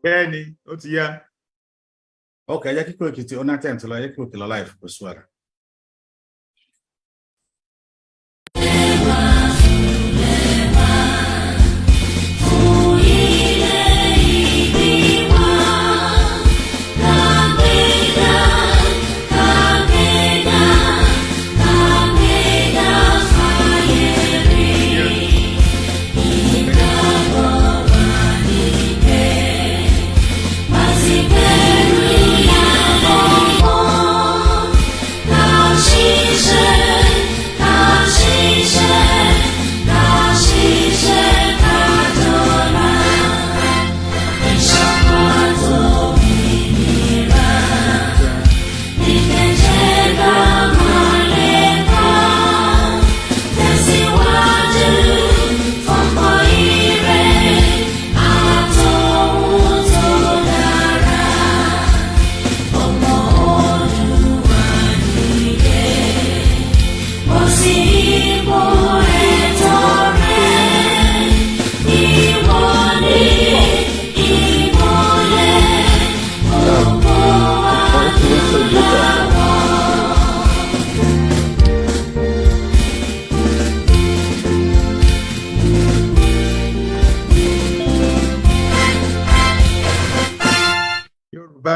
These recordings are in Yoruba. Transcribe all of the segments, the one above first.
Bẹ́ẹ̀ni, ó ti yá. Okay, jẹ́ kí Koiki ti ọ̀nà tẹ̀ ń tọ́lọ, jẹ́ kí Koiki lọ live kò sí wàrà.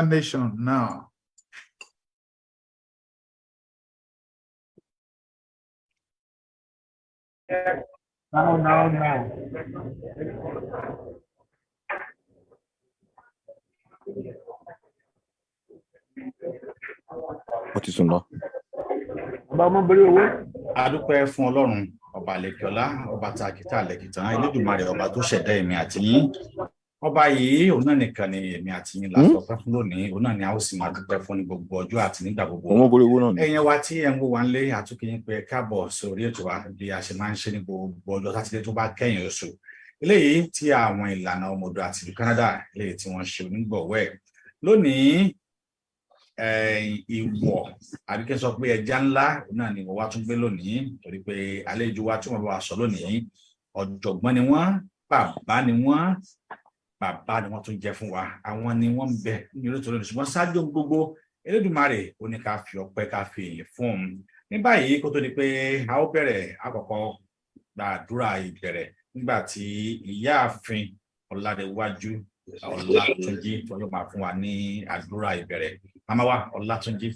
Nation now. Now. What is on? Adúpẹ́ fún Ọlọ́run ọba Àlekíọlá, ọba tàkìtà àlekìtà, Elédùmarè ọba tó ṣẹ̀dá èmi àti yín. Ọba yìí òun náà nìkan ni èmi àti yín la sọ pé fún lónìí, òun náà ni a ó sì máa dúpẹ́ fún ní gbogbo ọjọ́ àti nígbà gbogbo. Ẹ̀yin wa tí ẹ ń wò wá nílé, àtúnkì yín pé káàbọ̀ sórí ètò wa bí a ṣe máa ń ṣe ní gbogbo ọjọ́ Sátidé tó bá kẹ́yìn oṣù. Eléyìí tí àwọn ìlànà ọmọdé àti ìlú Canada eléyìí tí wọ́n ṣe onígbọ̀wọ́ ẹ̀. Lónìí ìwọ̀ àbíkẹ́ sọ pé ẹja ńlá náà ni wọ́n wá tún gbé lónìí torí pé àlejò wa tí wọ́n bá wa sọ lónìí ọ̀jọ̀gbọ́n ni wọ́n, bàbá ni wọ́n tún jẹ́ fún wa, àwọn ni wọ́n ń bẹ ní orí tòlónì ṣùgbọ́n ṣáájú gbogbo Elédùmarè ó ní ká fi ọpẹ́ ká fi èyí fún un. Ní báyìí kó tó di pé a ó bẹ̀rẹ̀ àkọ́kọ́ gbàdúrà ìbẹ̀rẹ̀ nígbà tí ìyáàfin Ọládéwájú Ọlátúnjí tó yóò máa fún wa ní àdúrà ìbẹ̀rẹ̀. Màmá wa Ọlátúnjí.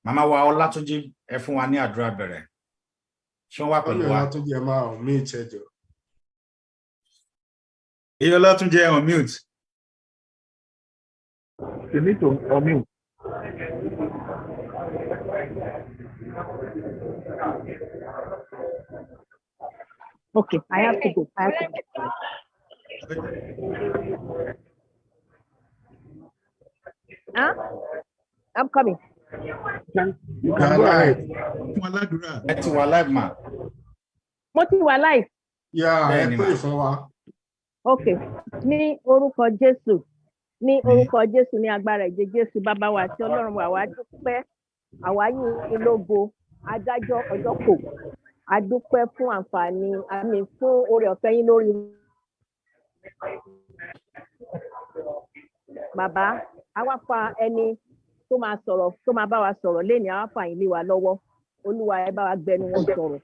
Màmá wa Ọlátúnjí ẹ fún wa ní àdúrà bẹ̀rẹ̀. Ṣé wọ́n wà pẹ̀lú wa? Ọlátúnjí ẹ máa on mute ẹ jọ̀ọ́. Ìyá Ọlátúnjí ẹ on mute. You need to unmute. Okay, I have to go. Huh? I'm coming. You can go ahead. Ẹ ti wà live ma. Mo ti wà live. Yeah, ẹ pray fún wa. Okay, ní orúkọ Jésù. Ní orúkọ Jésù, ní agbára ìjẹ Jésù, bàbá wa àti Ọlọ́run wa wá dúpẹ́, àwa yìn ológo, adájọ́ ọjọ́ kò. A dúpẹ́ fún àǹfààní, àmì fún oore ọ̀fẹ́ yín lórí. Bàbá, a wá fa ẹni tó máa sọ̀rọ̀, tó máa bá wa sọ̀rọ̀ lénìí, a wá fa yín lé wa lọ́wọ́. Olúwa ẹ bá wa gbẹnu wọn sọ̀rọ̀.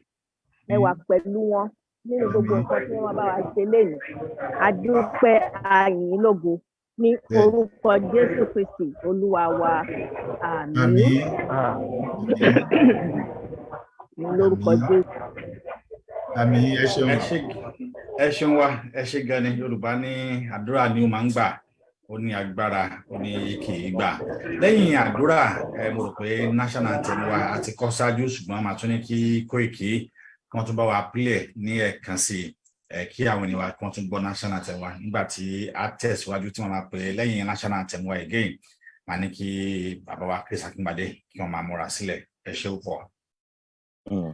Ẹ wà pẹ̀lú wọn nínú gbogbo nǹkan tí wọ́n bá wa ṣe lénìí. A dúpẹ́ àyìn lógo. Ní orúkọ Jésù Kristi Olúwa wa, àmín. Ní lórúkọ Jésù. Àmín. Ẹ ṣeun wa, ẹ ṣe gan ni. Yorùbá ní àdúrà ni ó máa ń gbà, ó ní agbára, ó ní kì í gbà. Lẹ́yìn àdúrà, mo rò pé national anthem wa àti kọ ṣáájú ṣùgbọ́n màá tún ní kí Koiki wọ́n tún bá wa play ní ẹ̀ẹ̀kan sí kí àwọn ènìyàn kan tún gbọ́ national anthem wa nígbà tí a tẹ̀síwájú tí wọ́n máa pè lẹ́yìn national anthem wa again. Màá ní kí bàbá wa Chris Akínbádé kí wọ́n máa múra sílẹ̀. Ẹ ṣé púpọ̀. Yeah.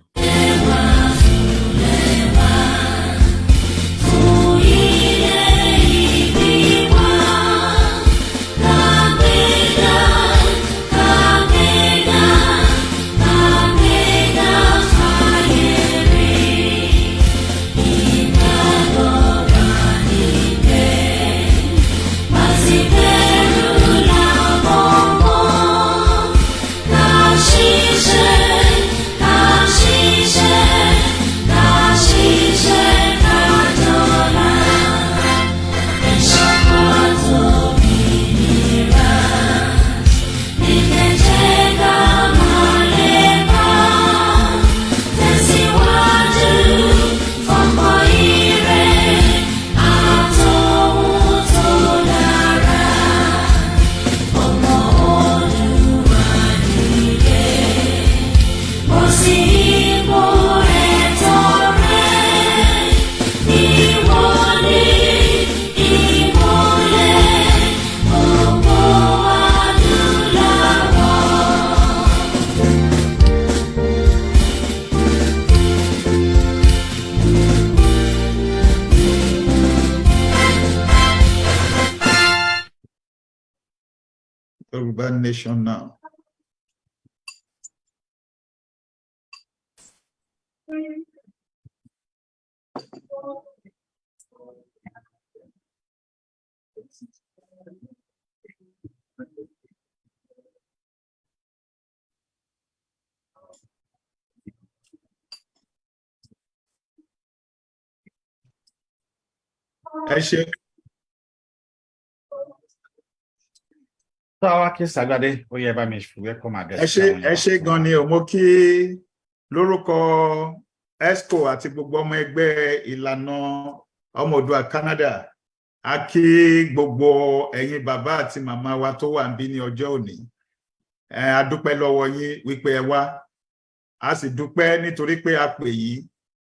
Yoruba Nation Now. Ẹ ṣé. Táwa kí Sàgbàdé, ó yẹ bá mi welcome address. Ẹ ṣé gan ni o, mo kí lórúkọ ESCO àti gbogbo ọmọ ẹgbẹ́ Ìlànà ọmọ Oòduà Canada. A kí gbogbo ẹ̀yin bàbá àti màmá wa tó wà níbí ní ọjọ́ òní. A dúpẹ́ lọ́wọ́ yín wípé ẹ wá. A sì dúpẹ́ nítorí pé a pè yín,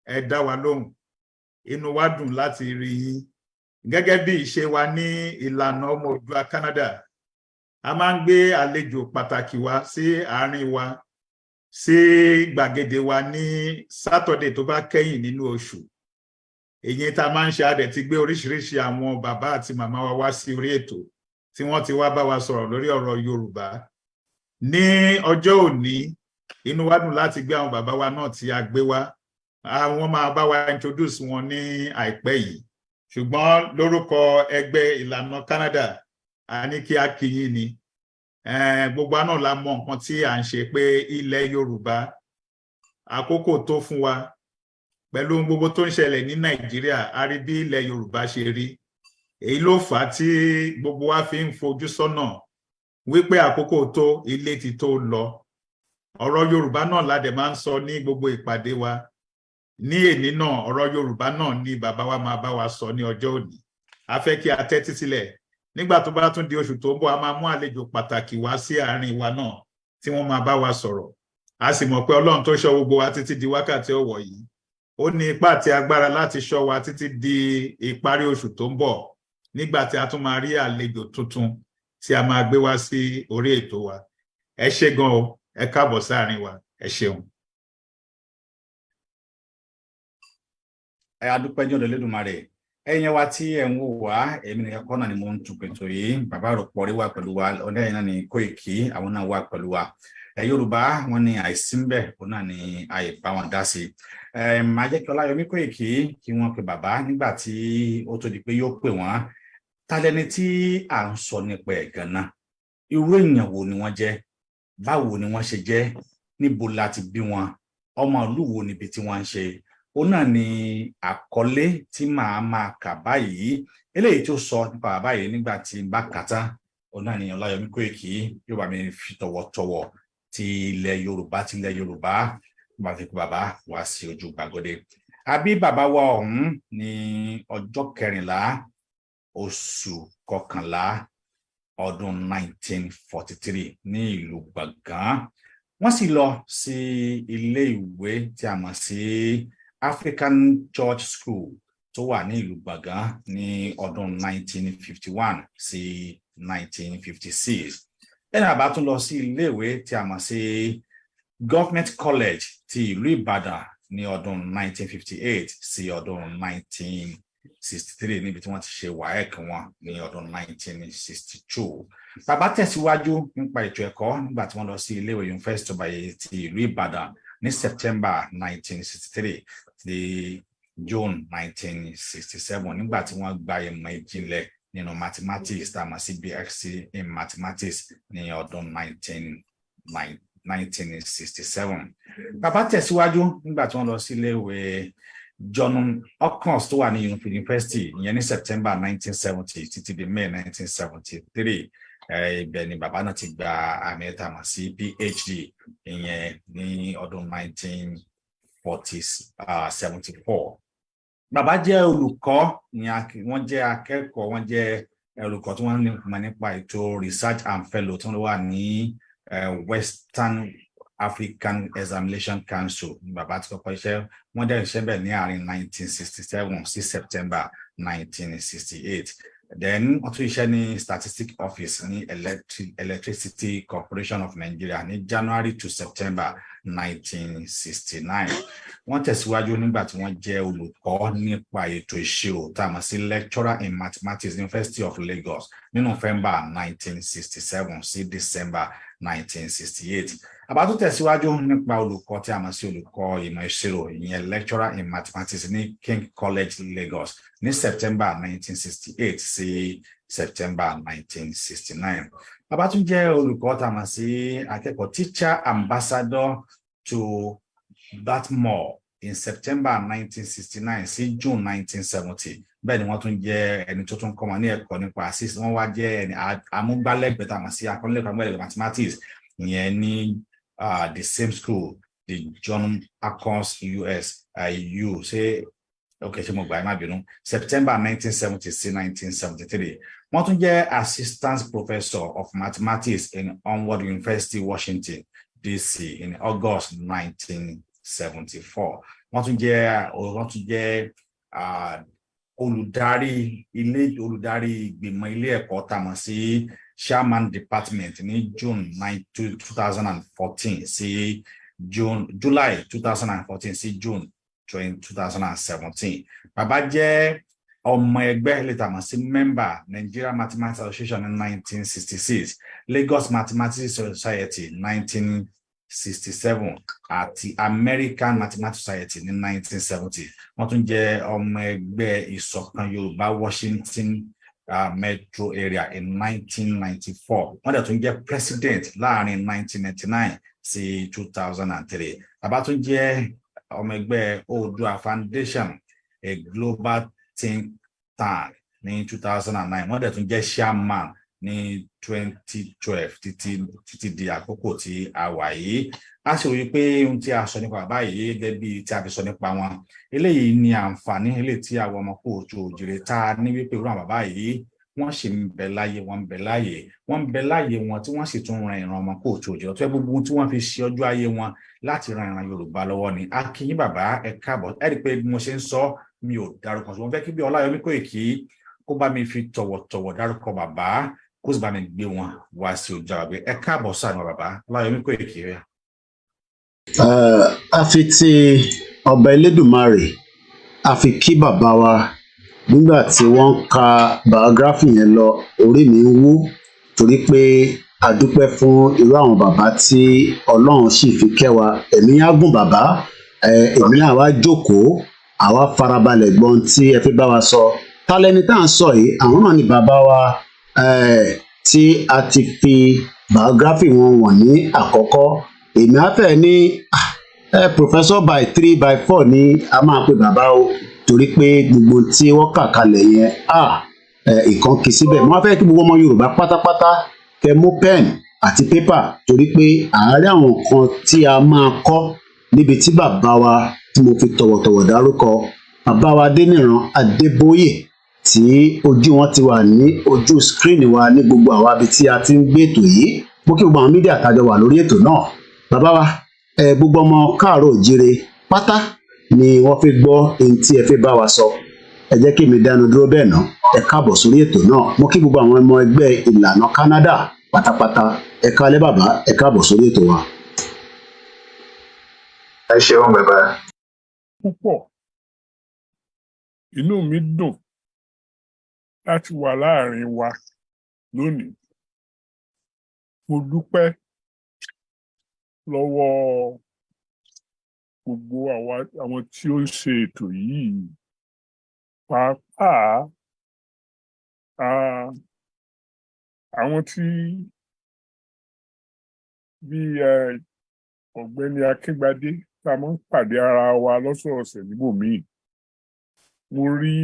ẹ dá wa lóhùn. Inú wa dùn láti rí yín. Gẹ́gẹ́ bí ìṣe wa ní Ìlànà ọmọ Oòduà Canada, a máa ń gbé àlejò pàtàkì wa sí àárín wa, sí gbàgede wa ní Saturday tó bá kẹ́yìn nínú oṣù. Èyí tá máa ń ṣe adẹ̀ ti gbé oríṣiríṣi àwọn bàbá àti màmá wa wá sí orí ètò tí wọ́n ti wá bá wa sọ̀rọ̀ lórí ọ̀rọ̀ Yorùbá. Ní ọjọ́ òní, inú wa dùn láti gbé àwọn bàbá wa náà tí a gbé wá. Àwọn máa bá wa introduce wọn ní àìpẹ́ yìí. Ṣùgbọ́n lórúkọ ẹgbẹ́ Ìlànà Canada, a ní kí a kí yín ni. Gbogbo náà la mọ̀ nǹkan tí à ń ṣe pé ilẹ̀ Yorùbá àkókò tó fún wa pẹ̀lú gbogbo tó ń ṣẹlẹ̀ ní Nàìjíríà, a rí bí ilẹ̀ Yorùbá ṣe rí. Èyí ló fà á tí gbogbo wa fi ń fojú sọ́nà wípé àkókò tó, ilé ti tó lọ. Ọ̀rọ̀ Yorùbá náà la dẹ̀ máa ń sọ ní gbogbo ìpàdé wa. Ní èní náà, ọ̀rọ̀ Yorùbá náà ni bàbá wa máa bá wa sọ ní ọjọ́ òní. A fẹ́ kí a tẹ́tí sílẹ̀. Nígbà tó bá tún di oṣù tó ń bọ̀, a máa mú àlejò pàtàkì wá sí àárín wa náà tí wọ́n máa bá wa sọ̀rọ̀. A sì mọ̀ pé Ọlọ́run tó ṣọ́ gbogbo wa títí di wákàtí ọ̀wọ̀ yìí, ó ní ipá àti agbára láti ṣọ́ wa títí di ìparí oṣù tó ń bọ̀, nígbà tí a tún máa rí àlejò tuntun tí a máa gbé wá sí orí ètò wa. Ẹ ṣé gan o, ẹ káàbọ̀ sáàárín wa, ẹ ṣeun. Ẹ adúpẹ́ ní ọ̀dọ̀ Elédùmarè. Ẹ̀yin wa tí ẹ ń wò wá, èmi nìkan kọ́ náà ni mo ń tún pètò yìí. Bàbá Àròpọ̀ rí wà pẹ̀lú wa, ọ̀dẹ́ yẹn náà ni Kóìkí, àwọn náà wà pẹ̀lú wa. Yorùbá wọn ni àìsí ń bẹ̀, òun náà ni àìbá wọn dá sí. Màá jẹ́ kí Ọláyọmí Kóìkí kí wọ́n pe bàbá nígbà tí ó tó di pé yóò pè wọ́n. Ta lẹni tí à ń sọ nípa ẹ̀ gan-an? Irú èèyàn wo ni wọ́n jẹ́? Báwo ni wọ́n ṣe jẹ́? Níbo la ti bí wọn? Ọmọ ìlú wo níbi tí wọ́n ń ṣe? Òun náà ni àkọlé tí màá máa kà báyìí. Eléyìí tó sọ nípa bàbá yìí nígbà tí n bá kà tán, òun náà ni Ọláyọmí Kóìkí yóò bá mi fi tọ̀wọ̀tọ̀wọ̀ ti ilẹ̀ Yorùbá bá fi kó bàbá wá sí ojú gbàgede. Àbí bàbá wa ọ̀hún ní ọjọ́ 14 oṣù kọkànlá ọdún 1943 ní ìlú Gbọ̀ngán. Wọ́n sì lọ sí ilé ìwé tí a mọ̀ sí African Church School tó wà ní ìlú Gbọ̀ngán ní ọdún 1951 sí 1956. Ẹni àbá tún lọ sí ilé ìwé tí a mọ̀ sí Government College ti ìlú Ìbàdàn ní ọdún 1958 sí ọdún 1963 níbi tí wọ́n ti ṣe WAEC wọn ní ọdún 1962. Bàbá tẹ̀síwájú nípa ètò ẹ̀kọ́ nígbà tí wọ́n lọ sí ilé ìwé University ti ìlú Ìbàdàn ní September 1963 di June 1967 nígbà tí wọ́n gba ìmọ̀ ìjìnlẹ̀ nínú mathematics tá a mọ̀ sí BSc in mathematics ní ọdún 1967. Bàbá tẹ̀síwájú nígbà tí wọ́n lọ sí ilé ìwé John Hopkins tó wà ní University ìyẹn ní September 1970 títí di May 1973. Ibẹ̀ ni bàbá náà ti gba àmì tá a mọ̀ sí PhD ìyẹn ní ọdún 1974. Bàbá jẹ́ olùkọ́, wọ́n jẹ́ akẹ́kọ̀ọ́, wọ́n jẹ́ olùkọ́ tí wọ́n mọ̀ nípa ètò research and fellow tí wọ́n wà ní Western African Examination Council. Bàbá ti kọ́kọ́ iṣẹ́, wọ́n dẹ̀ iṣẹ́ bẹ̀ ní àárín 1967 sí September 1968. Then wọ́n tún iṣẹ́ ní Statistic Office ní Electricity Corporation of Nigeria ní January to September 1969. Wọ́n tẹ̀síwájú nígbà tí wọ́n jẹ́ olùkọ́ nípa ètò ìṣirò tá a mọ̀ sí lecturer in mathematics University of Lagos ní November 1967 sí December 1968. Àbá tún tẹ̀síwájú nípa olùkọ́ tí a mọ̀ sí olùkọ́ ìmọ̀ ìṣirò ìyẹn lecturer in mathematics ní King College Lagos ní September 1968 sí September 1969. Àbá tún jẹ́ olùkọ́ tá a mọ̀ sí akẹ́kọ̀ọ́ teacher ambassador to Dartmoor in September 1969 sí June 1970. Bẹ́ẹ̀ ni wọ́n tún jẹ́ ẹni tó tún kọ́ wọn ní ẹ̀kọ́ nípa assist. Wọ́n wá jẹ́ ẹni amúgbálẹ́gbẹ̀ẹ́ tá a mọ̀ sí akọ́nilẹ́gbẹ̀ẹ́ mathematics ìyẹn ní the same school, the John Acons US U. Say, okay, ṣé mo gbà ẹ má bínú. September 1970 sí 1973. Wọ́n tún jẹ́ assistant professor of mathematics in Onward University, Washington, DC in August 1974. Wọ́n tún jẹ́ olùdarí ìgbìmọ̀ ilé ẹ̀kọ́ tá a mọ̀ sí Chairman Department ní June 2014 sí July 2014 sí June 2017. Bàbá jẹ́ ọmọ ẹgbẹ́ ilé tá a mọ̀ sí member Nigeria Mathematics Association in 1966, Lagos Mathematics Society 1967 àti American Mathematics Society ní 1970. Wọ́n tún jẹ́ ọmọ ẹgbẹ́ ìṣọ̀kan Yorùbá Washington metro area in 1994. Wọ́n dẹ̀ tún jẹ́ president láàrin 1999 sí 2003. Bàbá tún jẹ́ ọmọ ẹgbẹ́ Oòduà Foundation, a global think tank ní 2009. Wọ́n dẹ̀ tún jẹ́ chairman ní 2012 títí di àkókò tí a wà yìí. A sì rí pé ohun tí a sọ nípa bàbá yìí gẹ́gẹ́ bí tí a fi sọ nípa wọn. Eléyìí ni àǹfààní eléyìí tí àwọn ọmọ kóòtù òjìrè tá ní wípé irú àwọn bàbá yìí wọ́n sì ń bẹ láyé, wọ́n ń bẹ láyé wọn tí wọ́n sì tún ran ìran ọmọ kóòtù òjìrè tó gbogbo tí wọ́n fi ṣe ọjọ́ ayé wọn láti ran ìran Yorùbá lọ́wọ́ ni. A kí yín bàbá, ẹ káàbọ̀. Ẹ rí i pé bí mo ṣe ń sọ mi ò dárúkọ, ṣùgbọ́n fẹ́ kí bí Ọláyọmí Kóìkí kó bá mi fi tọ̀wọ̀tọ̀wọ̀ dárúkọ bàbá kó sì bá mi gbé wọn wá sí ojú àgbẹ̀. Ẹ káàbọ̀ sáà ní bàbá Ọláyọmí Kóìkí rẹ̀. A fi ti ọba Elédùmarè a fi kí bàbá wa nígbà tí wọ́n ka biography yẹn lọ, orí mi ń wú torí pé a dúpẹ́ fún irú àwọn bàbá tí Ọlọ́run sì fi kẹ́ wa. Ẹ̀mí á gùn bàbá, èmi náà wá jókòó àwa farabalẹ̀ gbọ́n tí ẹ fi bá wa sọ. Tálẹ́ni tá à ń sọ yìí, àwọn náà ni bàbá wa tí a ti fi biography wọn wọ̀n ní àkọ́kọ́. Èmi á fẹ́ ní professor by 3 by 4 ni a máa pe bàbá o, torí pé gbogbo tí wọ́n kà kalẹ̀ yẹn ìkan kì í síbẹ̀. Mo fẹ́ kí gbogbo ọmọ Yorùbá pátápátá kẹ́ mú pen àti pépà, torí pé àárẹ̀ àwọn kan tí a máa kọ́ níbi tí bàbá wa tí mo fi tọ̀wọ̀tọ̀wọ̀ dárúkọ, bàbá wa Adeniran Adeboye, tí ojú wọn ti wà ní ojú screen wa ní gbogbo àwa ibi tí a ti ń gbé ètò yìí. Mo kí gbogbo àwọn mídíà tájọ wà lórí ètò náà. Bàbá wa gbogbo ọmọ káàárọ̀ òjíire pátá ni wọ́n fi gbọ́ ohun tí ẹ fi bá wa sọ. Ẹ jẹ́ kí mi dánu dúró bẹ́ẹ̀ náà. Ẹ káàbọ̀ sórí ètò náà. Mo kí gbogbo àwọn ọmọ ẹgbẹ́ Ìlànà Canada pátápátá. Ẹ káalẹ́ bàbá, ẹ káàbọ̀ sórí ètò wa. Ẹ ṣeun bàbá. Púpọ̀, inú mi dùn láti wà láàrin wa lónìí. Mo dúpẹ́ lọ́wọ́ gbogbo àwọn tí ó ń ṣe ètò yìí, pàápàá àwọn tí bí ọ̀gbẹ́ni Akíngbadé tá a máa ń pàdé ara wa lọ́sọ̀ọ̀sẹ̀ níbòmíì. Mo rí,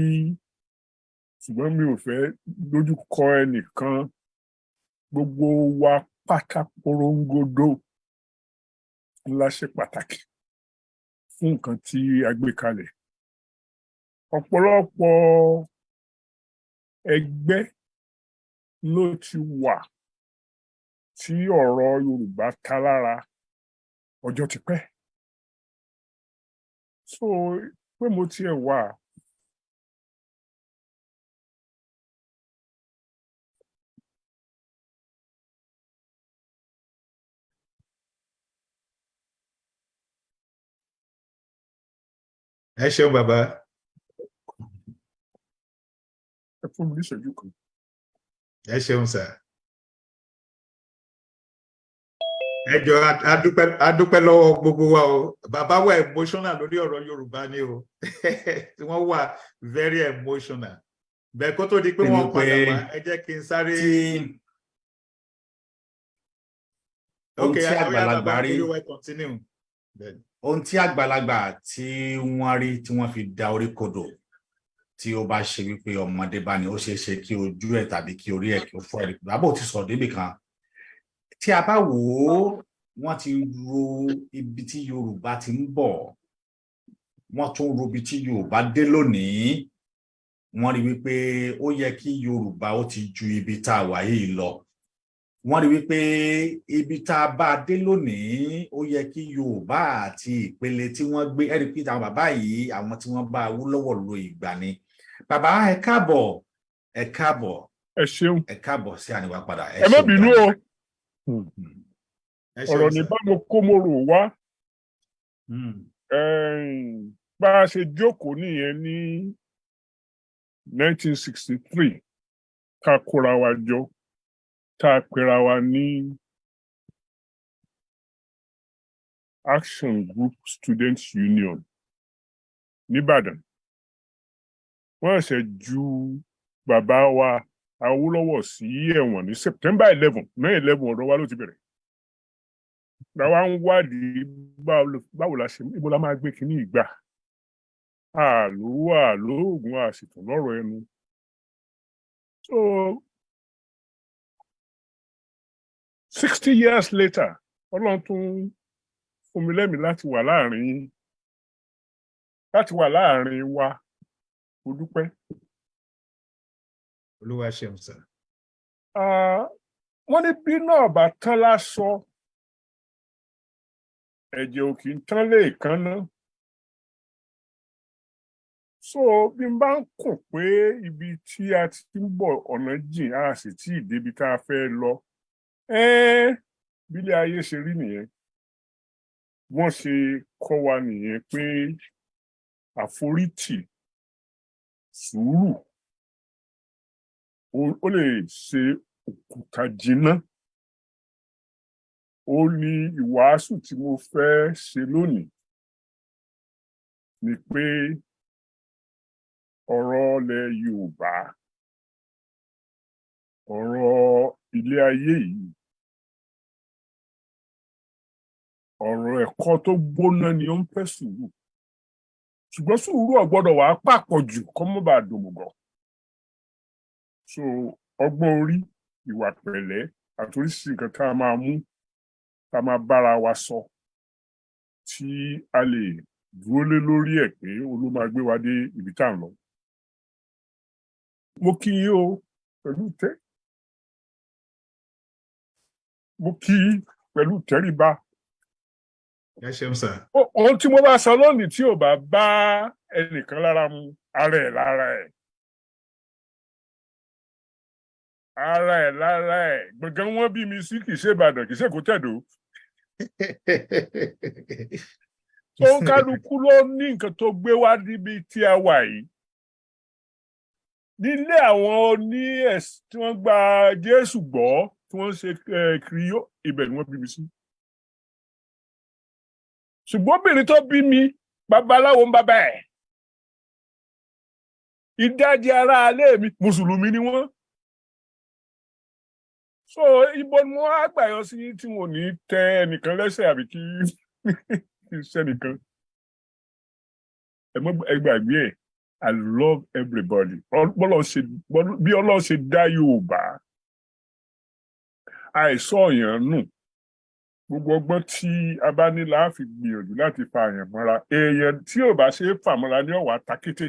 ṣùgbọ́n mi ò fẹ́ lójú kọ ẹnìkan, gbogbo wa pátá porongodo ńlá ṣe pàtàkì fún nǹkan tí a gbé kalẹ̀. Ọ̀pọ̀lọpọ̀ ẹgbẹ́ ló ti wà tí ọ̀rọ̀ Yorùbá ká lára ọjọ́ ti pẹ́. So pé mo tiẹ̀ wà ẹ ṣeun bàbá. ẹ fún mi ní ìṣẹ́jú kan. ẹ ṣeun sà. ẹ jọ̀ọ́ adúpẹ́ lọ́wọ́ gbogbo wa o. Bàbá wa emotional lórí ọ̀rọ̀ Yorùbá ni o. Wọ́n wà very emotional. Bẹ́ẹ̀ kó tó di pé wọ́n padà wá, ẹ jẹ́ kí n sáré. Ohun tí àgbàlagbà rí, ohun tí àgbàlagbà tí wọ́n rí tí wọ́n fi da orí kodò, tí ó bá ṣe wípé ọmọdé bá ní, ó ṣeé ṣe kí ojú ẹ̀ tàbí kí orí ẹ̀ kí ó fọ́ ẹ̀. Bàbá ò ti sọ débì kan. Tí a bá wò ó, wọ́n ti ro ibi tí Yorùbá ti ń bọ̀, wọ́n tún ro ibi tí Yorùbá dé lónìí. Wọ́n rí wípé ó yẹ kí Yorùbá ó ti ju ibi tá a wà yìí lọ. Wọ́n rí wípé ibi tá a bá dé lónìí, ó yẹ kí Yorùbá àti ìpele tí wọ́n gbé, ẹ̀rí pé àwọn bàbá yìí, àwọn tí wọ́n bá Awólọ́wọ̀ lo ìgbà ni. Bàbá ẹ káàbọ̀, ẹ káàbọ̀. Ẹ ṣeun. Ẹ káàbọ̀ sí Àníwá Padà. Ẹ má bínú o. Ọ̀rọ̀ ní bá mo kó mo rò wá. Bá a ṣe jókòó nìyẹn ní 1963 ká kóra wa jọ, tá a pera wa ní Action Group Students Union nìbàdàn. Wọ́n ṣe ju bàbá wa Awólọ́wọ̀ sí ẹ̀wọ̀n ní September 11, May 11 ọ̀rọ̀ wa ló ti bẹ̀rẹ̀. Làwa ń wádìí báwo la ṣe, ibo la máa gbé kínní ìgbà. Àlóògùn àṣìtàn lọ́rọ̀ ẹnu. So 60 years later, Ọlọ́run tún fún mi lẹ́mìí láti wà láàrin wa. Mo dúpẹ́. Olúwa ṣeun sà. Wọ́n ní bí náà bá tán láṣọ, ẹ̀jẹ̀ ò kì í tán léèkánná. So bí n bá ń kùn pé ibi tí a ti ń bọ̀ ọ̀nà jìn, a sì tí ì débi tá a fẹ́ lọ. Bílé ayé ṣe rí nìyẹn. Wọ́n ṣe kọ́ wa nìyẹn pé àforítì, sùúrù, ó lè ṣe òkúta jìnnà. Ó ní ìwàásù tí mo fẹ́ ṣe lónìí ni pé ọ̀rọ̀ ilẹ̀ Yorùbá, ọ̀rọ̀ ilé ayé yìí, ọ̀rọ̀ ẹ̀kọ́ tó gbóná ni ó ń fẹ́ sùúrù. Ṣùgbọ́n sùúrù ò gbọ́dọ̀ wà pàpọ̀ jù kó má bàa dòmùgọ̀. So ọgbọ́n orí, ìwà pẹ̀lẹ́ àti oríṣiríṣi nǹkan tá a máa mú, tá a máa bára wa sọ, tí a lè dúró lé lórí ẹ̀ pé olú máa gbé wa dé ibi tá à ń lọ. Mo kí yín o pẹ̀lú tẹríba. Ẹ ṣeun sà. Ohun tí mo bá sọ lónìí tí ò bá bá ẹnìkan lára mu, ara ẹ̀ lára ẹ̀ gbọ̀ngàn wọ́n bí mi sí, kì í ṣe Ìbàdàn, kì í ṣe Èkó tẹ̀dó. Tó ń kálukú ló ní nǹkan tó gbé wá níbi tí a wà yìí. Nílé àwọn oní ẹ̀sìn tí wọ́n gba Jésù gbọ́, tí wọ́n ń ṣe kiriyó, ibẹ̀ ni wọ́n bí mi sí. Ṣùgbọ́n obìnrin tó bí mi, babaláwo ń bàbá ẹ̀. Ìdajì ara alé mi, Mùsùlùmí ni wọ́n. So ibo ni wọ́n á gbà yọ sí tí wọn ò ní tẹ ẹnìkan lẹ́sẹ̀ àbí kí sẹ́nìkan. Ẹ gbàgbé ẹ̀, I love everybody. Bí Ọlọ́run ṣe dá Yorùbá, àìsàn ọ̀yàn nù. Gbogbo ọgbọ́n tí a bá ní la fi gbìyànjú láti fa àyàn mọ́ra. Èèyàn tí ò bá ṣe é fà mọ́ra ní ọ̀wà takété.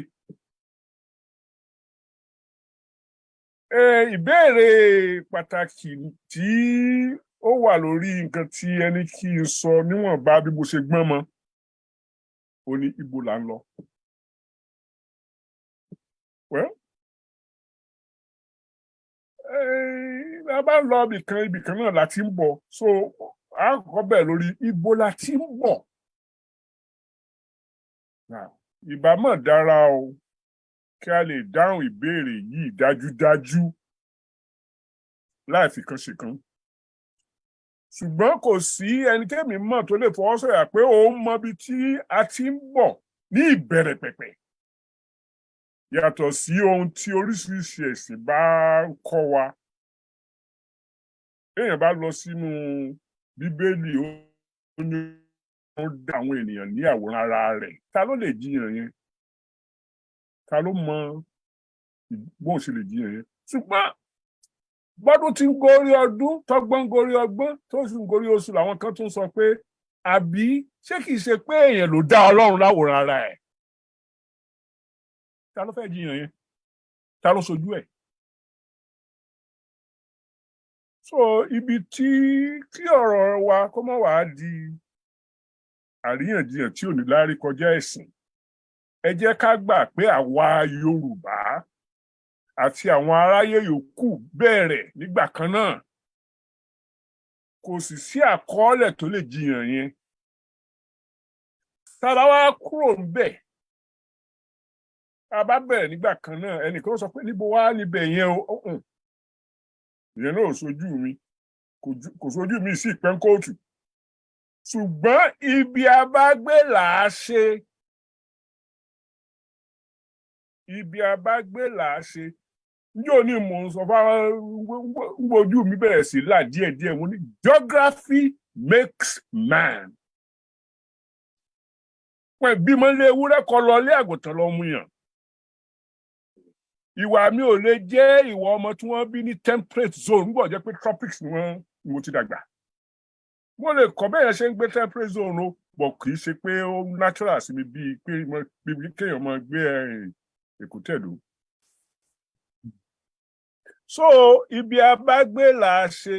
Ìbéèrè pàtàkì tí ó wà lórí nǹkan tí ẹni kí n sọ níwọ̀nba bí mo ṣe gbọ́n mọ́, ó ní ibo là ń lọ. Well, a bá ń lọ ibìkan náà la ti ń bọ̀. So a kọ́kọ́ bẹ̀rẹ̀ lórí ibo la ti ń bọ̀. ìbámọ̀ dára o kí a lè dáhùn ìbéèrè yìí dájúdájú láì fi kan ṣe kan. Ṣùgbọ́n kò sí ẹni tẹ́mi mọ̀ tó lè fọwọ́ sọ̀yà pé òun mọ ibi tí a ti ń bọ̀ ní ìbẹ̀rẹ̀ pẹ̀pẹ̀. Yàtọ̀ sí ohun tí oríṣiríṣi ẹ̀sìn bá ń kọ́ wa. Èèyàn bá lọ sínú Bíbélì ó ní ó dá àwọn ènìyàn ní àwòrán ara rẹ̀. Ta ló lè jiyàn yẹn? Ta ló mọ bóun ṣe lè jiyàn yẹn? Ṣùgbọ́n bọ́dún tí ń gorí ọdún tọ́gbọ́n gorí ọgbọ́n tó sì ń gorí oṣù làwọn kan tún sọ pé àbí ṣé kìí ṣe pé èèyàn ló dá Ọlọ́run láwòrán ara ẹ̀? Ta ló fẹ́ jiyàn yẹn? Ta ló sojú ẹ̀? So ibi tí ọ̀rọ̀ wa kó má wàá di àríyànjiyàn tí ò ní láárí kọjá ẹ̀sìn, ẹ jẹ́ ká gbà pé àwa Yorùbá àti àwọn aráyé yòókù bẹ̀rẹ̀ nígbà kan náà. Kò sì sí àkọọ́lẹ̀ tó lè jiyàn yẹn. Tára wá kúrò ńbẹ̀, a bá bẹ̀rẹ̀ nígbà kan náà, ẹnìkan sọ pé níbo wá níbẹ̀ yẹn o. Ìyẹn náà ò sojú mi, kò sojú mi sí ìpẹ́ńkóòtù. Ṣùgbọ́n ibi a bá gbé là á ṣe. Ibi a bá gbé là á ṣe. Njó ní mò ń sọ fún ojú mi bẹ̀rẹ̀ sí là díẹ̀díẹ̀ mo ní geography makes man. Pẹ̀ bí mo lé ewúrẹ́ kọ lọ lé àgùntàn lọ mú yàn. Ìwà mi ò lè jẹ́ ìwà ọmọ tí wọ́n bí ní temperate zone nígbà jẹ́ pé tropics ni mo ti dàgbà. Mo lè kọ́ bẹ́ẹ̀ ṣe ń gbé temperate zone o, bọ̀ kì í ṣe pé ó natural sí mi bíi pé kéèyàn máa gbé èkúté ìlú. So ibi a bá gbé là á ṣe.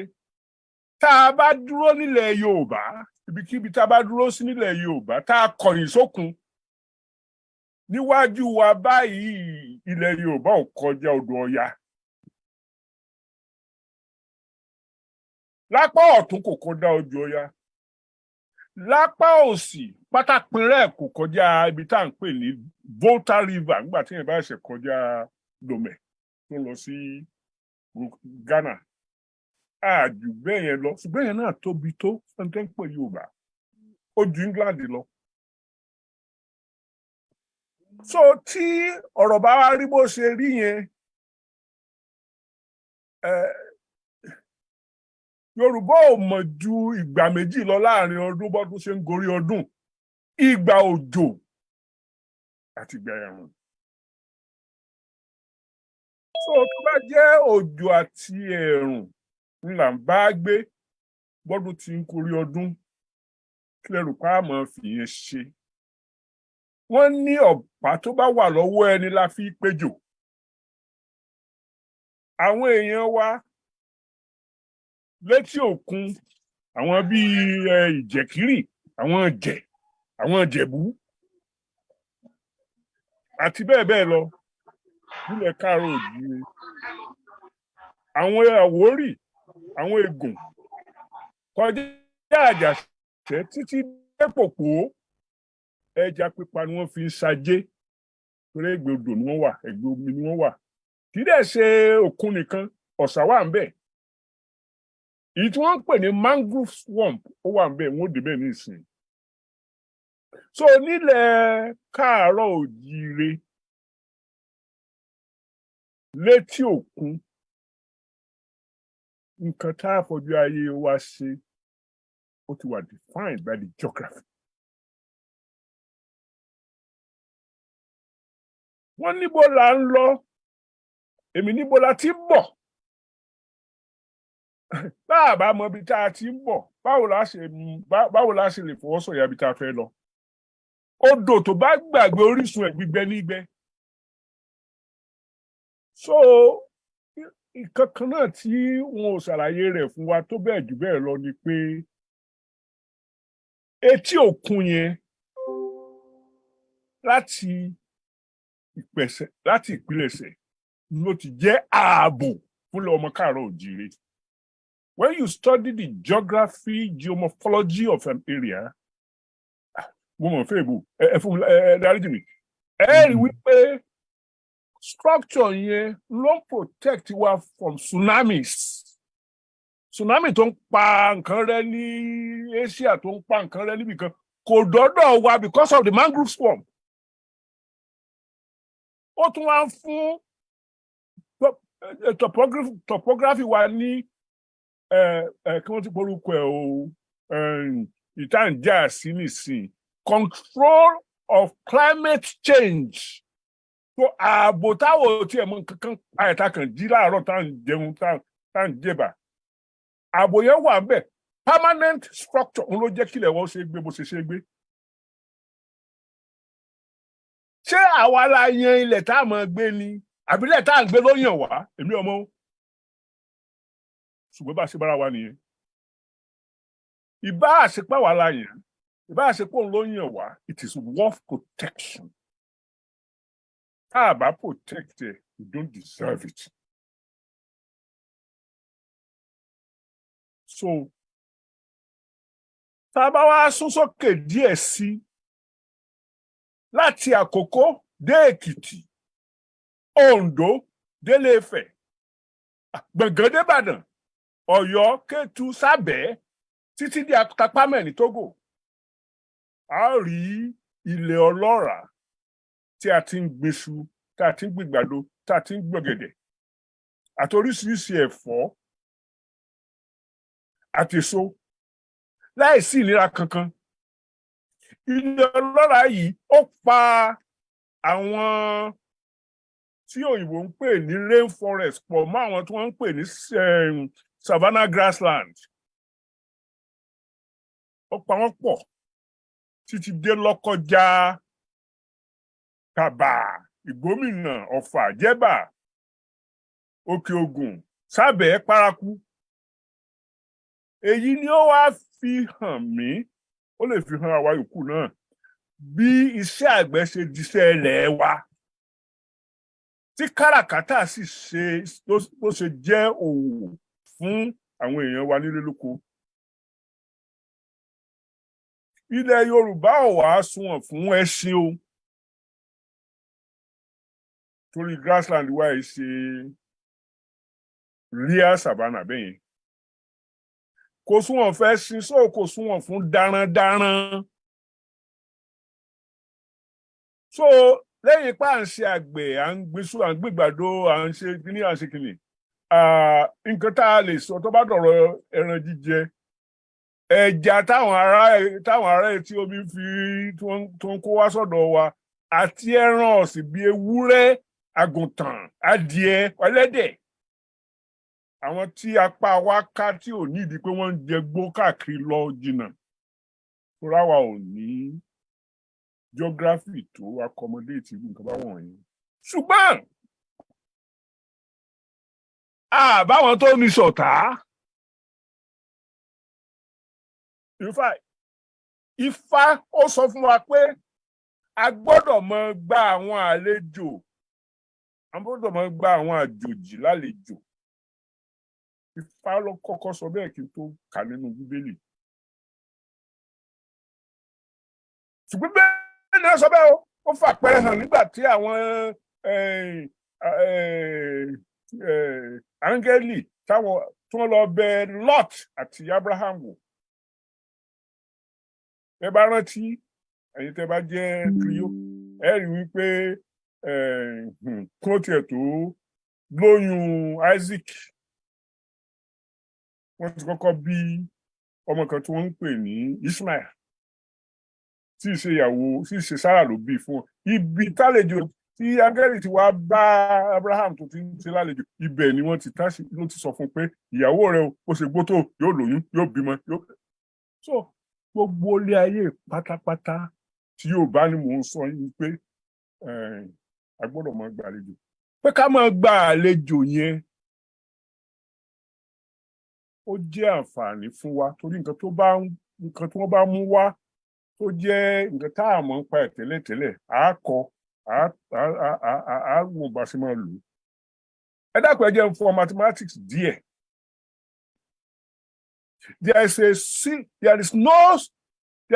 Tá a bá dúró nílẹ̀ Yorùbá, ibikíbi tá a bá dúró sí nílẹ̀ Yorùbá, tá a kọ̀yìn sókun, níwájú wa báyìí ilẹ̀ Yorùbá ò kọjá odò Ọya. Lápá ọ̀tún kò kọjá odò Ọya. Lápá òsì pátápínrẹ́ kò kọjá ibi tá à ń pè ní Volta River nígbà tí èèyàn bá ṣe kọjá Lomé tó lọ sí Ghana. Àjù bẹ́ẹ̀ yẹn lọ, ṣùgbọ́n yẹn náà tóbi tó fẹ́ntẹ́ ń pè Yorùbá. Ó ju England lọ. So tí ọ̀rọ̀ bá wá rí bó ṣe rí yẹn, Yorùbá ò mọ̀ ju ìgbà méjì lọ láàrin ọdún bọ́dún ṣe ń gorí ọdún. Ìgbà òjò àti ìgbà ẹ̀rùn. So tó bá jẹ́ òjò àti ẹ̀rùn ńlá ń bá gbé bọ́dún tí ń gorí ọdún, kí lẹ́rù pa á máa fi yẹn ṣe. Wọ́n ní ọ̀pá tó bá wà lọ́wọ́ ẹni la fi péjò. Àwọn èèyàn wa létí òkun, àwọn bíi Ìjẹ̀kírì, àwọn Ìjẹ̀bú àti bẹ́ẹ̀ bẹ́ẹ̀ lọ nílẹ̀ Káàárọ̀ Oòjíire. Àwọn Àwórì, àwọn Ègùn kọjá Àjàṣẹ́ títí dé Pòpó. Ẹja pípa ni wọ́n fi ń ṣajé torí ẹgbẹ́ odò ni wọ́n wà, ẹgbẹ́ omi ni wọ́n wà. Kì í dẹ̀ ṣe òkun nìkan, ọ̀sà wà ńbẹ̀. Èyí tí wọ́n ń pè ní mangrove swamp ó wà ńbẹ̀, wọ́n ó débẹ̀ ní ìsìn. So nílẹ̀ Káàárọ̀ Oòjíire létí òkun, nǹkan tá a fojú ayé wa ṣe ó ti wà defined by the geography. Wọ́n níbo la ń lọ, èmi níbo la ti ń bọ̀. Bá a bá mọ ibi tá a ti ń bọ̀, báwo la ṣe lè fọwọ́ sọ̀yà ibi tá a fẹ́ lọ. Odò tó bá gbàgbé orísun ẹ̀ gbígbẹ nígbẹ. So nǹkan kan náà tí wọn ò ṣàlàyé rẹ̀ fún wa tó bẹ́ẹ̀ jù bẹ́ẹ̀ lọ ni pé etí òkun yẹn láti ìpilẹ̀ṣẹ̀ ló ti jẹ́ ààbò fúnlẹ̀ ọmọ Káàárọ̀ Oòjíire. When you study the geomorphology of an area, mo mọ̀ fẹ́ ìbò, dáríjì mi, ẹ rí wípé structure yẹn ló protect wa from tsunamis. Tsunami tó ń pa nǹkan rẹ ní Asia tó ń pa nǹkan rẹ níbì kan kò dọ́dọ̀ wa because of the mangrove swamp. Ó tún wá ń fún topography wa ní kí wọ́n ti porúkọ ẹ̀ o ìtànjà sí nìsín control of climate change. So ààbò táwọn tí ẹ̀ mọ kankan àyẹ̀tà kan jí láàárọ̀ tá à ń jẹun tá à ń jẹ̀bà. Ààbò yẹn wà ń bẹ̀ permanent structure òun ló jẹ́ kílẹ̀ wọ́n ṣe gbé bó ṣe gbé. Ṣé àwa la yan ilẹ̀ tá a máa gbé ni àbí ilẹ̀ tá à ń gbé ló yàn wá èmi ọmọ ṣùgbọ́n bá a ṣe bára wa nìyẹn. Ìbá àṣepá wa la yàn ìbá àṣepọ̀ òun ló yàn wá it is worth protection. Tá a bá protect it we don't deserve it. So tá a bá wá sún sókè díẹ̀ sí láti Àkókó dé Èkìtì, Oǹdó délé Ifẹ̀, Gbọ̀ngán dé Ìbàdàn, Ọ̀yọ́ Kétu Sábẹ́ títí di Àtàpámẹ̀ ní Tógò, a rí ilẹ̀ ọlọ́ràá tí a ti ń gbéṣu, tí a ti ń gbìgbàdo, tí a ti ń gbọ̀gẹ̀dẹ̀, àti oríṣiríṣi ẹ̀fọ́ àti èso láìsí ìnira kankan. Ilẹ̀ ọlọ́ràá yìí ó pa àwọn tí òyìnbó ń pè ní rainforest pọ̀ mọ́ àwọn tí wọ́n ń pè ní savanna grassland. Ó pa wọ́n pọ̀ títí dé Lọ́kọ́já, Kàbà, Ìgbómìnà, Ọ̀fà, Jẹ́bà, Òkè Ògùn, Sábẹ́, Paraku. Èyí ni ó wá fi hàn mí, ó lè fi hàn àwa yòókù náà, bí iṣẹ́ àgbẹ̀ ṣe diṣẹ́ ilẹ̀ wa. Tí káràkátà sì ló ṣe jẹ́ òwò fún àwọn èèyàn wa nílé lóko. Ilẹ̀ Yorùbá ò wá sunwọ̀n fún ẹṣin o. Torí grassland wa yìí ṣe real savanna bẹ́yẹn. Kò sunwọ̀n fẹ́ sin so kò sunwọ̀n fún darandaran. So lẹ́yìn pé à ń ṣe àgbẹ̀, à ń gbéṣu, à ń gbìgbàdo, à ń ṣe kíní, à ń ṣe kíní. Nǹkan tá a lè sọ tó bá dọ̀rọ̀ ẹran jíjẹ, ẹja táwọn ará etí omi tó ń kó wá sọ́dọ̀ wa, àti ẹran ọ̀sìn bíi ewúrẹ́, àgùntàn, adìẹ, ẹlẹ́dẹ̀. Àwọn tí apá wa ká tí ò ní ìdí pé wọ́n ń jẹ gbó káàkiri lọ jìnnà. Tóra wa ò ní geography tó accommodate nǹkan bá wọ̀nyí. Ṣùgbọ́n àbáwọn tó ní ṣọ̀tá. In fact, Ifá ó sọ fún wa pé a gbọ́dọ̀ máa gba àwọn àlejò, a gbọ́dọ̀ máa gba àwọn àjòjì lálejò. Ifá ló kọ́kọ́ sọ bẹ́ẹ̀ kí n tó kà nínú Bíbélì. Ṣùgbọ́n bẹ́ẹ̀ ni wọ́n sọ bẹ́ẹ̀ ó fàpẹẹrẹ hàn nígbà tí àwọn áńgẹ́lì tí wọ́n lọ bẹ̀ Lot àti Abraham wò. Ẹ bá rántí, ẹ̀yin tẹ́ bá jẹ́ kìrìó, ẹ rí wípé kó tiẹ̀ tó lóyún Isaac, wọ́n ti kọ́kọ́ bí ọmọ kan tí wọ́n ń pè ní Ishmael, tí ìṣe Sára ló bí fún wọn. Ibi tálejò tí áńgẹ́lì ti wá bá Abraham tó ti ń ṣe lálejò, ibẹ̀ ni wọ́n ló ti sọ fún pé ìyàwó rẹ̀ ó ṣe gbó tó yóò lóyún, yóò bímọ. So gbogbo ilé ayé pátápátá tí yóò bá ní mò ń sọ yín pé a gbọ́dọ̀ máa gba àlejò. Pé ká máa gba àlejò yẹn ó jẹ́ àǹfààní fún wa, torí nǹkan tí wọ́n bá mú wá tó jẹ́ nǹkan tá a mọ̀ ń pa ẹ̀ tẹ́lẹ̀tẹ́lẹ̀, à á wò bá ṣe máa lò ó. Ẹ dákun ẹ jẹ́ n fún mathematics díẹ̀. There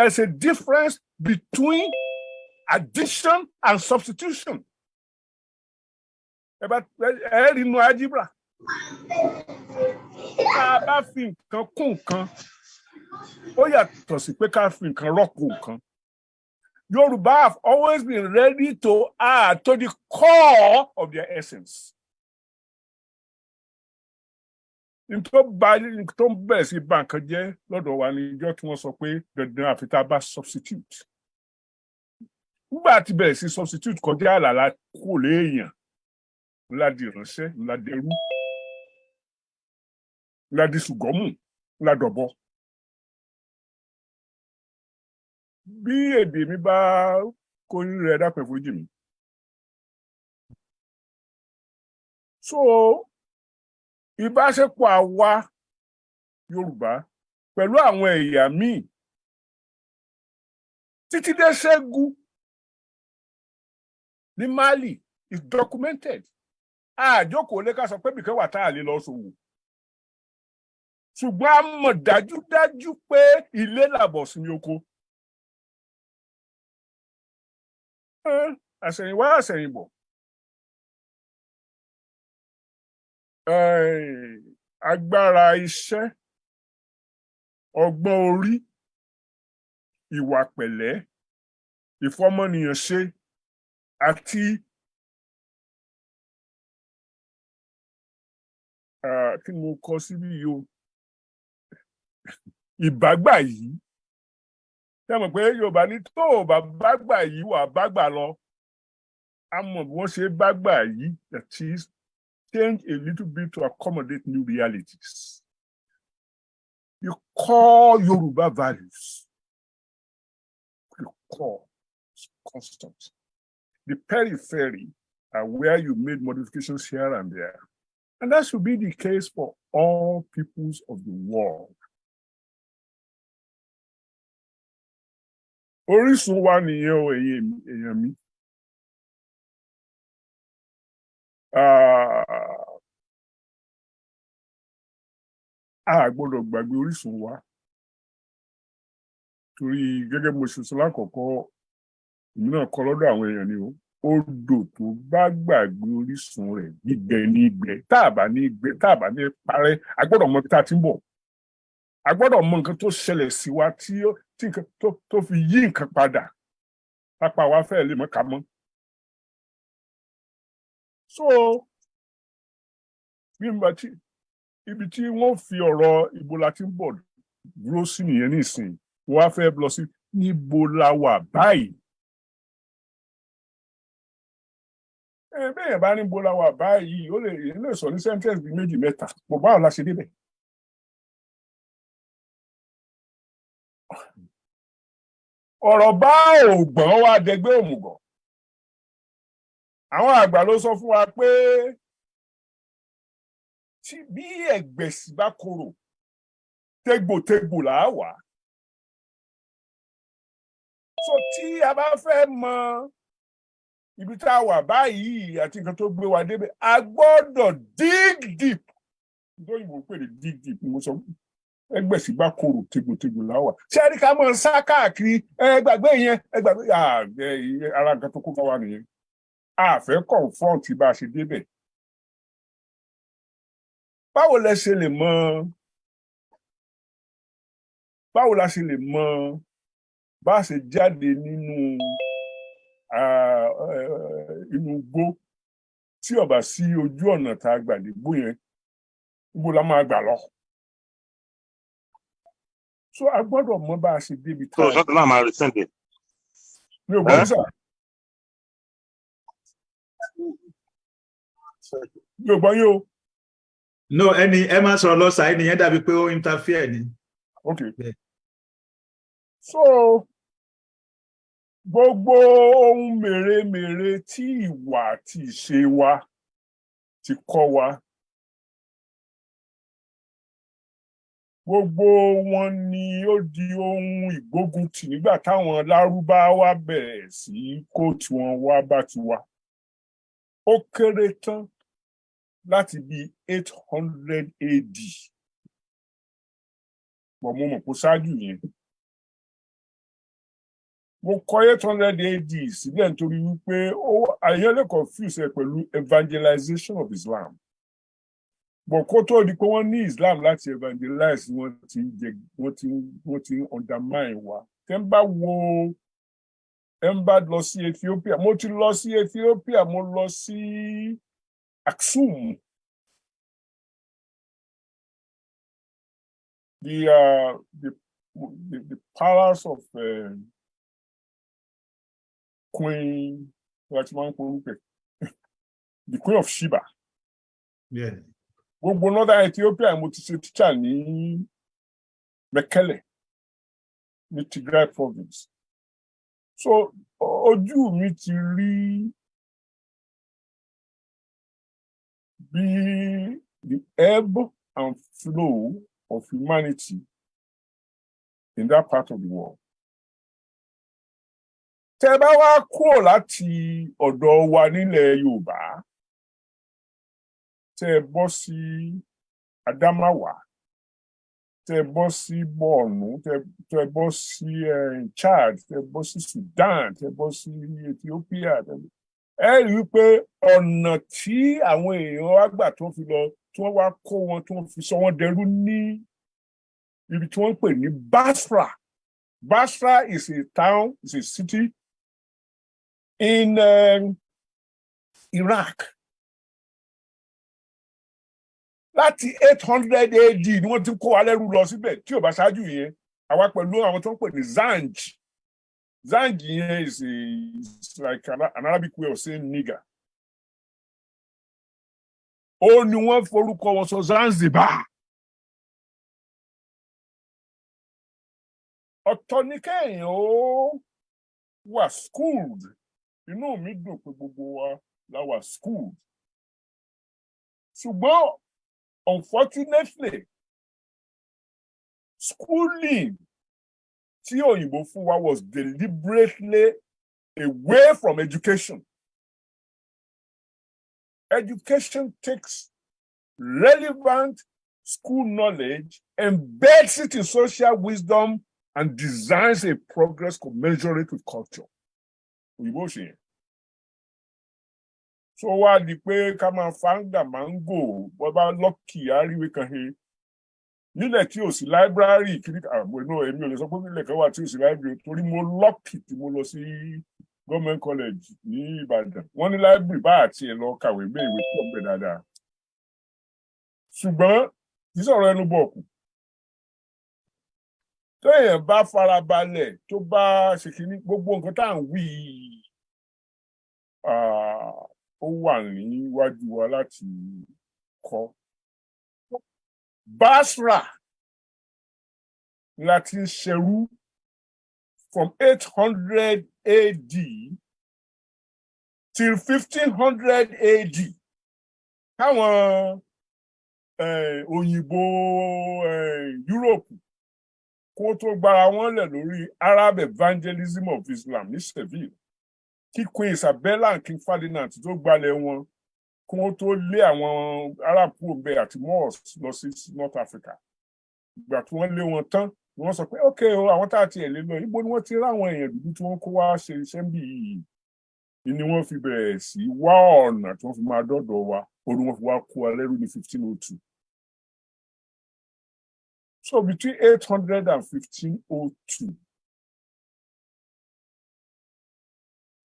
is a difference between addition and substitution. Ẹ rí inú algebra. Tá a bá fi nǹkan kún nǹkan, ó yàtọ̀ sí pé ká fi nǹkan rọ́pò nǹkan. Yoruba have always been ready to add to the core of their essence. Tó bẹ̀rẹ̀ sí bà nǹkan jẹ́ lọ́dọ̀ wa ní ìjọ tí wọ́n sọ pé dandan àfi tá a bá substitute. Nígbà tí bẹ̀rẹ̀ sí substitute kọjá àlàlà kò léèyàn, ńlá di ìránṣẹ́, ńlá dẹrú, ńlá di ṣùgọ́mù, ńlá dọ̀bọ. Bí èdè mi bá kó rẹ̀ dápẹ́ fojú mi. So, ìbáṣepọ̀ àwa Yorùbá pẹ̀lú àwọn ẹ̀yà míì títí dé Ṣẹ́gun ní Mali is documented. Àjókòó lé ká sọ pé bìkan wà tá a lè lọ ṣòwò. Ṣùgbọ́n a mọ̀ dájúdájú pé ilé làbọ̀ sí ní oko. Àṣẹ̀yìnwá àṣẹ̀yìnbọ̀. Agbára iṣẹ́, ọgbọ́n orí, ìwà pẹ̀lẹ́, ìfọmọnìyàn ṣe àti kí mo kọ síbí yìí o, ìbágbà yìí. Ṣé mọ̀ pé Yorùbá ní tó o bá bágbà yìí wà bágbà lọ? A mọ̀ bí wọ́n ṣe bágbà yìí, that is, change a little bit to accommodate new realities. The core Yoruba values, the core is constant. The periphery are where you made modifications here and there. And that should be the case for all peoples of the world. Orísun wa nìyẹn o èèyàn mi. A gbọ́dọ̀ gbàgbé orísun wa. Torí gẹ́gẹ́ mo ṣe sọ lákọ̀ọ́kọ́, èmi náà kọ́ lọ́dọ̀ àwọn èèyàn ni o. Odò tó bá gbàgbé orísun rẹ̀ gbígbẹ ní gbẹ. Tá a bá ní gbẹ, tá a bá ní parẹ́, a gbọ́dọ̀ mọ ibi tá a ti ń bọ̀. A gbọ́dọ̀ mọ nǹkan tó ṣẹlẹ̀ sí wa tí nǹkan tó fi yí nǹkan padà. Pápá wa fẹ́ lè mọ́ ká mọ́. So, ibi tí wọ́n fi ọ̀rọ̀ ibo la ti ń bọ̀ dúró sí nìyẹn nísìnyí. Wọ́n á fẹ́ lọ sí níbo la wà báyìí. Bẹ́ẹ̀ bá ní níbo la wà báyìí, ó lè sọ ní sentence bíi méjì mẹ́ta. Mo báwo la ṣe débẹ̀? Ọ̀rọ̀ bá ògbọ́n wá dẹgbẹ́ òmùgọ̀. Àwọn àgbà ló sọ fún wa pé tí bí ẹ̀gbẹ̀sì bá korò, tégbòtégbò là á wà. So tí a bá fẹ́ mọ ibi tá a wà báyìí àti nǹkan tó gbé wa débẹ̀, a gbọ́dọ̀ dig deep. Ìdóyìnbó pè ní dig deep ni mo sọ. Ẹgbẹ̀sì bá korò, tégbòtégbò là á wà. Ṣé ẹni ká mọ̀ sá káàkiri gbàgbé yẹn ara nǹkan tó kó bá wa nìyẹn. A fẹ́ confront bá a ṣe débẹ̀. Báwo la ṣe lè mọ bá a ṣe jáde nínú igbó tí ó bá sí ojú ọ̀nà tá a gbà dégbò yẹn, ibo la máa gbà lọ? So a gbọ́dọ̀ mọ bá a ṣe débi tá a. So sọ́tún náà máa resend it. Mi ò gbọ́ sà. Mi ò gbọ́ yín o. No, ẹ máa sọ̀rọ̀ lọ sàá ẹnìyẹn dàbí pé ó interfere ni. Okay. So gbogbo ohun mèremère tí ìwà àti ìṣe wa ti kọ́ wa, gbogbo wọn ni ó di ohun ìgbóguntì nígbà táwọn Lárúbáwá bẹ̀rẹ̀ sí kó tiwọn wá bá tiwa. Ó kéré tán láti bí 800 AD. Bọ̀ mo mọ̀ kó ṣáájú yẹn. mo kọ 800 AD sílẹ̀ nítorí wípé àyàn lè confuse ẹ pẹ̀lú evangelization of Islam. But kó tó di pé wọ́n ní Islam láti evangelize wọ́n ti undermine wa. Tẹ́ ń bá wo lọ sí Ethiopia, mo ti lọ sí Ethiopia, mo lọ sí Aksum. The palace of Queen, the Queen of Sheba. Yeah. Gbogbo northern Ethiopia mo ti ṣe teacher ní Mekele ní Tigray province. So ojú mi ti rí bí the ebb and flow of humanity in that part of the world. Tẹ́ bá wá kúrò láti ọ̀dọ̀ wa nílẹ̀ Yorùbá, tẹ́ bọ́ sí Adamawa, tẹ́ bọ́ sí Borno, tẹ́ bọ́ sí Chad, tẹ́ bọ́ sí Sudan, tẹ́ bọ́ sí Ethiopia, ẹ rí i pé ọ̀nà tí àwọn èèyàn wá gbà tó fi lọ, tí wọ́n wá kó wọn, tí wọ́n fi sọ wọ́n dẹrú ní ibi tí wọ́n ń pè ní Basra. Basra is a town, is a city in Iraq. Láti 800 AD ni wọ́n ti kó wa lẹ́rú lọ síbẹ̀ tí ò bá ṣáájú yẹn, àwa pẹ̀lú àwọn tó ń pè ní Zanj. Zanj yẹn is like an Arabic way of saying nigger. Ó ní wọ́n forúkọ wọn sọ Zanzibar. Ọ̀tọ̀ ní kéèyàn ó wà schooled. Inú mi dùn pé gbogbo wa la wà schooled. Ṣùgbọ́n unfortunately, schooling tí òyìnbó fún wa was deliberately away from education. Education takes relevant school knowledge, embeds it in social wisdom, and designs a progress commensurate with culture. Òyìnbó ṣe yẹn. So wá di pé ká máa fáńgà máńgò bọ́ bá lọ́kì àríwé kan he. Nílẹ̀ tí ò sí library kiri àbò inú èmi ò lè sọ pé nílẹ̀ kan wà tí ò sí library torí mo lọ́kì tí mo lọ sí government college ní Ìbàdàn. Wọ́n ní library bá àti ẹ̀ lọ kàwé gbé ìwé tí ọ̀gbẹ́ dáadáa. Ṣùgbọ́n kì í sọ̀rọ̀ ẹnu bọ̀kù. Téèyàn bá farabalẹ̀ tó bá ṣe kìíní gbogbo nǹkan tá à ń wí ó wà níwájú wa láti kọ́. Basra láti ṣerú from 800 AD till 1500 AD. Káwọn òyìnbó Europe kó tó gbára wọn lẹ̀ lórí Arab evangelism of Islam ní Seville. Kí Queen Isabella and King Ferdinand tó gbalẹ̀ wọn kí wọ́n tó lé àwọn Arab kúrò bẹ́ẹ̀ àti Moors lọ sí North Africa. Ìgbà tí wọ́n lé wọn tán ni wọ́n sọ pé ok o àwọn tá a ti ẹ̀ lé lọ ibo ni wọ́n ti ráwọn èèyàn dúdú tí wọ́n kó wá ṣe iṣẹ́ ń bì yìí ni wọ́n fi bẹ̀rẹ̀ sí wá ọ̀nà tí wọ́n fi máa dọ́dọ̀ wa orí wọn fi wá kó wa lẹ́rú ní 1502. So between 800 and 1502.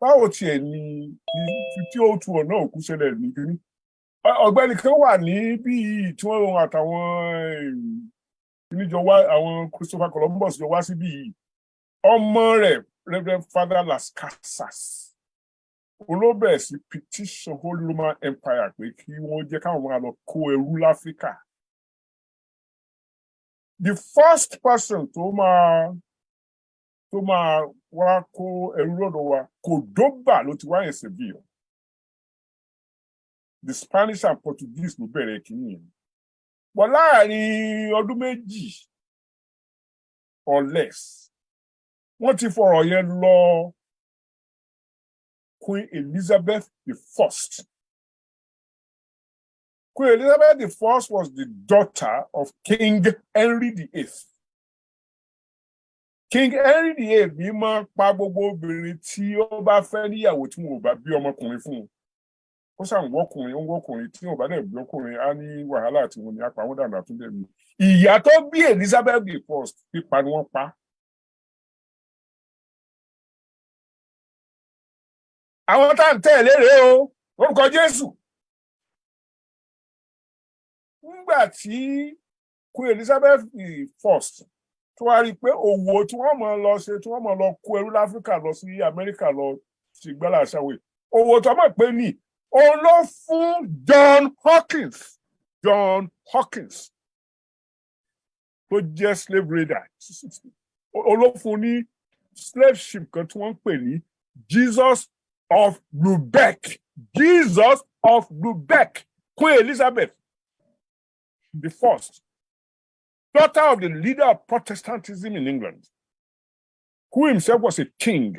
Báwo tiẹ̀ ni 1502 ọ̀nà òkú ṣẹlẹ̀ ní kíní? Ọ̀gbẹ́ni kan wà ní bí tí wọ́n rọrùn àtàwọn níjọ wá àwọn Christopher Columbus jọ wá síbí yìí. Ọmọ rẹ̀ Reverend Father Las Casas olóbẹ̀rẹ̀ sí petition Holy Roman Empire pé kí wọ́n jẹ́ káwọn máa lọ kó ẹrú láfíríkà. The first person tó máa wá kó ẹrú lọ́dọ̀ wa Cordoba ló ti wá in Seville. The Spanish and Portuguese ló bẹ̀rẹ̀ kìíní yẹn. But láàrin ọdún méjì or less wọ́n ti fọ̀rọ̀ yẹn lọ Queen Elizabeth I. Queen Elizabeth I was the daughter of King Henry VIII. King Henry VIII máa pa gbogbo obìnrin tí ó bá fẹ́ níyàwó tí wọn ò bá bí ọmọkùnrin fún un. Ó sàn wọ́kùnrin tí wọn ò bá dẹ̀ bí ọkùnrin á ní wàhálà tí wọn ní apá wọn dànù àtúndẹ̀ mi. Ìyá tó bí Elizabeth the First pípa ni wọ́n pa. Àwọn tá à ń tẹ̀lé rèé o, orúkọ Jésù. Nígbà tí Queen Elizabeth the First tó wá rí i pé òwò tí wọ́n máa lọ ṣe tí wọ́n máa lọ kó ẹrú láfíríkà lọ sí Amẹ́ríkà lọ sí gbẹ́là ṣàwé òwò tó mọ̀ pé ní òun ló fún John Hawkins tó jẹ́ slave raider òun ló fún ní slave ship kan tí wọ́n ń pè ní Jesus of Lubeck Queen Elizabeth the First, daughter of the leader of Protestantism in England, who himself was a king.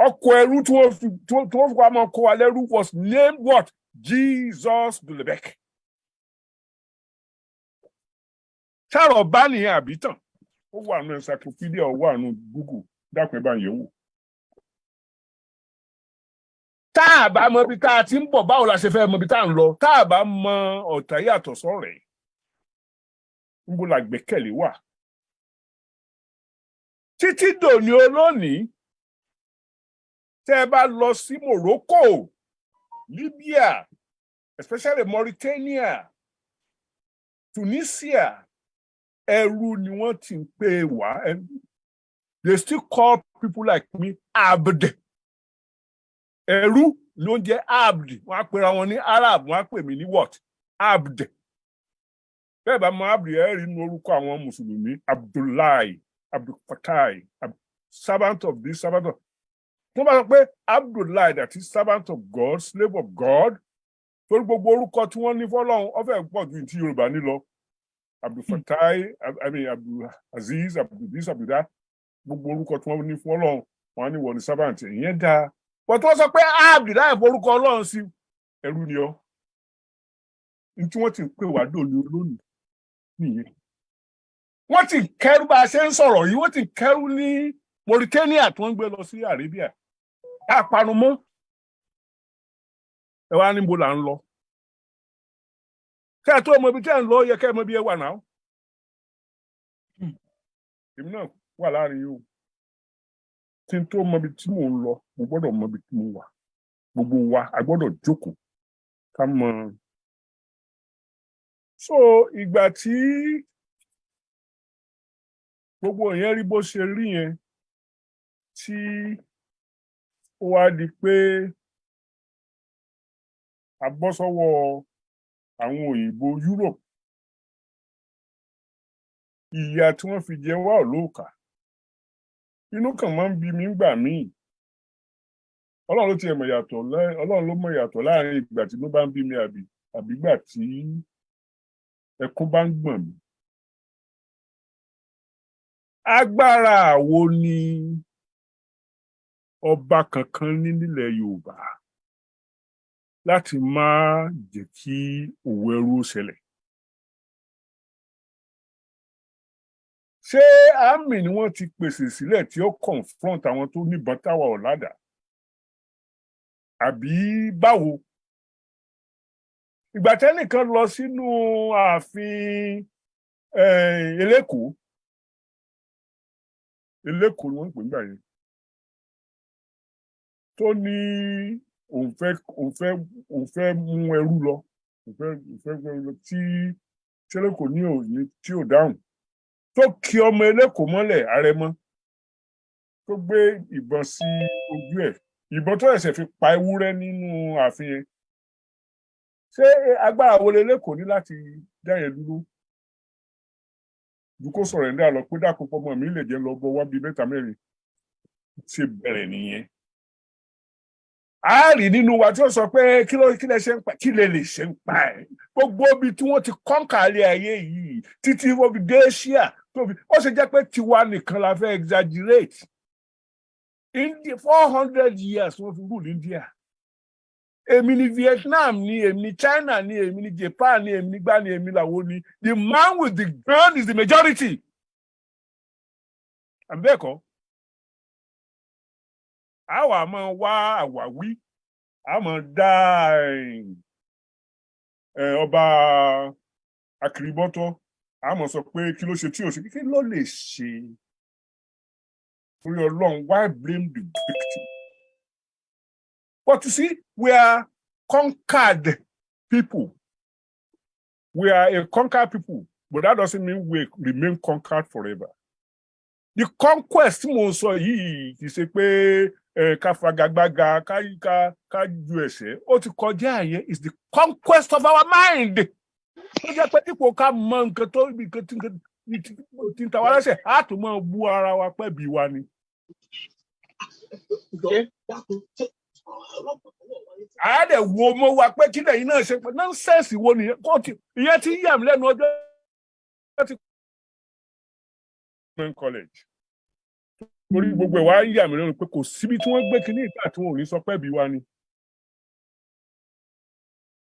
Ọkọ ẹrú tí wọ́n fi wá máa kó wa lẹ́rú was named what? Jesus de Lubeck. Ṣàrọ̀ bá nìyẹn àbí tàn? Ó wà nù encyclopedia, ó wà nù Google, dákun ẹ bá yẹ̀ wò. Tá a bá mọ ibi tá a ti ń bọ̀, báwo la ṣe fẹ́ mọ ibi tá a ń lọ? Tá a bá mọ ọ̀tá yàtọ̀ sọ́rẹ̀. Níbo la gbẹ́kẹ̀lé wà? Títí dòní olónìí, tẹ́ ẹ bá lọ sí Morocco, Libya, especially Mauritania, Tunisia, ẹrú ni wọ́n ti ń pè wá. They still call people like me Abd. Ẹrú ló ń jẹ́ Abd. Wọ́n á pera wọn ní Arab, wọ́n á pè mí ní what? Abd. Bẹ́ẹ̀ bá mọ Abd ẹ rí inú orúkọ àwọn Mùsùlùmí, Abdullahi, Abdulfatai, servant of this, servant of. Wọ́n bá sọ pé Abdullahi, that is servant of God, slave of God. Torí gbogbo orúkọ tí wọ́n ní fọ́lọ́run ó fẹ́ pọ̀ ju ti Yorùbá ní lọ. Abdulfatai, Abdul Aziz, Abdul this, Abdul that. Gbogbo orúkọ tí wọ́n ní fọ́lọ́run, wọ́n á ní wọ́n ní servant. Ìyẹn dáa. But wọ́n sọ pé Abdullahi forúkọ Ọlọ́run sí ẹrú ni ọ́. Ní tí wọ́n ti ń pè wá dòní olónìí nìyẹn. Wọ́n ti kẹ́rù bá a ṣe ń sọ̀rọ̀ yìí, wọ́n ti kẹ́rù ní Mauritania tí wọ́n gbé lọ sí Arabia. Àpanumọ́. Ẹ wá níbo là ń lọ. Kẹ́ ẹ tó mọ ibi tí ẹ ń lọ yẹ kẹ́ ẹ mọ bí ẹ wà náà. Èmi náà wà láàrin yìí o. Tí n tó mọ ibi tí mò ń lọ, mo gbọ́dọ̀ mọ ibi tí mo wà. Gbogbo wa a gbọ́dọ̀ jókòó ká mọ. So ìgbà tí gbogbo yẹn rí bó ṣe rí yẹn, tí ó wá di pé a bọ́ sọ́wọ́ àwọn òyìnbó Europe, ìyà tí wọ́n fi jẹ wá ò lóòkà. Inú kan máa ń bí mi gbà míì. Ọlọ́run ló tiẹ̀ mọ̀ yàtọ̀, Ọlọ́run ló mọ̀ yàtọ̀ láàrin ìgbà tí inú bá ń bí mi àbí ìgbà tí ẹkún bá ń gbọ̀n mí. Agbára wo ni ọba kankan ní nílẹ̀ Yorùbá láti má jẹ́ kí òwò ẹrú ṣẹlẹ̀? Ṣé àmì ni wọ́n ti pèsè sílẹ̀ tí ó confront àwọn tó níbọn táwa ò ládàá? Àbí báwo? Ìgbà tẹ́nìkan lọ sínú ààfin Elékòó ni wọ́n ń pè nígbà yẹn, tó ní òun fẹ́ mú ẹrú lọ, òun fẹ́ mú ẹrú lọ tí Elékòó ní òní tí ò dáhùn, tó kì ọmọ Elékòó mọ́lẹ̀ Àrẹ̀mọ, tó gbé ìbọn sí ojú ẹ̀, ìbọn tó ẹ̀sẹ̀ fi pa ewúrẹ́ nínú ààfin yẹn. Ṣé agbára wo Elékòó ní láti dá yẹn dúró? Dúkó sọ̀rọ̀ ẹ̀dá lọ pé dákun pọ́mọ mi lè jẹ́ lọ bọ́ wá bíi mẹ́ta mẹ́rin. Ṣé bẹ̀rẹ̀ nìyẹn? A rí nínú wa tí ó sọ pé kí lè ṣe ń pa, kí lè ṣe ń pa ẹ̀. Gbogbo ibi tí wọ́n ti kọ́ńkà alẹ́ ayé yìí títí wọ́n fi dé Asia, ó ṣe jẹ́ pé tiwa nìkan la fẹ́ exaggerate. India 400 years wọ́n fi rule India. Èmi ni Vietnam ni, èmi ni China ni, èmi ni Japan ni, èmi ni gbá ni, èmi làwo ni. The man with the gun is the majority. àbẹ́ẹ̀kọ́ àwa máa wá àwáwí a máa dá ọba Akiribọ́tọ́ a máa sọ pé kí ló ṣe tí ò ṣe kí ló lè ṣe torí Ọlọ́run, why blame the victim? But you see, we are conquered people. We are a conquered people, but that doesn't mean we remain conquered forever. The conquest mo sọ yìí kì í ṣe pé ká fagagbaga ká ju ẹ̀ṣẹ̀ ó ti kọjá àyè is the conquest of our mind. Ó jẹ́ pé dípò ká mọ nǹkan tó ibi nǹkan tí ń ta wá lẹ́sẹ̀ á tún máa bú ara wa pẹ́ bí wa ni. Àádẹ wo mo wá pé kí lẹ́yìn náà ṣe pé nọ́ńsẹ̀nsì wo nìyẹn kó ti ìyẹn ti yà mí lẹ́nu ọjọ́ ti college. Torí gbogbo ẹ̀ wá ń yà mí lẹ́nu pé kò síbi tí wọ́n gbé kíní ìta tí wọn ò ní sọ pé bí wa ni.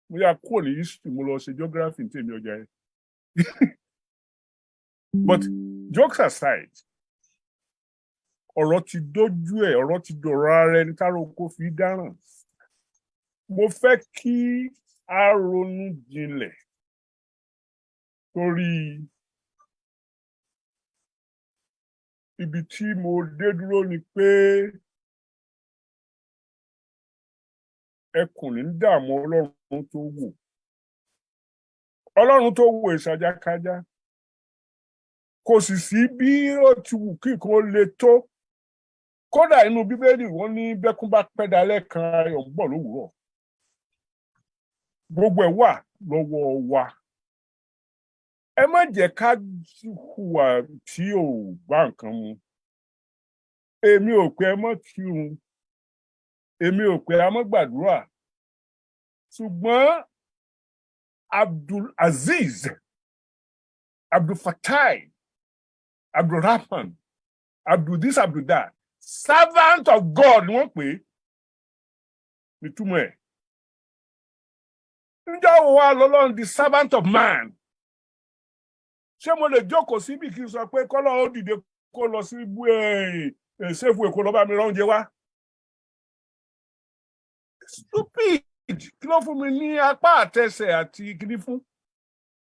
Mo yà kúrò ní history mo lọ ṣe geography ní tèmi ọjà yẹn. But jokes aside, ọ̀rọ̀ ti dójú ẹ̀, ọ̀rọ̀ ti dọ̀rọ̀ ara ẹni tára oko fi dáràn. Mo fẹ́ kí a ronú jinlẹ̀ torí ibi tí mo dé dúró ni pé ẹkùn ní dààmú Ọlọ́run tó wò. Ọlọ́run tó wò ìṣàjákájá. Kò sì sí bí ó ti wù kí nǹkan le tó. Kódà inú Bíbélì wọ́n ní bẹ́kún bá pẹ́ dalẹ́ kan ayọ̀ ń bọ̀ lówùúrọ̀. Gbogbo ẹ̀ wà lọ́wọ́ wa. Ẹ má jẹ́ ká hùwà tí ò bá nǹkan mu. Èmi ò pé ẹ má kírun. Èmi ò pé ẹ má gbàdúrà. Ṣùgbọ́n Abdul Aziz, Abdul Fatai, Abdul Rahman, Abdul this, Abdul that, servant of God ni wọ́n pè é. Nítumọ̀ ẹ̀. Ǹjẹ́ wo wá lọ́lọ́run the servant of man? Ṣé mo lè jókòó síbi kí n sọ pé kọ́lọ́ ó dìde kó lọ sí ṣéfù èkó lọ bá mi ránjẹ wá? Stupid! Kí ló fún mi ní apá àtẹsẹ̀ àti kíní fún?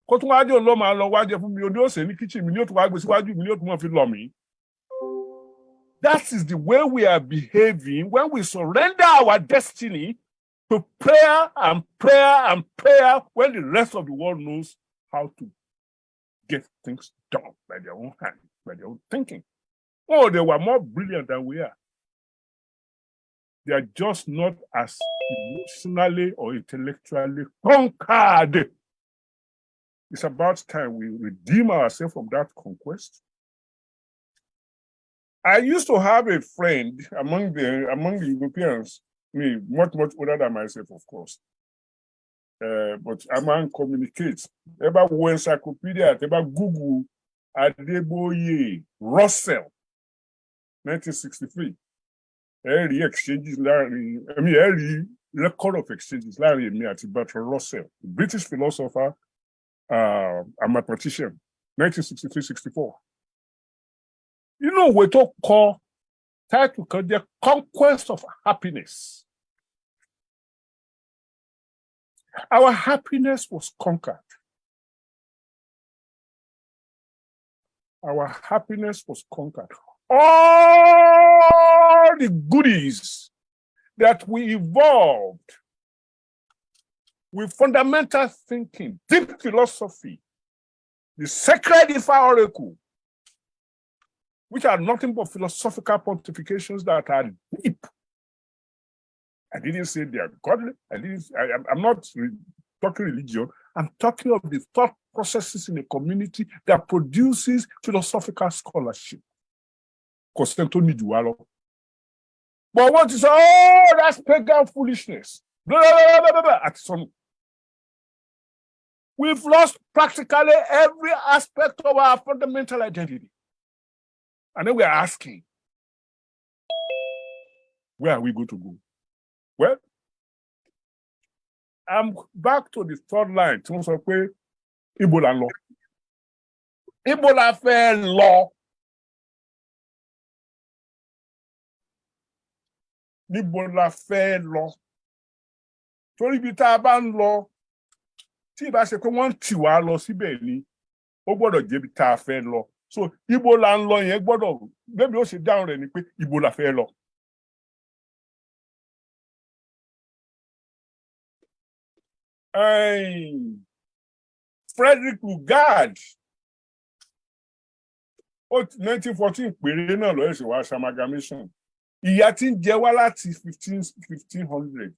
Kó tún wájú ló máa lọ wájẹ fún mi, òní ó sè ní kíchìn mi, ní ó tún wá gbé síwájú mi, ní ó tún máa fi lọ mí. That is the way we are behaving when we surrender our destiny to prayer and prayer and prayer when the rest of the world knows how to get things done by their own hand, by their own thinking. Oh, they were more brilliant than we are. They are just not as emotionally or intellectually conquered. It's about time we redeem ourselves from that conquest. I used to have a friend among the Europeans, me, much older than myself, of course. But a man communicates. Ever wo encyclopedia, ever Google Adeboye, Russell, 1963. Every exchanges, every record of exchanges, láàrin èmi àti Bertrand Russell, the British philosopher and mathematician, 1963-64. You know, we talk called title called the Conquest of Happiness. Our happiness was conquered. Our happiness was conquered. All the goodies that we evolved with fundamental thinking, deep philosophy, the sacred Ifa oracle, which are nothing but philosophical pontifications that are deep. I didn't say they are godly. I'm not talking religion. I'm talking of the thought processes in a community that produces philosophical scholarship. But what is, oh, that's pagan foolishness. Blah, blah, blah, blah, blah. At some, we've lost practically every aspect of our fundamental identity. And then we are asking, where are we going to go? Well, I'm back to the third line. Tí wọ́n sọ pé Ibo la lọ. Ibo la fẹ́ lọ. níbo la fẹ́ lọ torí bí tá a bá ń lọ tí ìbá ṣe pé wọ́n ń tì wá lọ síbẹ̀ ni ó gbọ́dọ̀ jẹ́ bí tá a fẹ́ lọ so ibo la ń lọ yẹn gbọ́dọ̀ bẹ́ẹ̀ ó ṣe dáhùn rẹ̀ ni pé ibo la fẹ́ lọ. Frederick Lugard 1914 péré náà ló ṣe wá amalgamation ìyà tí ń jẹ wá láti 1500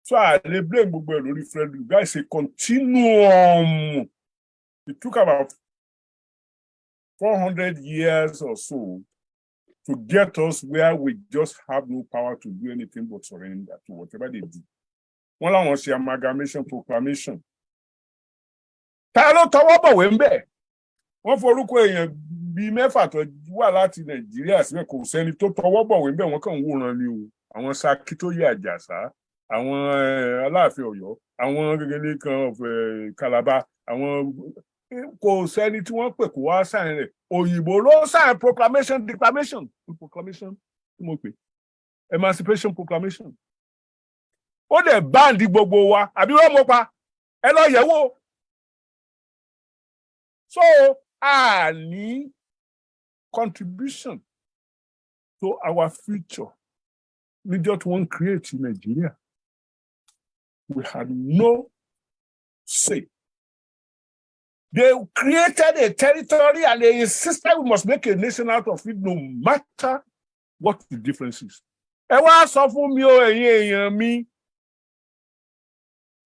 so I blame gbogbo ẹ̀ lórí Frederick Lugard. It's a continuum. It took about 400 years or so to get us where we just have no power to do anything but surrender to whatever they do. Wọ́n láwọn ṣe amalgamation proclamation. Ta ló tọwọ́ bọ̀wé ń bẹ̀? Wọ́n forúkọ èèyàn bíi mẹ́fà tó wà láti Nàìjíríà síbẹ̀ kò sẹ́ni tó tọwọ́ bọ̀wé ń bẹ̀ wọ́n kàn ń wòran ni o. Àwọn Ṣakí tó yẹ Àjàsá, àwọn Aláàfin Ọ̀yọ́, àwọn Gẹ́gẹ́lé kan of Calabar, àwọn kò sẹ́ni tí wọ́n pè kó wá sáyẹn rẹ̀. Òyìnbó ló sáyẹn proclamation tí mo pè emancipation proclamation. Ó dẹ̀ báǹdì gbogbo wa àbí wọ́n mọ̀ pa ẹ lọ yẹ̀ wò. So a ní contribution to our future níjọ́ tí wọ́n create in Nigeria. We had no say. They created a territory and they insisted we must make a nation out of it no matter what the difference is. Ẹ wá sọ fún mi o ẹ̀yin èèyàn mi.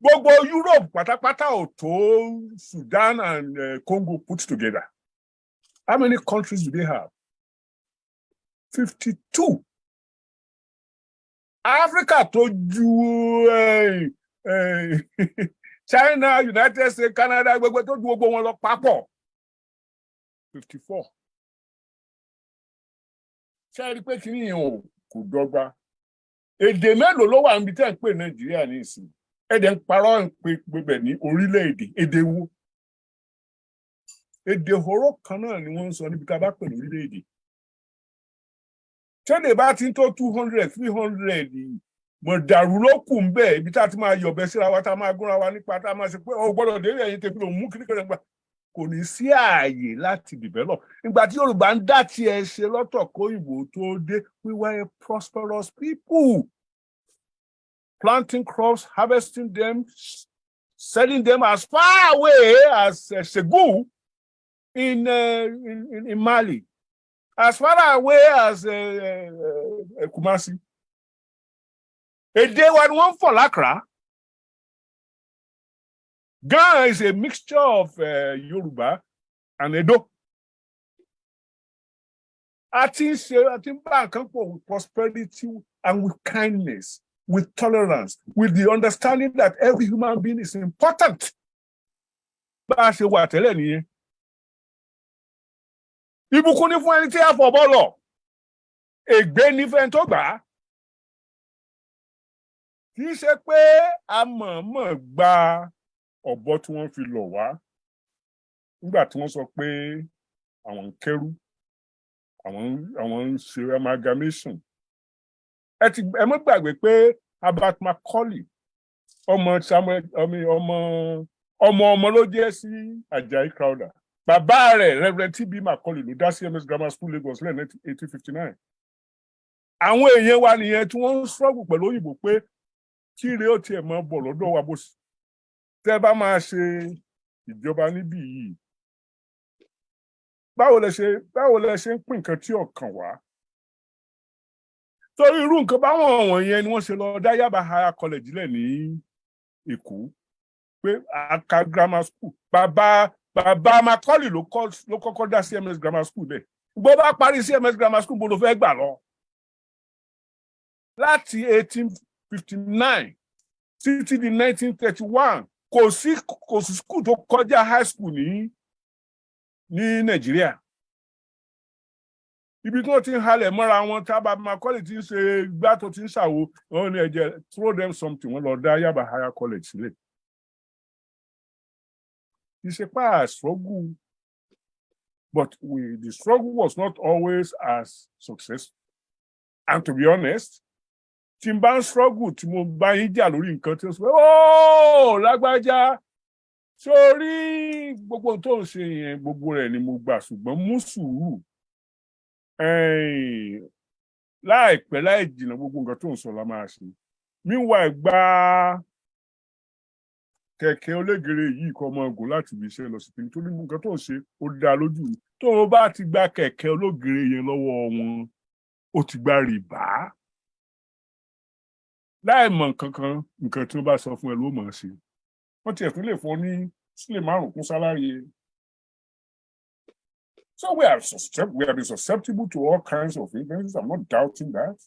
Gbogbo Europe pátápátá ò tó Sudan and Congo put together. How many countries do they have? 52. Africa tó ju China, United States, Canada, gbogbo tó ju gbogbo wọn lọ papọ̀. 54. Ṣé ẹ rí pé kìíní yẹn kò dọ́gba? Èdè mélòó ló wà níbi tẹ́ ń pè Nàìjíríà ní ìsìn? Èdè ń parọ́ ń pè bẹ̀ ní orílẹ̀-èdè. Èdè wo? Èdè horo kan náà ni wọ́n ń sọ níbi tá a bá pè ní orílẹ̀-èdè. Ṣé bá ti ń tó 200, 300 mọ̀ dàrú ló kù ń bẹ̀ ibi tá a ti máa yọ̀bẹ síra wa tá a máa gúnra wa nípa tá a máa ṣe pé ó gbọ́dọ̀ dé ẹ̀yìn tèmi ló mú kíní kẹrẹ gbà kò ní sí ààyè láti develop. Ìgbà tí Yorùbá ń dá tiẹ̀ ṣe lọ́tọ̀ kó ìbò tó dé, we were a prosperous people. Planting crops, harvesting them, selling them as far away as Segu in Mali, as far away as Kumasi. Èdè wa ni wọ́n ń fọ̀ l'Accra. Ghana is a mixture of Yoruba and Edo. I think back with prosperity and with kindness, with tolerance, with the understanding that every human being is important. Bá a ṣe wà tẹ́lẹ̀ nìyẹn. Ìbùkún ni fún ẹni tí a fọ̀bọ́ lọ. Ègbé ni fún ẹni tó gbà á. Kì í ṣe pé a mọ̀ọ́mọ̀ gba ọ̀bọ tí wọ́n fi lọ̀ wá. Nígbà tí wọ́n sọ pé àwọn ń kẹ́rù, àwọn ń ṣe amalgamation. Ẹ mọ́ gbàgbé pé Herbert Macaulay ọmọ ló jẹ́ sí Ajayi Crowther. Bàbá rẹ̀ Reverend T.B. Macaulay ló dá CMS Grammar School Lagos lẹ́yìn 1859. Àwọn èèyàn wa nìyẹn tí wọ́n ń struggle pẹ̀lú òyìnbó pé kí ire ó tiẹ̀ máa bọ̀ lọ́dọ̀ wa bó tẹ́ bá máa ṣe ìjọba níbí yìí. Báwo lẹ ṣe ń pín nǹkan tí ọ̀kan wá? Torí irú nǹkan báwọn wọ̀nyẹn ni wọ́n ṣe lọ dá Yaba Higher College lẹ̀ ní Èkó pé Aka Grammar School. Bàbá Macaulay ló kọ́kọ́ dá CMS Grammar School bẹ́ẹ̀. Bó bá parí CMS Grammar School bó ló fẹ́ gbà lọ. Láti 1859 títí di 1931 kò sí school tó kọjá high school ní Nàìjíríà. Ibi tí wọ́n ti ń halẹ̀ mọ́ra wọn tábà Macaulay ti ń ṣe gbá tó ti ń ṣàwo wọn ní ẹ̀jẹ̀ throw them something wọ́n lọ dá Yaba Higher College sílẹ̀. It's a past struggle, but the struggle was not always as successful. And to be honest, tí n bá ń struggle tí mo bá yín jà lórí nǹkan tí ó sọ ó lágbájá sórí gbogbo tó ń ṣe yẹn gbogbo rẹ̀ ni mo gbà ṣùgbọ́n mú sùúrù láìpẹ́ láì jìnnà gbogbo nǹkan tó ń sọ la máa ṣe meanwhile gba kẹ̀kẹ́ olégere yìí kọ́ ọmọ ogun láti ibi iṣẹ́ lọ sí pé nítorí nǹkan tó ń ṣe ó dá lójú mi tó o bá ti gba kẹ̀kẹ́ ológere yẹn lọ́wọ́ wọn ó ti gba rìbá láì mọ̀ nǹkan tí wọ́n bá sọ fún ẹ ló mọ̀ ọ́ ṣe wọ́n tiẹ̀ tún lè fún ọ ní sílẹ̀ márùn-ún kún sálárì. So we are susceptible to all kinds of influences. I'm not doubting that.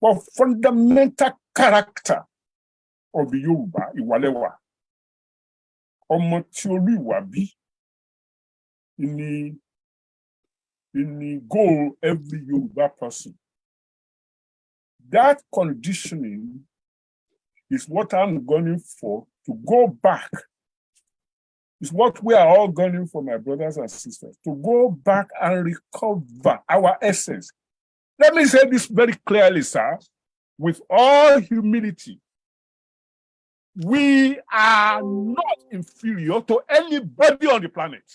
But fundamental character of the Yoruba, ìwàlẹ́wà, ọmọ tí olú ìwà bí, in the goal every Yoruba person. That conditioning is what I'm gunning for, to go back. It's what we are all gunning for, my brothers and sisters, to go back and recover our essence. Let me say this very clearly, sir, with all humility. We are not inferior to anybody on the planet.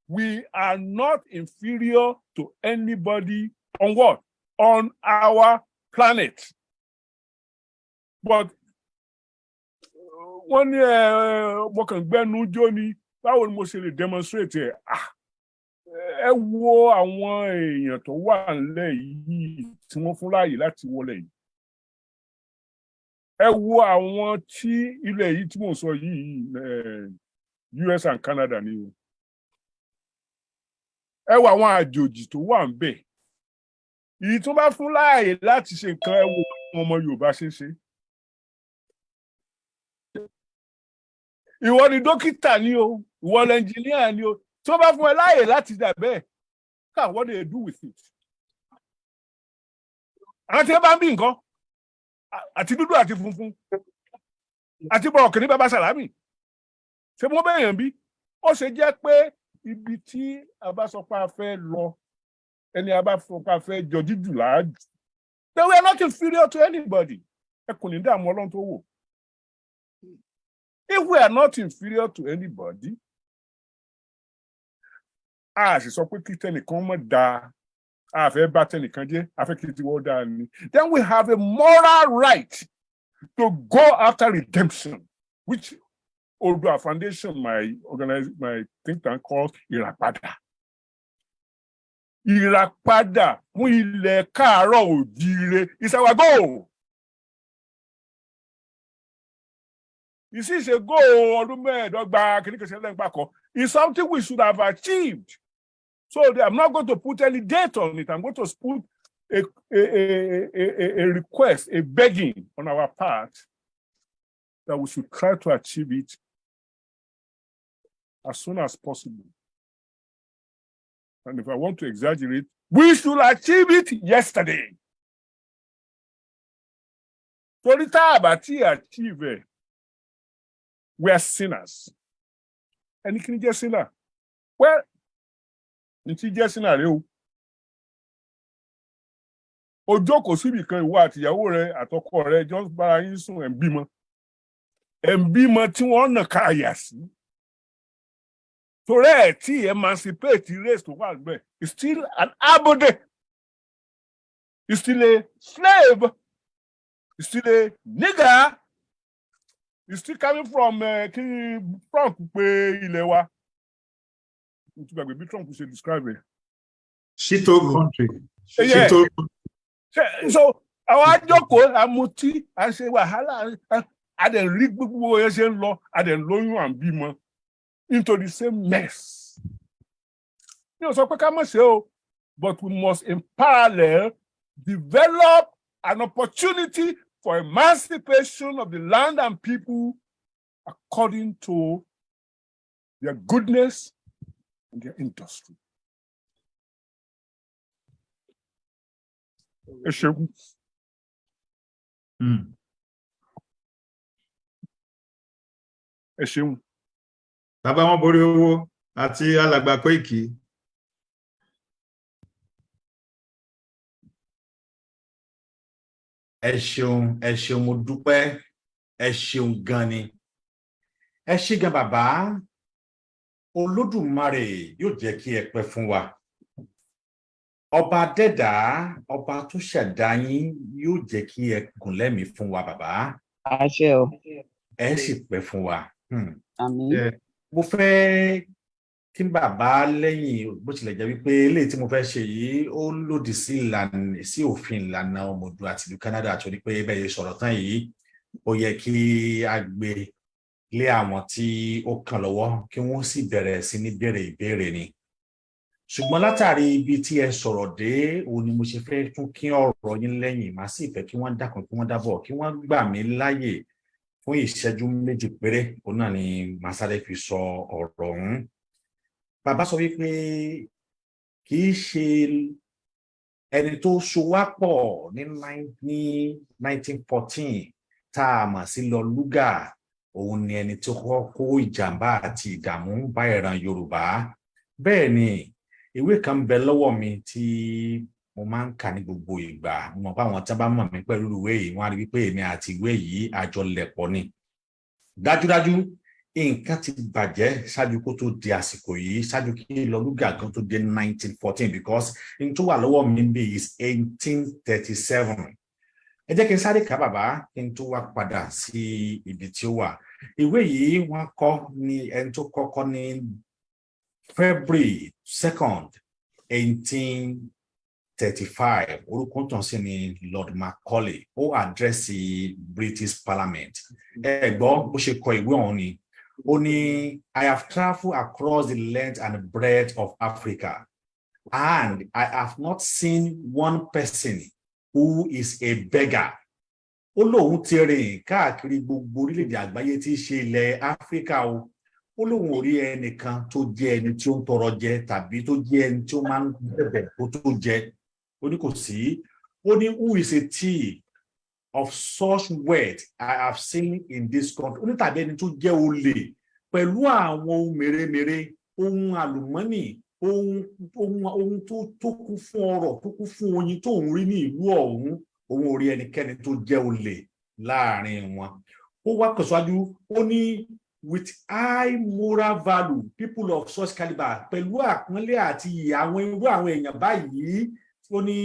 We are not inferior to anybody on what? On our planet. But wọ́n ní mo kàn gbẹ́nu jó ni báwo ni mo ṣe lè demonstrate ẹ̀ ẹ wo àwọn èèyàn tó wà nílẹ̀ yìí tí wọ́n fún láàyè láti wọlé yìí ẹ wo àwọn tí ilẹ̀ yìí tí mò ń sọ yìí US and Canada ni o ẹ wo àwọn àjòjì tó wà ń bẹ̀ èyí tó bá fún láàyè láti ṣe nǹkan ẹ wo àwọn ọmọ Yorùbá ṣe ṣe. Ìwọ ni dókítà ni o, ìwọ ni ẹnjìníà ni o, tí wọ́n bá fún ẹ láàyè láti dà bẹ́ẹ̀, what do they do with it? Àwọn tí wọ́n bá ń bí nǹkan, àti dúdú àti funfun, àti bọ̀rọ̀kì ní bàbá Sàlámì, ṣé wọ́n bẹ́ẹ̀ yàn bí? Ó ṣe jẹ́ pé ibi tí a bá sọ pé a fẹ́ lọ, ẹni a bá sọ pé a fẹ́ jọ jíjù láàjù. They were not inferior to anybody. Ẹ kò ní dààmú Ọlọ́run tó wò. If we are not inferior to anybody, sì sọ pé kí tẹnìkan mọ̀ dáa, fẹ́ bá tẹnìkan jẹ́, fẹ́ kí tiwọ́ dáa ni. Then we have a moral right to go after redemption, which Odua Foundation, my think tank calls Ìràpadà. Ìràpadà fún ilẹ̀ káàárọ̀ òjíire is our goal. You see, it's a goal, it's something we should have achieved. So I'm not going to put any date on it. I'm going to put a request, a begging on our part that we should try to achieve it as soon as possible. And if I want to exaggerate, we should achieve it yesterday. So the time achieve it. We are sinners. And you can just sinner. Well, you can just sinner. Ọjọ́ kò síbi kan ìwọ àti ìyàwó rẹ àtọkọ rẹ jọ bára yín sùn ẹ̀ ń bímọ tí wọ́n nà káàyà sí. Torí ẹ̀ tí emancipate race tó wà níbẹ̀ is still an abode. Is still a slave. Is still a nigger. It's still coming from Trump pé ilẹ̀ wa. Trump should describe it. Shito country. Yeah. Shito. So àwọn àjọkò àmutí àṣẹ wàhálà àdẹ̀rí gbogbo ẹ̀ ṣe ń lọ àdẹ̀lóyún àbímọ into the same mess. Sọ pé ká mọ̀ ṣe o, but we must in parallel develop an opportunity for emancipation of the land and people according to their goodness and their industry. Ẹ ṣeun. Ẹ ṣeun. Bàbá wọn borí owó àti alàgbà Koiki ẹ ṣeun mo dúpẹ́ ẹ ṣeun gan ni ẹ ṣé gan bàbá Olódùmarè yóò jẹ́ kí ẹ pẹ́ fún wa ọba dẹ́dà ọba tó ṣẹ̀dá yín yóò jẹ́ kí ẹ gùn lẹ́mìí fún wa bàbá àṣẹ o ẹ sì pẹ́ fún wa àmín mo fẹ́ kí bàbá lẹ́yìn bó tilẹ̀ jẹ́ wípé eléyìí tí mo fẹ́ ṣe yìí ó lòdì sí òfin ìlànà ọmọ Oòduà àti ìlú Canada torí pé bẹ́ẹ̀ sọ̀rọ̀ tán yìí ó yẹ kí a gbé lé àwọn tí ó kàn lọ́wọ́ kí wọ́n sì bẹ̀rẹ̀ sí ní béèrè ìbéèrè ni ṣùgbọ́n látàrí ibi tí ẹ sọ̀rọ̀ dé òun ni mo ṣe fẹ́ tún kí ọ̀rọ̀ yín lẹ́yìn màá sì fẹ́ kí wọ́n dákun kí wọ́n dábọ̀ kí wọ́n gbà mí láàyè fún ìṣẹ́jú méjì péré òun náà ni màá sáré fi sọ ọ̀rọ̀ ọ̀hún bàbá sọ wípé kì í ṣe ẹni tó so wá pọ̀ ní 1914 tá a mọ̀ sí lọ lúgà òun ni ẹni tó kó ìjàmbá àti ìdààmú bá ìran Yorùbá bẹ́ẹ̀ ni ìwé kan bẹ lọ́wọ́ mi tí mo máa ń kà ní gbogbo ìgbà mo mọ̀ pé àwọn tí wọ́n bá mọ̀ mí pẹ̀lú ìwé yìí wọ́n á rí wípé èmi àti ìwé yìí àjọlẹ̀pọ̀ ni dájúdájú nǹkan ti bàjẹ́ ṣáájú kó tó di àsìkò yìí ṣáájú kí lọ́lúgà kan tó dé 1914 because n tó wà lọ́wọ́ mi bí is 1837 ẹ jẹ́ kí n sáré kà bàbá kí n tó wá padà sí ibi tí ó wà ìwé yìí wọ́n kọ ní ẹni tó kọ́kọ́ ní February 2nd 1835 orúkọ tán sí ni Lord Macaulay ó àdírẹ́sì British Parliament ẹ gbọ́ bó ṣe kọ ìwé ọ̀hún ni ó ní I have travelled across the length and breadth of Africa and I have not seen one person who is a beggar. Ó lóun ti rìn káàkiri gbogbo orílẹ̀-èdè àgbáyé tí í ṣe ilẹ̀ Áfíríkà o. Ó lóun ò rí ẹnìkan tó jẹ́ ẹni tí ó ń tọrọ jẹ tàbí tó jẹ́ ẹni tí ó máa ń bẹ̀bẹ̀ kó tó jẹ. Ó ní kò sí. Ó ní who is a thief of such wealth I have seen in this country. Ó ní tàbí ẹni tó jẹ́ olè pẹ̀lú àwọn ohun mèremère, ohun àlùmọ́nì, ohun tó kún fún ọrọ̀, tó kún fún oyin tó ń rí ní ìlú ọ̀hún, òun ò rí ẹnikẹ́ni tó jẹ́ olè láàrin wọn. Ó wá kọ̀síwájú, ó ní with high moral value, people of such caliber, pẹ̀lú àpọ́nlé àti ìyà àwọn irú àwọn èèyàn báyìí, ó ní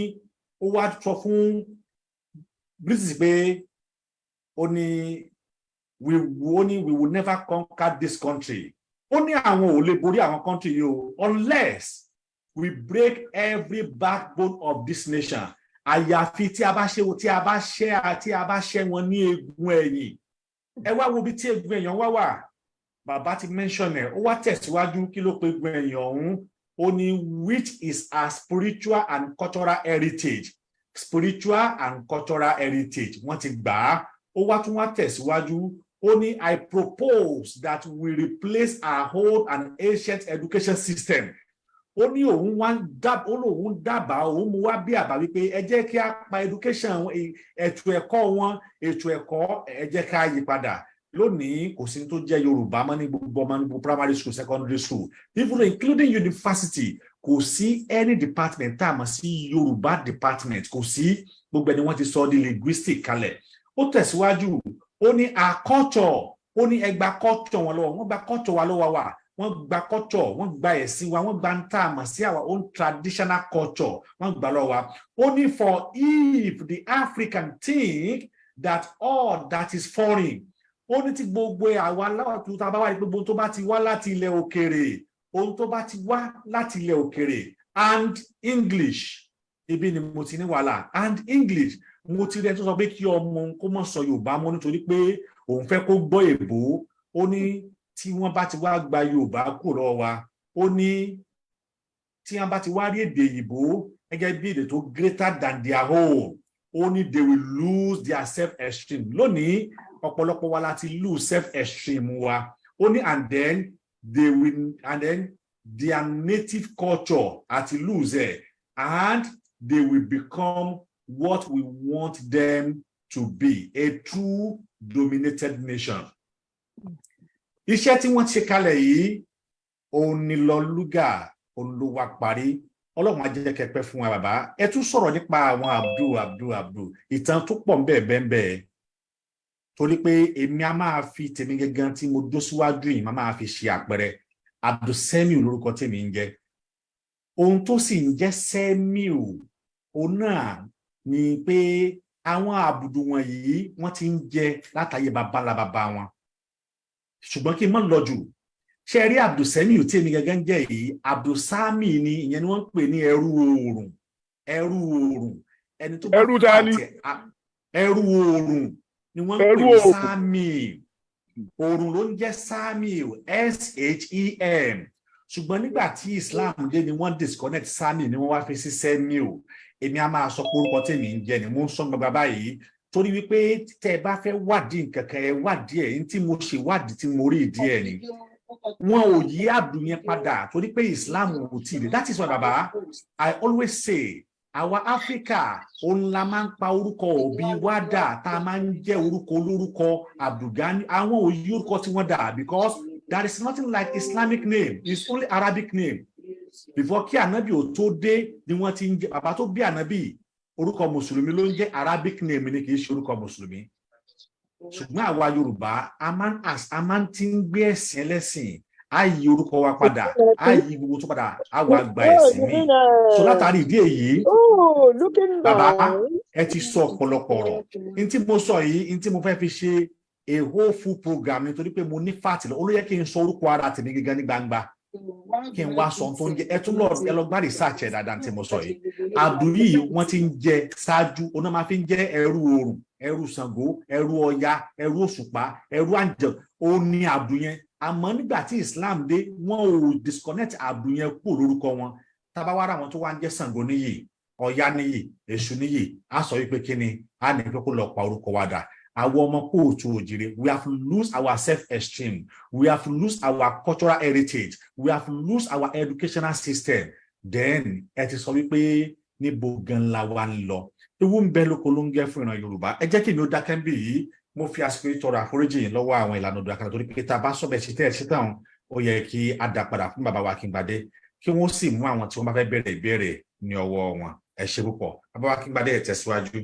ó wá sọ fún British pé ó ní we will never conquer this country. Ó ní àwọn ò lè borí àwọn country yìí o unless we break every backbone of this nation. Àyàfi tí a bá ṣe wọn ní egun ẹ̀yìn. Ẹ wá wo bí tí egun ẹ̀yàn wà. Bàbá ti mention ẹ̀, ó wá tẹ̀síwájú kí ló pe egun ẹ̀yàn ọ̀hún. Ó ní which is our spiritual and cultural heritage. Spiritual and cultural heritage. Wọ́n ti gbà á. Ó wá tún wá tẹ̀síwájú. Ó ní I propose that we replace our old and ancient education system. Ó ní òun dábàá òun mú wá bí àbá wípé ẹ jẹ́ kí a pa education ètò ẹ̀kọ́ ẹ jẹ́ ká yí padà. Lónìí kò sí tó jẹ́ Yorùbá mọ́ ní gbogbo primary school, secondary school, even including university, kò sí any department tá a mọ̀ sí Yorùbá department, kò sí, gbogbo ẹni wọ́n ti sọ di linguistic kalẹ̀. Ó tẹ̀síwájú, ó ní our culture, ó ní ẹ gba culture wọn lọ́wọ́, wọ́n gba culture wa lọ́wọ́ wa, wọ́n gba culture, wọ́n gba ẹ̀sìn wa, wọ́n gba ń tà mọ̀ sí our own traditional culture, wọ́n gba lọ́wọ́ wa. Ó ní for if the African think that all that is foreign, ó ní tí gbogbo àwa aláwọ̀ tó bá wà ní gbogbo tó bá ti wá láti ilẹ̀ òkèrè, ohun tó bá ti wá láti ilẹ̀ òkèrè, and English, ibi ni mo ti ní wàhálà, and English, mo ti rí ẹ tó sọ pé kí ọmọ kó mọ̀ sọ Yorùbá mọ́ nítorí pé òun fẹ́ kó gbọ́ èbó. Ó ní tí wọ́n bá ti wá gba Yorùbá kúrò lọ́wọ́ wa, ó ní tí wọ́n bá ti wá rí èdè Ìgbò gẹ́gẹ́ bí èdè tó greater than their own, ó ní they will lose their self-esteem. Lónìí ọ̀pọ̀lọpọ̀ wa láti lose self-esteem wa. Ó ní and then their native culture àti lose it, and they will become what we want them to be, a true dominated nation. Iṣẹ́ tí wọ́n ṣe kalẹ̀ yìí, òun ni lọ lúgà, òun ló wá parí. Ọlọ́run á jẹ́ kẹ́ pẹ́ fún wa bàbá. Ẹ tún sọ̀rọ̀ nípa àwọn Abdul ìtàn tó pọ̀ bẹ́ẹ̀ torí pé èmi a máa fi tèmi gẹ́gẹ́ tí mo dó síwájú yìí máa fi ṣe àpẹẹrẹ. Abdul Semiu lórúkọ tèmi ń jẹ́. Ohun tó sì ń jẹ́ Semiu òun náà ni pé àwọn àbùdù wọ̀nyí wọ́n ti ń jẹ látàyè bàbá wọn. Ṣùgbọ́n kí n má lọ jù, ṣe rí Abdul Semiu tí èmi gẹ́gẹ́ ń jẹ́ yìí, Abdul Sami ni ìyẹn ni wọ́n ń pè ní ẹrú oòrùn. Ẹni tó bá pàtẹ ẹrú oòrùn ni wọ́n ń pè ní Sami. Oòrùn ló ń jẹ́ Sami, S-H-E-M. Ṣùgbọ́n nígbà tí Islam dé ni wọ́n disconnect Sami ni wọ́n wá fi sí Semiu. Èmi a máa sọ pé orúkọ tèmi ń jẹ́ ni mo ń sọ gbogbo báyìí torí wípé tẹ́ ẹ bá fẹ́ wádìí nǹkan kan ẹ wádìí ẹ̀ ní tí mo ṣe wádìí tí mo rí ìdí ẹ̀ ni. Wọn ò yí Abdul yẹn padà torí pé Islam ò tí ì. That is why baba I always say àwa Africa òun la máa ń pa orúkọ òbí wa dà tá a máa ń jẹ́ orúkọ olórúkọ Abdulgani. Àwọn ò yí orúkọ tí wọ́n dà because there is nothing like Islamic name, it's only Arabic name. Before kí ànábì ò tó dé ni wọ́n ti ń jẹ́ bàbá tó bí ànábì orúkọ mùsùlùmí ló ń jẹ́ Arabic name ni kì í ṣe orúkọ mùsùlùmí. Ṣùgbọ́n àwa Yorùbá a máa ń ti ń gbé ẹ̀sìn ẹlẹ́sìn a yí orúkọ wa padà a yí gbogbo tó padà a wà gba ẹ̀sìn mi. So látàrí ìdí èyí bàbá ẹ ti sọ ọ̀pọ̀lọpọ̀ ọ̀rọ̀ n tí mo sọ yìí n tí mo fẹ́ fi ṣe a whole full program nítorí pé mo ní fàtì lọ olóyè kí n sọ orúkọ ara tèmi gẹ́gẹ́ ní gbangba kí n wá sọ tó ń jẹ ẹ tún lọ ẹ lọ gbá research ẹ dáadáa tí mo sọ yìí. Abdul yìí wọ́n ti ń jẹ ṣáájú oná máa fi ń jẹ ẹrú oòrùn ẹrú Ṣàngó ẹrú Ọya ẹrú òṣùpá ẹrú àǹjẹ ó ní Abdul yẹn. Àmọ́ nígbà tí Islam dé wọ́n ò disconnect Abdul yẹn kúrò lórúkọ wọn. Tábàwárà wọn tó wá ń jẹ Ṣàngó níyì Ọya níyì Èṣù níyì á sọ wípé kí ni á ní pé kó lọ pa orúkọ wa dà. Àwọn ọmọ kóòtù òjìrè we have lose our self-esteem, we have lose our cultural heritage, we have lose our educational system. Then ẹ ti sọ wípé níbo gan la wa ń lọ. Ewu ń bẹ lóko ló ń gẹ fún ìran Yorùbá. Ẹ jẹ́ kí mi ó dákẹ́ bí yìí mo fi àsìkò tọrọ àforíjì yìí lọ́wọ́ àwọn Ìlànà Odò Àkàlà torí pé tá a bá sọ bẹ́ẹ̀ ṣe tẹ́ ẹ̀ ṣe tán ó yẹ kí a dá padà fún bàbá wa Akíngbadé kí wọ́n sì mú àwọn tí wọ́n bá fẹ́ bẹ̀rẹ̀ ìbéèrè ní ọwọ́ wọn. Ẹ ṣé púpọ̀ bàbá wa Akíngbadé ẹ tẹ̀síwájú.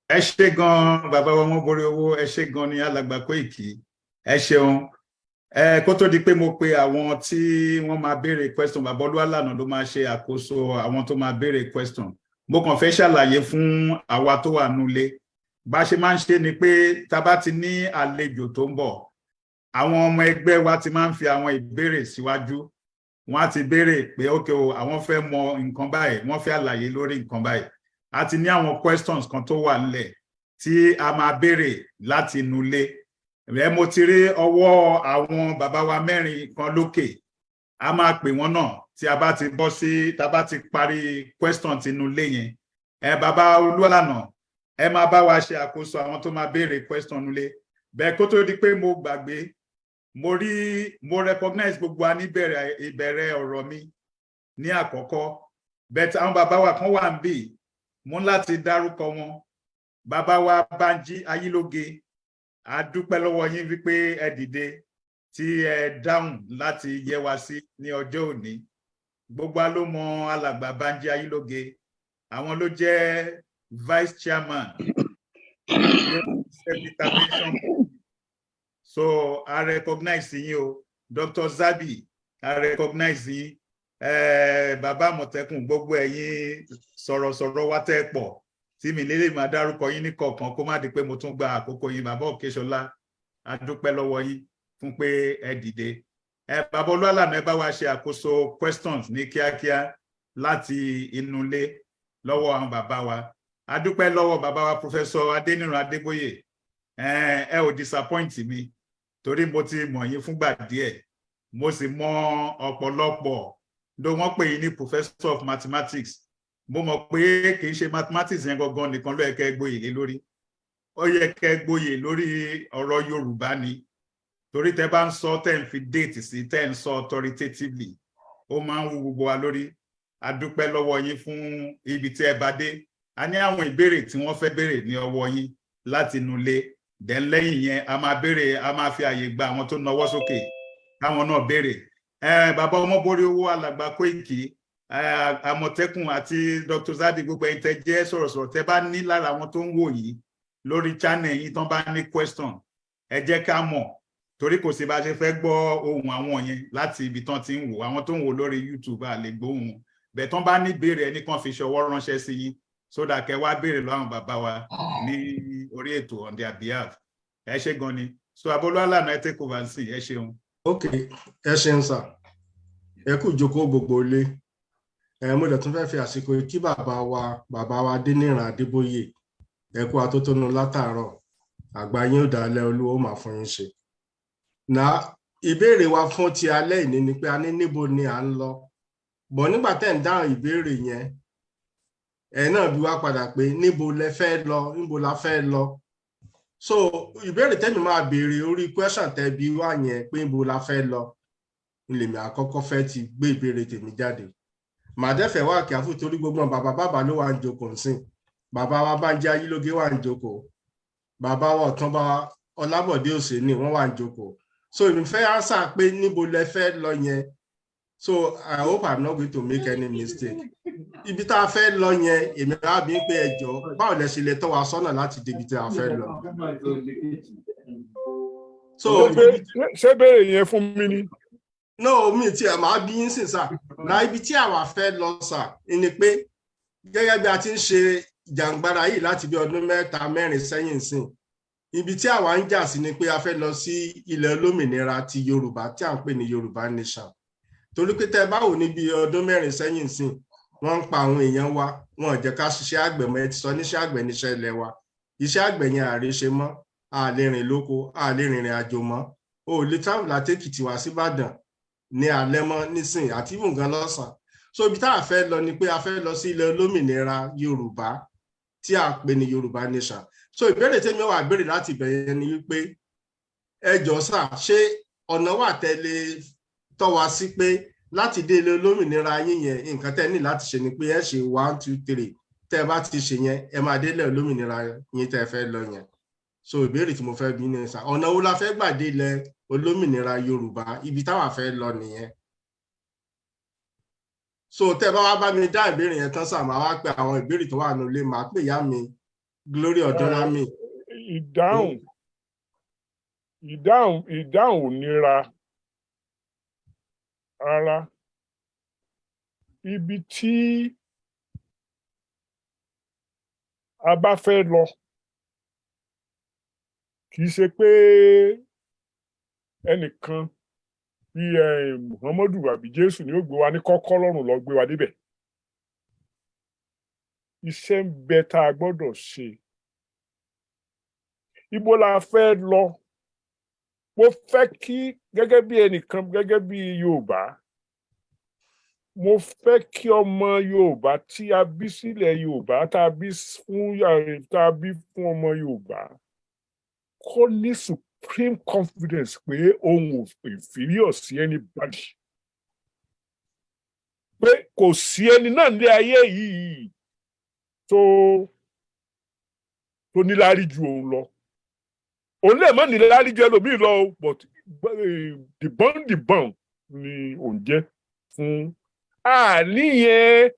Ẹ ṣé gan bàbá wa wọ́n borí owó ẹ ṣé gan ní alàgbà Koiki ẹ ṣeun. Kó tó di pé mo pe àwọn tí wọ́n máa béèrè question bàbá Olúwalànà ló máa ṣe àkóso àwọn tó máa béèrè question. Mo kàn fẹ́ ṣàlàyé fún àwa tó wà nulẹ̀ bá ṣe máa ń ṣe ni pé tá bá ti ní àlejò tó ń bọ̀ àwọn ọmọ ẹgbẹ́ wa ti máa ń fi àwọn ìbéèrè síwájú wọ́n á ti béèrè pé okay o àwọn fẹ́ mọ nǹkan báyìí wọ́n fẹ́ àlàyé lórí nǹkan báyìí a ti ní àwọn questions kan tó wà nílẹ̀ tí a máa béèrè láti nulẹ̀ rẹ mo ti rí ọwọ́ àwọn bàbá wa mẹ́rin kan lókè a máa pè wọ́n náà tí a bá ti bọ́ sí tá bá ti parí question ti nulẹ̀ yẹn bàbá Olúwalànà ẹ máa bá wa ṣe àkóso àwọn tó máa béèrè question nulẹ̀ bẹ́ẹ̀ kó tó di pé mo gbàgbé mo recognize gbogbo wa ní ìbẹ̀rẹ̀ ọ̀rọ̀ mi ní àkọ́kọ́ bẹ́ẹ̀ àwọn bàbá wa kan wà ń bì mú láti dárúkọ wọn bàbá wa Bánjí Ayílóge a dúpẹ́ lọ́wọ́ yín wípé ẹ dìde tí ẹ dáhùn láti yẹ wá sí ní ọjọ́ òní gbogbo ló mọ alàgbà Bánjí Ayílóge àwọn ló jẹ́ vice chairman so I recognize yín o Dr. Zabi I recognize yín bàbá Àmọ̀tẹ́kùn gbogbo ẹ̀yin sọ̀rọ̀sọ̀rọ̀ wa tẹ́ pọ̀ tí mi lè máa dárúkọ yín ní kọ̀ọ̀kan kó má di pé mo tún gba àkókò yín bàbá Òkèṣọlá a dúpẹ́ lọ́wọ́ yín fún pé ẹ dìde bàbá Olúwalànà ẹ bá wa ṣe àkóso questions ní kíákíá láti inú ilé lọ́wọ́ àwọn bàbá wa a dúpẹ́ lọ́wọ́ bàbá wa Professor Adeniran Adeboye ẹ ò disappoint mi torí mo ti mọ̀ yín fúngbà díẹ̀ mo sì mọ̀ ọ̀pọ̀lọpọ̀ ló wọ́n pè yín ní Professor of Mathematics mo mọ̀ pé kì í ṣe mathematics yẹn gangan nìkan ló yẹ kẹ́ gboyè lé lórí ó yẹ kẹ́ gboyè lórí ọ̀rọ̀ Yorùbá ni torí tẹ́ bá ń sọ tẹ́ ń fi date sí tẹ́ ń sọ authoritatively ó máa ń wú gbogbo wa lórí a dúpẹ́ lọ́wọ́ yín fún ibi tí ẹ bá dé a ní àwọn ìbéèrè tí wọ́n fẹ́ béèrè ní ọwọ́ yín láti inú ilé then lẹ́yìn yẹn a máa fi àyè gba àwọn tó nawọ́ sókè káwọn náà béèrè bàbá Ọmọborí Owó alàgbà Koiki Àmọ̀tẹ́kùn àti Dr. Zadi gbogbo ẹ̀yin tẹ́ jẹ́ sọ̀rọ̀sọ̀rọ̀ tẹ́ bá ní lára àwọn tó ń wò yìí lórí channel yìí tán bá ní question ẹ jẹ́ ká mọ̀ torí kò sí bá ṣe fẹ́ gbọ́ ohùn àwọn yẹn láti ibi tán ti ń wò àwọn tó ń wò lórí YouTube a lè gbóhùn wọn bẹ́ẹ̀ tán bá ní béèrè ẹni kan fi ṣọwọ́ ránṣẹ́ sí yín sódà kẹ́ wá béèrè lọ́wọ́ àwọn bàbá wa ní orí ètò on their behalf ẹ ṣé gan ni so Abolú Alana ẹ take over sí ẹ ṣeun. ok ẹ ṣeun sà ẹ kú jókòó gbogbo ilé mo dẹ̀ tún fẹ́ fi àsìkò kí bàbá wa Adeniran Adeboye ẹ kú atótónu látàárọ̀ àgbà yín ò dálẹ̀ Olúwa ó máa fún yín ṣe. Ìbéèrè wa fún ti alẹ́ ìní ni pé a ní níbo ni à ń lọ bọ̀ nígbà tẹ́ ń dáhùn ìbéèrè yẹn ẹ̀ náà bí wá padà pé níbo lẹ fẹ́ lọ níbo la fẹ́ lọ so ìbéèrè tẹ́mi máa béèrè orí question tẹ́ bí wá yẹn pé níbo la fẹ́ lọ lèmi àkọ́kọ́ fẹ́ ti gbé ìbéèrè tèmi jáde màdẹ́fẹ̀ wà kí àfù torí gbogbo bàbá ló wà ń jókòó nsìn bàbá wa Bánjí Ayílógé wà ń jókòó bàbá wa Ọ̀túnba Ọlábọ̀dé Òsèní wọ́n wà ń jókòó so èmi fẹ́ answer pé níbo lẹ fẹ́ lọ yẹn so I hope I'm not going to make any mistake ibi tá a fẹ́ lọ yẹn èmi á bí pé ẹ jọ̀ọ́ báwo lẹ ṣe lè tọ́ wa sọ́nà láti débi tí a fẹ́ lọ. so ṣé béèrè yẹn fún mi ni. no mi tí a máa bí yín sìn sà na ibi tí àwa fẹ́ lọ sà ni pé gẹ́gẹ́ bí a ti ń ṣe jàǹgbára yìí láti bí ọdún 3-4 sẹ́yìn sìn ibi tí àwa ń jà sí ni pé a fẹ́ lọ sí ilẹ̀ olómìnira ti Yorùbá tí à ń pè ní Yorùbá nation torí pé tẹ́ bá wò níbi ọdún 4 sẹ́yìn sìn wọ́n ń pa àwọn èèyàn wa wọn ò jẹ́ ká ṣiṣẹ́ àgbẹ̀ mọ́ ẹ ti sọ níṣẹ́ àgbẹ̀ níṣẹ́ ilẹ̀ wa iṣẹ́ àgbẹ̀ yẹn àríṣe mọ́ a lè rìn lóko a lè rìnrìn àjò mọ́ o ò lè travel láti Èkìtì wá sí Ìbàdàn ní alẹ́ mọ́ nísìn àti ìwùngàn lọ́sàn so ibi tá a fẹ́ lọ ni pé a fẹ́ lọ sí ilẹ̀ olómìnira Yorùbá tí a pè ní Yorùbá nation so ìbéèrè tèmi wá béèrè láti bẹ̀rẹ̀ ni wípé ẹ jọ̀ọ́ sà ṣé ọ̀nà wà tẹ́lẹ̀ tọ́ wa sí pé láti dé ilẹ̀ olómìnira yín yẹn nǹkan tẹ́ ní láti ṣe ni pé ẹ ṣe 1 2 3 tẹ́ bá ti ṣe yẹn ẹ máa dé ilẹ̀ olómìnira yín tẹ́ fẹ́ lọ yẹn so ìbéèrè tí mo fẹ́ bi ní sà ọ̀nà wo la fẹ́ gbà dé ilẹ̀ olómìnira Yorùbá ibi táwa fẹ́ lọ nìyẹn so tẹ́ bá wá bá mi dá ìbéèrè yẹn tán sà máa wá pé àwọn ìbéèrè tó wà nílé máa pè ìyá mi Glory Ọ̀dọ́lámì. ìdáhùn ò nira rárá ibi tí a bá fẹ́ lọ kì í ṣe pé ẹnìkan bí Muhammadu àbí Jésù ni ó gbé wa ní kọ́kọ́ lọ́rùn lọ gbé wa débẹ̀ iṣẹ́ ń bẹ tá a gbọ́dọ̀ ṣe ibo la fẹ́ lọ mo fẹ́ kí gẹ́gẹ́ bí ẹnìkan gẹ́gẹ́ bí Yorùbá mo fẹ́ kí ọmọ Yorùbá tí a bí sílẹ̀ Yorùbá tá a bí fún ọmọ Yorùbá kó ní supreme confidence pé òun ò inferior sí anybody pé kò sí ẹni náà ní ayé yìí tó níláárí ju òun lọ òun lè má níláárí ju ẹlòmíì lọ but dìbọn ni òun jẹ́ fún àníyàn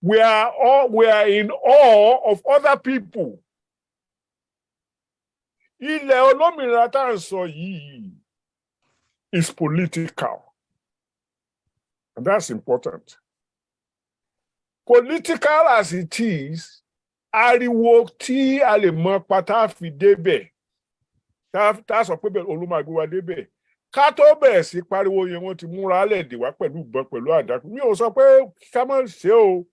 we are in awe of other people. Ilẹ̀ olómìnira tá à ń sọ yìí is political and that's important. Political as it is, ariwo tí a lè mọ pátá fi débẹ̀ tá a sọ pé olùmọ̀gbé wa débẹ̀ ká tó bẹ̀rẹ̀ sí pariwo yẹn wọ́n ti múra lẹ́ẹ̀dẹ̀ wá pẹ̀lú ìbọn pẹ̀lú àdá mi ò sọ pé ká má ṣe o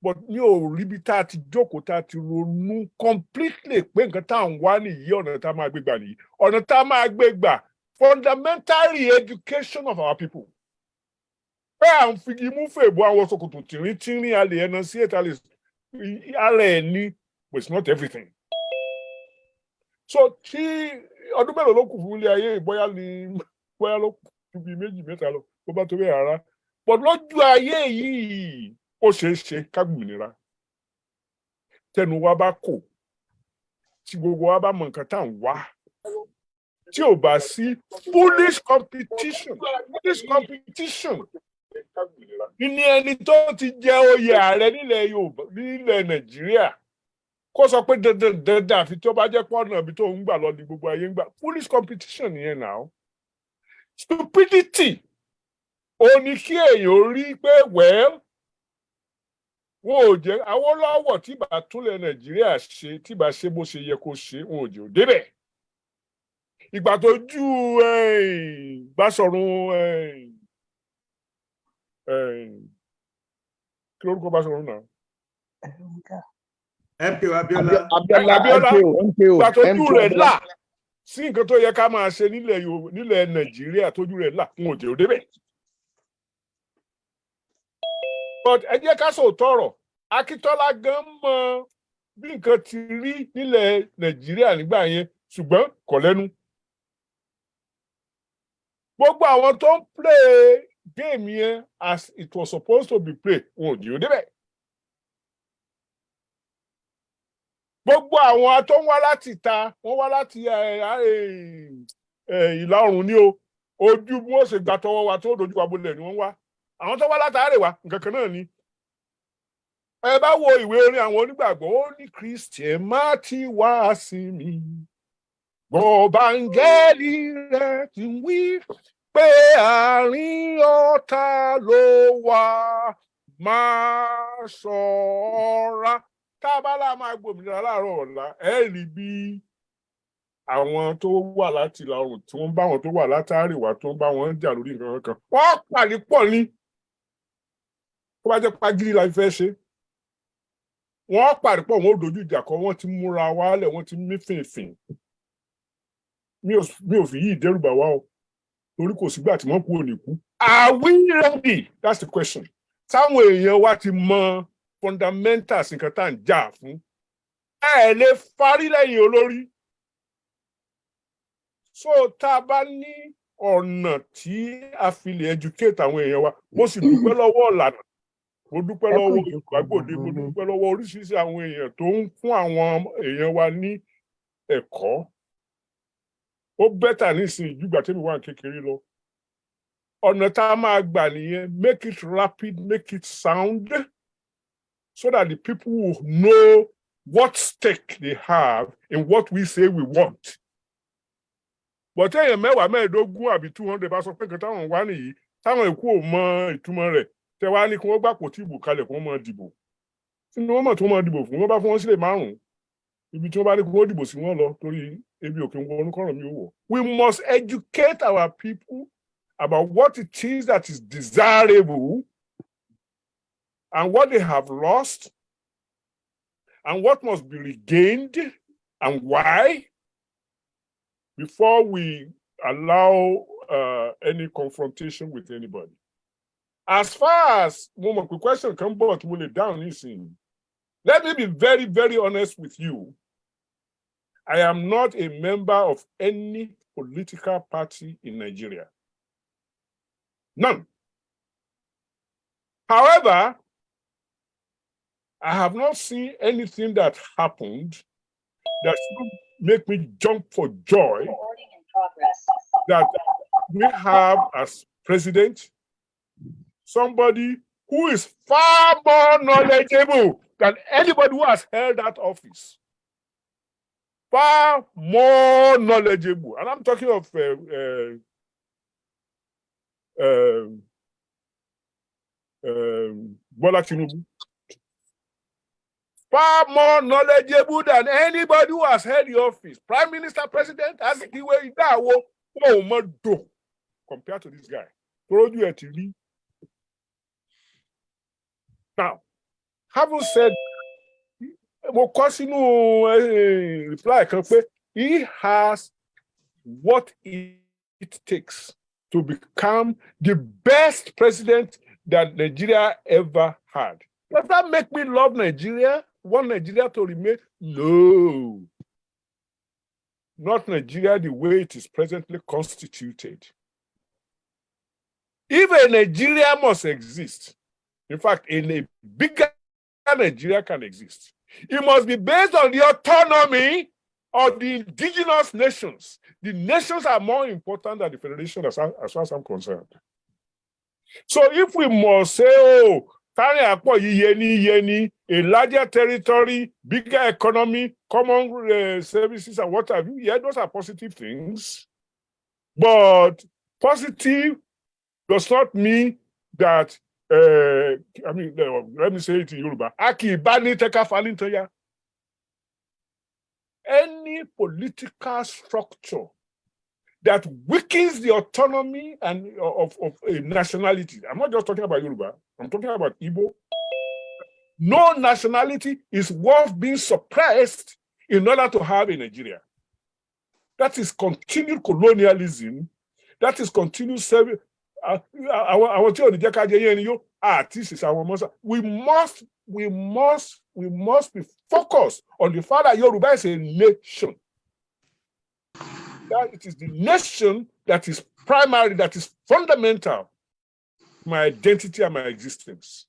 but mi ò ríbi tá a ti jókòó tá a ti ronú completely pé nǹkan tá à ń wá nìyí ọ̀nà tá a máa gbé gbà nìyí ọ̀nà tá a máa gbé gbà fundamental re-education of our people. Pé à ń fi imú fèbó àwọn ṣòkòtò tìrín a lè ẹnu sí ètò ara ẹ̀ ní but it's not everything. So tí ọdún mélòó ló kù fún ilé ayé bóyá ló kù bí 2-3 lọ bó bá tó bẹ́ẹ̀ rárá but lójú ayé yìí ó ṣeé ṣe kágbìnira tẹnu wa bá kò tí gbogbo wa bá mọ nǹkan tá à ń wá tí ò bá sí bullish competition ní ẹni tó ti jẹ oyè ààrẹ nílẹ̀ Yorùbá nílẹ̀ Nàìjíríà kó sọ pé dandan àfi tó bá jẹ́ pọ́nà ibi tó ń gbà lọ ní gbogbo ayé ń gbà foolish competition nìyẹn náà stupidity ó ní kí èèyàn rí pé well wọn ò jẹ́ Awólọ́wọ̀ tí bá túnlẹ̀ Nàìjíríà ṣe tí bá ṣe bó ṣe yẹ kó ṣe wọn ò jẹ́ ò débẹ̀ ìgbà tó ju Báṣọ̀run kí lórúkọ Báṣọ̀run náà. MKO Abiola ìgbà tójú rẹ̀ là sí nǹkan tó yẹ ká máa ṣe nílẹ̀ Nàìjíríà tójú rẹ̀ là fún òjò débẹ̀. but ẹ jẹ́ ká sòótọ́ ọ̀rọ̀ Akíntọ́lá gan mọ bí nǹkan ti rí nílẹ̀ Nàìjíríà nígbà yẹn ṣùgbọ́n kò lẹ́nu. gbogbo àwọn tó ń play game yẹn as it was supposed to be played wọn ò jẹ́ débẹ̀. gbogbo àwọn tó ń wá láti ta wọ́n wá láti ìlà oòrùn ní o ojú bí wọ́n ṣe gbà tọwọ́ wa tó dojú wa bolẹ̀ ni wọ́n wá àwọn tó wá láti àárẹ̀wá nǹkan kan náà ni. ẹ bá wo ìwé orin àwọn onígbàgbọ́ ó ní Christian má ti wá sí mi gbọ̀bàǹgẹ́lì rẹ̀ ti wí pé àárín ọ̀tá ló wà máa ṣọ́ra. tábàlà máa gbòmìnira láàárọ̀ ọ̀la ẹ rí bí àwọn tó wà láti ìlà oòrùn tí wọ́n bá wọn tó wà láti àríwá tó ń bá wọn jà lórí nǹkan kan wọ́n pàdé pọ̀ ní tó bá jẹ́ pagídí la fẹ́ ṣe wọ́n pàdé pọ̀ wọ́n ò dojú ìjà kọ wọ́n ti múra wálẹ̀ wọ́n ti mí fìnfìn mi ò fi yí ìdẹ́rùbà wá o torí kò sígbà tí wọ́n kú ò ní kú. Are we ready? That's the question. táwọn èèyàn wa ti mọ fundamentals nǹkan tá à ń jà fún ẹ lè farí lẹ́yìn olórí. so tá a bá ní ọ̀nà tí a fi lè educate àwọn èèyàn wa mo sì dúpẹ́ lọ́wọ́ Ìlànà mo dúpẹ́ lọ́wọ́ Ìgbàgbọ́dé mo dúpẹ́ lọ́wọ́ oríṣiríṣi àwọn èèyàn tó ń fún àwọn èèyàn wa ní ẹ̀kọ́ ó bẹ́tà nísìnyí jùgbà tẹ́mi wà kékeré lọ. ọ̀nà tá a máa gbà nìyẹn make it rapid make it sound so that the people will know what stake they have in what we say we want. but èèyàn mẹ́wàá mẹ́ẹ̀ẹ́dógún àbí 200 bá sọ pé nǹkan táwọn wá nìyí táwọn èkó ò mọ ìtumọ̀ rẹ̀ tẹ wá ní kí wọ́n gbàpò tí ìbò kalẹ̀ kí wọ́n máa dìbò sínú wọn mọ̀ tí wọ́n máa dìbò fún wọn bá fún wọn sílẹ̀ 5 ibi tí wọ́n bá ní kí wọ́n dìbò sí wọn lọ torí ebi òkè ń wọnú kọ́rọ̀ mi ò wọ̀. We must educate our people about what it is that is desirable and what they have lost and what must be regained and why before we allow any confrontation with anybody. As far as the question comes about, will it down listen. Let me be very, very honest with you. I am not a member of any political party in Nigeria. None. However, I have not seen anything that happened that should make me jump for joy that we have as president somebody who is far more knowledgeable than anybody who has held that office. Far more knowledgeable. And I'm talking of Bola Tinubu. Far more knowledgeable than anybody who has held the office. Prime Minister, President, as the way that compared to this guy. Now, having said, reply, he has what it takes to become the best president that Nigeria ever had. Does that make me love Nigeria? Want Nigeria to remain? No. Not Nigeria the way it is presently constituted. If a Nigeria must exist, in fact, a bigger Nigeria can exist, it must be based on the autonomy of the indigenous nations. The nations are more important than the federation as far as I'm concerned. So if we must say, oh, yeni, a larger territory, bigger economy, common services and what have you, yeah, those are positive things. But positive does not mean that, let me say it in Yoruba, any political structure that weakens the autonomy and of a nationality. I'm not just talking about Yoruba, I'm talking about Igbo. No nationality is worth being suppressed in order to have a Nigeria. That is continued colonialism. That is continued serving. We must be focused on the fact that Yoruba is a nation. That it is the nation that is primary, that is fundamental to my identity and my existence.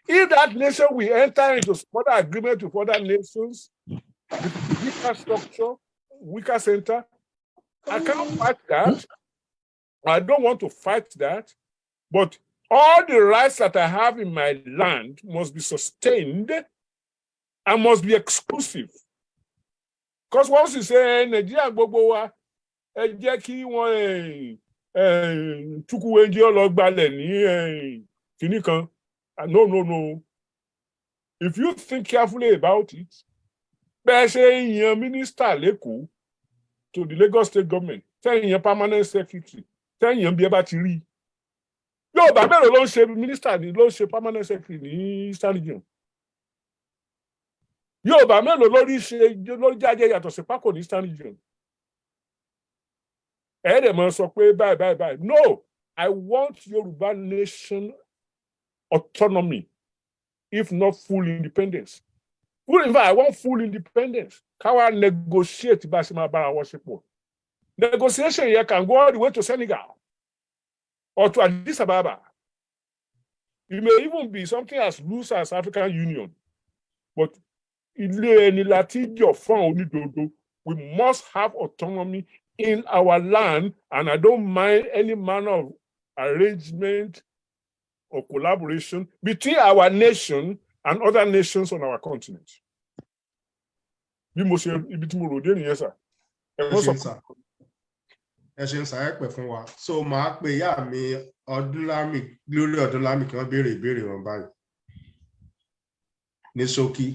If that nation will enter into further agreement with other nations, with weaker structure, weaker center, I can't fight that. I don't want to fight that. But all the rights that I have in my land must be sustained and must be exclusive. Because once you say Nigeria Bobowa, jẹ́ kí wọ́n Chukwuwenji lọ gbalẹ̀ ní kinní kan. No. If you think carefully about it, bẹ́ẹ̀ ṣe yan minister lẹ́kọ̀ọ́ to the Lagos state government, tẹ́yìn yan permanent secretary, tẹ́yìn yan bí ẹ bá ti rí. Yorùbá mélòó ló ń ṣe minister ni ló ń ṣe permanent secretary ní Eastern Region. Yorùbá mélòó lórí jáde yàtọ̀ sí pákó ní Eastern Region. Bye. No, I want Yoruba nation autonomy, if not full independence. In fact, I want full independence. Can I negotiate Basima Bara worship? Negotiation here can go all the way to Senegal or to Addis Ababa. It may even be something as loose as African Union. But we must have autonomy in our land, and I don't mind any manner of arrangement or collaboration between our nation and other nations on our continent. Bí mo ṣe ibi tí mo rò dé nìyẹn sà. Ẹ ṣe ń ṣàyẹ̀pẹ̀ fún wa. So màá pe ìyá mi Ọdúnlámì Glory Ọdúnlámì kí wọ́n béèrè ìbéèrè wọn báyìí. Ní ṣókí.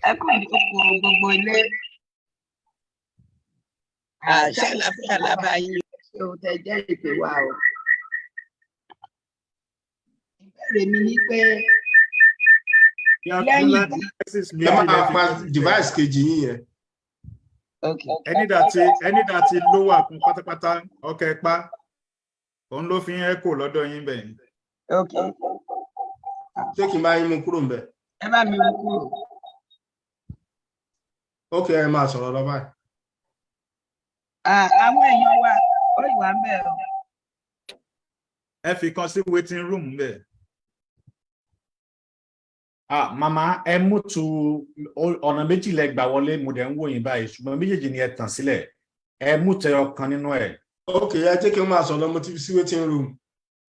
Ẹ kú ìdókòwò gbogbo ilé. Ṣàlàfíà lábàáyé ṣé o tẹ jẹ́ ìpè wa o. Ìbéèrè mi ni pé ẹ máa pa device kejì yín yẹn. Ẹni dàtí ló wà fún pátápátá ọkẹ pa òun ló fi ń echo lọ́dọ̀ yín bẹ́ẹ̀. Ṣé kí n bá yín mú kúrò ńbẹ̀? Ẹ bá mi mú kúrò. Ẹ máa sọ̀rọ̀ lọ báyìí. Àwọn èèyàn wa ó ìwà ń bẹ̀ o. Ẹ fi kan sí waiting room bẹ́ẹ̀. Màmá ẹ mú tu ọ̀nà méjì lẹ gbà wọlé mo dẹ̀ ń wò yín báyìí ṣùgbọ́n méjèèjì ni ẹ tàn sílẹ̀ ẹ mú tẹyọ kan nínú ẹ̀. Ẹ jẹ́ kí n máa sọ̀rọ̀ mo ti fi sí waiting room.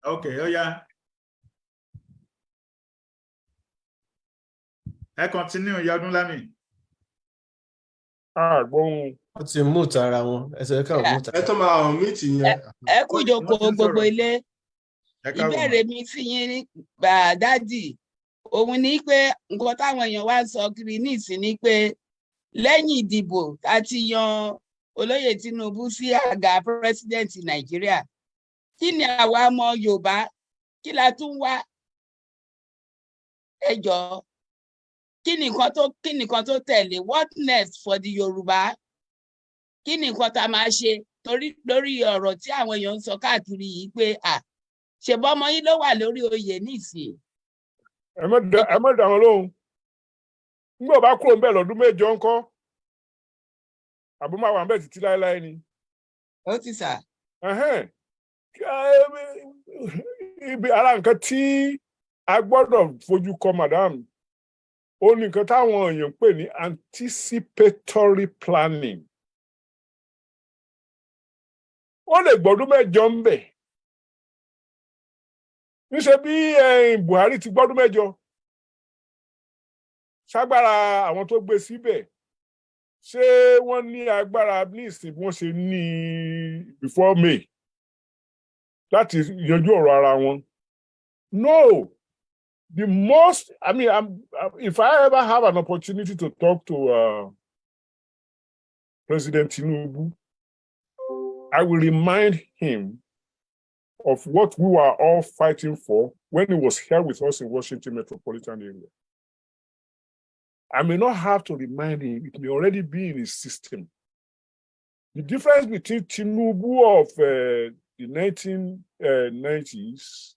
Ó yá. Ẹ continue ìyá Ọdúnlámì. Gbóhùn. Wọ́n ti mú tara wọn ẹsẹ̀ ká mú tara. Ẹ tó máa hàn mí tì yẹn. Ẹ kú ìjókòó gbogbo ilé. Ìbéèrè mi sí yín dádì. Òun ni pé nǹkan táwọn èèyàn wá sọ kiri nísìn ni pé lẹ́yìn ìdìbò tá ti yan olóyè Tinubu sí àga pírẹsidẹ́ǹtì Nàìjíríà kí ni àwa ọmọ Yorùbá kí la tún wá ẹ jọ̀ọ́ kí ni nǹkan tó tẹ̀lé what next for the Yorùbá kí ni nǹkan tá a máa ṣe lórí ọ̀rọ̀ tí àwọn èèyàn ń sọ káàkiri yìí pé ṣèbọn ọmọ yín ló wà lórí oyè nísìn. Ẹ má dá wọn lóhùn. Nígbà bá kúrò ńbẹ̀ lọ́dún mẹ́jọ ńkọ́? Àbí máa wà ńbẹ̀ títí láéláé ni. Ó ti sà. Ibi ara nǹkan tí a gbọ́dọ̀ fojú kọ madam ó ní nǹkan táwọn èèyàn ń pè ní anticipatory planning. Ó lè gbọ́dún mẹ́jọ ńbẹ̀. níṣẹ́ bí Buhari ti gbọ́dún mẹ́jọ ṣágbára àwọn tó gbé síbẹ̀ ṣé wọ́n ní agbára ní ìsìn bí wọ́n ṣe ní before May láti yanjú ọ̀rọ̀ ara wọn. No, the most, I mean, if I ever have an opportunity to talk to President Tinubu, I will remind him of what we were all fighting for when he was here with us in Washington metropolitan area. I may not have to remind him, it may already be in his system. The difference between Tinubu of the 1990s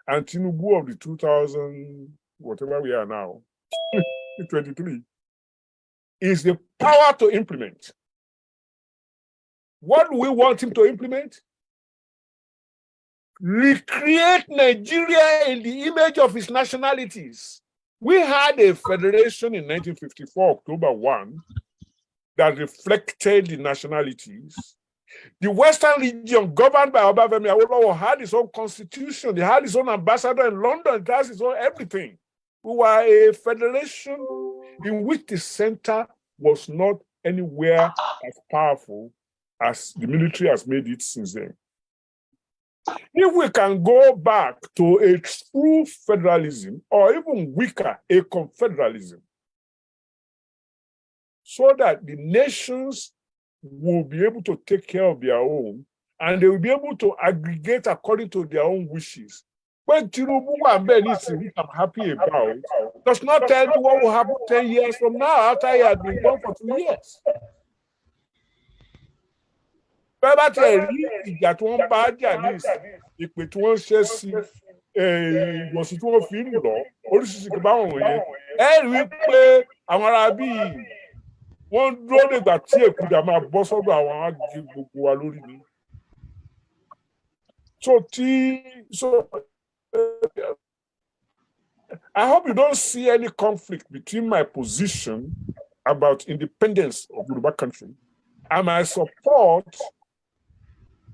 and Tinubu of the 2000, whatever we are now, 23, is the power to implement. What do we want him to implement? Recreate Nigeria in the image of its nationalities. We had a federation in 1954, October 1, that reflected the nationalities. The Western region, governed by Obafemi Awolowo, had its own constitution. They had its own ambassador in London. It has its own everything. We were a federation in which the center was not anywhere as powerful as the military has made it since then. If we can go back to a true federalism, or even weaker, a confederalism, so that the nations will be able to take care of their own, and they will be able to aggregate according to their own wishes. When Tinubu and Benisi, which I'm happy about, does not tell me what will happen 10 years from now after he has been gone for 2 years. Bẹ́ẹ̀ tí ẹ rí ìjà tí wọ́n bá jà ní ìpè tí wọ́n ṣe sí ìwọ̀sùn tí wọ́n fi ń lọ oríṣiríṣi kí báwọn wọ̀nyẹn ẹ rí pé àwọn ará bíi wọ́n dúró nígbà tí èkúdà máa bọ́ sọ́dọ̀ àwọn àgbègbè gbogbo wa lórí ni. I hope you don't see any conflict between my position about independence of Yoruba country and my support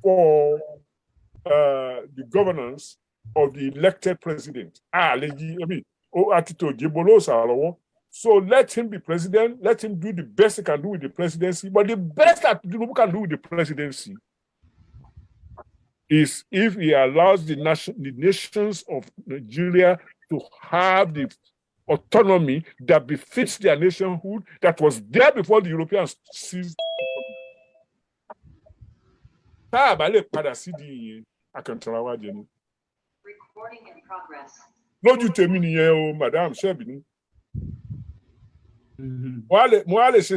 for the governance of the elected president. So let him be president, let him do the best he can do with the presidency, but the best that Tinubu can do with the presidency is if he allows the nations of Nigeria to have the autonomy that befits their nationhood that was there before the Europeans seized. Recording in progress. Lójú tèmi nìyẹn o, Madam Ṣẹ́bìní. Mo á lè ṣe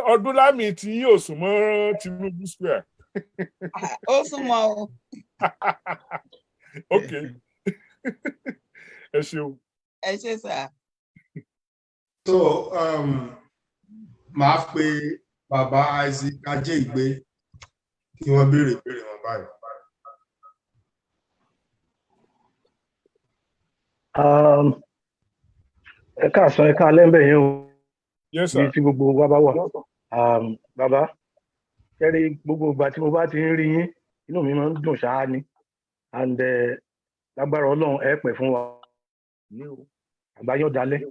ọdún lámì tí yóò sún mọ́ Tinubu Square. Ó sún mọ́ o. Okay. Ẹ ṣeun. Ẹ ṣé sà. So, màá pe Bàbá Isaac Ajéìgbé kí wọ́n béèrè ìbéèrè wọn báyìí. Ẹ káàsán, ẹ káalẹ́ ńbẹ̀ yẹn o. Yes, sir. Bí tí gbogbo wa bá wà. Bàbá, kẹ́rí gbogbo ìgbà tí mo bá ti ń rí yín, inú mi máa ń dùn ṣáá ni. And lágbára Ọlọ́run ẹ pẹ́ fún wa. Àgbáyọ̀ dalẹ̀.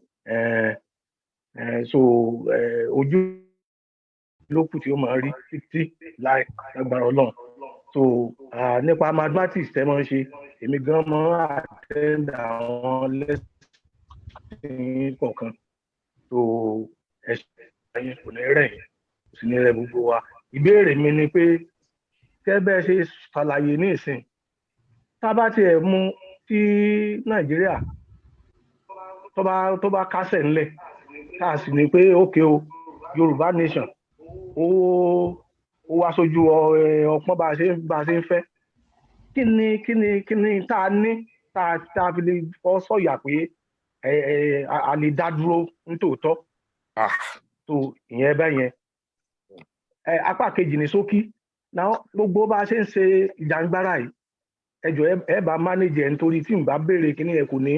So ojú lókù tí ó máa rí títí láì lágbára Ọlọ́run. So nípa mathematics tẹ́ máa ń ṣe, èmi gan máa attend àwọn lẹ́sìn kọ̀ọ̀kan. So ẹ̀ṣẹ̀ kò ní rẹ̀ yín, kò sì ní rẹ̀ gbogbo wa. Ìbéèrè mi ni pé kẹ́ bẹ́ẹ̀ ṣe ṣàlàyé ní ìsìn, tá bá tiẹ̀ mú tí Nàìjíríà tó bá kásẹ̀ ńlẹ̀, tá a sì ní pé ókè o, Yorùbá nation ó wá sójú ọpọ́n bá a ṣe ń fẹ́. Kí ni tá a ní tá a fi lè fọ́ sọ̀yà pé a lè dá dúró nítòótọ́. So ìyẹn bẹ́ẹ̀ yẹn. Apá kejì ní ṣókí náà gbogbo bá a ṣe ń ṣe ìjàngbara yìí, ẹ jọ̀ọ́ ẹ bá manage ẹ̀ nítorí tí n bá béèrè kíní yẹn kò ní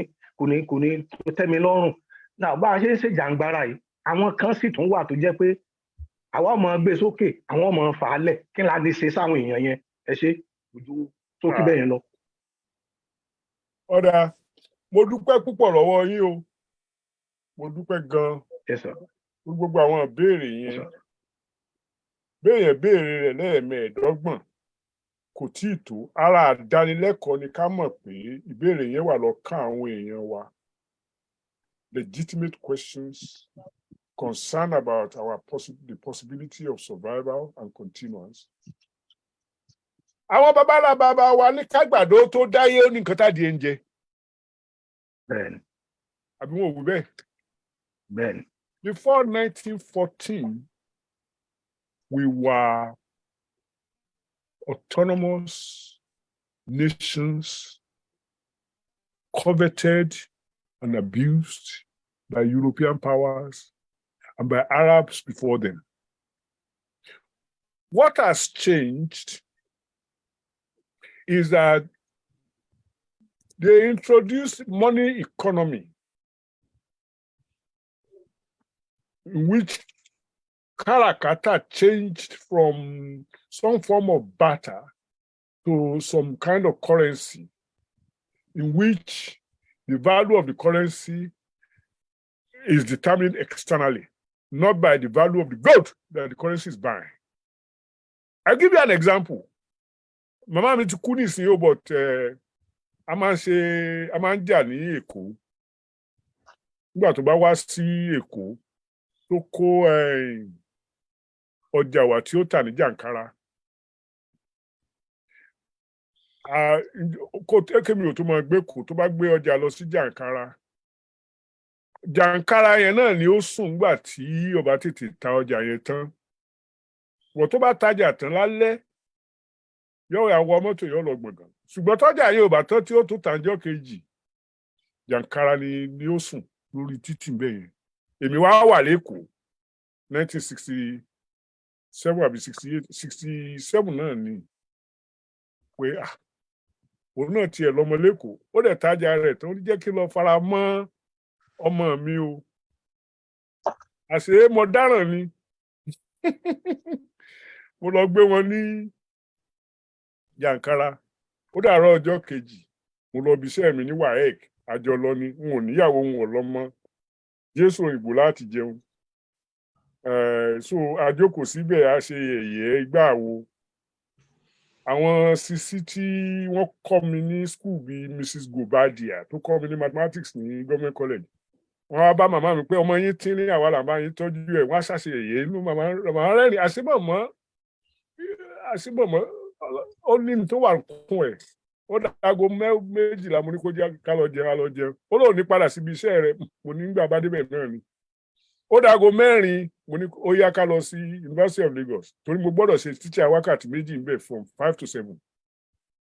tẹ́ mi lọ́rùn. Náà bá a ṣe ń ṣe ìjàngbara yìí, àwọn kan sì tún wà tó jẹ́ pé àwọn ọmọ gbé sókè, àwọn ọmọ fà á lẹ̀, kí n la lè ṣe sáwọn èèyàn yẹn. Ẹ ṣe ojú sókí bẹ́ẹ̀ yẹn lọ. Ọ̀dà mo dúpẹ́ púpọ̀ lọ́wọ́ yín o. Mo dúpẹ́ gan-an. Yes, sir. Gbogbo àwọn ìbéèrè yẹn. Béèyàn béèrè rẹ̀ lẹ́ẹ̀mẹ́ẹ̀ẹ́dọ́gbọ̀n kò tí ì tó. Ara àdánilẹ́kọ̀ọ́ ni ká mọ̀ pé ìbéèrè yẹn wà lọ́kàn àwọn èèyàn wa. Legitimate questions concerned about the possibility of survival and continuance. Àwọn bàbá wa ní kágbàdo tó dáyé ní nǹkan tá di oúnjẹ. Bẹ́ẹ̀ni. Àbí wọn ò wí bẹ́ẹ̀. Bẹ́ẹ̀ni. Before 1914, we were autonomous nations coveted and abused by European powers and by Arabs before them. What has changed is that they introduced money economy in which karakata changed from some form of barter to some kind of currency in which the value of the currency is determined externally, not by the value of the gold that the currency is buying. I'll give you an example. Mama mi ti kú nísìnyí, but a máa ń jà ní Èkó. Nígbà tó bá wá sí Èkó, tó kó ọjà wá tí ó tà ní Jàǹkárá. Kémi ò tó máa gbé Èkó, tó bá gbé ọjà lọ sí Jàǹkárá. Jàǹkárá yẹn náà ni ó sùn nígbà tí ó bá tètè ta ọjà yẹn tán. Wọ́n tó bá tajà tán lálẹ́, yóò yà wọ mọ́tò yóò lọ gbọ̀ngàn. Ṣùgbọ́n tọ́jà yóò bá tán tí ó tó tàǹjọ́ kejì, Jàǹkárá ni ó sùn lórí títì bẹ́ẹ̀ yẹn. Èmi wá wà l'Ékòó 1967 àbí 67 náà ni pé òun náà tiẹ̀ lọ́mọ l'Ékòó. Ó dẹ̀ tajà rẹ̀ tó ń jẹ́ kí lọ fara mọ́ ọmọ mi o. Àṣé mo dáràn ni. Mo lọ gbé wọn ní Jàǹkárá. Ó dàárọ̀ ọjọ́ kejì, mo lọ ibiṣẹ́ mi ní WAEC. Àjọ lọ ni, n ò níyàwó, n ò lọ́mọ. Jésù òyìnbó láti jẹun. So àjókòó síbẹ̀ a ṣe yẹ̀yẹ́ ìgbà wo. Àwọn sisi tí wọ́n kọ́ mi ní school bíi Mrs. Gobadia tó kọ́ mi ní mathematics ní government college. Wọ́n wá bá màmá mi pé ọmọ yín tí ní àwa làbá yín tọ́jú ẹ̀. Wọ́n á ṣàṣe yẹ̀yẹ́ inú màmá rẹ́rìn. Àṣìbọ̀mọ́ ó ní tó wà kún ẹ̀. Ó dàgó 12 mo ní kó jẹ́ ká lọ jẹun. Ó lóun ní padà síbi iṣẹ́ rẹ̀. Mo ní gbà bá débẹ̀ náà ni. Ó dàgó 4 mo ní ó yá ká lọ sí University of Lagos torí mo gbọ́dọ̀ ṣe teacher wákàtí 2 ń bẹ̀ from 5 to 7.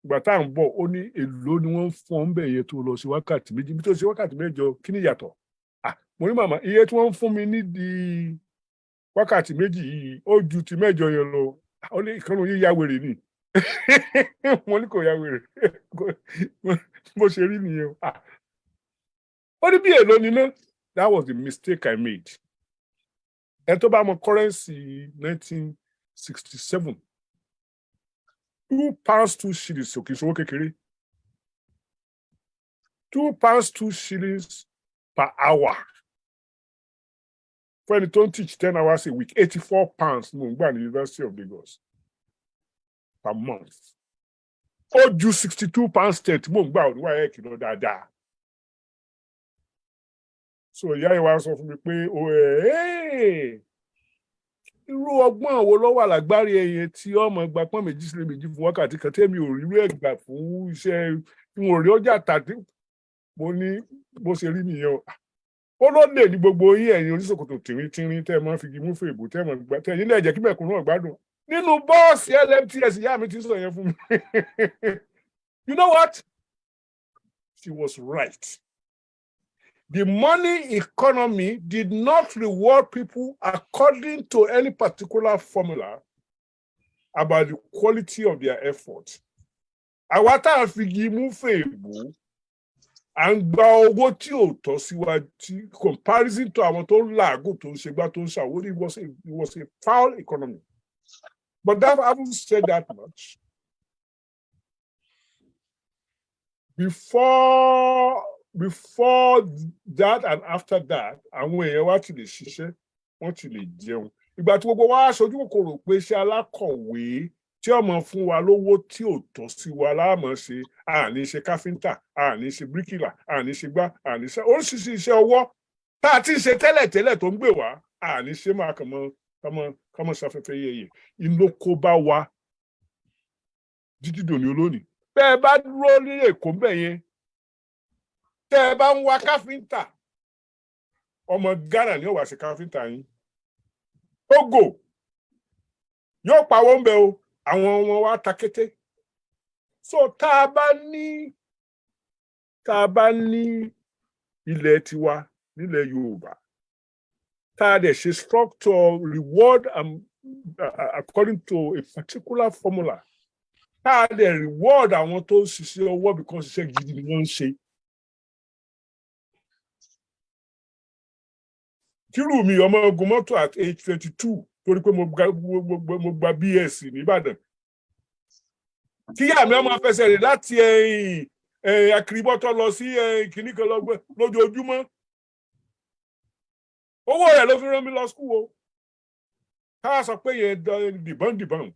Ìgbà tá à ń bọ̀ ó ní èlò ni wọ́n fún ọ́n bẹ̀ yẹn tó lọ sí wákàtí 2 bí tó ṣe wákàtí 8 kí ni ìyàtọ̀? Mo ní màmá iye tí wọ́n fún mi nídìí wákàtí 2 yìí ó ju ti 8 yẹn lọ. Ó ní ìkànnì yìí ya wèrè ni. Mo ní kò ya wèrè. Mo ṣe rí nìyẹn. Ó ní bí èlò ni náà. That was the mistake I made. Ẹ tó bá mọ currency 1967. £2 2 shillings kì í ṣowó kékeré. £2 2 shillings per hour. Fún ẹni tó ń teach 10 hours a week, £84 mo ń gbà ní University of Lagos per month. Ó ju £62 mo ń gbà ní WAEC lọ dáadáa. So ìyá yẹn wá sọ fún mi pé irú ọgbọ́n wo ló wà lágbárí ẹyẹ tí ọmọ gba pọ́n méjì sílé méjì fún wákàtí kan tẹ́mi ò rí rẹ̀ gbà fún iṣẹ́ tí mo rí ọjà tàbí mo ní bó ṣe rí nìyẹn o. Ó ló lè ní gbogbo yín ẹ̀yin oníṣòkòtò tìrín tẹ́ ẹ máa fi gimú fún èbò tẹ́ ẹ máa gbà tẹ́ ẹ̀yin lè jẹ́ kí mẹ̀kúnnù náà gbádùn. Nínú bọ́ọ̀sì LMTS ìyá mi ti sọ yẹn fún mi. You know what? She was right. The money economy did not reward people according to any particular formula about the quality of their effort. Àwa tá a fi gimú fún èbò à ń gba owó tí ò tọ́ síwájú comparison to àwọn tó ń làágùn tó ń ṣègbà tó ń ṣàwórí. It was a foul economy. But that having said that much, before that and after that, àwọn èèyàn wá ti lè ṣiṣẹ́, wọ́n ti lè jẹun. Ìgbà tí gbogbo wa aṣojú kòkòrò pé iṣẹ́ alákọ̀wé tí ọmọ fún wa lówó tí ò tọ́ sí wa láàmọ̀ ṣe, àní ṣe káfíńtà, àní ṣe bíríkìlà, àní ṣe gbá, àní ṣe oríṣiríṣi iṣẹ́ ọwọ́ tá a ti ń ṣe tẹ́lẹ̀tẹ́lẹ̀ tó ń gbé wá, àní ṣe máa kọ́mọ ṣafẹ́fẹ́ yẹyẹ. Inú kó bá wa dídí dòní olónìí. Bẹ́ẹ̀ bá dúró ní Èkó bẹ́ẹ̀ yẹn, tẹ́ ẹ bá ń wá káfíńtà, ọmọ Ghana ni ó wá ṣe káfíńtà yín. Togo yóò pawó ń bẹ o, àwọn ọmọ wa ta kété. So tá a bá ní ilẹ̀ tiwa nílẹ̀ Yorùbá, tá a dẹ̀ ṣe structure reward according to a particular formula, tá a dẹ̀ reward àwọn tó ń ṣiṣẹ́ ọwọ́ because iṣẹ́ gidi ni wọ́n ń ṣe. Kírù mi ọmọ ogun mọ́tò at age 22 torí pé mo gba BS ní Ìbàdàn. Kíyà mi ọmọ afẹsẹ̀ rẹ̀ láti Akiribọ́tọ̀ lọ sí kìíní kan lójoojúmọ́. Owó rẹ̀ ló fi rán mi lọ school o. Ká sọ pé yẹn dìbọn.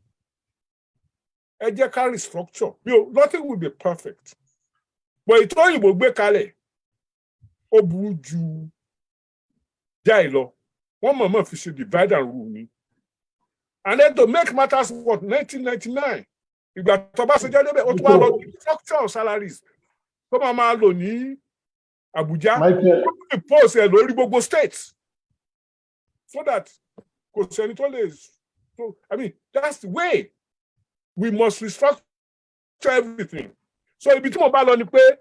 Ẹ jẹ́ ká restructure. Nothing will be perfect. But ìtọ́ òyìnbó gbé kalẹ̀, ó burú ju jáì lọ. Wọ́n mọ̀ọ́mọ̀ fi ṣe divide and rule ni. And then to make matters worse, 1999, ìgbà tó bá ṣe jẹ́ débẹ̀, ó tún wá lọ structure of salaries tó máa lò ní Abuja, ó post ẹ̀ lórí gbogbo states so that kò sẹ́ni tó lè. So I mean, that's the way we must restructure everything. So ibi tí mo bá lọ ni pé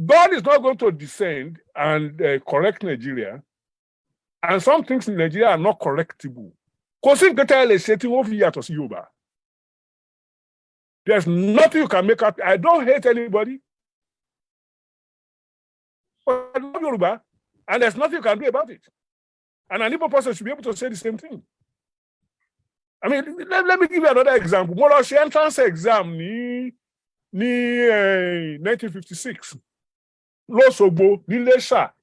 God is not going to descend and correct Nigeria, and some things in Nigeria are not correctable. Kò sí nǹkan tẹ́ ẹ lè ṣe tí wọ́n fi yàtọ̀ sí Yorùbá. There's nothing you can make up. I don't hate anybody, but I love Yoruba, and there's nothing you can do about it. And an Igbo person should be able to say the same thing. I mean, let me give you another example. Mo lọ ṣe entrance exam ní 1956. Lọ́sọ̀gbọ̀, ní Iléṣà,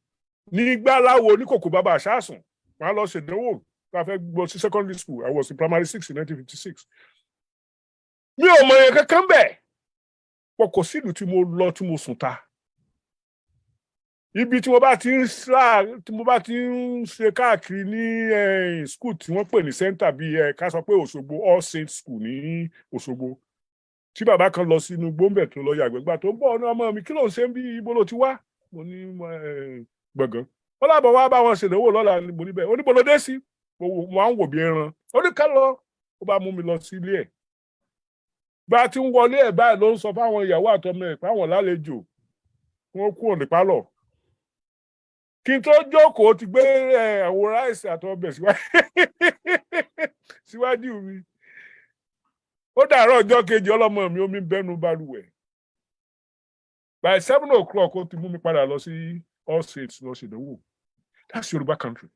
ní Gbáláwo, ní Kòkó Bàbá Àṣàsùn. Màá lọ ṣèdánwò. I was in secondary school. I was in primary 6 in 1956. Mi ò mọ̀ yẹn kankan bẹ́ẹ̀. Pọ̀ kò sí ìlú tí mo lọ tí mo sùn ta. Ibi tí mo bá ti ń ṣe káàkiri ní school tí wọ́n pè ní center bíi ká sọ pé Òṣogbo All Saints School ní Òṣogbo. Tí bàbá kan lọ sínú gbóǹbẹ̀ tó lọ yàgbẹ́ gbà tó ń bọ̀ ọ̀nà ọmọ mi, kí ló ń ṣe ń bí ibo ló ti wá? Mo ní gbọ̀ngàn. Wọ́n lábọ̀ wá bá wọn ṣèdánwò lọ́la mo níbẹ̀. Ó ní bolo dé sí. Mo máa ń wò bí ẹran. Ó ní ká lọ. Ó bá mú mi lọ sí ilé ẹ̀. Bá ti ń wọlé ẹ̀ báyìí ló ń sọ fáwọn ìyàwó àtọmọ ẹ̀ páwọn lálejò. Wọ́n kú òní pálọ̀. Kí n tó jókòó ti gbé àwọn ráìsì àtọbẹ̀ síwájú mi. Ó dàárọ̀ ọjọ́ kejì ọlọ́mọ mi omi bẹ́nu balùwẹ̀. By 7 o'clock ó ti mú mi padà lọ sí All Saints lọ ṣèdánwò. That's Yoruba country.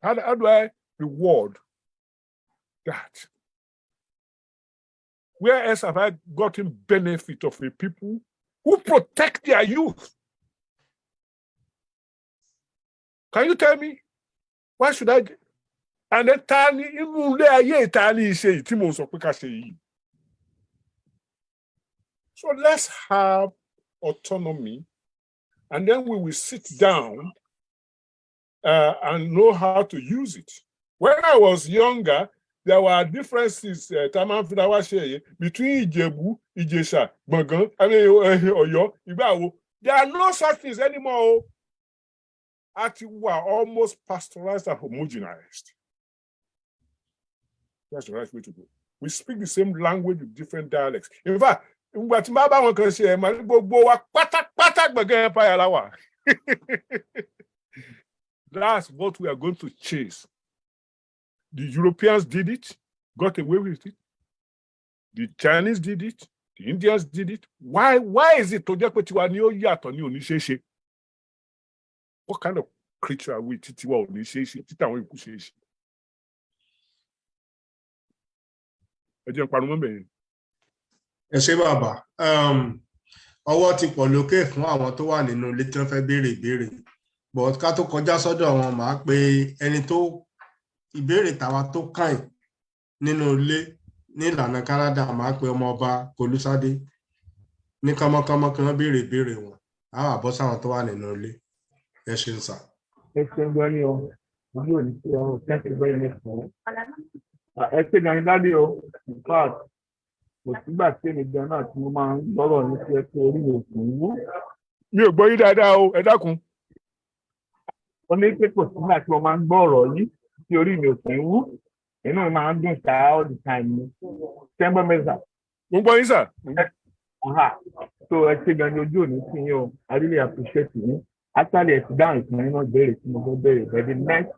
How do I reward that? Where else have I gotten benefit of a people who protect their youth? Can you tell me? Why should I? And then tani inú ilé ayé tani ṣe tí mo sọ pé ká ṣe yìí. So let's have autonomy, and then we will sit down and know how to use it. When I was younger, there were differences between Ijebu, Ijesha, Gbọ̀ngán, Ọ̀yọ́, Ìgbàwo. There are no such things anymore. We are almost pasteurized and homogenized. That's the right way to go. We speak the same language with different dialects. In fact, that's what we are going to chase. The Europeans did it, got away with it. The Chinese did it. The Indians did it. Why is it? What kind of creature are we? ẹ jẹ́ parun mọ́ bẹ̀yẹn. ẹ ṣé bàbá ọwọ́ ti pọ̀ lókè fún àwọn tó wà nínú ilé tí wọ́n fẹ́ béèrè ìbéèrè but ká tó kọjá sọ́dọ̀ wọn màá pe ẹni tó ìbéèrè tàwa tó kàn nínú ilé ní ìlànà Canada màá pe ọmọọba Kolúsádé ní kánmọ́kánmọ́ kí wọ́n béèrè ìbéèrè wọn á wà bọ́ sáwọn tó wà nínú ilé ẹ ṣeun sà. ẹ ṣeun gan ni o ojú ò ní sí ọ thank you very much fún ẹ ṣe gan ni dádì o in fact kò sígbà tí èmi gan náà tí mo máa ń lọ́rọ̀ ní sí ẹ pé orí mi ò kì í wú. mi ò gbọ́ yín dáadáa o ẹ dákun. ó ní pé kò sígbà tí mo máa ń gbọ́ ọ̀rọ̀ yìí tí orí mi ò kì í wú inú mi máa ń dùn sáà all the time ni tẹ́ńbọ́ mẹ́sà. mo ń gbọ́ yín sà. so ẹ ṣe gan ni ojú ò ní sí yín o I really appreciate yín. Actually, ẹ ti dáhùn ìkan nínú ìbéèrè tí mo fẹ́ béèrè but the next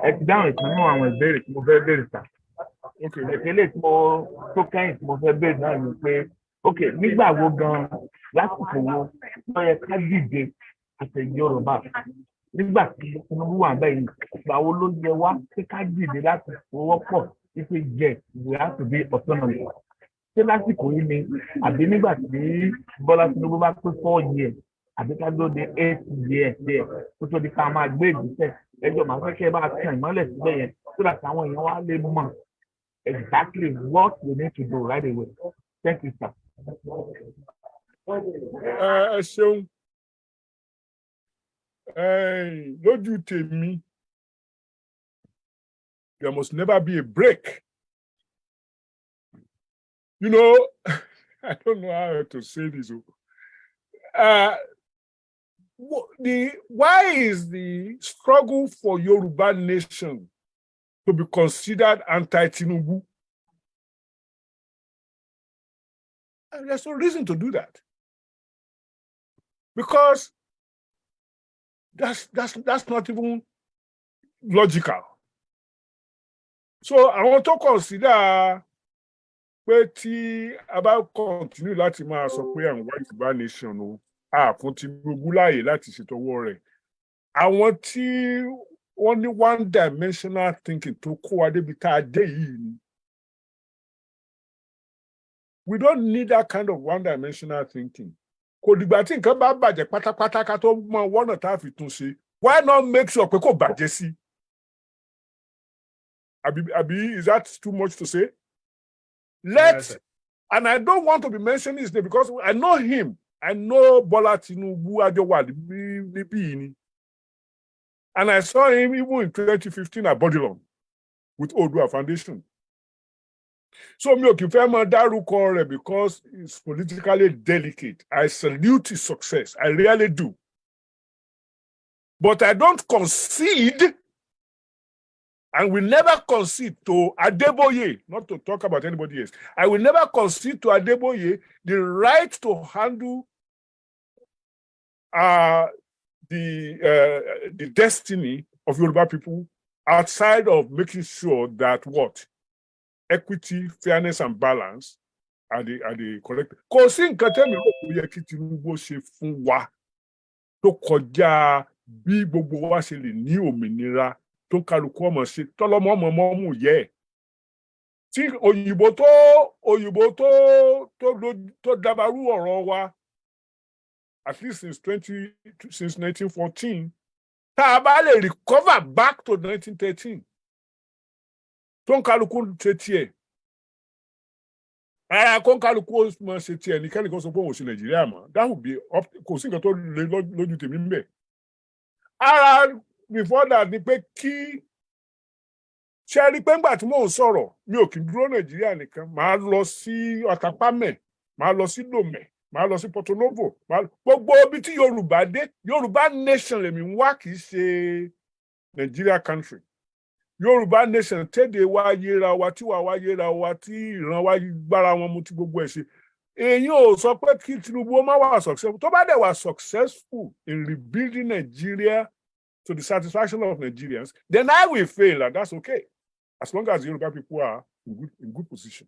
ẹ ti dáhùn ìkan nínú àwọn ìbéèrè tí mo fẹ́ béèrè sà. ìpínlẹ̀ tí mo tó kẹ́yìn tí mo fẹ́ béèrè náà ni pé ok nígbà wo gan-an lásìkò wo ló yẹ ká dìde àti Yorùbá nígbà tí Tinubu wà bẹ́ẹ̀ yìí ìgbà wo ló yẹ wá pé ká dìde láti fọwọ́pọ̀ wípé yes we have to be autonomous. ṣé lásìkò yìí ni àbí nígbà tí Bọ́lá Tinubu bá pé 4 years àbí ká ló dé 8 years díẹ̀ kó tó di ká máa gbé ìgbésẹ̀ ẹjọ́ máa fẹ́ kẹ́ bá tàn ìmọ́lẹ̀ síbẹ̀ yẹn so that àwọn èèyàn wá lè mọ̀ exactly what we need to do right away. Thank you, sir. ẹ ṣeun lójú tèmi there must never be a break. You know, I don't know how to say this. Why is the struggle for Yoruba nation to be considered anti-Tinubu? And there's no reason to do that. Because that's not even logical. So I want to consider pé tí a bá continue láti máa sọ pé àwọn Yorùbá nation o fún Tinubu láàyè láti ṣètọwọ́ rẹ̀ àwọn tí wọ́n ní one dimensional thinking tó kó wa débi tá a dé yìí ni. We don't need that kind of one dimensional thinking. Kò dìgbà tí nǹkan bá bàjẹ́ pátápátá ká tó mọ wọ́nà tá a fi tún ṣe. Why not make sure pé kò bàjẹ́ sí? Àbí is that too much to say? Yes. And I don't want to be mentioning his name because I know him. I know Bola Tinubu Adewa Nibi. And I saw him even in 2015 at Bodilon with Odua Foundation. So mi ò kì í fẹ́ máa dárúkọ rẹ̀ because it's politically delicate. I salute his success. I really do. But I don't concede and will never concede to Adeboye, not to talk about anybody else. I will never concede to Adeboye the right to handle the destiny of Yoruba people outside of making sure that what? Equity, fairness, and balance are the correct. Kò sí nǹkan tẹ́mi rò kó yẹ kí Tinubu ṣe fún wa tó kọjá bí gbogbo wa ṣe lè ní òmìnira tó kálukú ọmọ ṣe tọ́lọ́mọ ọmọ mú yẹ. Tí òyìnbó tó dàbàrú ọ̀rọ̀ wa at least since 1914 tá a bá lè recover back to 1913 tó kálukú ṣe tiẹ̀. Kó kálukú mọ̀ ṣe tiẹ̀ ní kẹ́nìkan sọ pé òun ṣe Nàìjíríà mọ́. That would be up, kò sí nǹkan tó lè lójú tèmi ń bẹ̀. Before that ni pé kí ṣe rí pé ńgbà tí mò ń sọ̀rọ̀ mi ò kì í dúró Nàìjíríà nìkan màá lọ sí Ọ̀tàpámẹ̀ màá lọ sí Lomé màá lọ sí Porto Novo gbogbo ibi tí Yorùbá dé Yorùbá nation lèmi ń wá kì í ṣe Nigeria country. Yorùbá nation tédè wa yéra wa tí wàá wá yéra wa tí ìran wa gbára wọn mu tí gbogbo ẹ̀ ṣe. Èyí ò sọ pé kí Tinubu má wà successful tó bá dẹ̀ wà successful in rebuilding Nigeria to the satisfaction of Nigerians, then I will fail, and that's okay, as long as Yoruba people are in good position.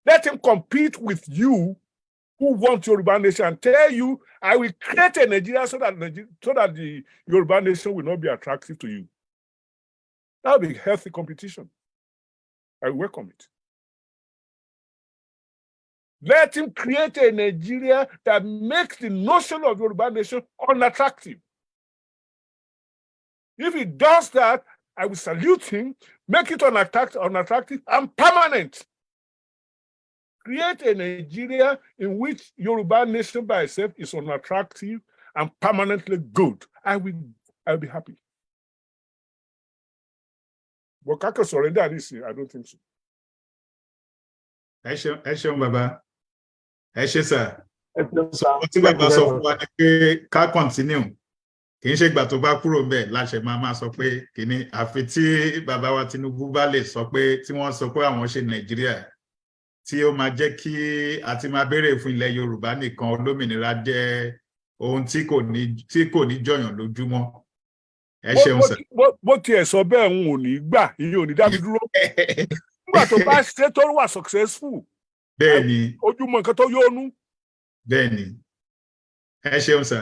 Let him compete with you who want Yoruba nation and tell you, I will create a Nigeria so that the Yoruba nation will not be attractive to you. That will be healthy competition. I welcome it. Let him create a Nigeria that makes the notion of Yoruba nation unattractive. If he does that, I will salute him, make it unattractive and permanent. Create a Nigeria in which Yoruba nation by itself is unattractive and permanently good. I'll be happy. But Kaka surrender this year, I don't think so. Ẹ ṣeun bàbá. Ẹ ṣé sà. Sọ tí bàbá sọ fún wa ni pé ká continue. Kì í ṣe ìgbà tó bá kúrò ńbẹ̀ láṣẹ máa sọ pé kíní àfi tí bàbá wa Tinubu bá lè sọ pé tí wọ́n sọ pé àwọn ṣe Nàìjíríà tí ó máa jẹ́ kí àti máa béèrè fún ilẹ̀ Yorùbá nìkan olómìnira jẹ́ ohun tí kò ní jọyàn lójúmọ́. Ẹ ṣeun sà. Bó tiẹ̀ sọ bẹ́ẹ̀ ń ò ní gbà iye ò ní dá mi dúró. Nígbà tó bá ṣe tó wà successful. Bẹ́ẹ̀ni. Ojúmọ́ nǹkan tó yónú. Bẹ́ẹ̀ni. Ẹ ṣeun sà.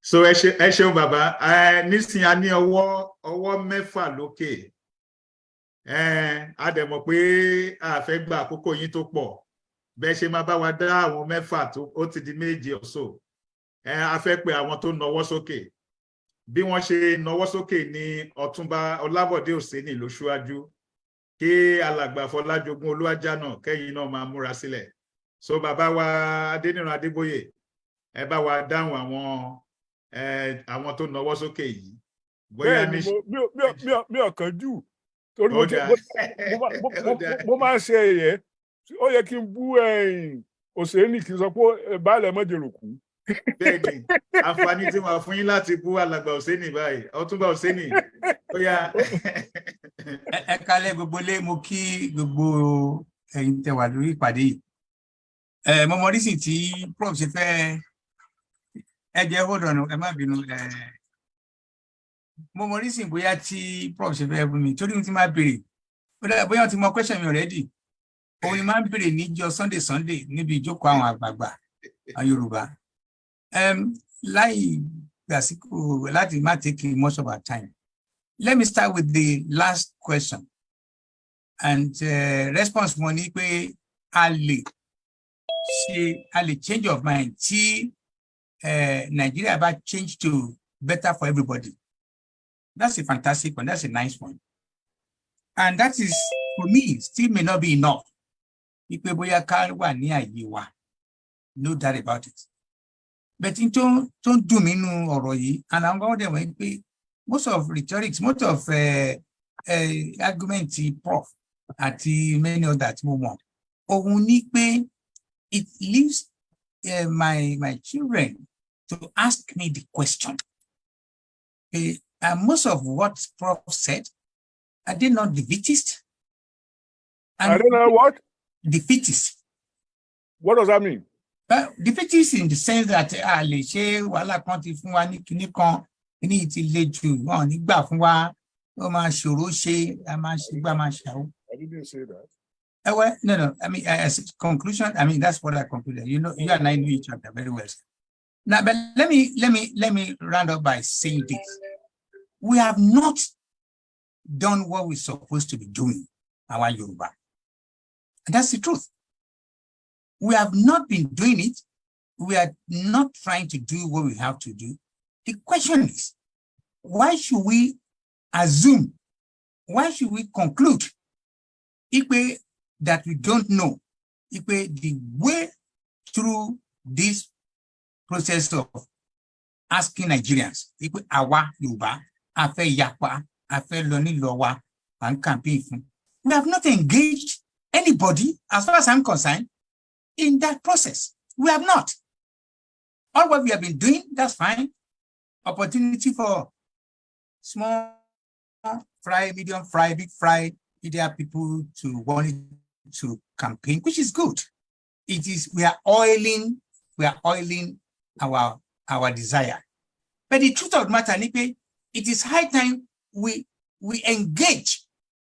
So ẹ ṣeun bàbá. Nísìnyí a ní ọwọ́ mẹ́fà lókè. A dẹ̀ mọ̀ pé a fẹ́ gba àkókò yín tó pọ̀. Bẹ́ẹ̀ ṣe máa bá wa dá àwọn mẹ́fà tó ó ti di méje ọ̀sọ̀. A fẹ́ pe àwọn tó nawọ́ sókè. Bí wọ́n ṣe nawọ́ sókè ní Ọ̀túnba Ọlábọ̀dé Òsénì ló ṣíwájú. Kí alàgbà Fọlájogún Olúwàjánà kẹ́yìn náà máa múra sílẹ̀. So bàbá wa Adeniran Adeboye, ẹ bá wa dáhùn àwọn tó nawọ́ sókè yìí. Bẹ́ẹ̀ ni mi ò kánjú. Torí mo máa ń ṣe ẹ̀yẹ. Ó yẹ kí n bú Òsénì kí n sọ pé baálẹ̀ mọ́jèrò kú. Bẹ́ẹ̀ni, àǹfààní tí wọ́n fún yín láti bú alàgbà Òsénì báyìí, Ọ̀túnba Òsénì, ó yá. Ẹ kálẹ̀ gbogbo lé, mo kí gbogbo ẹ̀yin tẹ́ wà lórí ìpàdé yìí. Mo mọ rísì tí Prof ṣe fẹ́ ẹ jẹ́ hold on, ẹ má bínú. Mo mọ rísì bóyá tí Prof ṣe fẹ́ fún mi, torí mo ti máa béèrè. Bóyá wọ́n ti mọ question mi already. Òun ni máa ń béèrè níjọ́ Sunday níbi ìjókòó àwọn àgbààgbà Yorùbá. Láì gbàsíkò láti má take much of our time. Let me start with the last question. And response mo ní pé a lè change of mind tí Nigeria bá change to better for everybody. That's a fantastic one. That's a nice one. And that is, for me, still may not be enough. Ipe bóyá ká wà ní àyè wa. No doubt about it. But in tó ń dùn mí nínú ọ̀rọ̀ yìí, and I'm going to say most of rhetorics, most of argument Prof àti many others mo mọ̀. Òun ní pé it leaves my children to ask me the question. And most of what Prof said, are they not defeatist? I don't know what? Defeatist. What does that mean? Defeatist in the sense that a lè ṣe wàhálà kan ti fún wa ní kinní kan, kíní ti le jù, wọn ò ní gbà fún wa, ó máa ṣòro ṣe, a máa ṣe gbà máa ṣàwó. I didn't say that. Well, no. I mean, as a conclusion, I mean that's what I concluded. You know, you and I know each other very well. Now, but let me round up by saying this: we have not done what we're supposed to be doing, our Yoruba, and that's the truth. We have not been doing it. We are not trying to do what we have to do. The question is, why should we assume? Why should we conclude that we don't know the way through this process of asking Nigerians, awa Yoruba, afe yapa, afe loni lowa, and campaign. We have not engaged anybody, as far as I'm concerned, in that process. We have not. All what we have been doing, that's fine. Opportunity for small fry, medium fry, big fry, media people to want to campaign, which is good. It is, we are oiling our desire. But the truth of the matter, Nipe, it is high time we engage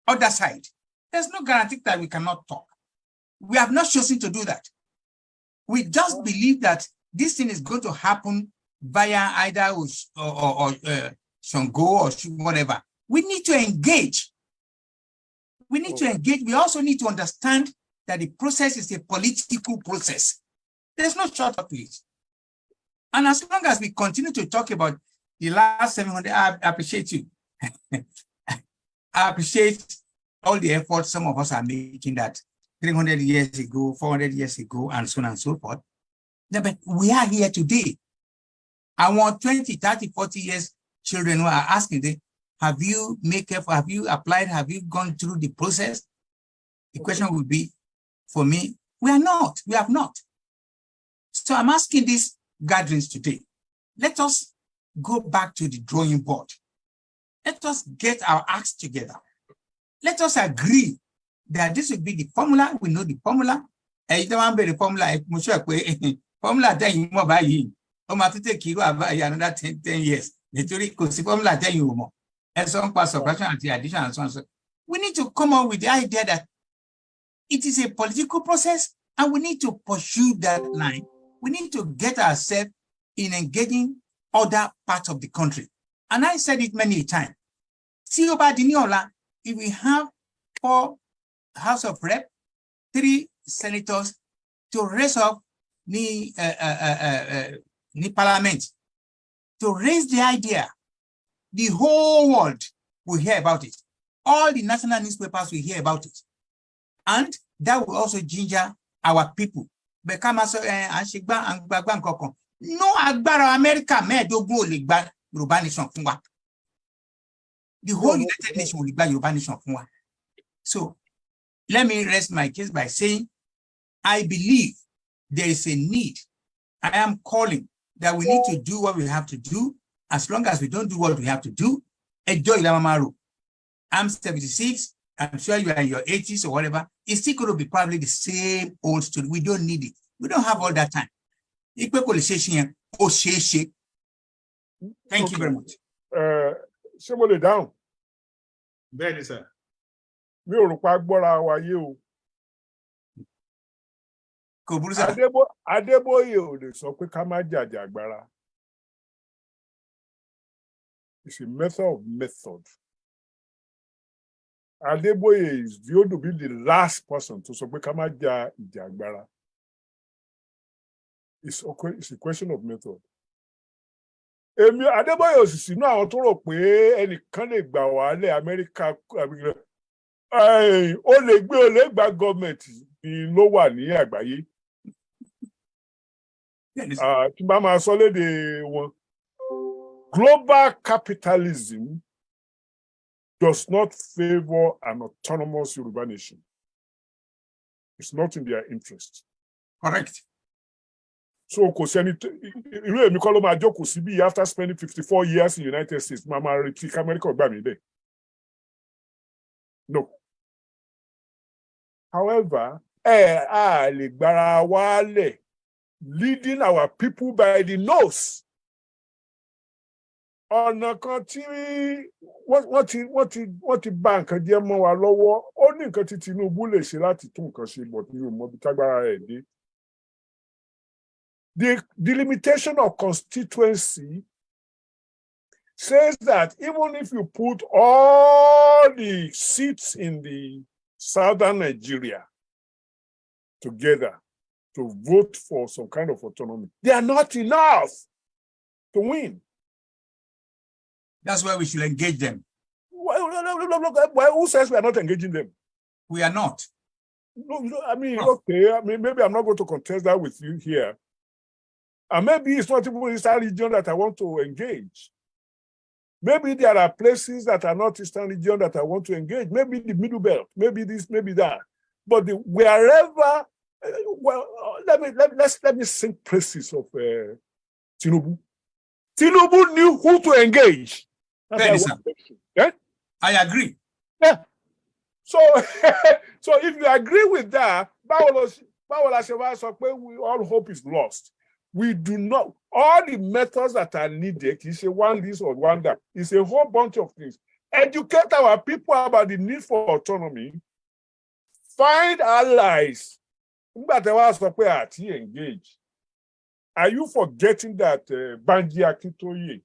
other side. There's no guarantee that we cannot talk. We have not chosen to do that. We just believe that this thing is going to happen via either or Shango or whatever. We need to engage. We need to engage. We also need to understand that the process is a political process. There's no shortcut to it. And as long as we continue to talk about the last 700, I appreciate you. I appreciate all the efforts some of us are making that 300 years ago, 400 years ago, and so on and so forth. Yeah, but we are here today. I want 20, 30, 40 years children who are asking, have you made effort, have you applied, have you gone through the process? The question would be, for me, we are not, we have not. So I'm asking these gatherings today, let us go back to the drawing board. Let us get our acts together. Let us agree that this will be the formula. We know the formula. And you don't the formula. Formula that you more by you. Take you another 10 years. Literally, because the formula that you more. And some part subtraction and addition and so on. So we need to come up with the idea that it is a political process, and we need to pursue that line. We need to get ourselves in engaging other parts of the country. And I said it many times. See about the if we have 4 House of Rep, 3 senators to raise up the parliament, to raise the idea, the whole world will hear about it. All the national newspapers will hear about it. And that will also ginger our people. No agbára America mẹ́ẹ̀ẹ́dógún ò lè gba Yorùbá nation fún wa. The whole United Nations will gba Yorùbá nation fún wa. So let me rest my case by saying, I believe there is a need. I am calling that we need to do what we have to do. As long as we don't do what we have to do, enjoy Ilana. I'm 76. I'm sure you are in your 80s or whatever. It's still going to be probably the same old story. We don't need it. We don't have all that time. Thank you very much. Ṣé mo lè dáhùn? Bẹ́ẹ̀ni sir. Mi ò rò pa gbọ́ra wa yé o. Adébóyè ò lè sọ pé ká má jàjàgbara. It's a method of method. Adeboye is going to be the last person to sọ pé ká má jà ìjàgbara. It's a question of method. Èmi Adébóyè ò sì sínú àwọn tó rò pé ẹnìkan lè gbà wálẹ̀ Amẹ́ríkà ó lè gba gọ́ọ̀mẹ̀ntì ló wà ní àgbáyé. Tí bá máa sọ lédè wọn. Global capitalism does not favor an autonomous Yoruba nation. It's not in their interest. Correct. So, after spending 54 years in the United States, Mama retreat America or Bamide. No. However, leading our people by the nose. Ọ̀nà kan tí wọ́n ti bá nǹkan jẹ́ mọ́ wa lọ́wọ́, ó ní nǹkan tí Tinubu lè ṣe láti tún nǹkan ṣe, but mi ò mọ bí tágbára rẹ̀ dé. The delimitation of constituency says that even if you put all the seats in the southern Nigeria together to vote for some kind of autonomy, they are not enough to win. That's why we should engage them. Well, who says we are not engaging them? We are not. No, I mean, okay. I mean, maybe I'm not going to contest that with you here. And maybe it's not even Eastern region that I want to engage. Maybe there are places that are not Eastern region that I want to engage. Maybe the Middle Belt. Maybe this, maybe that. But wherever, let me sing praises of Tinubu. Tinubu knew who to engage. Yeah? I agree. Yeah. So if you agree with that, all hope is lost. We do not, all the methods that are needed, you say one this or one that, it's a whole bunch of things. Educate our people about the need for autonomy. Find allies. Engage. Are you forgetting that Banji Akintoye,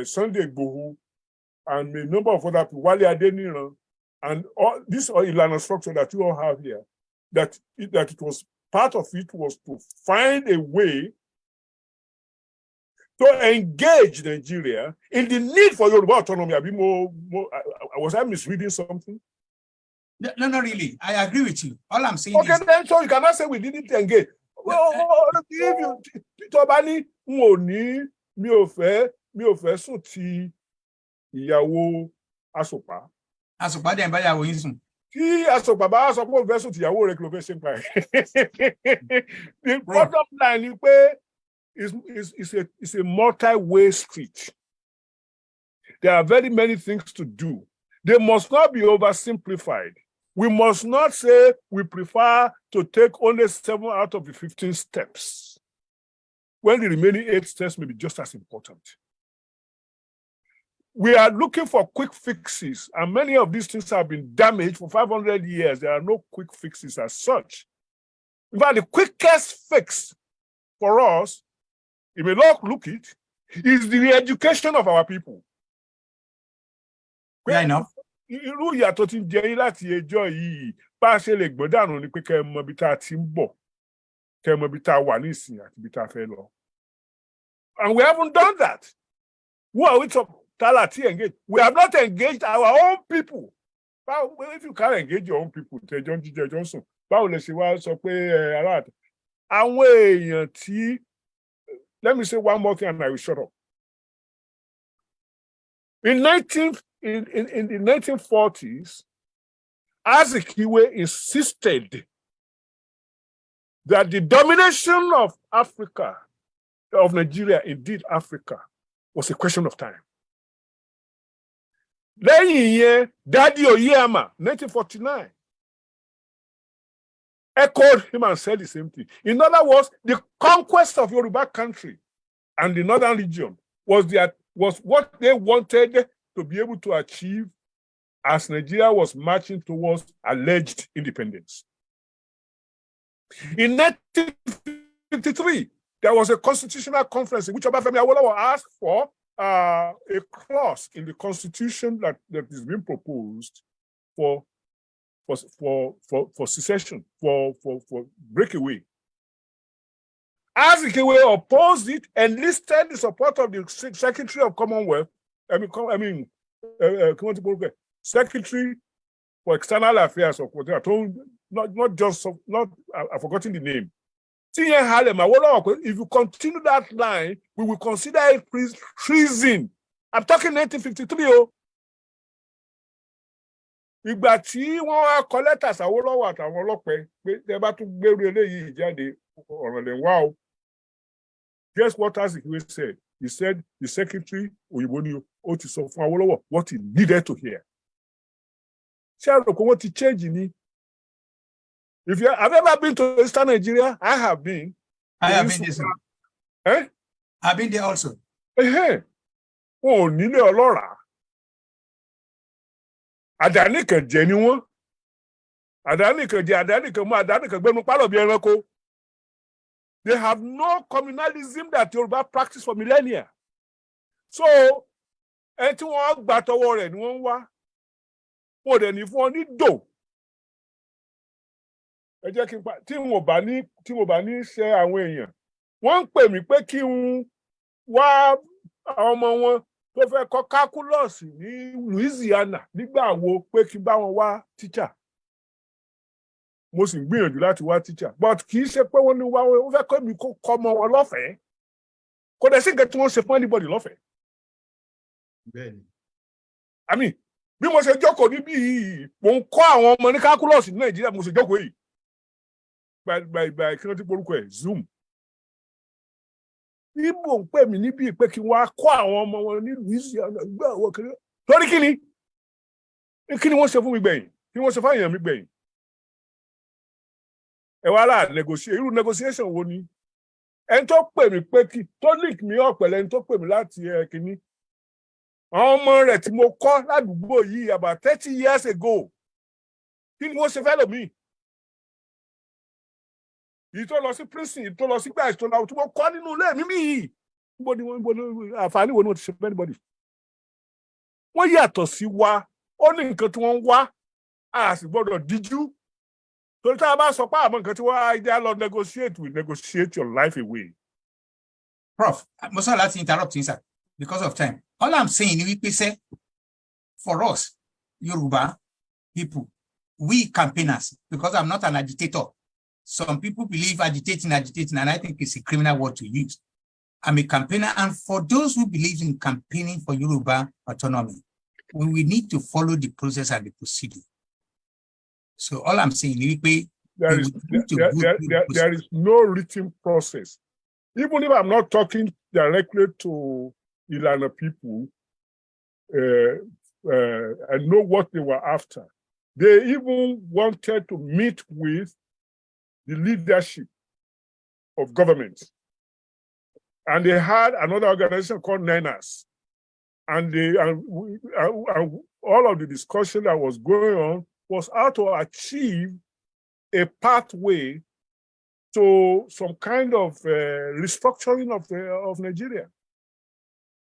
Sunday Igboho, and a number of other people, Wale Adeniran, And all this Ilana structure that you all have here, that it was part of it was to find a way to engage Nigeria in the need for Yoruba autonomy. Was I misreading something? No, not really. I agree with you. All I'm saying okay, is... then so you cannot say we didn't engage. Well, if you tobani mi ò fẹ́ sùn ti ìyàwó Asòpá. Asòpá dẹ̀ ń bá ìyàwó yín sùn. Tí Asòpá bá sọ pé ó fẹ́ sùn ti ìyàwó rẹ̀ kí ló fẹ́ ṣe ń pa ẹ̀. The bottom line is pé it's a multi-way street. There are very many things to do. They must not be oversimplified. We must not say we prefer to take only 7 out of the 15 steps, when the remaining 8 steps may be just as important. We are looking for quick fixes, and many of these things have been damaged for 500 years. There are no quick fixes as such. In fact, the quickest fix for us, you may not look it, is the education of our people. Yeah, I know. Irú ìyàtọ̀ tí ń jẹ yín láti ẹjọ́ yìí bá a ṣe lè gbọ́ dànù ni pé kẹ́ ẹ mọ ibi tá a ti ń bọ̀, kẹ́ ẹ mọ ibi tá a wà ní ìsìn àti ibi tá a fẹ́ lọ. And we haven't done that. Who are we to engage? We have not engaged our own people. If you can't engage your own people, tẹjọ́ ń jíjẹ ẹjọ́ ń sùn, báwo lè ṣe wá sọ pé aráàlú? Àwọn èèyàn tí, let me say one more thing and I will shut up. In the 1940s, Azikiwe insisted that the domination of Africa, of Nigeria, indeed Africa, was a question of time. Lẹ́yìn yẹn, Daddy Oyeyama, 1949, echoed him and said the same thing. In other words, the conquest of Yoruba country and the northern region was what they wanted to be able to achieve as Nigeria was marching towards alleged independence. In 1953, there was a constitutional conference in which Obafemi Awolowo asked for a clause in the constitution that is being proposed for secession, for breakaway. Azikiwe opposed it, enlisted the support of the Secretary of Commonwealth, Secretary for External Affairs of whatever, I've forgotten the name. If you continue that line, we will consider it treason. I'm talking 1953. Ìgbà tí wọ́n wá kọ lẹ́tà s'Awólọ́wọ̀ àtàwọn ọlọ́pẹ́ pé ẹ bá tún gbèrú eléyìí jáde ọ̀rọ̀ lè wá o. Guess what Azikiwe said? He said the secretary òyìnbó ni ó ti sọ fún Awólọ́wọ̀ what he needed to hear. Ṣé àrò kò wọ́n ti change ni? If you have ever been to Eastern Nigeria, I have been. I have been there. Eh? I've been there also. Wọn ò nílé ọlọ́ràá. Àdánìkàn jẹ ni wọ́n. Àdánìkàn jẹ, àdánìkàn mú, àdánìkàn gbẹnu pálọ̀ bí ẹranko. They have no communalism that Yoruba practice for millennia. So, ẹni tí wọ́n gbà tọwọ́ rẹ̀ ni wọ́n ń wá. Wọ́n dẹ̀ ní fún ọ ní dò. Ẹ jẹ́ kí n pa tí mo bá ní ṣe àwọn èèyàn. Wọ́n ń pè mí pé kí n wá àwọn ọmọ wọn tó fẹ́ kọ́ calculus ní Louisiana nígbà wo pé kí n bá wọn wá teacher. Mo sì ń gbìyànjú láti wá teacher, but kì í ṣe pé wọ́n ní wọ́n fẹ́ kọ́ mi kó kọ́ ọmọ wọn lọ́fẹ̀ẹ́. Kò dẹ̀ sí nǹkan tí wọ́n ṣe fún anybody lọ́fẹ̀ẹ́. Bẹ́ẹ̀ni. I mean, bí mo ṣe jókòó níbí yìí, mo ń kọ́ àwọn ọmọ ní calculus ní Nàìjíríà, mo ṣe jókòó yìí. By kí ló ti porúkọ ẹ̀ Zoom. Ibo ń pè mí níbí pé kí wọ́n á kọ́ àwọn ọmọ wọn ní Louisiana gbé àwọn kiri. Torí kí ni wọ́n ṣe fún mi gbẹ̀yìn? Kí wọ́n ṣe fún èèyàn mi gbẹ̀yìn? Ẹ wá láà negotiate, irú negotiation wo ni? Ẹni tó pè mí pé tó link mi ọ̀pẹ̀lẹ̀ ẹni tó pè mí láti kìíní. Àwọn ọmọ rẹ̀ tí mo kọ́ ládùúgbò yìí about 30 years ago. Kí ni wọ́n ṣe fẹ́ lòmíì? Èyí tó lọ sí prison, èyí tó lọ sí gbà ìṣòro àwọn tí wọ́n kọ́ nínú ilé mi yìí. Níbo ni àǹfààní wo ni wọ́n ti ṣe fún anybody? Wọ́n yàtọ̀ sí wa, ó ní nǹkan tí wọ́n ń wá, a sì gbọ́dọ̀ díjú torí tá a bá sọ pé àmọ́ nǹkan tí wọ́n á jẹ́ lọ negotiate, we negotiate your life away. Prof, mo sọ láti interrupt you, sir, because of time. All I'm saying is we say, for us, Yoruba people, we campaigners, because I'm not an agitator. Some people believe agitating, and I think it's a criminal word to use. I'm a campaigner, and for those who believe in campaigning for Yoruba autonomy, we need to follow the process and the procedure. So all I'm saying is there is no written process. Even if I'm not talking directly to Ilana people, I know what they were after. They even wanted to meet with the leadership of government. And they had another organization called NENAS. And all of the discussion that was going on was how to achieve a pathway to some kind of restructuring of Nigeria.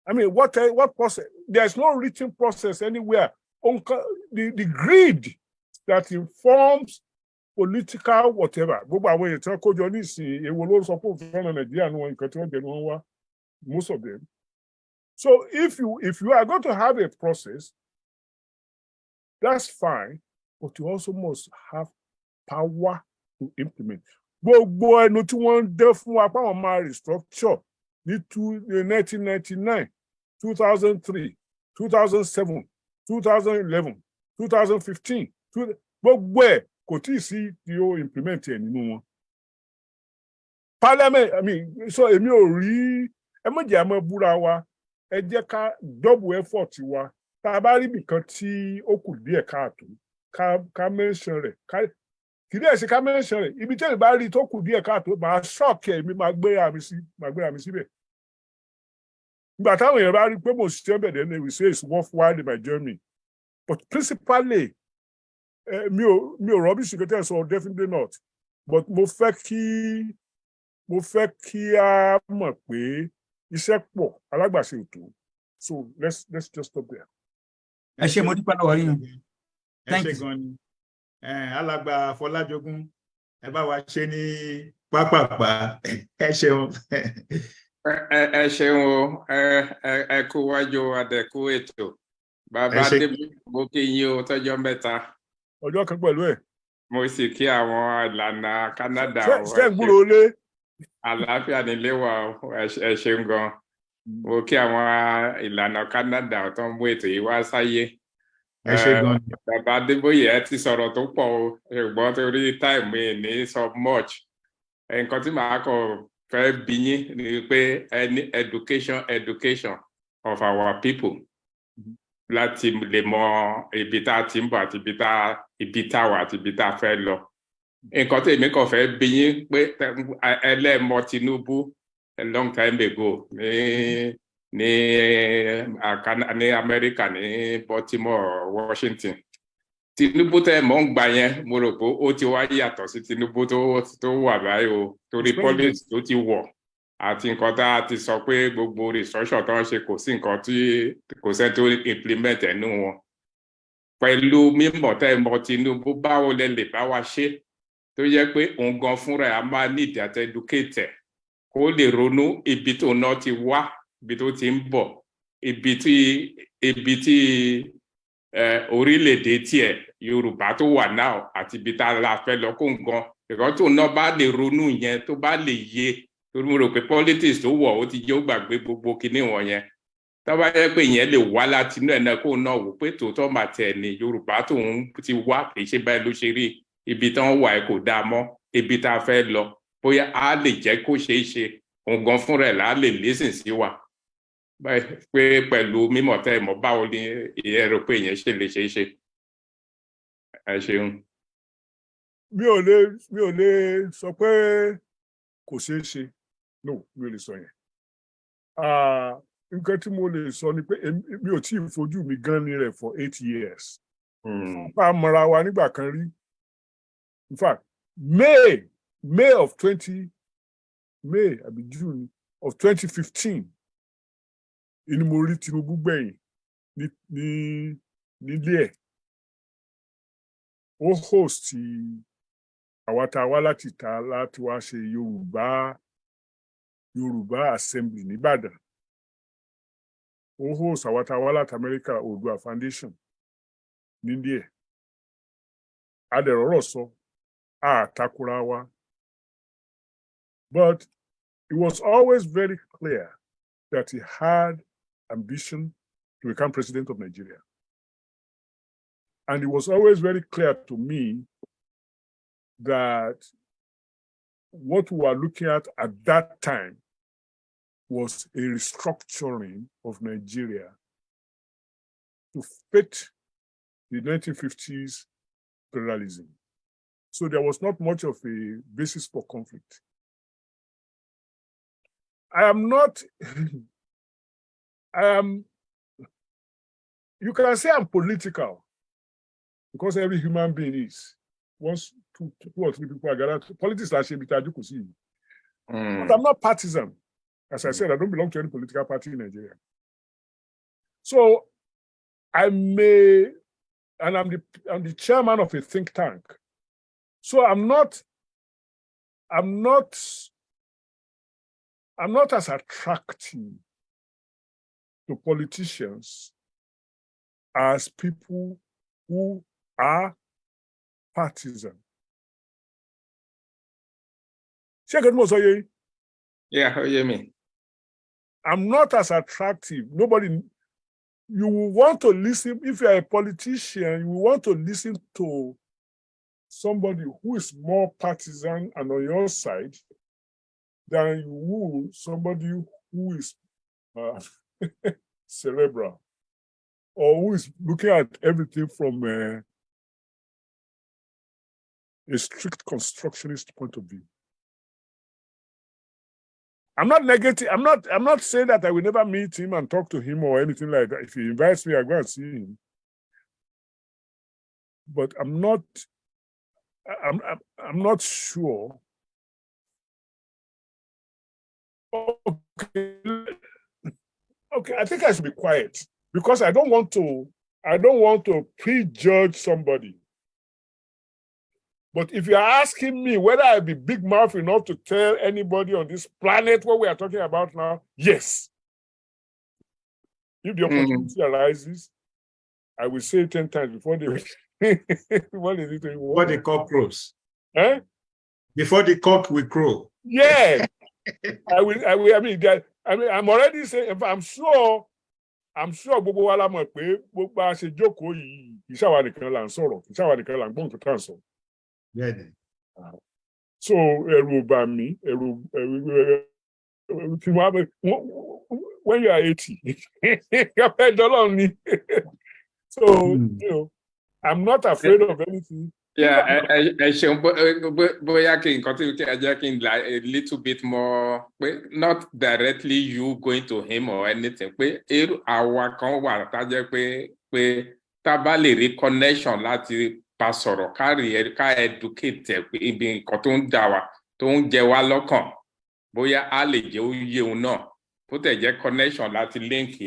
I mean, what process? There's no written process anywhere. The greed that informs political whatever. Most of them. So if you are going to have a process, that's fine, but you also must have power to implement. Gbogbo ẹnu tí wọ́n ń dé fún wa páwọn máa restructure ní 1999, 2003, 2007, 2011, 2015, gbogbo ẹ̀ kò tí ì sí tí ó implement ẹ̀ nínú wọn. Parliament, I mean, so èmi ò rí ẹ méjì àmọ́ búra wa, ẹ jẹ́ ká double effort wa, tá a bá rí nìkan tí ó kù díẹ̀ káàtó, ká mention rẹ̀, kì í dẹ̀ ṣe ká mention rẹ̀, ibi tí èmi bá rí tó kù díẹ̀ káàtó, màá shock ẹ̀, èmi máa gbéra mi síbẹ̀. Ìgbà táwọn èèyàn bá rí pé mo ṣiṣẹ́ bẹ̀ then they will say it's worthwhile in my journey. But principally, mi ò rubbish nǹkan tẹ́ ẹ sọ, definitely not. But mo fẹ́ kí a mọ̀ pé iṣẹ́ pọ̀ alágbàṣe ò tó. So let's just stop there. Ẹ ṣé, mo dúpẹ́ lọ́wọ́ yín. Thank you. Alàgbà Fọlájogún, ẹ bá wa ṣe ní pápápá. Ẹ ṣeun. Ẹ ṣeun o, ẹ kú wájú adẹ̀kú ètò. Bàbá Adébóyè, mo kí yín o tọ́jọ́ mẹ́ta. Ọjọ́ kan pẹ̀lú ẹ̀. Mo sì kí àwọn Ìlànà Canada. Ṣé ń gbúròó lé? Àlàáfíà nílé wa, ẹ ṣeun gan. Mo kí àwọn Ìlànà Canada tó ń mú ètò yìí wá sáyé. Ẹ ṣé gan. Bàbá Adébóyè, ẹ ti sọ̀rọ̀ tó pọ̀ o, ṣùgbọ́n torí time mi ní so much. Nǹkan tí màá kọ fẹ́ bi yín ni pé any education of our people láti lè mọ ibi tá a ti ń bọ̀ àti ibi tá wà àti ibi tá a fẹ́ lọ. Nǹkan tí èmi kàn fẹ́ bi yín pé ẹlẹ́mọ Tinubu a long time ago ní Amẹ́ríkà ní Baltimore, Washington. Tinubu tẹ́ mọ̀ ń gbà yẹn, mo rò pé ó ti wá yàtọ̀ sí Tinubu tó wà báyìí o, torí policy tó ti wọ̀ àti nǹkan tá a ti sọ pé gbogbo restructure tó ń ṣe kò sí nǹkan tí kò sẹ́ tó implement ẹnu wọn. Pẹ̀lú mímọ̀ tẹ́ mọ̀ Tinubu, báwo lẹ lè bá wa ṣe tó yẹ pé òun gan fúnra ẹ̀ á máa need àti educate kó lè ronú ibi tó náà ti wá, ibi tó ti ń bọ̀, ibi tí orílẹ̀-èdè tiẹ̀ Yorùbá tó wà náà àti ibi tá a la fẹ́ lọ kó nǹkan ìkan tó náà bá lè ronú yẹn, tó bá lè yé, torí mo rò pé politics tó wọ̀ ó ti jẹ́ ó gbàgbé gbogbo kinní wọn yẹn. Tó bá yẹ pé ìyẹn lè wá láti inú ẹ̀ náà kó náà wò pé tòótọ́ mà tẹ̀ ní Yorùbá tóun ti wá kì í ṣe báyìí ló ṣe rí, ibi tán wà ẹ̀ kò dáa mọ́, ibi tá a fẹ́ lọ bóyá á lè jẹ́ kó ṣeé ṣe, òun gan fúnra ẹ̀ là á lè listen sí wa. Pé pẹ̀lú mímọ̀ tẹ́ mọ̀ báwo ni ìyẹn rò pé ìyẹn ṣe lè ṣeé ṣe. Ẹ ṣeun. Mi ò lè sọ pé kò ṣeé ṣe. No, mi ò lè sọ yẹn. Nǹkan tí mo lè sọ ni pé mi ò tí ì fojú mi gan ni rẹ̀ for 8 years. Bá a mọ̀ra wa nígbà kan rí. In fact, May àbí June of 2015 ni mo rí Tinubu gbẹ̀yìn nílé ẹ̀. ó host àwa tá a wá láti ta láti wá ṣe Yorùbá assembly nìbàdàn. Ó host àwa tá a wá láti America Oòduà Foundation nídìí ẹ̀. A dẹ̀ rọ́rọ̀ sọ, a takura wa. But it was always very clear that he had ambition to become president of Nigeria. And it was always very clear to me that what we were looking at that time was a restructuring of Nigeria to fit the 1950s federalism. So there was not much of a basis for conflict. You can say I'm political, because every human being is. Once two or three people are gathered, politics are shaped. But I'm not partisan. As I said, I don't belong to any political party in Nigeria. So I'm the chairman of a think tank. So I'm not as attractive to politicians as people who are partisan. Yeah, how you mean? I'm not as attractive. You will want to listen, if you're a politician, you will want to listen to somebody who is more partisan and on your side than you would somebody who is cerebral, or who is looking at everything from a strict constructionist point of view. I'm not negative. I'm not saying that I will never meet him and talk to him or anything like that. If he invites me, I go and see him. But I'm not sure. Okay, I think I should be quiet because I don't want to prejudge somebody. But if you're asking me whether I'll be big mouth enough to tell anybody on this planet what we are talking about now, yes. If the opportunity arises, I will say it 10 times before they what the cock crows. Eh? Before the cock will crow. Yeah. I will. I'm already saying, I'm sure gbogbo wa la mọ̀ pé gbogbo a ṣe jókòó yìí ìṣàwà nìkan là ń sọ̀rọ̀, ìṣàwà nìkan là ń gbọ́ nǹkan tá à ń sọ. So ẹ̀rù ò bà mí, when you are 80, so I'm not afraid of anything. Yeah, bóyá kí nǹkan tí ẹ jẹ́ kí n a little bit more, not directly you going to him or anything, pé àwa kan wà tá jẹ́ pé tá bá lè rí connection láti bá sọ̀rọ̀ ká educate pé ibi nǹkan tó ń dà wá tó ń jẹ wá lọ́kàn, bóyá a lè jẹ́ ó yé òun náà, bó tẹ̀ jẹ́ connection láti link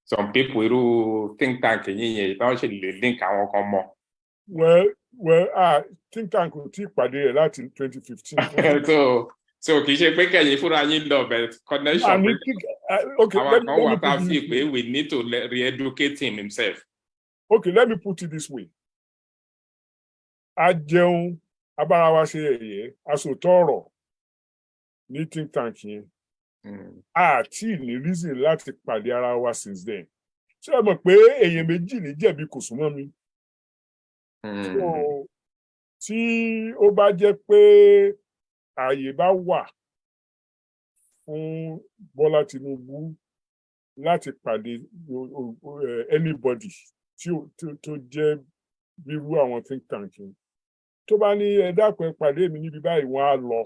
some people irú think tank yìnyín táwọn ṣe lè link àwọn kan mọ́. Think tank kò tí ì pàdé rẹ̀ láti 2015. So kì í ṣe pé kẹ̀yìn fúnra yín lọ bẹ̀ connection pé àwọn kan wà tá a fi pé we need to re-educate himself. Okay, let me put it this way. A jẹun abára wa ṣe ẹ̀yẹ asòótọ́ ọ̀rọ̀ ní think tank yẹn. Àti ní reason láti pàdé ara wa since then. Ṣé ẹ mọ̀ pé èèyàn méjì ní jẹ̀bi kò súnmọ́ mi? So tí ó bá jẹ́ pé ààyè bá wà fún Bọ́lá Tinubu láti pàdé anybody tó jẹ́ bírú àwọn think tank tó bá ní ẹ dákun ẹ pàdé mi níbi báyìí wọ́n á lọ.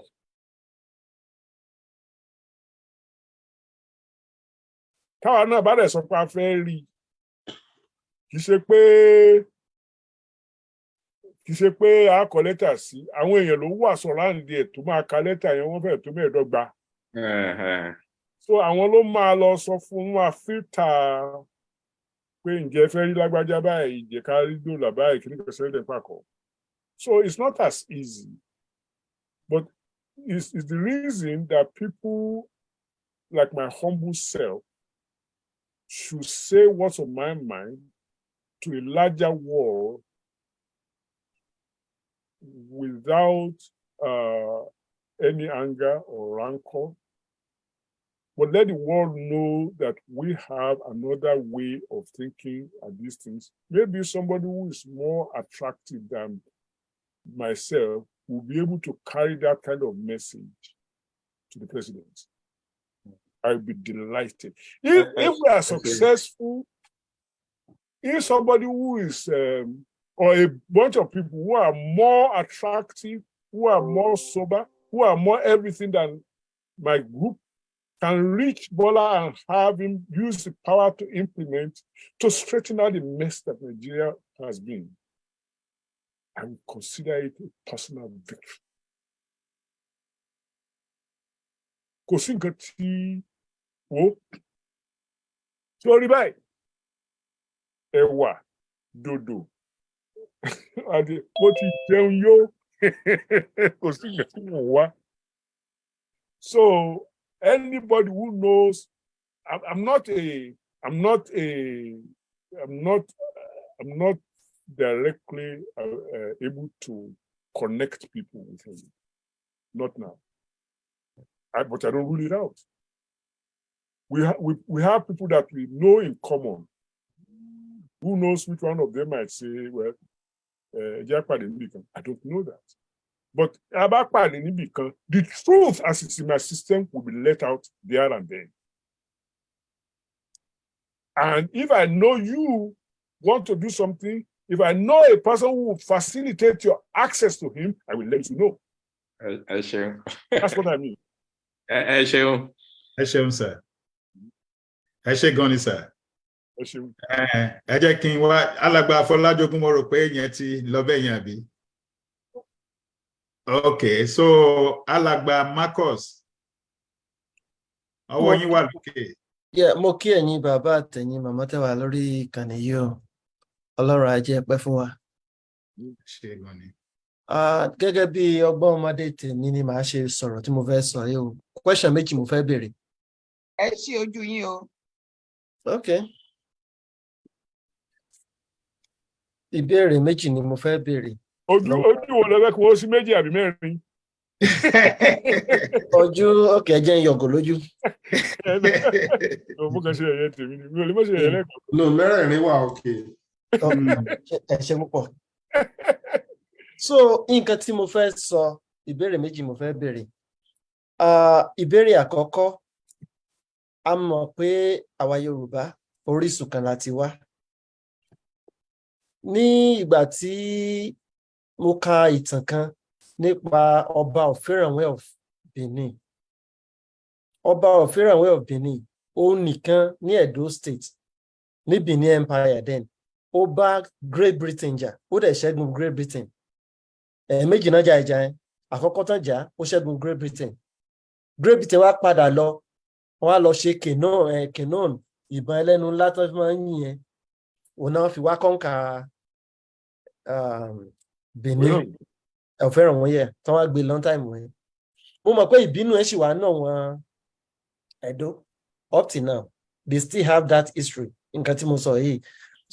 Táwa náà bá dẹ̀ sọ pé a fẹ́ rí kì í ṣe pé a kọ lẹ́tà sí àwọn èèyàn ló wà sọ̀ráǹdì ẹ̀ tó máa ka lẹ́tà yẹn wọ́n fẹ́ẹ̀ tó mẹ́ẹ̀ẹ́dọ́gba. So àwọn ló máa lọ sọ fún wa fíltà pé ǹjẹ́ fẹ́ rí lágbájá báyìí ìjẹ́ ká rí dòlà báyìí kí ní kò ṣẹlẹ̀ pàkọ́. So it's not as easy. But it's the reason that people like my humble self should say what's on my mind to a larger world without any anger or rancor. But let the world know that we have another way of thinking at these things. Maybe somebody who is more attractive than myself will be able to carry that kind of message to the president. I'll be delighted. If we are successful, if somebody who is, or a bunch of people who are more attractive, who are more sober, who are more everything than my group, can reach Bola and have him use the power to implement, to straighten out the mess that Nigeria has been, I would consider it a personal victory. Kò sí nǹkan tí wo sórí báyìí ẹ̀wà dòdò àti mo ti jẹun yó kò sí nǹkan tí mo wá. So anybody who knows, I'm not directly able to connect people with him. Not now. But I don't rule it out. We have people that we know in common. Who knows which one of them might say, well, I don't know that. But the truth as it's in my system will be let out there and then. And if I know you want to do something, if I know a person who will facilitate your access to him, I will let you know. That's what I mean. Ẹ ṣeun sir. Ẹ ṣé gan ni sir. Ẹ jẹ́ kí n wá alàgbà Afọlájogún, mo rò pé yẹn ti lọ bẹ́ẹ̀ yẹn àbí. Okay, so alàgbà Marcus, ọwọ́ yín wà lókè. Mo kí ẹ̀yin bàbá àtẹ̀yin màmá tẹ́ wà lórí ìkànnì yìí o. Ọlọ́run á jẹ́ pẹ́ fún wa. Ṣé gan ni. Gẹ́gẹ́ bí ọgbọ́n ọmọdé tèmi ni màá ṣe sọ̀rọ̀ tí mo fẹ́ sọ yìí o. Question méjì mo fẹ́ béèrè. Ẹ ṣí ojú yín o. Okay. Ìbéèrè méjì ni mo fẹ́ béèrè. Ojú wo lẹ́fẹ̀ẹ́ kí wọ́n sí méjì àbí mẹ́rin? Ojú òkè jẹ́ yọ̀gò lójú. Mo kàn ṣe ẹ̀yẹ tèmi ni, mi ò lè mọ̀ ṣe ẹ̀yẹ lẹ́kọ̀ọ́. No, mẹ́rẹ̀ẹ̀rin wà òkè. Ẹ ṣé púpọ̀. So nǹkan tí mo fẹ́ sọ, ìbéèrè méjì mo fẹ́ béèrè. Ìbéèrè àkọ́kọ́, a mọ̀ pé àwa Yorùbá orísun kan láti wá. Ní ìgbà tí mo ka ìtàn kan nípa ọba Ọ̀fẹ́rànwẹ́ of Benin. Ọba Ọ̀fẹ́rànwẹ́ of Benin, òun nìkan ní Edo State, ní Benin Empire then. Ó bá Great Britain jà, ó dẹ̀ ṣẹ́gun Great Britain. Méjì náà jà ìjà yẹn. Àkọ́kọ́ tán jà, ó ṣẹ́gun Great Britain. Great Britain wá padà lọ, wọ́n á lọ ṣe Kenon, ìbọn ẹlẹ́nu ńlá tó fi máa ń yìn yẹn. Òun náà fi wá kọ́ńkà Benin. Ọ̀fẹ́rànwẹ́ yẹ, tán wá gbé long time wọ̀nyẹn. Mo mọ̀ pé ìbínú ẹ̀ ṣì wà náà wọn Edo up till now. They still have that history. Nǹkan tí mo sọ yìí.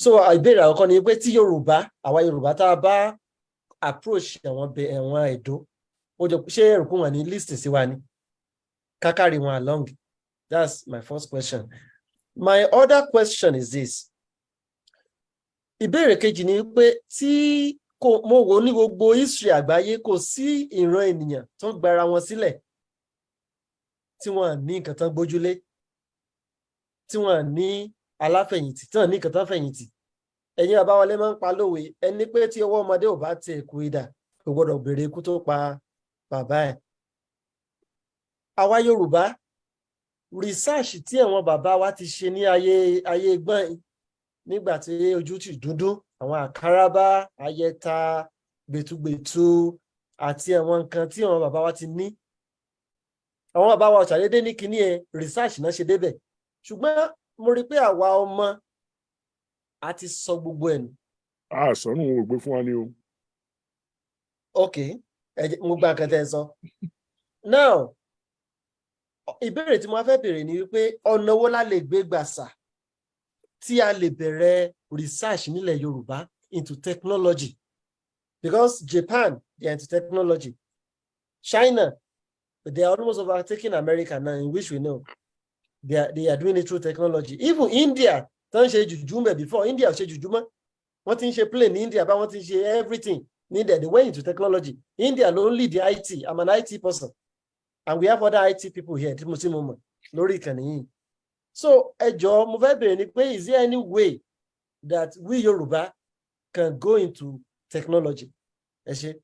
So ìbéèrè àkọ́kọ́ ni pé tí àwa Yorùbá tá a bá approach ẹ̀wọ̀n Edo, ó jọ ṣé ẹ̀rù kún wọn ní list sí wa ni? Kákàrí wọn along. That's my first question. My other question is this. Ìbéèrè kejì ni pé tí mo wò ní gbogbo history àgbáyé kò sí ìran ènìyàn tó ń gbara wọn sílẹ̀ tí wọ́n ní nǹkan tán gbójúlé, tí wọ́n ní aláfẹ̀yìntì, tí wọ́n ní nǹkan tán fẹ̀yìntì. Ẹ̀yin Àbáwọlé máa ń pa lówe, ẹni pé tí ọwọ́ ọmọdé ò bá ti ẹ̀kú idà kò gbọ́dọ̀ béèrè ikú tó pa bàbá ẹ̀. Àwa Yorùbá, research tí àwọn bàbá wa ti ṣe ní ayé gbọ́n nígbà tí ojú ti dúdú, àwọn àkàràbá, ayẹta, gbẹ̀tugbẹ̀tu àti àwọn nǹkan tí àwọn bàbá wa ti ní. Àwọn bàbá wa ṣàdédé ní kíní research náà ṣe débẹ̀. Ṣùgbọ́n mo rí pé àwa ọmọ a ti sọ gbogbo ẹ̀ nù. Àsọnù ò gbé fún wa ní o. Okay, mo gba nǹkan tẹ́ ẹ sọ. Now, ìbéèrè tí mo fẹ́ béèrè ni wípé ọ̀nà wo la lè gbé gbà sà tí a lè bẹ̀rẹ̀ research nílẹ̀ Yorùbá into technology, because Japan, they are into technology. China, they are almost overtaking America now, in which we know they are doing it through technology. Even India, tó ń ṣe jùjú mẹ́ before, India ò ṣe jùjú mọ́. Wọ́n ti ń ṣe plane ní India, but wọ́n ti ń ṣe everything needed. They went into technology. India ló ń lead the IT. I'm an IT person. And we have other IT people here. Tí mo sì mọ̀ mọ̀ lórí ìkànnì yìí. So, ẹ jọ̀ọ́, mo fẹ́ béèrè ni pé, is there any way that we Yoruba can go into technology? Ẹ ṣé.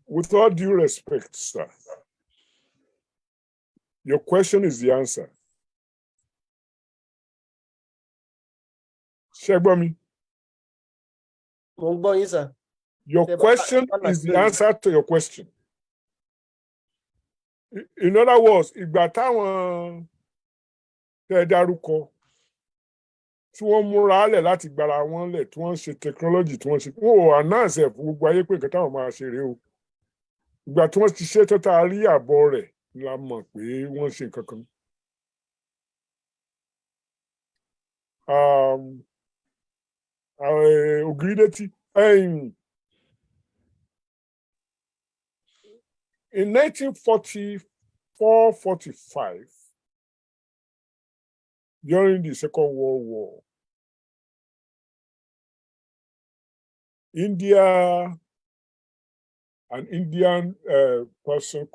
With all due respect, sir, your question is the answer. Ṣé ẹ gbọ́ mi? Mo ń gbọ́ yín, sir. Your question is the answer to your question. In other words, ìgbà táwọn tẹ́ dárúkọ tí wọ́n múra lẹ̀ láti gbára wọn lẹ̀ tí wọ́n ṣe technology tí wọ́n ṣe wọ́n ò announce ẹ̀ fún gbogbo ayé pé nǹkan táwọn máa ṣe rèé o. Ìgbà tí wọ́n ti ṣe tó tá a rí àbọ̀ rẹ̀ la mọ̀ pé wọ́n ṣe nǹkan kan. Ògìrìdẹ́tì in 1944-45, during the Second World War, India, an Indian person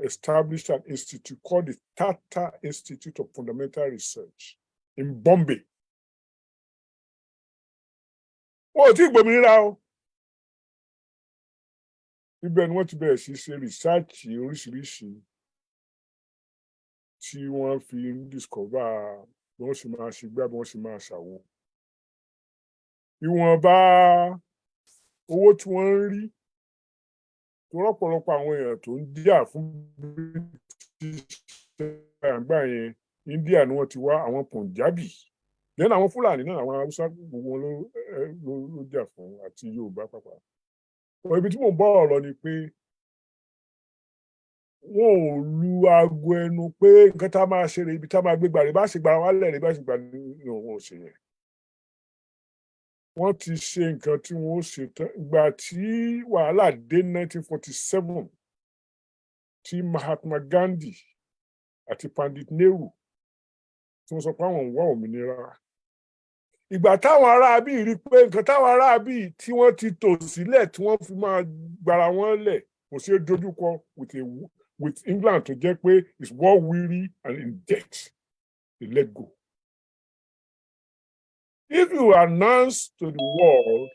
established an institute called the Tata Institute of Fundamental Research in Bombay. Wọ́n ti gbòmìnira o. Ibẹ̀ ni wọ́n ti bẹ̀rẹ̀ sí ṣe research oríṣiríṣi tí wọ́n fi ń discover bí wọ́n ṣe máa ṣe gbá bí wọ́n ṣe máa ṣàwo. Ìwọ̀nba owó tí wọ́n ń rí tó rọ́pọ̀lọpọ̀ àwọn èèyàn tó ń díà fún àgbà yẹn, India ni wọ́n ti wá, àwọn Punjabi. Then àwọn Fúlàní náà, àwọn Haúsá gbogbo wọn ló jà fún àti Yorùbá pàápàá. Ibi tí mò ń bá ọ̀rọ̀ ni pé wọn ò lu aago ẹnu pé nǹkan tá a máa ṣe rè ibi tá a máa gbé gbà rè bá ṣe gbà wá lẹ̀ rè bá ṣe gbà ní wọn ò ṣe yẹn. Wọ́n ti ṣe nǹkan tí wọ́n ó ṣe tán. Ìgbà tí wàhálà dé 1947 tí Mahatma Gandhi àti Pandit Nehru tí wọ́n sọ pé àwọn ń wá òmìnira. Ìgbà táwọn aráabí rí pé nǹkan táwọn aráabí tí wọ́n ti tò sílẹ̀ tí wọ́n fi máa gbára wọn lẹ̀ kò ṣeé dojúkọ with England tó jẹ́ pé is war weary and in debt, they let go. If you announce to the world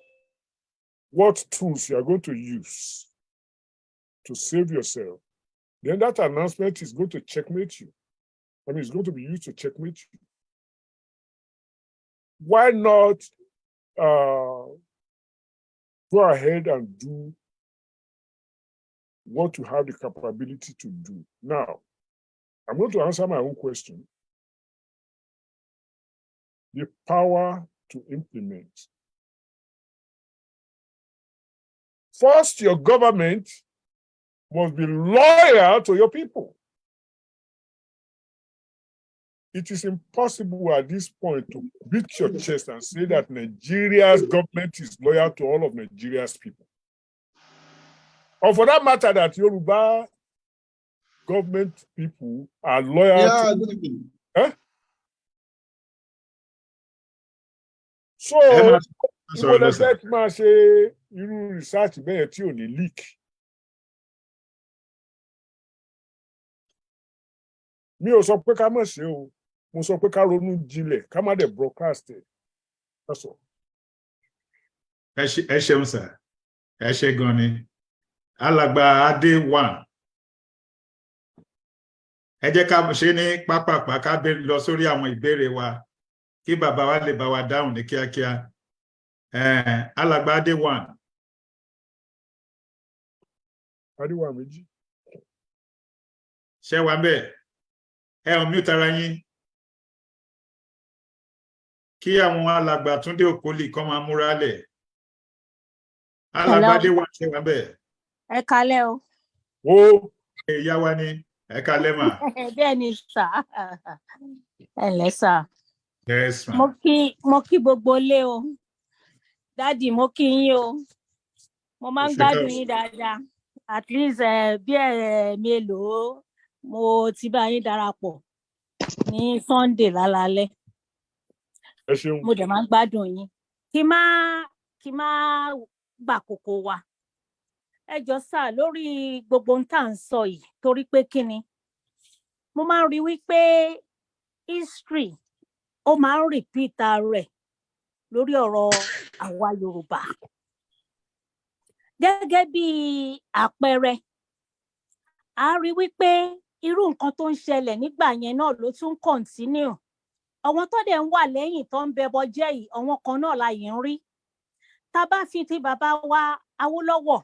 what tools you are going to use to save yourself, then that announcement is going to checkmate you. I mean, it's going to be used to checkmate you. Why not go ahead and do what you have the capability to do? Now, I'm going to answer my own question. The power to implement. First, your government must be loyal to your people. It is impossible at this point to beat your chest and say that Nigeria's government is loyal to all of Nigeria's people. Or for that matter, that Yoruba government people are loyal to... Huh? So, ìwọ lè fẹ́ kí máa ṣe irú research bẹ́ẹ̀ tí ò ní leak. Mi ò sọ pé ká má ṣe o, mo sọ pé ká ronú jinlẹ̀, ká má dẹ̀ broadcast ẹ̀. That's all. Ẹ ṣeun sà, ẹ ṣe gan ni. Alàgbà Adéwàn. Ẹ jẹ́ ká ṣe ní pápápá ká lọ sórí àwọn ìbéèrè wa. Kí bàbá wa lè bá wa dáhùn ní kíákíá. Alàgbà Adéwàn. Adéwàn méjì. Ṣé wà bẹ́ẹ̀? Ẹ ò mute ara yín. Kí àwọn alàgbà Túndé Òkólì kọ́ máa múra lẹ̀. Alábàdé wà ṣe wà bẹ́ẹ̀. Ẹ kálẹ́ o. Ó. Ìyá wa ni ẹ kálẹ́ mà. Bẹ́ẹ̀ ni sà. Ẹ lẹ́ sà. Yes ma. Mo kí gbogbo ilé o. Dádì mo kí yín o. Mo máa ń gbádùn yín dáadáa. At least bí mélòó mo ti bá yín darapọ̀ ní Sunday lálálẹ́. Ẹ ṣeun. Mo dẹ̀ máa ń gbádùn yín. Kí má gbà kókó wa. Ẹ jọ̀ọ́ sà lórí gbogbo ohun tá à ń sọ yìí torí pé kí ni? Mo máa ń rí wípé history ó máa ń repeat rẹ̀ lórí ọ̀rọ̀ àwa Yorùbá. Gẹ́gẹ́ bí àpẹẹrẹ, a rí wípé irú nǹkan tó ń ṣẹlẹ̀ nígbà yẹn náà ló tún continue. Àwọn tó dẹ̀ ń wà lẹ́yìn tó ń bẹbọ jẹ́ yìí, àwọn kan náà la yìí ń rí. Tá bá fi ti bàbá wa Awólọ́wọ̀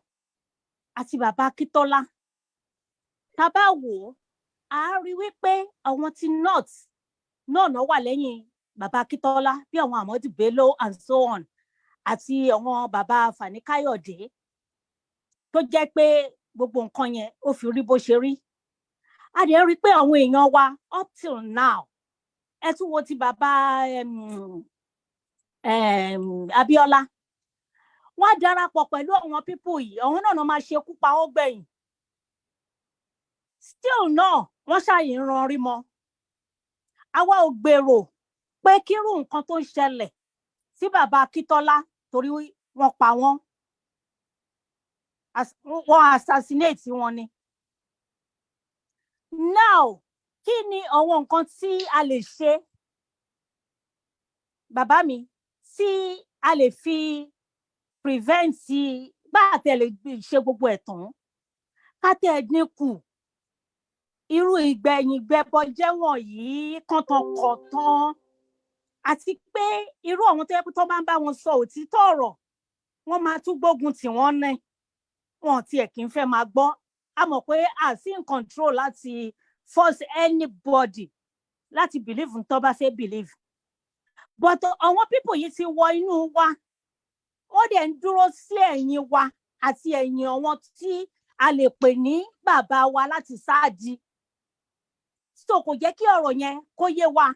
àti bàbá Akíntọ́lá, tá bá wò ó, a rí wípé àwọn ti North náà wà lẹ́yìn bàbá Akíntọ́lá bí àwọn Ahmadu Bello and so on àti àwọn bàbá Fani Káyọ̀dé tó jẹ́ pé gbogbo nǹkan yẹn ó fi rí bó ṣe rí. A dẹ̀ rí pé àwọn èèyàn wa up till now ẹ tún wo ti bàbá Abíọ́lá, wọ́n darapọ̀ pẹ̀lú àwọn pípù yìí, àwọn náà máa ṣekú pa ó gbẹ̀yìn. Still náà wọ́n ṣàyè ń ran rí mọ́. Àwa ò gbèrò pé kírú nǹkan tó ń ṣẹlẹ̀ sí bàbá Akíntọ́lá torí wọ́n pa wọ́n assassinate wọn ni. Now kí ni àwọn nǹkan tí a lè ṣe bàbá mi tí a lè fi prevent bá a tẹ̀lé ṣe gbogbo ẹ̀ tán ká tẹ̀ dínkù irú ìgbẹ̀yìn gbẹbọjẹ́ wọ̀nyí kọ́ńtànkọ̀tàn àti pé irú àwọn tó yẹ kó tó bá ń bá wọn sọ òtítọ́ ọ̀rọ̀ wọ́n máa tún gbógun tì wọ́n ní wọn tiẹ̀ kì í fẹ́ máa gbọ́. A mọ̀ pé a sì ń control láti force anybody láti believe n tó bá fẹ́ believe. But àwọn people yìí ti wọ inú wa, wọ́n dẹ̀ ń dúró sí ẹ̀yìn wa àti ẹ̀yìn àwọn tí a lè pè ní bàbá wa láti sáàdì. So kò jẹ́ kí ọ̀rọ̀ yẹn kó yé wa.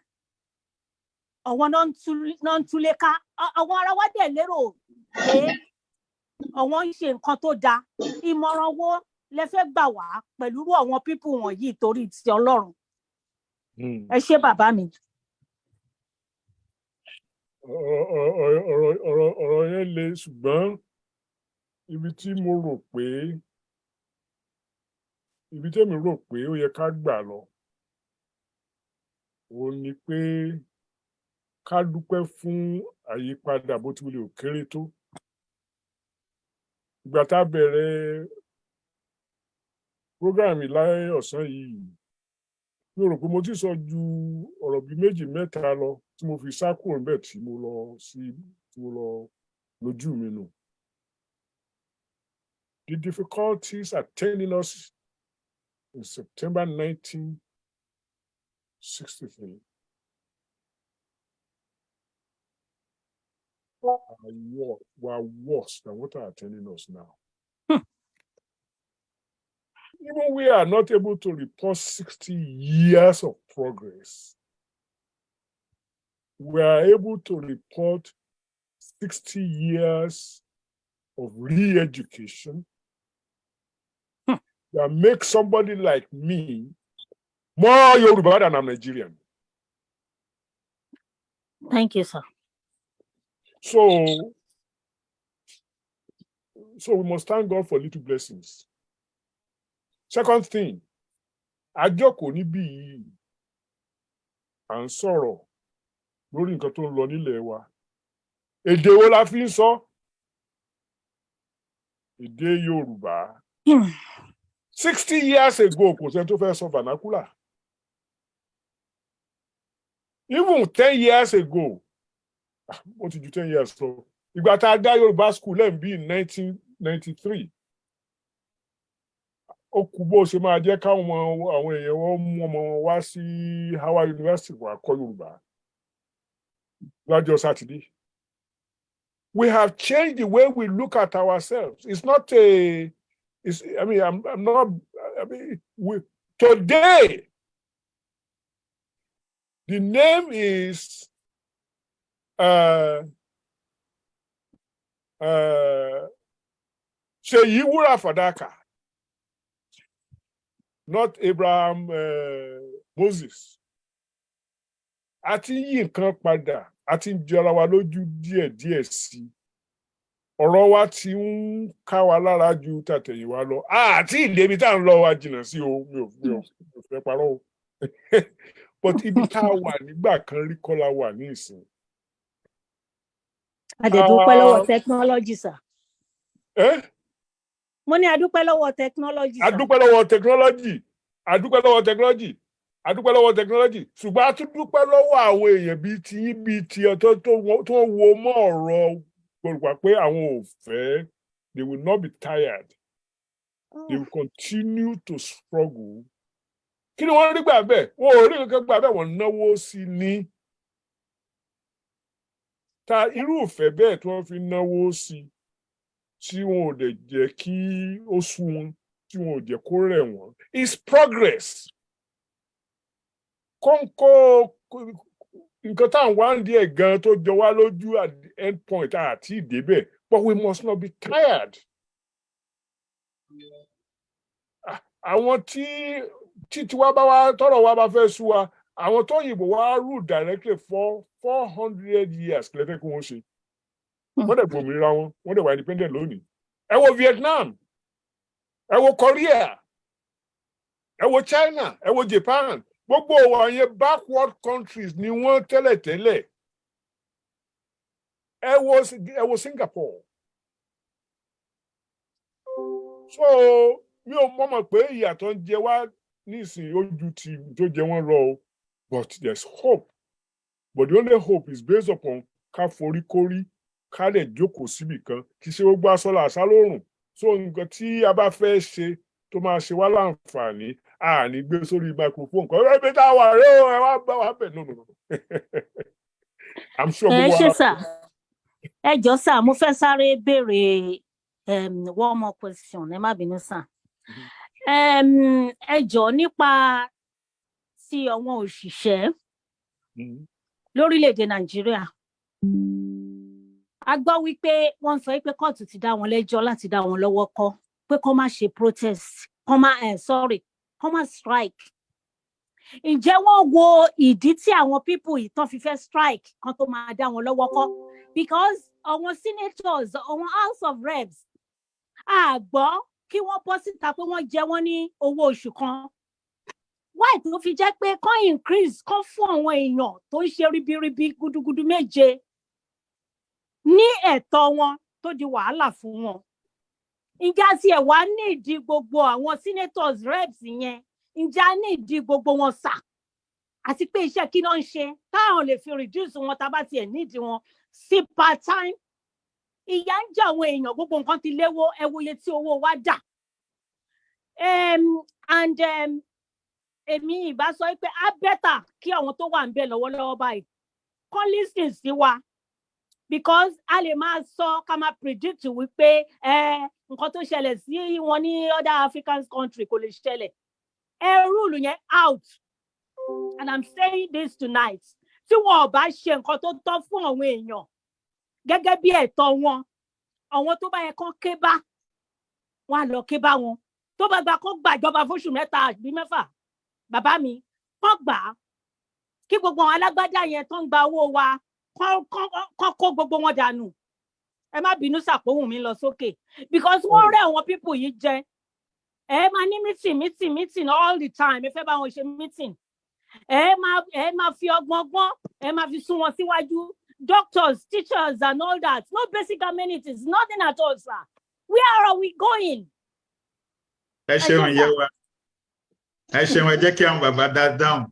Àwọn náà ń túlé ká. Àwọn ará wa dẹ̀ lérò pé àwọn ń ṣe nǹkan tó dáa. Ìmọ̀ràn wo lẹ fẹ́ gbà wá pẹ̀lú àwọn pípù wọ̀nyí torí ti Ọlọ́run? Ẹ ṣé bàbá mi. Ọ̀rọ̀ yẹn le ṣùgbọ́n ibi tẹ́mi rò pé ó yẹ ká gbà lọ òun ni pé ká dúpẹ́ fún àyípadà bó ti wulẹ̀ ò kéré tó. Ìgbà tá a bẹ̀rẹ̀ program láyé ọ̀sán yìí mi ò rò pé mo ti sọ ju ọ̀rọ̀ bíi méjì mẹ́ta lọ tí mo fi sá kúrò níbẹ̀ tí mo lọ lójú mi nù. The difficulties attending us in September 1963 were worse than what are attending us now. Even we are not able to report 60 years of progress. We are able to report 60 years of re-education that makes somebody like me more Yoruba than I'm Nigerian. Thank you, sir. So we must thank God for little blessings. Second thing, àjọkò níbí yìí à ń sọ̀rọ̀ lórí nǹkan tó ń lọ nílẹ̀ wa. Èdè wo la fi ń sọ? Èdè Yorùbá. 60 years ago kò sẹ́ni tó fẹ́ sọ vernacular. Even 10 years ago, ó ti ju 10 years lọ. Ìgbà tá a dá Yorùbá school lẹ́yìn bí 1993. Ó kù bó ṣe máa jẹ́ káwọn àwọn èèyàn wọn mú ọmọ wọn wá sí Howard University wá kọ́ Yorùbá lọ́jọ́ Sátidé. we have changed the way we look at ourselves. It's not a, it's, I mean, I'm not, I mean, today, the name is Sheyiwura Fadaka, not Abraham Moses. A ti yí nǹkan padà, a ti ń jọra wa lójú díẹ̀díẹ̀ sí i. Ọ̀rọ̀ wa ti ń ká wa lára ju tàtẹ̀yìnwá lọ. Àti ìdèbí tá à ń lọ wa jìnnà sí o, mi ò fẹ́ parọ́ o. But ibi tá a wà nígbà kan rí kọ́ la wà ní ìsìn. Adẹ̀dúpẹ́ lọ́wọ́ technology, sir. Mo ní adúpẹ́ lọ́wọ́ technology, sir. Adúpẹ́ lọ́wọ́ technology. Adúpẹ́ lọ́wọ́ technology. Adúpẹ́ lọ́wọ́ technology. Ṣùgbọ́n a tún dúpẹ́ lọ́wọ́ àwọn èèyàn bíi ti ọ̀tọ̀ tó wo mọ́ ọ̀rọ̀ Yorùbá pé àwọn ò fẹ́. They will not be tired. They will continue to struggle. Kí ni wọ́n rí gbà bẹ́ẹ̀? Wọ́n ò rí nǹkan gbà bẹ́ẹ̀, wọ́n náwó sí ní. Ta irúfẹ́ bẹ́ẹ̀ tí wọ́n fi náwó sí tí wọn ò dẹ̀ jẹ́ kí ó sú wọn, tí wọn ò jẹ́ kó rẹ̀ wọ́n. It's progress. Kọ́ńkọ́ nǹkan tá à ń wá ń díẹ̀ gan tó jọ wá lójú at the end point àti ìdébẹ̀, but we must not be tired. Àwọn tí tiwa bá wá tọrọ wa bá fẹ́ sú wa, àwọn tó yìnbó wá rule directly for 400 years lẹ́fẹ̀ẹ́ kí wọ́n ṣe. Wọ́n dẹ̀ gbòmìnira wọn, wọ́n dẹ̀ wà independent lónìí. Ẹ wo Vietnam, ẹ wo Korea, ẹ wo China, ẹ wo Japan. Gbogbo àwọn backward countries ni wọ́n tẹ́lẹ̀tẹ́lẹ̀. Ẹ wo Singapore. So mi ò mọ̀ pé ìyàtọ̀ ń jẹ wá nísìnyí ojú ti tó jẹ wọ́n lọ o, but there's hope. But the only hope is based upon ká foríkorí, ká lè jókòó síbì kan, kì í ṣe gbogbo aṣọ làṣà lórùn. So nǹkan tí a bá fẹ́ ṣe tó máa ṣe wá láǹfààní, a ní gbé sórí microphone kan. Ẹ bí tá a wà rẹ o, ẹ wá bá wa bẹ̀. No. I'm sure ẹ ṣe sà, ẹ jọ sà, mo fẹ́ sáré béèrè one more question, ẹ má bínú sà. Ẹ jọ nípa ti àwọn òṣìṣẹ́ lórílẹ̀‐èdè Nàìjíríà. A gbọ́ wípé wọ́n sọ wípé kóòtù ti dá wọn lẹ́jọ́ láti dá wọn lọ́wọ́ kọ́ pé kó má ṣe protest, kó má strike. Ǹjẹ́ wọ́n wo ìdí tí àwọn people yìí tán fi fẹ́ strike kan tó máa dá wọn lọ́wọ́ kọ́? Because àwọn senators, àwọn House of Reps, a gbọ́ kí wọ́n bọ́ síta pé wọ́n jẹ wọ́n ní owó oṣù kan. Why tó fi jẹ́ pé kán increase kán fún àwọn èèyàn tó ń ṣe ribiribi gudugudu méje ní ẹ̀tọ́ wọn tó di wàhálà fún wọn? Ǹjẹ́ àti ẹ̀ wá ní ìdí gbogbo àwọn senators reps yẹn? Ǹjẹ́ a ní ìdí gbogbo wọn sà? Àti pé iṣẹ́ kí náà ń ṣe táwọn lè fi reduce wọn tá bá tiẹ̀ nídìí wọn sí part time? Ìyà ń jẹ àwọn èèyàn, gbogbo nǹkan ti léwó, ẹ wo iye tí owó wa dà. Èmi ìbá sọ pé á bẹ́tà kí àwọn tó wà ń bẹ̀ lọ́wọ́lọ́wọ́ báyìí kán listen sí wa, because a lè máa sọ ká máa predict wípé nǹkan tó ṣẹlẹ̀ sí wọn ní other African country kò lè ṣẹlẹ̀. Rule yẹn out, and I'm saying this tonight. Tí wọn ò bá ṣe nǹkan tó tọ́ fún àwọn èèyàn gẹ́gẹ́ bí ẹ̀tọ́ wọn, àwọn tó bá yẹ kán ké bá wọn á lọ ké bá wọn. Tó bá gba kán gbàjọba fóṣù 3 àbí 4, bàbá mi kán gbà á, kí gbogbo àwọn alágbádá yẹn tó ń gba owó wa kán kó gbogbo wọn dànù. Ẹ má bínú sàpòhùn mi lọ sókè, because wọ́n rẹ́ àwọn people yìí jẹ. Ẹ máa ní meeting all the time, ẹ fẹ́ bá wọn ṣe meeting. Ẹ máa fi ọgbọ́n ẹ máa fi sún wọn síwájú. Doctors, teachers and all that, no basic amenities, nothing at all, sir. Where are we going? Ẹ ṣeun yẹ wa. Ẹ ṣeun, ẹ jẹ́ kí àwọn bàbá dá dáhùn.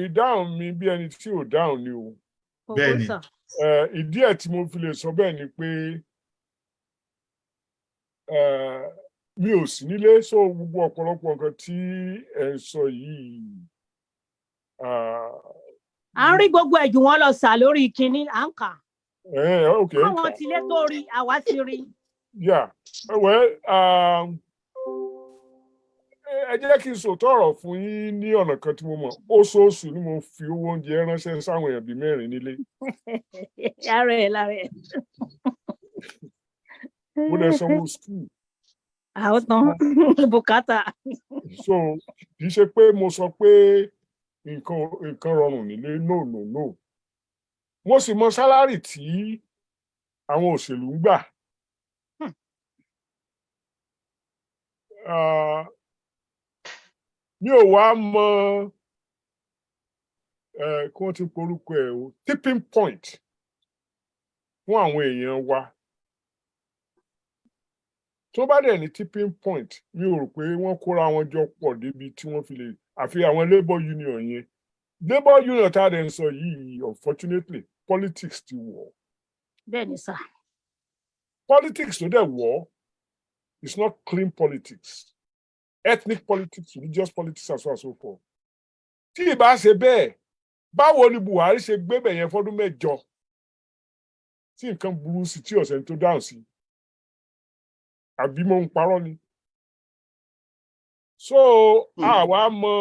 Ìdáhùn mi bí ẹni tí ò dáhùn ni o. Bẹ́ẹ̀ni. Ìdí ẹ̀ tí mo fi lè sọ bẹ́ẹ̀ ni pé mi ò sí nílé, so gbogbo ọ̀pọ̀lọpọ̀ nǹkan tí ẹ ń sọ yìí à ń rí gbogbo ẹ̀jù wọn lọ sà lórí kinní à ń kà. Okay. Àwọn tilé tó rí àwa ti rí. Yeah, well, ẹ jẹ́ kí n sòótọ́ ọ̀rọ̀ fún yín ní ọ̀nà kan tí mo mọ̀. Oṣooṣù ni mo fi owó oúnjẹ ránṣẹ́ sáwọn èèyàn bíi 4 nílé. Lára ẹ̀. Mo dẹ̀ sanwó school. Àwọn tán bùkátà. So kì í ṣe pé mo sọ pé nǹkan rọrùn nílé, no. Mo sì mọ sálárì tí àwọn òṣèlú ń gbà. Mi ò wá mọ kí wọ́n ti porúkọ ẹ̀ o tipping point fún àwọn èèyàn wa. Tó bá dẹ̀ ní tipping point mi ò rò pé wọ́n kóra wọn jọ pọ̀ débi tí wọ́n fi lè àfi àwọn labour union yẹn. Labour union tá a dẹ̀ ń sọ yìí unfortunately politics ti wọ̀. Bẹ́ẹ̀ni sà. Politics tó dẹ̀ wọ̀ is not clean politics. Ethnic politics, religious politics, and so on and so forth. Tí ìbá ṣe bẹ́ẹ̀, báwo ni Buhari ṣe gbébẹ̀ yẹn fọ́dún 8 tí nǹkan burú sí tí ọ̀sẹ̀ tó dáhùn sí? Àbí mo ń parọ́ ni? So àwa mọ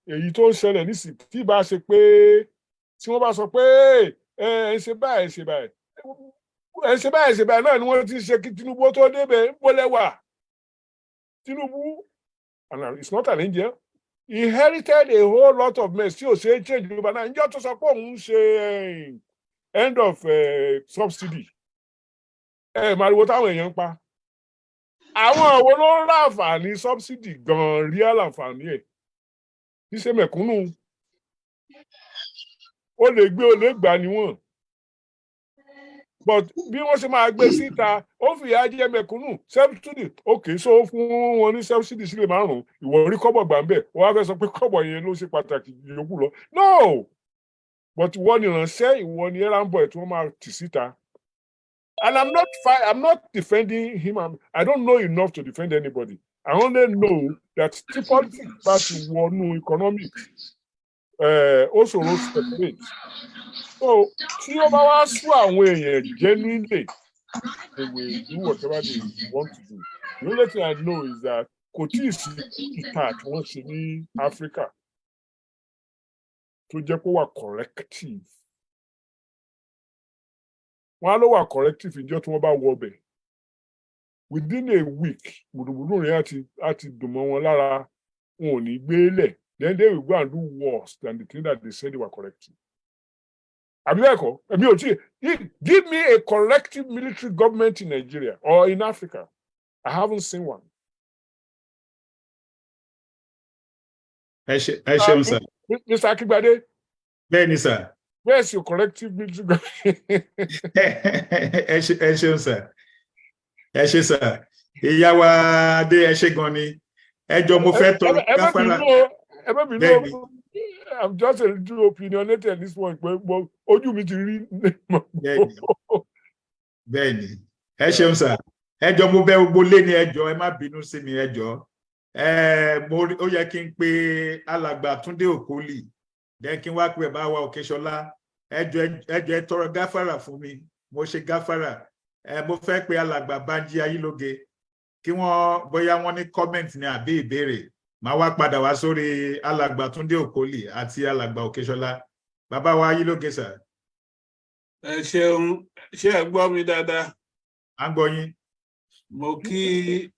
èyí tó ń ṣẹlẹ̀ nísìnyí tí ìbá ṣe pé tí wọ́n bá sọ pé ẹ ṣe báyìí náà ni wọ́n ti ṣe kí Tinubu tó débẹ̀ ń bọ́lẹ̀ wà. Tinubu, and it's not an angel, inherited a whole lot of mess. Tí ò ṣe change Yorùbá náà. Ǹjẹ́ tó sọ pé òun ṣe end of subsidy? Màrìwò táwọn èèyàn ń pa. Àwọn òwò ló ń rà àǹfààní subsidy gan-an real àǹfààní ẹ̀. Kì í ṣe mẹ̀kúnnù. Ó lè gbé olè gbà níwọ̀n. But bí wọ́n ṣe máa gbé síta, ó fìyà jẹ mẹ̀kúnnù subsidy. Okay, so fún wọn ní subsidy sílẹ̀ 5, ìwọ rí kọ́bọ̀ gbà ń bẹ̀. Ó wá fẹ́ sọ pé kọ́bọ̀ yẹn ló ṣe pàtàkì yòókù lọ. No! But ìwọ ni ìránṣẹ́, ìwọ ni errand boy tí wọ́n máa tì síta. And I'm not defending him. I don't know enough to defend anybody. I only know that tí politics bá ti wọnú economics, ó ṣòro speculate. So tí ó bá wá sú àwọn èèyàn genuinely, they will do whatever they want to do. The only thing I know is that kò tí ì sí ìta tí wọ́n ṣe ní Africa tó jẹ́ kó wà corrective. Wọ́n á ló wà corrective ìjọ tí wọ́n bá wọ ọbẹ̀. Within a week, gbùdùgbùdù rẹ̀ á ti dùn mọ́ wọn lára, wọn ò ní gbé lẹ̀. Then they will go and do worse than the thing that they said they were correcting. Àbí bẹ́ẹ̀ kọ́, èmi ò tí give me a corrective military government in Nigeria or in Africa. I haven't seen one. Ẹ ṣeun sir. Mr. Akingbade. Bẹ́ẹ̀ni sir. Where's your corrective military government? Ẹ ṣeun sir. Ẹ ṣe sir. Ìyá wa Adé ẹ ṣe gan ni. Ẹ jọ̀ọ́ mo fẹ́ tọrọ gáfárà. Bẹ́ẹ̀ni. I'm just a little opinionated at this point, but ojú mi ti rí. Bẹ́ẹ̀ni. Ẹ ṣeun sir. Ẹ jọ̀ọ́ mo bẹ̀ gbogbo lé ní ẹ jọ̀ọ́ ẹ má bínú sí mi ẹ jọ̀ọ́. Ó yẹ kí n pe alàgbà Túndé Òkólì then kí n wá pé bá wa Òkèṣọlá ẹ jọ̀ọ́ ẹ tọrọ gáfárà fún mi mo ṣe gáfárà mo fẹ́ pe alàgbà Bánjí Ayílóge kí wọ́n bóyá wọ́n ní comment ní àbí ìbéèrè máa wá padà wá sórí alàgbà Túndé Òkólì àti alàgbà Òkèṣọlá bàbá wa Ayílóge sà. Ẹ ṣeun ṣé ẹ gbọ́ mi dáadáa. À ń gbọ́ yín. Mo kí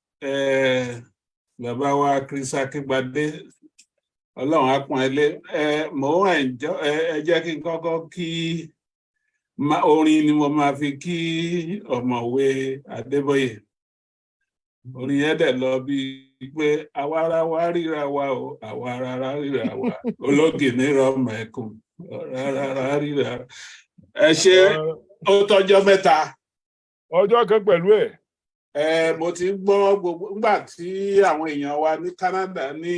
bàbá wa Chris Akíngbadé Ọlọ́run á pọ́n ẹ lé mò ń ẹ jẹ́ kí n kọ́kọ́ kí orin ni mo máa fi kí ọ̀mọ̀wé Adébóyè orin yẹn dẹ̀ lọ bí pé àwara wa ríra wa o àwara ríra wa ológì nírọ̀ mẹ́kùn rárá ríra ẹ ṣe ó tọ́jọ́ mẹ́ta. Ọjọ́ kan pẹ̀lú ẹ̀. Mo ti gbọ́ gbogbo nígbà tí àwọn èèyàn wa ní Canada ní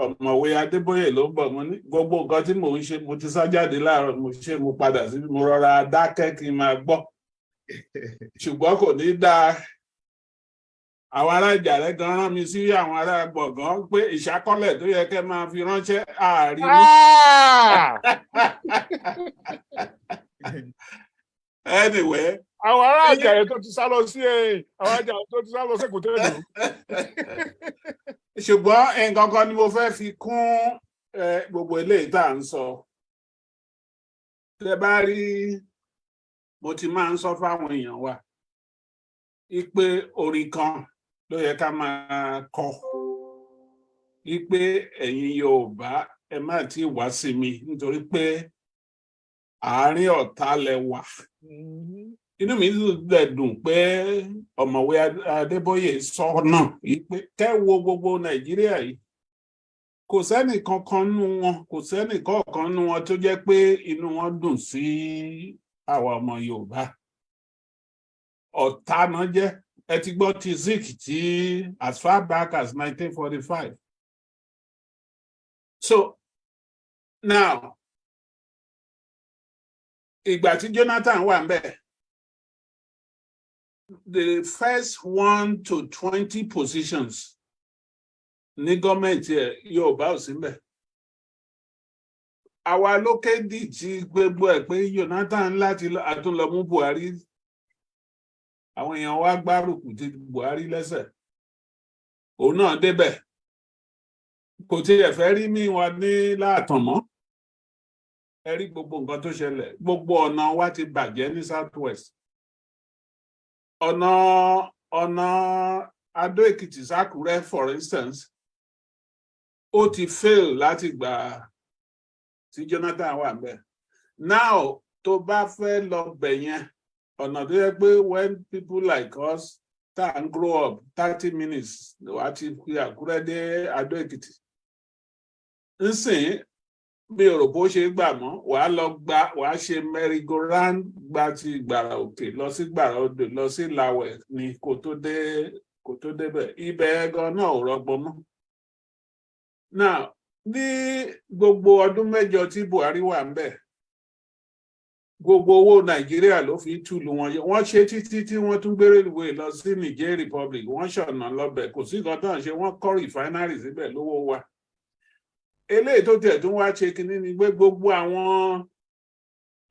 ọ̀mọ̀wé Adébóyè ló ń bọ̀ mo ní gbogbo nǹkan tí mò ń ṣe mo ti sá jáde láàárọ̀ mo padà sí mo rọra dákẹ́ kí n máa gbọ́ ṣùgbọ́n kò ní dáa àwọn ará Ìjàrẹ́ gan rán mi sí àwọn ará Gbọ̀ngán pé ìṣákọ́lẹ̀ tó yẹ kẹ́ máa fi ránṣẹ́ ààrí mú. Anyway. Àwọn ará Ìjàrẹ́ tó ti sá lọ sí àwọn Ìjàrẹ́ tó ti sá lọ sí Èkúté ìlú. Ṣùgbọ́n nǹkan kan ni mo fẹ́ fi kún gbogbo eléyìí tá à ń sọ. Tẹ́ bá rí, mo ti máa ń sọ fáwọn èèyàn wa ipe orin kan ló yẹ ká máa kọ ipe ẹ̀yin Yorùbá ẹ má tí wá sí mi nítorí pé àárín ọ̀tá lẹ wà. Inú mi dẹ̀ dùn pé ọ̀mọ̀wé Adébóyè sọ náà pé kẹ́ wo gbogbo Nàìjíríà yìí kò sẹ́nì kankan nú wọn kò sẹ́nì kankan nú wọn tó jẹ́ pé inú wọn dùn sí àwa ọmọ Yorùbá. Ọ̀tá náà jẹ́ ẹ ti gbọ́ ti Zik tí as far back as 1945. So now ìgbà tí Jonathan wà ń bẹ̀, the first 1 to 20 positions ní gọ́ọ̀mẹ̀ntì Yorùbá ò sí ńbẹ̀. Àwa ló kéde tí gbogbo ẹ̀ pé Jonathan láti àtúnlọ mú Buhari. Àwọn èèyàn wá gbárùkù ti Buhari lẹ́sẹ̀. Òun náà débẹ̀. Kò tiẹ̀ fẹ́ rí mi wọn ní láàtàn mọ́. Ẹ rí gbogbo nǹkan tó ṣẹlẹ̀. Gbogbo ọ̀nà wa ti bàjẹ́ ní South West. Ọ̀nà Adó Èkìtì Sákúrẹ́ for instance ó ti fail láti gbà tí Jonathan wà ńbẹ̀. Now tó bá fẹ́ lọ bẹ̀ yẹn ọ̀nà tó yẹ pé when people like us tá à ń grow up 30 minutes wá ti fi Àkúrẹ́ dé Adó Èkìtì. Nsìn bí o rò bó ṣe gbà mọ́ wàá ṣe merry-go-round gba ti Ìgbàrà Òkè lọ sí Ìgbàrà Odò lọ sí Ìlàwẹ̀ ni kò tó débẹ̀. Ibẹ̀ gan náà ò rọgbọ mọ́. Now ní gbogbo ọdún 8 tí Buhari wà ńbẹ̀ gbogbo owó Nàìjíríà ló fi túlù wọn yẹ. Wọ́n ṣe títí tí wọ́n tún gbé rélùwé lọ sí Niger Republic. Wọ́n ṣọ̀nà lọ́bẹ̀ kò sí nǹkan tó ń ṣe. Wọ́n kọ́ rìfáínárì síbẹ̀ lówó wa. Eléyìí tó tẹ̀ tún wá ṣe kínní ni pé gbogbo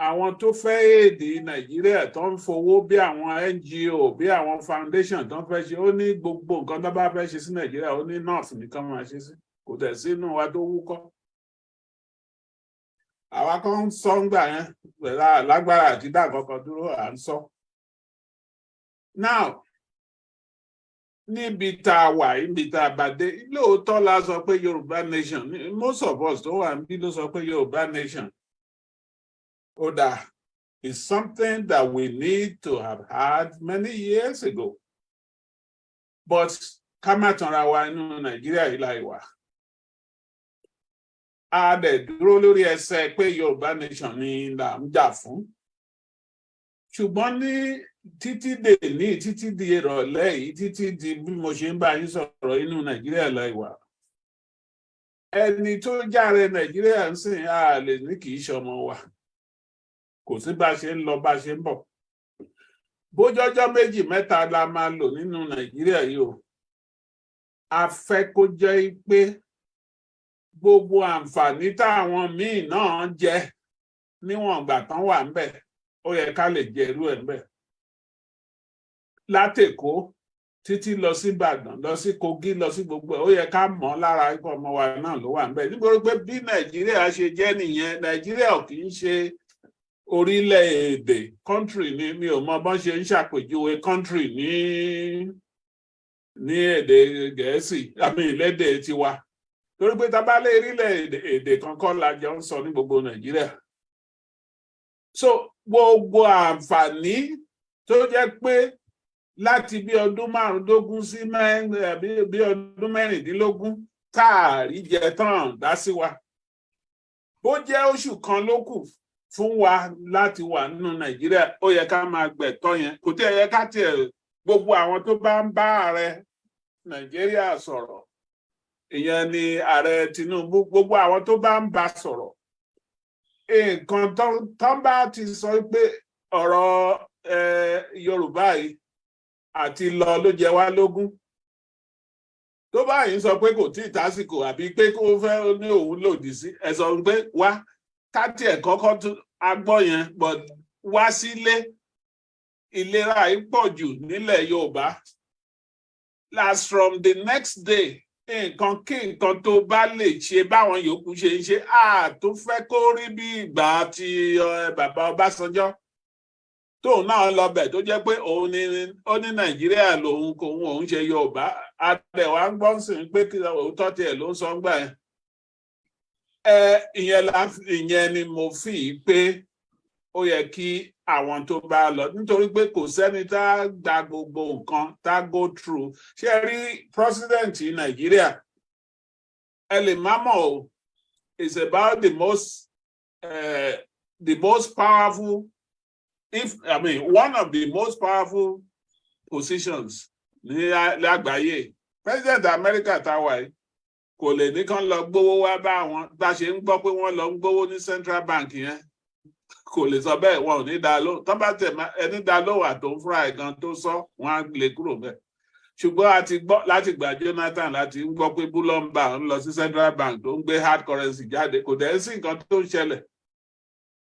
àwọn tó fẹ́ èdè Nàìjíríà tó ń fowó bí àwọn NGO bí àwọn foundation tó ń fẹ́ ṣe ó ní gbogbo nǹkan tó bá fẹ́ ṣe sí Nàìjíríà ó ní north nìkan máa ṣe sí kò tẹ̀ sínú wa tó wúkọ́. Àwa kan ń sọ ń gbà yẹn pẹ̀lú lágbára àti dá kankan dúró à ń sọ. Now níbi tá a wà níbi tá a bá dé lóòótọ́ la sọ pé Yorùbá nation most of us tó wà níbí ló sọ pé Yorùbá nation ó dáa is something that we need to have had many years ago but ká má tanra wa inú Nàìjíríà yìí láì wà. A dẹ̀ dúró lórí ẹsẹ̀ pé Yorùbá nation ni là ń jà fún ṣùgbọ́n ní títí di ìrọ̀lẹ́ yìí títí di bí mo ṣe ń bá yín sọ̀rọ̀ inú Nàìjíríà láì wà. Ẹni tó jàre Nàìjíríà ń sìn á lè ní kì í ṣọmọ wa kò sí bá ṣe ń lọ bá ṣe ń bọ̀. Bójọ́jọ́ 2 mẹ́ta la máa lò nínú Nàìjíríà yìí o. A fẹ́ kó jẹ́ pé gbogbo àǹfààní táwọn míì náà jẹ níwọ̀n ìgbà tán wà ńbẹ̀ ó yẹ ká lè jẹ irú ẹ̀ ńbẹ̀. Látèkó títí lọ sí Ìbàdàn lọ sí Kogi lọ sí gbogbo ẹ̀ ó yẹ ká mọ̀ lára ikọ̀ ọmọ wa náà ló wà ńbẹ̀ nítorí pé bí Nàìjíríà ṣe jẹ́ nìyẹn. Nàìjíríà ò kì í ṣe orílẹ̀-èdè country ni mi ò mọ bọ́n ṣe ń ṣàpèjúwe country ní èdè Gẹ̀ẹ́sì àmì ìlédè tiwa torí pé tá bá lè orílẹ̀-èdè kankan la jọ ń sọ ní gbogbo Nàìjíríà. So gbogbo àǹfààní tó jẹ́ pé láti bí ọdún 15 sí bí ọdún 16 táàrí jẹ tán dá sí wa. Bó jẹ́ oṣù kan ló kù fún wa láti wà nínú Nàìjíríà ó yẹ ká máa gbẹ̀tọ́ yẹn kò tí ẹ yẹ ká tiẹ̀ gbogbo àwọn tó bá ń bá ààrẹ Nàìjíríà sọ̀rọ̀ ìyẹn ni ààrẹ Tinubu gbogbo àwọn tó bá ń bá sọ̀rọ̀ nǹkan tó bá ti sọ pé ọ̀rọ̀ Yorùbá yìí àti lọ ló jẹ wá lógún tó báyìí sọ pé kò tí ì tásìkò àbí pé kó fẹ́ ní òun lòdì sí ẹ sọ pé wá ká tiẹ̀ kọ́kọ́ tún agbọ́ yẹn but wá sílé ìlera yìí pọ̀ jù nílẹ̀ Yorùbá last from the next day nǹkan kí nǹkan tó bá lè ṣe báwọn yòókù ṣe ń ṣe tó fẹ́ kó rí bí ìgbà tí bàbá Ọbásanjọ́ tóun náà lọ bẹ̀ tó jẹ́ pé òun ni ó ní Nàìjíríà lòun kò òun ṣe Yorùbá àtẹ̀wá ń gbọ́n sí pé kí òótọ́ tiẹ̀ ló ń sọ ń gbà ìyẹn ni mo fi pé ó yẹ kí àwọn tó bá lọ nítorí pé kò sẹ́ni tá a gba gbogbo nǹkan tá a go through ṣé ẹ rí president Nàìjíríà ẹ lè má mọ̀ o it's about the most powerful one of the most powerful positions ní lágbàáyé president America táwa yìí kò lè ní kán lọ gbówó wá bá àwọn bá ṣe ń gbọ́ pé wọ́n lọ ń gbówó ní Central Bank yẹn kò lè sọ bẹ́ẹ̀ wọn ò ní dá lóhùn tán bá tẹ̀ ẹni dá lóhùn àtò ń fúnra ẹ̀ gan tó sọ wọn á lè kúrò bẹ́ẹ̀ ṣùgbọ́n a ti gbọ́ láti gbà Jonathan láti ń gbọ́ pé Bulomba ń lọ sí Central Bank tó ń gbé hard currency jáde kò dẹ̀ sí nǹkan tó ń ṣẹlẹ̀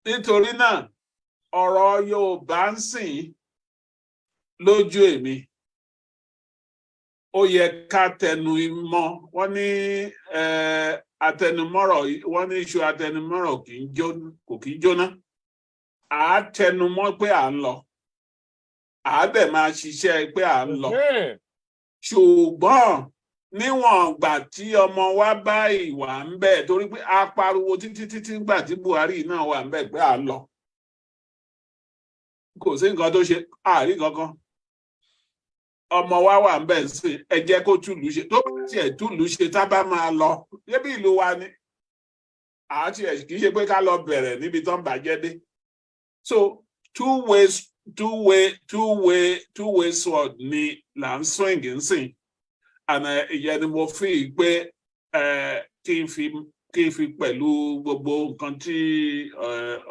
nítorí náà ọ̀rọ̀ Yorùbá ń sìn lójú èmi ó yẹ ká tẹnu mọ́ wọ́n ní àtẹnumọ́rọ̀ wọ́n ní iṣu àtẹnumọ́rọ̀ kò kì í jóná à á tẹnumọ́ pé à ń lọ à á dẹ̀ máa ṣiṣẹ́ pé à ń lọ ṣùgbọ́n níwọ̀n ìgbà tí ọmọ wa bá ìwà ń bẹ torí pé a pariwo títí ńgbà tí Buhari náà wà ń bẹ pé à ń lọ kò sí nǹkan tó ṣe àárí kankan ọmọ wa wà ń bẹ̀ sí ẹ jẹ́ kó túlù ṣe tó bá tiẹ̀ túlù ṣe tá bá máa lọ débi ìlú wa ni àti ẹ̀ kì í ṣe pé ká lọ bẹ̀rẹ̀ níbi tó ń bàjẹ́ dé so two way sword ni là ń swing ń sìn àná ìyẹn ni mo fi pé kí n fi pẹ̀lú gbogbo nǹkan tí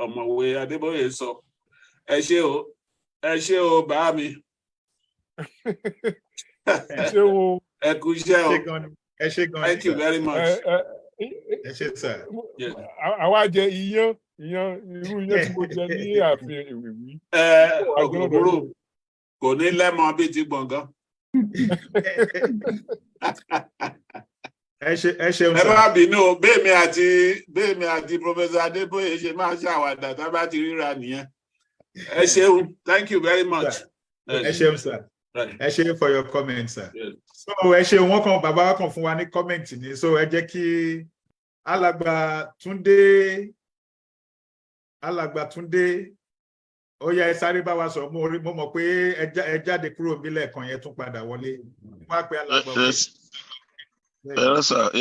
ọ̀mọ̀wé Adébóyè sọ ẹ ṣé o bá mi. Ẹ kú iṣẹ́ o. Ẹ ṣé gan. Thank you very much. Ẹ ṣé sir. Àwa jẹ iyán irú iyán tí mo jẹ ní ààfin Ìwìwí. Ògòrò kò ní lẹ́mọ bíi ti gbọ̀ngàn. Ẹ ṣeun sir. Ẹ má bínú o bẹ́ẹ̀mi àti Professor Adeboye ṣe máa ṣàwàdà tá bá ti ríra nìyẹn. Ẹ ṣeun, thank you very much. Ẹ ṣeun sir. Ẹ ṣe for your comment sir. So ẹ ṣe wọn kan bàbá wa kan fún wa ní comment ni so ẹ jẹ́ kí alàgbà Túndé ó yá ẹ sáré bá wa sọ mo mọ̀ pé ẹ jáde kúrò nílẹ̀ kan yẹn tún padà wọlé wá pé alàgbà wọlé.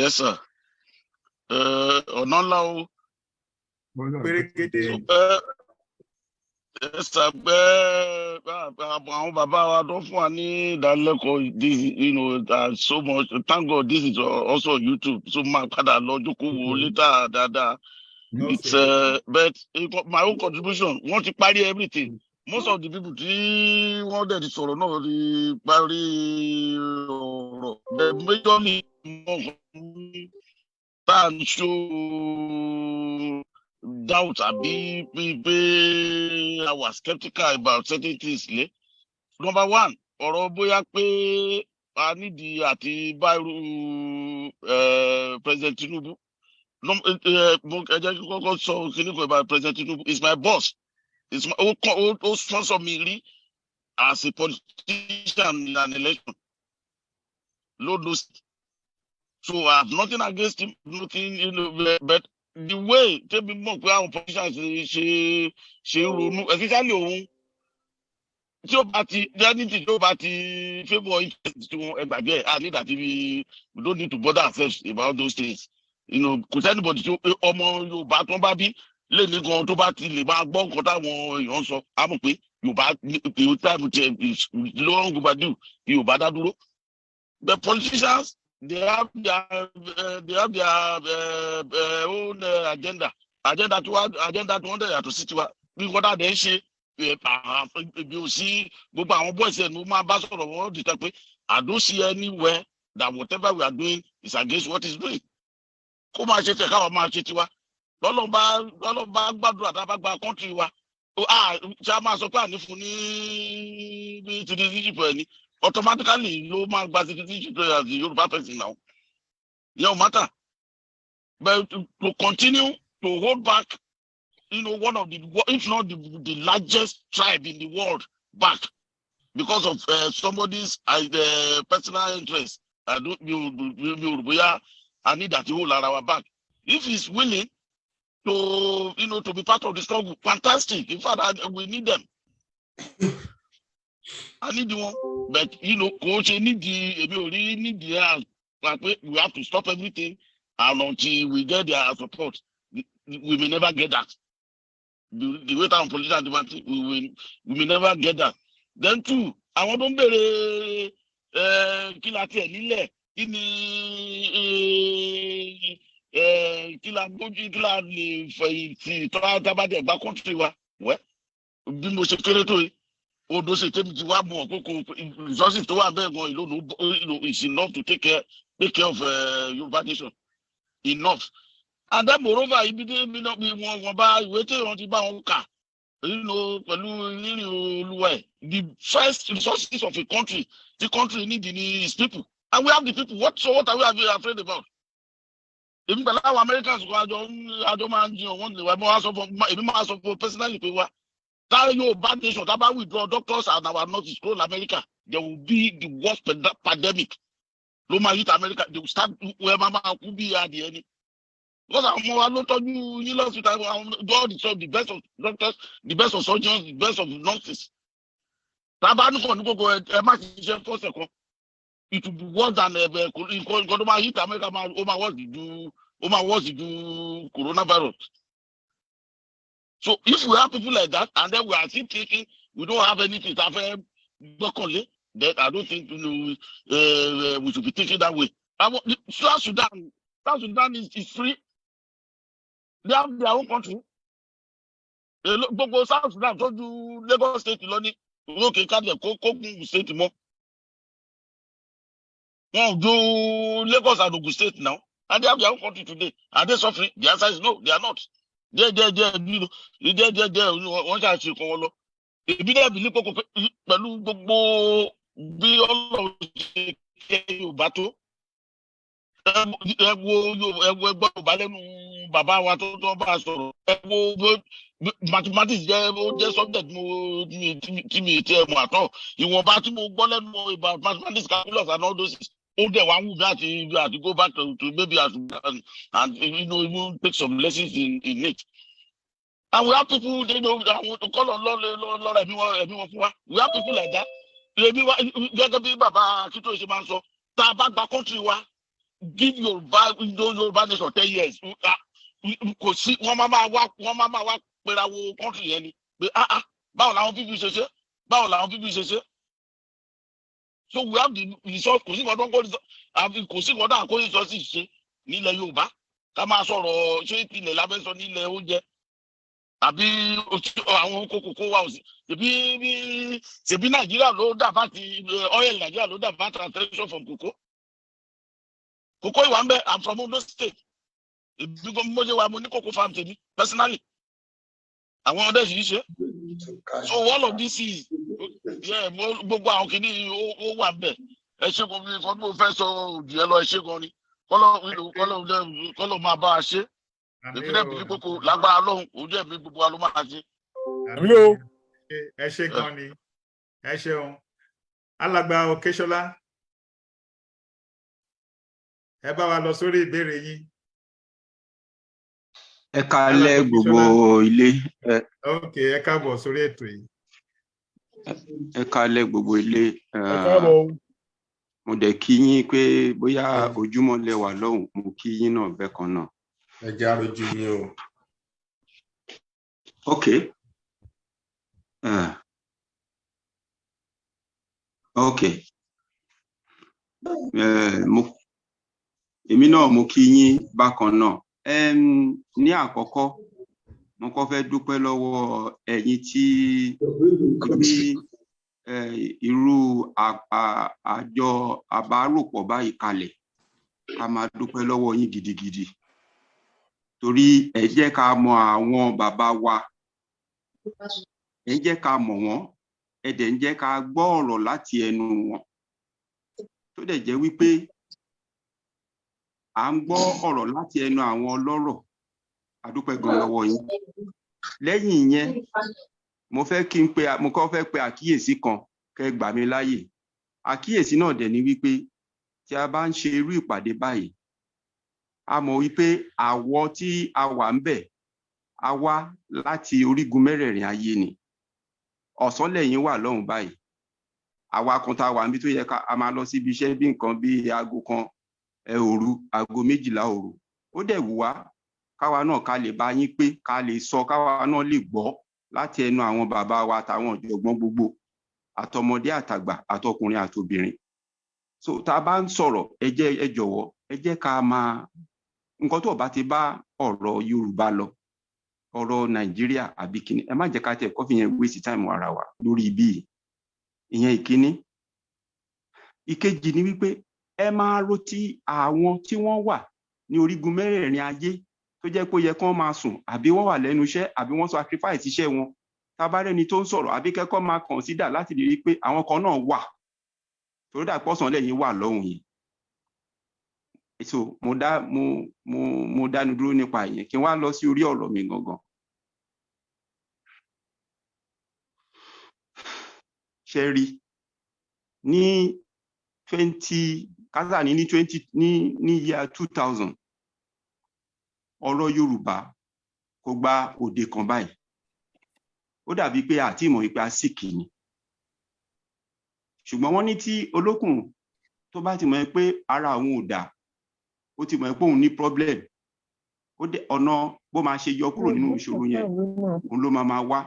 Yes sir. Ọ̀nà ńlá o. Pérégedé. Àwọn bàbá wa tó fún wa ní ìdánilẹ́kọ̀ọ́ so much thank God this is also on YouTube so máa padà lọ jókòó wo later dáadáa it's but my own contribution wọ́n ti parí everything most of the people tí wọ́n dẹ̀ ti sọ̀rọ̀ náà ti parí ọ̀rọ̀ the majorly tá à ń ṣó doubt àbí pé I was skeptical about certain things lé. Number one, ọ̀rọ̀ bóyá pé a nídìí àti báyìí President Tinubu. Ẹ jẹ́ kí kọ́kọ́ sọ kíní kan about President Tinubu is my boss. Ó sponsor mi rí as a politician in an election. Lord knows. So I have nothing against him, nothing, but the way tẹ́bi mọ̀ pé àwọn politicians ṣe ronú especially òun tí ó bá ti reality tí ó bá ti favour interest tí wọn ẹgbàgbé ẹ̀ need that we don't need to bother ourselves about those things kò sí anybody tí ọmọ Yorùbá tó ń bá bí lè ní gan tó bá ti lè máa gbọ́ nǹkan táwọn èèyàn sọ á mọ̀ pé Yorùbá èyí táìmù tiẹ̀ long overdue Yorùbá dá dúró the politicians. They have their own agenda. Agenda tí wọ́n dẹ̀ yàtọ̀ sí tiwa. Bí wọ́n dàdé ń ṣe ibi ò sí gbogbo àwọn boys ẹ̀ ló máa bá sọ̀rọ̀ wọ́n dìtẹ̀ pé I don't see anywhere that whatever we are doing is against what he's doing. Kó máa ṣe tẹ̀ káwa máa ṣe tiwa. Lọ́lọ́ bá gbàdúrà tá a bá gba country wa. Ṣé a máa sọ pé àní fún ní citizenship ẹ̀ ni? Automatically ló máa gba citizenship as the Yoruba person now. No matter. But to continue to hold back, one of the, if not the largest tribe in the world back because of somebody's personal interest. I need that hold our back. If he's willing to, to be part of the struggle, fantastic. In fact, we need them. I need one, but coach, we have to stop everything, and until we get their support, we may never get that. The way down political demand, we may never get that. Then two, I want to be kilati nílẹ̀ kila lè fẹ̀yìntì tọ́ládábàdé ẹ̀gbá country wa wẹ́ bí mo ṣe kéré tó yìí odò ṣe tẹ́bi ti wá mọ̀ kókó resources tó wà bẹ́ẹ̀ gan ìlú is enough to take care of Yoruba nation enough. And then moreover ibi tí wọ́n bá ìwé tí wọ́n ti bá wọn kà pẹ̀lú rírìn olúwa ẹ̀ the first resources of a country the country need is people and we have the people what are we afraid about? Èmi pẹ̀lú àwọn Americans kan àjọ máa ń jiyàn wọ́n lè wá èmi máa sọ fún personally pé wá tá yóò bá nation tá bá withdraw doctors and our nurses go to America there will be the worst pandemic ló máa hit America they will start where mama kú bí adìẹ ni. Because I'm more not talking you lost it. God is the best of doctors, the best of surgeons, the best of nurses. It will be worse than hit America do coronavirus. So if we have people like that and then we are still thinking we don't have anything then I don't think we should be thinking that way. South Sudan is free. They have their own country. Gbogbo South Sudan tó ju Lagos state lọ ní òkè kájẹ kókùn state mọ́. Wọ́n do Lagos and Ogun state now and they have their own country today. Are they suffering? The answer is no, they are not. Wọ́n ṣàṣe kan wọn lọ. Èmi náà bí nípò pẹ̀lú gbogbo bí Ọlọ́run ṣe kẹ́ Yorùbá tó. Ẹgbẹ́ Yorùbá lẹ́nu bàbá wa tó bá a sọ̀rọ̀ mathematics jẹ́ subject tí mi ti ẹ̀ mọ̀ àtọ̀ ìwọ̀nba tí mo gbọ́ lẹ́nu about mathematics calculus and all those ó dẹ̀ wá wù mí àti go back to maybe and even take some lessons in it. And we have people àwọn kọ́lọ̀ lọ́rọ̀ ẹ̀mí wọn fún wa we have people like that. Gẹ́gẹ́ bí bàbá Akíntóyè ṣe máa ń sọ tá a bá gba country wa give Yoruba nation 10 years. Kò sí wọ́n máa wá pera wo country yẹn ni pé báwo làwọn people ṣe ṣe. So we have the resource kò sí nǹkan tó ń kó kò sí nǹkan tó ń kó resources ṣe nílẹ̀ Yorùbá ká máa sọ̀rọ̀ ṣé ilẹ̀ lábẹ́ sọ nílẹ̀ oúnjẹ àbí àwọn kókó wa ò sí ṣèbí Nàìjíríà ló dà fáti oil Nàìjíríà ló dà fáti translation from cocoa ìwà ń bẹ I'm from Ondo State. Mo ṣe wà mo ní cocoa farm tèmi personally àwọn ọdẹ sì ṣe so all of this is gbogbo àwọn kìíní ó wà bẹ ẹ ṣe kò ní kó fẹ́ sọ òdì ẹ lọ ẹ ṣe gan ni kọlọ máa bá a ṣe èmi náà bí kókó lágbára lọ́hùn ojú ẹ̀mí gbogbo wa ló máa ṣe. ẹ ṣe gan ni ẹ ṣeun alàgbà Òkèṣọlá ẹ bá wa lọ sórí ìbéèrè yín. Ẹ káalẹ́ gbogbo ilé. Ok, ẹ káàbọ̀ sórí ètò yìí. Ẹ káalẹ́ gbogbo ilé. Mo dẹ̀ kí yín pé bóyá ojúmọ́ lẹ wà lọ́hùn mo kí yín náà bẹ́ẹ̀ kan náà. Ẹ jẹ́ àròjù yín o. Ok. Ok. Èmi náà mo kí yín bákan náà. Ní àkọ́kọ́ mo kọ́ fẹ́ dúpẹ́ lọ́wọ́ ẹ̀yin tí irú àjọ àbáròpọ̀ báyìí kalẹ̀ ká máa dúpẹ́ lọ́wọ́ yín gidigidi torí ẹ jẹ́ ká mọ àwọn bàbá wa ẹ jẹ́ ká mọ̀ wọ́n ẹ dẹ̀ ń jẹ́ ká gbọ́ ọ̀rọ̀ láti ẹnu wọn tó dẹ̀ jẹ́ wípé à ń gbọ́ ọ̀rọ̀ láti ẹnu àwọn ọlọ́rọ̀ a dúpẹ́ gan lọ́wọ́ yín. Lẹ́yìn ìyẹn mo kọ́ fẹ́ pe àkíyèsí kan kẹ́ gbà mí láyè. Àkíyèsí náà dẹ̀ ni wípé tí a bá ń ṣe irú ìpàdé báyìí a mọ̀ wípé àwọ̀ tí a wà ń bẹ̀ a wá láti orígun mẹ́rẹ̀ẹ̀rin ayé ni. Ọ̀sán lẹ́yìn wà lọ́hùn báyìí àwa kan tá a wà níbi tó yẹ ká a máa lọ síbi iṣẹ́ bí nǹkan bí aago kan òru aago 12 òru ó dẹ̀ wù wá káwa náà ká lè bá yín pé ká lè sọ káwa náà lè gbọ́ láti ẹnu àwọn bàbá wa àtàwọn ọ̀jọ̀gbọ́n gbogbo àtọmọdé àtàgbà àtọkùnrin àtobìnrin. So tá a bá ń sọ̀rọ̀ ẹ jọ̀wọ́ ẹ jẹ́ ká máa nǹkan tó bá ti bá ọ̀rọ̀ Yorùbá lọ ọ̀rọ̀ Nàìjíríà àbí kíní ẹ má jẹ́ ká tẹ̀ kọ́fì yẹn waste time ara wa lórí ibi ìyẹn ìkíní. Ìkejì ni wípé ẹ máa rò tí àwọn tí wọ́n wà ní orígun mẹ́rẹ̀ẹ̀rin ayé tó jẹ́ pé ó yẹ kán máa sùn àbí wọ́n wà lẹ́nu iṣẹ́ àbí wọ́n sacrifice iṣẹ́ wọn tabarẹ́ni tó ń sọ̀rọ̀ àbí kẹ́kọ̀ọ́ máa consider láti lè rí pé àwọn kan náà wà torí dà pọ̀sán lẹ́yìn wà lọ́hùn yìí. So mo dánu dúró nípa ìyẹn kí n wá lọ sí orí ọ̀rọ̀ mi gangan. Ṣé rí ní 2000 ọ̀rọ̀ Yorùbá kò gba òde kan báyìí ó dàbí pé àti ìmọ̀ ìpè àsìkì ni ṣùgbọ́n wọ́n ní tí olókùn tó bá ti mọ̀ pé ara òun ò dá ó ti mọ̀ pé òun ní problem ó dé ọ̀nà bó máa ṣe yọ kúrò nínú ìṣòro yẹn òun ló máa wá.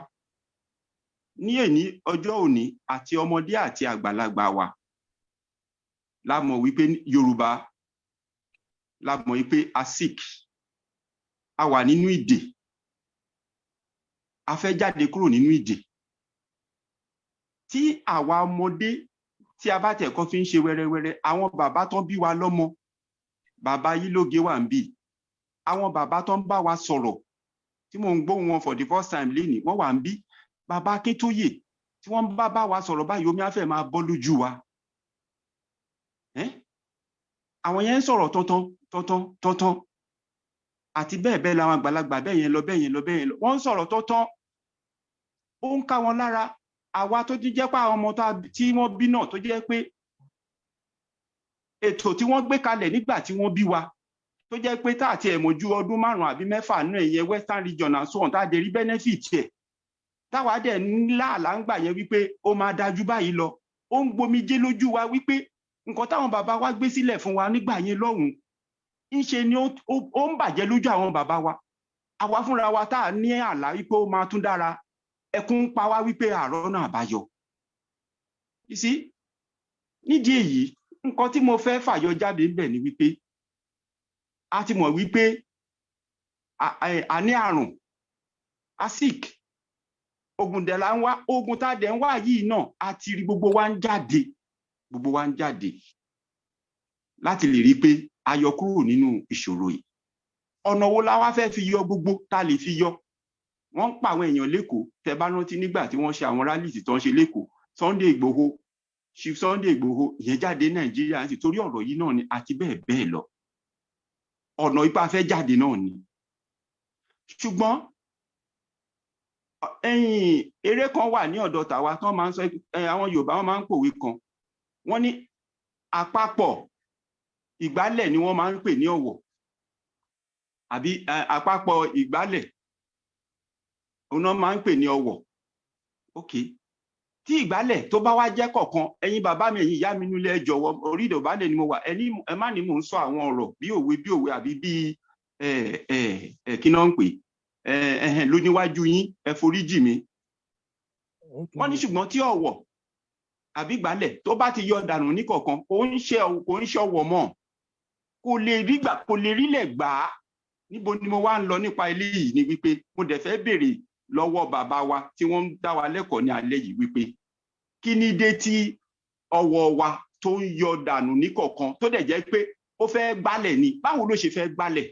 Ní èní ọjọ́ òní àti ọmọdé àti àgbàlagbà wa la mọ̀ wípé Yorùbá la mọ̀ wípé ASIC a wà nínú ìdè a fẹ́ jáde kúrò nínú ìdè tí àwa ọmọdé tí a bá tẹ̀kọ́ fi ń ṣe wẹ́rẹ́wẹ́rẹ́ àwọn bàbá tán bí wa lọ́mọ bàbá yìí lóge wà ń bì àwọn bàbá tán bá wa sọ̀rọ̀ tí mò ń gbóhùn wọn for the first time lénìí wọ́n wà ń bì bàbá Akíntóyè tí wọ́n bá wa sọ̀rọ̀ báyìí omi á fẹ́ máa bọ́ lójú wa àwọn yẹn ń sọ̀rọ̀ tọ́tán àti bẹ́ẹ̀ bẹ́ẹ̀ làwọn àgbàlagbà bẹ́ẹ̀ yẹn lọ wọ́n ń sọ̀rọ̀ tọ́tán ó ń ká wọn lára àwa tó ti jẹ́ pé àwọn ọmọ tí wọ́n bí náà tó jẹ́ pé ètò tí wọ́n gbé kalẹ̀ nígbà tí wọ́n bí wa tó jẹ́ pé tá àti ẹ̀mọ́ ju ọdún 5 àbí 6 náà ìyẹn Western region and so on tá a dé rí benefit ẹ̀ táwa dẹ̀ ńlá àlàǹgbà yẹn wípé ó máa dájú báyìí lọ ó ń gbomijé lójú wa wípé nǹkan táwọn bàbá wa gbé sílẹ̀ fún wa nígbà yẹn lọ́hùn ńṣe ni ó ń bàjẹ́ lójú àwọn bàbá wa àwa fúnra wa tá a ní àlá wípé ó máa tún dára ẹkún pa wá wípé àárọ̀ náà àbáyọ. You see nídìí èyí nǹkan tí mo fẹ́ fàyọ jáde ńbẹ̀ ni wípé a ti mọ̀ wípé a ní àrùn ASIC ogun dẹ̀ la ń wá ogun tá a dẹ̀ ń wá yìí náà a ti rí gbogbo wa ń jáde láti lè rí pé a yọ kúrò nínú ìṣòro yìí ọ̀nà wo la wá fẹ́ fi yọ gbogbo tá lè fi yọ wọ́n ń pa àwọn èèyàn lẹ́kọ̀ọ́ tẹ́ bá rántí nígbà tí wọ́n ṣe àwọn rálìsì tó ń ṣe lẹ́kọ̀ọ́ Chief Sunday Igboho ìyẹn jáde Nàìjíríà sì torí ọ̀rọ̀ yìí náà ni àti bẹ́ẹ̀ bẹ́ẹ̀ lọ ọ̀nà ipa fẹ́ jáde náà ni ṣùgbọ́n eré kan wà ní ọ̀dọ̀ tàwa tán máa ń sọ àwọn Yorùbá wọn máa ń pòwe kan wọ́n ní àpapọ̀ ìgbálẹ̀ ni wọ́n máa ń pè ní ọ̀wọ̀ àbí àpapọ̀ ìgbálẹ̀ òun náà máa ń pè ní ọ̀wọ̀ ok tí ìgbálẹ̀ tó bá wá jẹ́ kọ̀ọ̀kan ẹ̀yin bàbá mi ẹ̀yin ìyá mi nílé ẹ jọ̀wọ́ orí ìdọ̀bálẹ̀ ni mo wà ẹ má ní mò ń sọ àwọn ọ̀rọ̀ bí òwe àbí bí kí náà ń pè lóníwájú yín ẹ foríjì mi wọ́n ní ṣùgbọ́n tí ọ̀wọ̀ àbí ìgbálẹ̀ tó bá ti yọ dànù ní kọ̀ọ̀kan kò ń ṣe ọ̀wọ̀ mọ́ kò lè rílẹ̀ gbà á níbo ni mo wá ń lọ nípa eléyìí ni wípé mo dẹ̀ fẹ́ béèrè lọ́wọ́ bàbá wa tí wọ́n ń dá wa lẹ́kọ̀ọ́ ní alẹ́ yìí wípé kí ni dé tí ọwọ́ wa tó ń yọ dànù ní kọ̀ọ̀kan tó dẹ̀ jẹ́ pé ó fẹ́ gbálẹ̀ ni báwo ló ṣe fẹ́ gbálẹ̀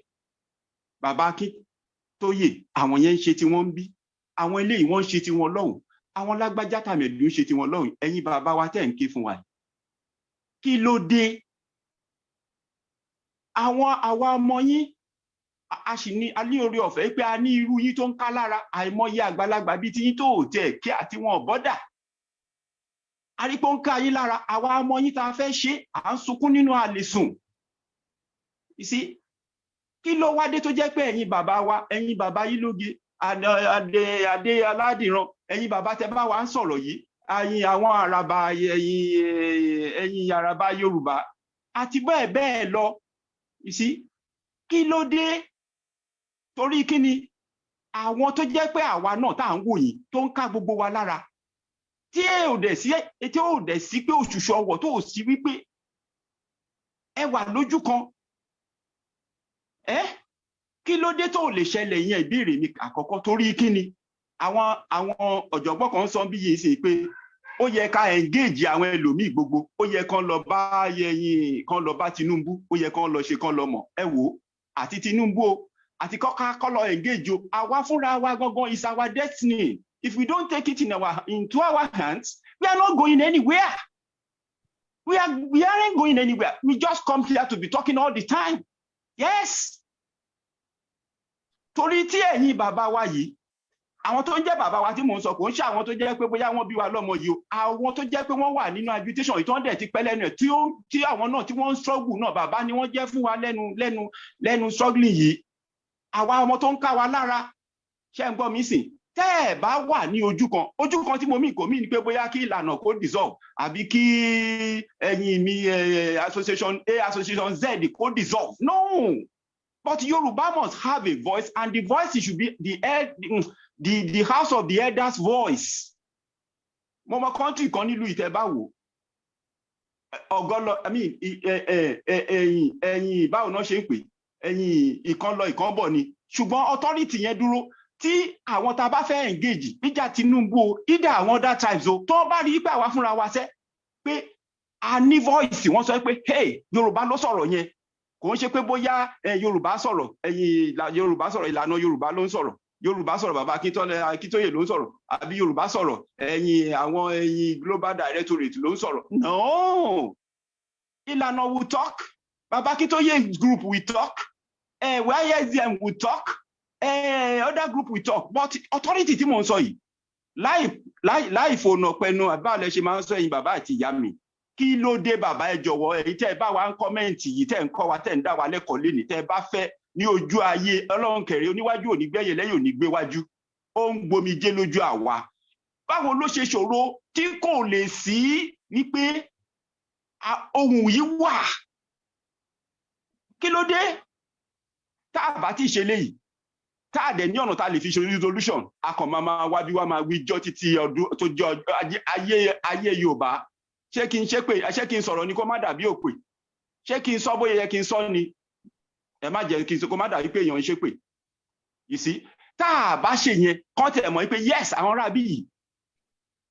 bàbá Akíntóyè àwọn yẹn ń ṣe tí wọ́n ń bí àwọn eléyìí wọ́n ń ṣe tí wọ́n lọ́hùn àwọn lágbájá tàmẹ̀dù ń ṣe tí wọ́n lọ́hùn ẹ̀yin bàbá wa tẹ̀ ń ké fún wa kí ló dé àwa ọmọ yín a sì ní alẹ́ orí ọ̀fẹ́ pé a ní irú yín tó ń ká lára àìmọye àgbàlagbà bíi ti yín tó tẹ̀ kí àti wọn bọ́dà arípò ń ká yín lára àwa ọmọ yín tá a fẹ́ ṣe à ń sunkún nínú àlesùn ìsí kí ló wá dé tó jẹ́ pé ẹ̀yin bàbá wa ẹ̀yin bàbá yín lóge adé aládìran ẹ̀yin bàbá tẹ bá wa ń sọ̀rọ̀ yìí ẹ̀yin àwọn àràbà ẹ̀yin àràbà Yorùbá àti bẹ́ẹ̀ bẹ́ẹ̀ lọ ìsí kí ló dé torí kí ni àwọn tó jẹ́ pé àwa náà tá à ń wò yìí tó ń ká gbogbo wa lára tí ò dẹ̀ sí pé òṣùṣù ọwọ̀ tó ò sí wípé ẹ wà lójú kan kí ló dé tó lè ṣẹlẹ̀ yẹn ìbéèrè mi àkọ́kọ́ torí kí ni àwọn ọ̀jọ̀gbọ́n kan sọ bí yìí sí pé ó yẹ ká engage àwọn ẹlòmíì gbogbo ó yẹ kán lọ bá kán lọ bá Tinubu ó yẹ kán lọ ṣe kán lọ mọ̀ ẹ wò ó àti Tinubu o àti kọ́ lọ engage o àwa fúnra wa gangan is our destiny if we don't take it into our hands we are not going anywhere we aren't going anywhere we just come here to be talking all the time yes torí tí ẹ̀yin bàbá wa yìí àwọn tó ń jẹ́ bàbá wa tí mò ń sọ kò ń ṣe àwọn tó jẹ́ pé bóyá wọ́n bí wa lọ́mọ yìí o àwọn tó jẹ́ pé wọ́n wà nínú agitation ìtàn dẹ̀ ti pẹ́ lẹ́nu ẹ̀ tí àwọn náà tí wọ́n ń struggle náà bàbá ni wọ́n jẹ́ fún wa lẹ́nu struggling yìí àwa ọmọ tó ń ká wa lára ṣé ń gbọ́ mi sìn tẹ́ ẹ̀ bá wà ní ojú kan tí mo mí kò mí ni pé bóyá kí ìlànà kó dissolve àbí kí ẹ̀yin mi association A association Z kó dissolve no but Yoruba must have a voice and the voice should be the house of the elders voice mo mọ country kan nílùú ìtẹ́báwò ọgọlọ ẹ̀yin báwo náà ṣe ń pè ẹ̀yin ìkan lọ ìkan bọ̀ ni ṣùgbọ́n authority yẹn dúró tí àwọn tá a bá fẹ́ engage níjà Tinubu o either àwọn other tribes o tó bá rí pé àwa fúnra wa sẹ́ pé a ní voice wọ́n sọ pé hey Yorùbá ló sọ̀rọ̀ yẹn kò ń ṣe pé bóyá Yorùbá sọ̀rọ̀ Yorùbá sọ̀rọ̀ Ìlànà Yorùbá ló ń sọ̀rọ̀ Yorùbá sọ̀rọ̀ bàbá Akíntóyè ló ń sọ̀rọ̀ àbí Yorùbá sọ̀rọ̀ àwọn global directorate ló ń sọ̀rọ̀ no Ìlànà will talk bàbá Akíntóyè group will talk YSDM will talk other group will talk but authority tí mò ń sọ yìí láì fònà pẹnu àbáàlẹ̀ ṣe máa ń sọ ẹ̀yin bàbá àti ìyá mi kí ló dé bàbá ẹ jọ̀wọ́ èyí tẹ́ ẹ bá wa ń kọ́mẹ́ǹtì yìí tẹ́ ẹ ń kọ́ wa tẹ́ ẹ ń dá wa lẹ́kọ̀ọ́ lé ní tẹ́ ẹ bá fẹ́ ní ojú ayé Ọlọ́run kẹrẹ oníwájú òní gbẹ́yẹ lẹ́yìn òní gbé wájú ó ń gbomijé lójú àwa báwo ló ṣe ṣòro tí kò lè sí wípé ohun yìí wà kí ló dé tá a bá ti ṣe léyìí tá a dẹ̀ ní ọ̀nà tá a lè fi ṣe resolution a kàn máa wá bí wá máa wí jọ́ títí ọdún tó jẹ́ ayé Yorùbá ṣé kí n sọ̀rọ̀ ni kó má dàbí òpè ṣé kí n sọ bóyá yẹ kí n sọ ni ẹ má jẹ́ kí n sọ kó má dàbí pé èèyàn ń ṣépè you see tá a bá ṣe yẹn kán tẹ̀ mọ́ pé yes àwọn ará bí yìí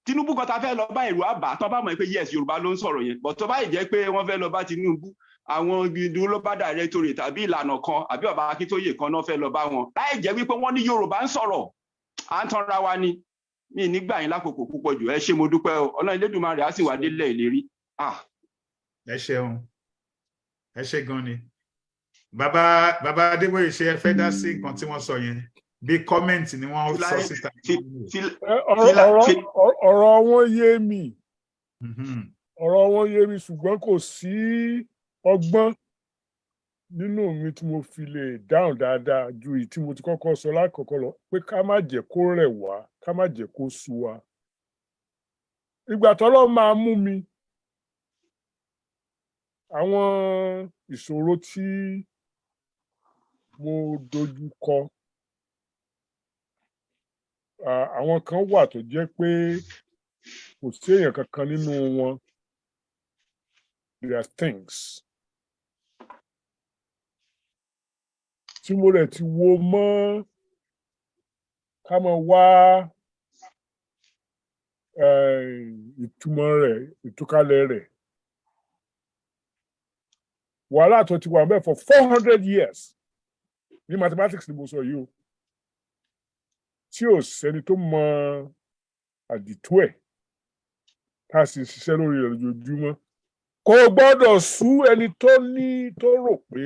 Tinubu kan ta fẹ́ lọ bá èrò àbá tán bá mọ̀ pé yes Yorùbá ló ń sọ̀rọ̀ yẹn but tó bá yìí jẹ́ pé wọ́n fẹ́ lọ bá Tinubu àwọn global directorate tàbí ìlànà kan àbí bàbá Akíntóyè kan náà fẹ́ lọ bá wọn láì jẹ́ wípé wọ́n ní Yorùbá ń sọ̀rọ̀ à ń tanra wa ni mi nígbà yín lákòókò púpọ̀ jù ẹ ṣé mo dúpẹ́ o Ọlọ́run Elédùmarè á sì wá délẹ̀ ìlérí. ẹ ṣeun ẹ ṣé gan ni bàbá Adébóyè ṣe ẹ fẹ́ dá sí nǹkan tí wọ́n sọ yẹn bí kọ́mẹ́ǹtì ni wọ́n sọ síta. ọ̀rọ̀ wọn yé mi ṣùgbọ́n kò sí ọgbọ́n nínú mi tí mo fi lè dáhùn dáadáa ju èyí tí mo ti kọ́kọ́ sọ lákọ̀ọ́kọ́ lọ pé ká má jẹ́ kó rẹ̀ wá ká má jẹ́ kó sú wa. ìgbà tọ́lọ́ máa mú mi àwọn ìṣòro tí mo dojú kọ àwọn kan wà tó jẹ́ pé kò sí èèyàn kankan nínú wọn there are things tí mo rẹ̀ ti wo mọ́ ká máa wá ìtumọ̀ rẹ̀ ìtúkalẹ̀ rẹ̀ wàhálà tó ti wà bẹ́ẹ̀ for 400 years ní mathematics ni mo sọ yìí o tí ò sẹ́ni tó mọ àdìtú ẹ̀ tá a sì ṣiṣẹ́ lórí rẹ̀ lójoojúmọ́ kò gbọ́dọ̀ sú ẹni tó rò pé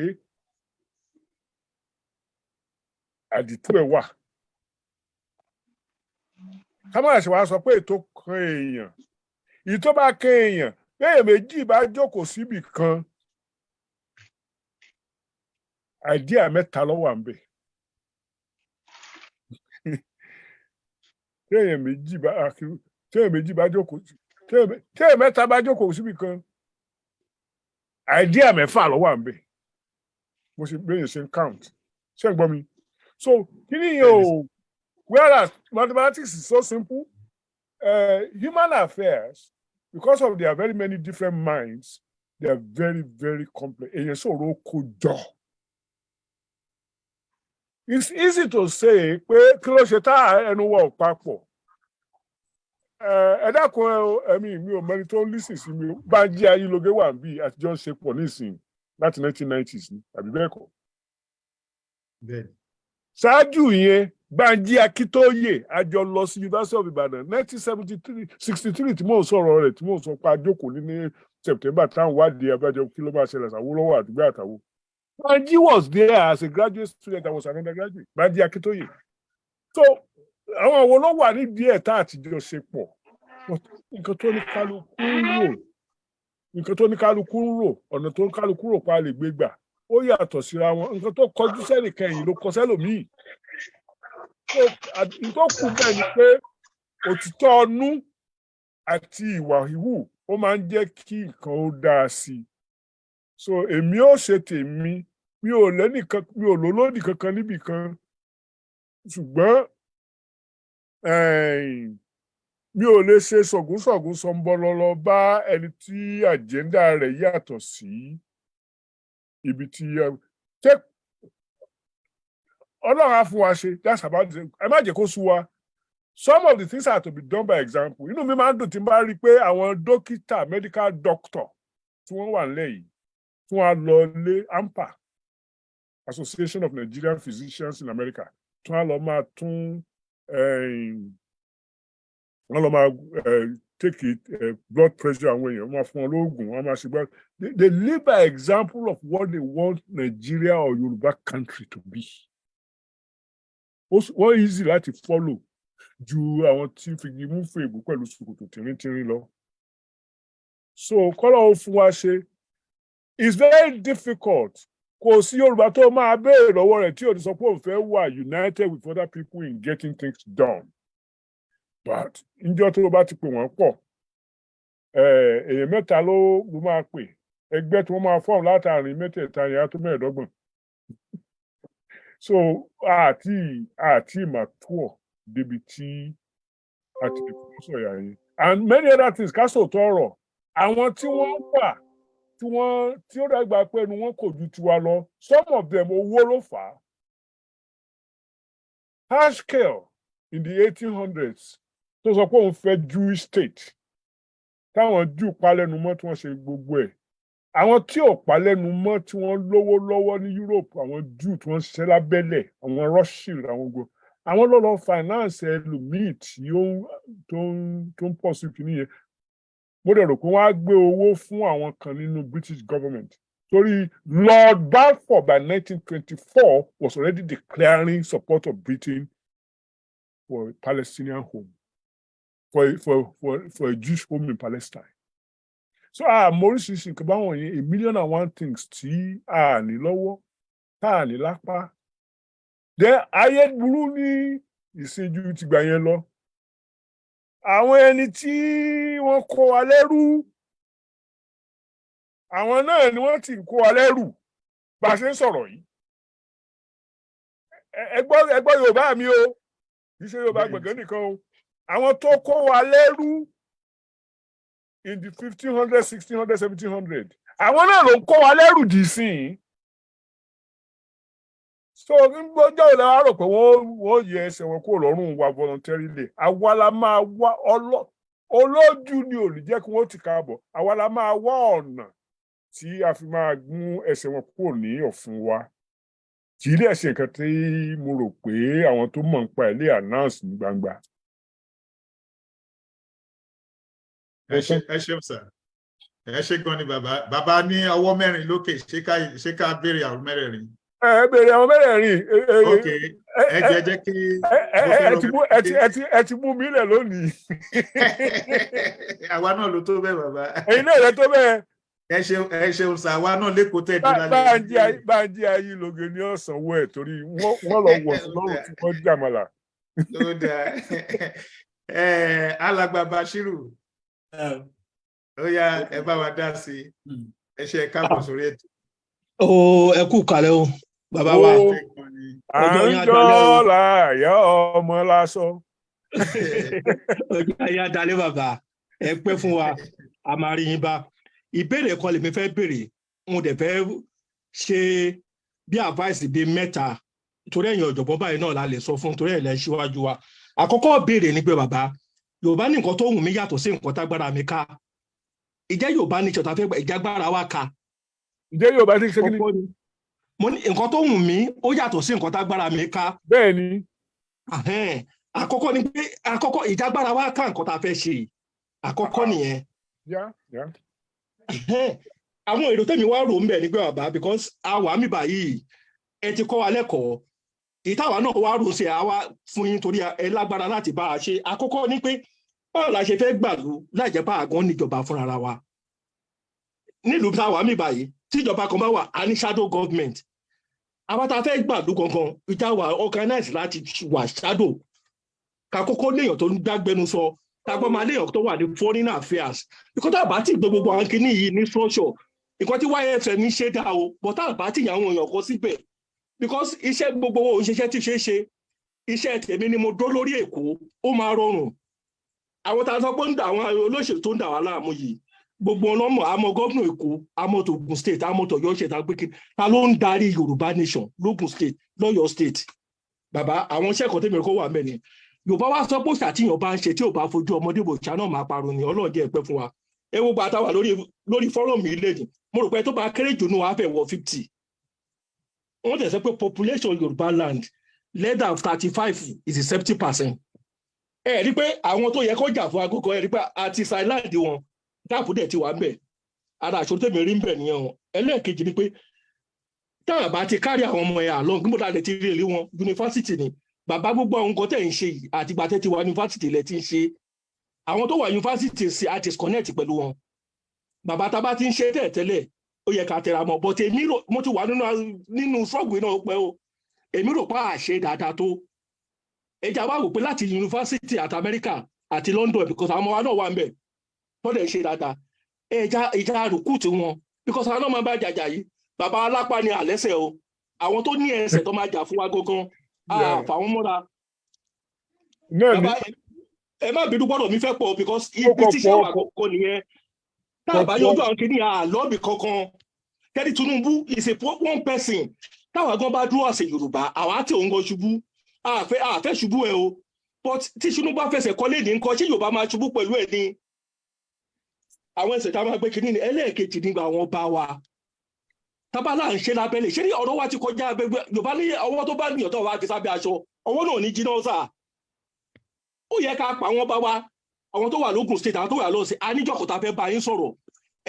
àdìtú ẹ̀ wà ká má ṣe wá sọ pé ètò kan èèyàn ìtọ́ bá kan èèyàn bẹ́ẹ̀ méjì bá jókòó síbì kan àìdíà mẹ́ta ló wà ńbẹ̀ téèyàn mẹ́ta bá jókòó síbì kan àìdíà mẹ́fà ló wà ńbẹ̀ mo ṣe bẹ́ẹ̀ ṣe ń count ṣé ń gbọ́ mi so kí ni yóò whereas mathematics is so simple human affairs because of their very many different minds they are very very complex èèyàn sọ̀rọ̀ kó jọ. It's easy to say pé kí ló ṣe tá ẹnu wọ̀ papọ̀. Ẹ dákun ẹ̀mí mi ò mẹ́rin tó ń lísìn sí mi Bánjí Ayélogé wà bí àtijọ́ ṣe pọ̀ nísìnyí láti 1990s ni àbí bẹ́ẹ̀ kọ́. Ṣáájú yẹn Bánjí Akíntóyè àjọ lọ sí University of Ibadan 1963 tí mò ń sọ̀rọ̀ rẹ̀ tí mò ń sọ pa jókòó ní September táwọn wádìí abájọ kí ló bá ṣẹlẹ̀ sàwọ́lọ́wọ́ àdúgbò àtàwọn. Bánjí was there as a graduate student. I was an undergraduate. Bánjí Akíntóyè. So, àwọn wo ló wà ní díẹ̀ tá àtijọ́ ṣe pọ̀. Nǹkan tó ní kálukú ń rò, ọ̀nà tó ní kálukú rò pa lè gbé gbà. Ó yàtọ̀ síra wọn. Nǹkan tó kọjú sẹ́nìkan yìí ló kọ sẹ́lòmíì. So, nǹkan tó kù bẹ́ẹ̀ ni pé òtítọ́ ọnú àti ìwà híhù ó máa ń jẹ́ kí nǹkan ó dáa sí i. So, èmi ó ṣe tèmi. Mi ò lólódì kankan níbì kan ṣùgbọ́n mi ò lè ṣe sọ̀gúnsọ̀gún sọ̀nbọ̀lọ́lọ́ bá ẹni tí àjẹ́ndà rẹ̀ yàtọ̀ sí ibi tí Ọlọ́run á fún wa ṣe that's about it ẹ má jẹ́ kó sú wa some of the things are to be done by example inú mi máa ń dùn tí n bá rí i pé àwọn dókítà medical doctor tí wọ́n wà nílẹ̀ yìí tí wọ́n á lọ lé AMPA Association of Nigerian Physicians in America tí wọ́n á lọ máa tún wọ́n lọ máa take blood pressure àwọn èèyàn wọ́n máa fún wọn lóògùn wọ́n máa ṣe gbá they live by example of what they want Nigeria or Yoruba country to be. Wọ́n easy láti follow ju àwọn tí fìgì mú fèèbù pẹ̀lú ṣòkòtò tìrìntìrìn lọ. So kọ́lọ́ ó fún wa ṣe it's very difficult. Kò sí Yorùbá tó máa béèrè lọ́wọ́ rẹ̀ tí ò ní sọ pé òun fẹ́ wà united with other people in getting things done. But níjọ́ tó bá ti pè wọ́n pọ̀ èèyàn mẹ́ta ló máa pè ẹgbẹ́ tí wọ́n máa fọ́ọ̀mù látàrin mẹ́tẹ̀ẹ̀ta yẹn á tó mẹ́ẹ̀ẹ́dọ́gbọ̀n. So àti màtúọ̀ débi tí a ti lè fún sọ̀yà yẹn. And many other things ká sòótọ́ ọ̀rọ̀ àwọn tí wọ́n wà tí ó dàgbà pé ẹnu wọn kò ju tiwa lọ some of them owó ló fà á. Haskell in the 1800s tó sọ pé òun fẹ́ Jewish state táwọn Jew palẹ́nu mọ́ tí wọ́n ṣe gbogbo ẹ̀ àwọn tí ò palẹ́nu mọ́ tí wọ́n lówó lọ́wọ́ ní Europe àwọn Jew tí wọ́n ṣiṣẹ́ lábẹ́lẹ̀ àwọn Rothschild àwọn gbogbo àwọn ló lọ finance ẹlòmíì tí tó ń pọ̀ sí kìíní yẹn mo dẹ̀ rò pé wọ́n á gbé owó fún àwọn kan nínú British government torí Lord Balfour by 1924 was already declaring support of Britain for a Palestinian home for a Jewish home in Palestine. So oríṣiríṣi nǹkan báwọn yẹn 1,000,001 things tí a ní lọ́wọ́ tá a ní lápá. Then ayé burú ní ìṣẹ́jú tìgbà yẹn lọ. Àwọn ẹni tí wọ́n kó wa lẹ́rú àwọn náà ni wọ́n ti kó wa lẹ́rù bá a ṣe ń sọ̀rọ̀ yìí. Ẹ gbọ́ Yorùbá mi o kì í ṣe Yorùbá gbẹ̀gẹ́ nìkan o. Àwọn tó kó wa lẹ́rú in the 1500, 1600, 1700 àwọn náà ló ń kó wa lẹ́rù dì sí i. So gbọ́dọ̀ ìlà wa rò pé wọ́n yẹ ẹsẹ̀ wọn kúrò lọ́rùn wa voluntarily àwa la máa wá olójú ni ò ní jẹ́ kí wọ́n ti káàbọ̀ àwa la máa wá ọ̀nà tí a fi máa gún ẹsẹ̀ wọn kúrò ní ọ̀fun wa kì í dẹ̀ ṣe nǹkan tí mo rò pé àwọn tó mọ̀ nípa ẹ̀ lè announce ní gbangba. ẹ ṣeun sà ẹ ṣe gan ni bàbá ní ọwọ́ mẹ́rin lókè ṣé ká béèrè àwọn mẹ́rẹ̀ẹ̀rin. ẹ béèrè àwọn mẹ́rẹ̀ẹ̀rin. ok ẹ jẹ́ kí ẹ ti mú mi lẹ̀ lónìí. àwa náà ló tó bẹ́ẹ̀ bàbá. ẹ̀yin náà lẹ tó bẹ́ẹ̀. ẹ ṣeun sà àwa náà lẹ́kọ̀ọ́ tẹ̀ dé lálẹ́. Bánjí Ayílóge ní ọ̀sánwó ẹ̀ torí wọ́n lọ wọ̀ sí lọ́rùn tí wọ́n jàmàlà. ó dáa alàgbà Bashiru ó yá ẹ bá wa dá sí ẹ ṣe káàbọ̀ sórí ètò. ẹ kú kalẹ̀ o bàbá wa. ọjọ́ yín adalẹ́ o. láyà ọmọ lásọ. ọjọ́ yín adalẹ́ bàbá ẹ pẹ́ fún wa a máa rí yín bá. ìbéèrè kan lèmi fẹ́ béèrè mo dẹ̀ fẹ́ ṣe bí advice bíi mẹ́ta torí ẹ̀yin ọ̀jọ̀gbọ́n báyìí náà la lè sọ fún torí ẹ̀ lẹ́ síwájú wa. àkọ́kọ́ béèrè ni pé bàbá Yorùbá ní nǹkan tó wù mí yàtọ̀ sí nǹkan tágbára mi ká. Ìjẹ́ Yorùbá ní ìṣọ̀tà fẹ́ ìjágbára wa ká. Ìjẹ́ Yorùbá ní ṣe kí ni. Mo ní nǹkan tó wù mí ó yàtọ̀ sí nǹkan tágbára mi ká. Bẹ́ẹ̀ ni. Àkọ́kọ́ ni pé ìjágbára wa ká nǹkan tá a fẹ́ ṣe. Àkọ́kọ́ nìyẹn. Àwọn èrò tẹ̀mí wá rò ń bẹ̀ nígbà bàbá because àwa mi báyìí ẹ ti kọ́ wa lẹ́kọ̀ọ́. Ìtawà náà wá rò ṣe àwa fún yín torí ẹ lágbára láti bá a ṣe. Àkọ́kọ́ ni pé báwo la ṣe fẹ́ gbàlú láì jẹ́ bá àgán níjọba fúnra wa. Nílùú táwa mi báyìí tíjọba kan bá wà á ní shadow government. Àwa tá a fẹ́ gbàlú gangan ìjà wa organize láti wà shadow. Kàkọ́kọ́ léèyàn tó ń dágbẹ́nu sọ tàgbọ́n máa léèyàn tó wà ní foreign affairs. Ìkọ́ tá a bá ti gbé gbogbo àwọn kìíní yìí ní structure. Ìkọ́ tí YFM ní ṣe dá o but tá a bá ti yàn àwọn èèyàn kan síbẹ̀. Because iṣẹ́ gbogbo wo òṣìṣẹ́ tí ṣe iṣẹ́ tèmi ni mo dó lórí Èkó ó máa rọrùn. Àwọn tá a sọ pé àwọn olóṣèlú tó ń dà wá láàmú yìí gbogbo ọlọ́mọ àmọ́ gómìnà Èkó àmọ́ t'Ògùn state àmọ́ t'Ọ̀yọ́ state àgbékè ta ló ń darí Yorùbá nation l'Ògùn state l'Ọ̀yọ́ state. Bàbá àwọn iṣẹ́ kan tèmi kó wà mẹ́ni Yorùbá wá sọ pé ṣàtìyàn bá ń ṣe tí ò bá fojú ọmọdé bò ṣá náà máa parun ni Ọlọ́run jẹ́ ẹ̀pẹ́ fún wa. Ewu gba táwa lórí fọ́rọ̀mù ilé ni mo rò pé tó bá kéré jù nù wá fẹ́ wọ 50. Wọ́n tẹ̀ sọ pé population Yorùbá land less than 35 is 70%. Ẹ rí pé àwọn tó yẹ kó jà fún agogo ẹ rí pé àti silent wọn gáàpù dẹ̀ ti wà ń bẹ̀. Ara àṣọ tèmi rí ń bẹ̀ nìyẹn o. Ẹlẹ́ẹ̀kejì ni pé táwọn bá ti kárí àwọn ọmọ ẹ̀ àlọ́ gbọ́dọ̀ àlẹ́ ti rí wọn yunifásitì ni. Bàbá gbogbo àwọn nǹkan tẹ̀ ń ṣe yìí àtìgbà tẹ́ ti wà yunifásitì lẹ̀ ti ń ṣe. Àwọn tó wà yunifásitì ṣe àti connect pẹ̀lú wọn. Bàbá tá bá ti ń ṣe tẹ́lẹ̀ ó yẹ ká tẹra mọ́ but èmi rò mo ti wà nínú ṣọ́ọ̀gù náà pẹ́ o èmi rò pa àṣẹ dáadáa tó ẹja wá wò pé láti yunifásitì àti Amẹ́ríkà àti London because àwọn ọmọ wa náà wà ń bẹ̀ tọ́lẹ̀ ṣe dáadáa ìjà rùkúùtù wọn because àwọn náà máa bá jàjà yìí bàbá alápá ni àlẹ́sẹ̀ o àwọn tó ní ẹsẹ̀ tó máa jà fún wa gangan àfàwọn mọ́ra ẹ má bínú gbọ́dọ̀ mi fẹ́ pọ̀ because ibi tíṣẹ́ wà kọ́kọ́ nìyẹn tá a bá yọjú àwọn kìnìún àlọ́ọ̀bì kankan kẹ́ni Tinubu is a one person táwọn gan bá dúró àṣẹ Yorùbá àwa àti òun gan ṣubú àfẹ́ ṣubú ẹ o but tí Tinubu bá fẹsẹ̀ kọ́lé ní nǹkan ṣé Yorùbá máa ṣubú pẹ̀lú ẹ̀ ní àwọn ẹsẹ̀ tá a máa gbé kìnìún ní ẹlẹ́ẹ̀kejì nígbà àwọn ọba wa tábàlà ń ṣe lábẹ́lẹ̀ ṣé ní ọ̀rọ̀ wa ti kọjá abẹ́gbẹ́ Yorùbá ní ọwọ́ tó bá nìyàn tó wà fi sábẹ́ aṣọ ọwọ́ náà ní jiná sáà ó yẹ ká pa àwọn ọba wa àwọn tó wà l'Ògùn state àwọn tó wà lọ́sẹ̀ aníjọ́kọ̀ tá a fẹ́ bá yín sọ̀rọ̀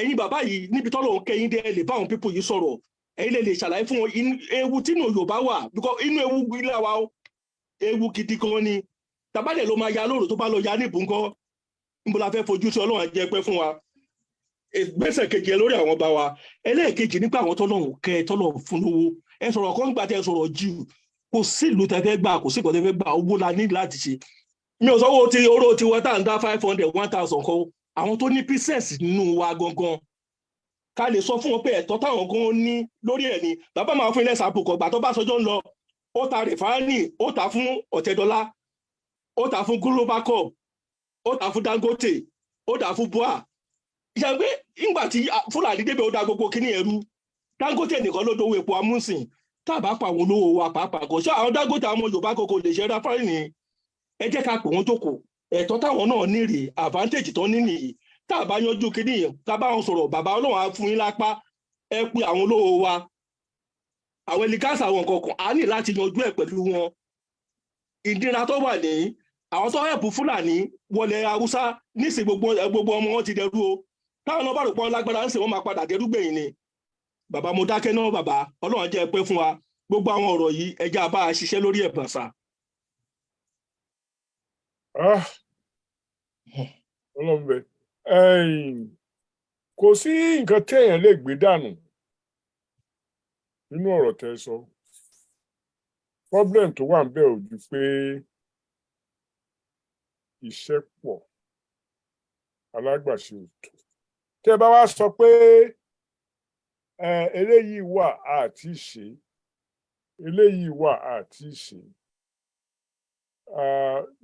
ẹ̀yin bàbá yìí níbi tọ́lọ̀ ń kẹ́yìn dé ẹ lè bá àwọn pípò yìí sọ̀rọ̀ ẹ̀yin lè ṣàlàyé fún wọn ewu tínú Yorùbá wà because inú ewu ilé wa ewu gidi gan ni tàbálẹ̀ ló máa ya lóòrò tó bá lọ ya níbù ńkọ́ níbo la fẹ́ fojú sí Ọlọ́run àjẹ́ pẹ́ fún wa gbèsè kejì lórí àwọn ọba wa ẹlẹ́ẹ̀kejì nípa àwọn tọ́lọ́run kẹ́ tọ́lọ́run fún lówó ẹ sọ̀rọ̀ kan gbà tẹ́ sọ̀rọ̀ jù kò sí ìlú tẹ́ fẹ́ gbà kò sí ìkọ̀ tẹ́ fẹ́ gbà owó la ní láti ṣe mi ò sọ owó tí oró ti wọ́n tá ń dá 500 1000 kan àwọn tó ní pieces nínú wa gangan ká lè sọ fún wọn pé ẹ̀tọ́ táwọn gan ní lórí ẹ̀ ni bàbá máa fún ilé ṣàpò kọ̀gbà tó bá sọjọ́ ń lọ ó ta rìfáánì ó ta fún Ọ̀tẹ́dọ́lá ó ta fún Globacom ó ta fún Dangote ó ta fún Bua ìyá pé ìgbà tí Fúlàní débẹ̀ ó da gbogbo kíní ẹrú Dangote nìkan ló dówó epo amúsìn tá a bá pa àwọn olówó wa pàápàá kò ṣọ́ àwọn Dangote àwọn Yorùbá kòkò lè ṣe ráfáì ní ẹ jẹ́ ká pè wọ́n jókòó ẹ̀tọ́ táwọn náà ní rèé advantage tó ní nìyí tá a bá yanjú kíní yẹn tá a bá wọn sọ̀rọ̀ bàbá Ọlọ́run á fún yín lápá ẹ pé àwọn olówó wa àwọn ẹlẹ́gàsì àwọn nǹkan kan á ní láti yanjú ẹ̀ pẹ̀lú wọn ìdíra tó wà ní àwọn tó ẹ̀bù Fúlàní wọlé Haúsá nísìn gbogbo ọmọ wọn ti dẹrú o táwọn náà bá rò pọ́n lágbára ń sìn wọ́n máa padà dẹrú gbẹ̀yìn ni bàbá mo dákẹ́ náà bàbá Ọlọ́run jẹ́ pẹ́ fún wa gbogbo àwọn ọ̀rọ̀ yìí ẹja bá a ṣiṣẹ́ lórí ẹ̀bùn àṣà. Ọlọ́run bẹ kò sí nǹkan téèyàn lè gbé dànù nínú ọ̀rọ̀ tẹ́ sọ problem tó wà ń bẹ ò ju pé iṣẹ́ pọ̀ alágbàṣe òtò tẹ́ bá wá sọ pé eléyìí wà àti ṣe eléyìí wà àti ṣe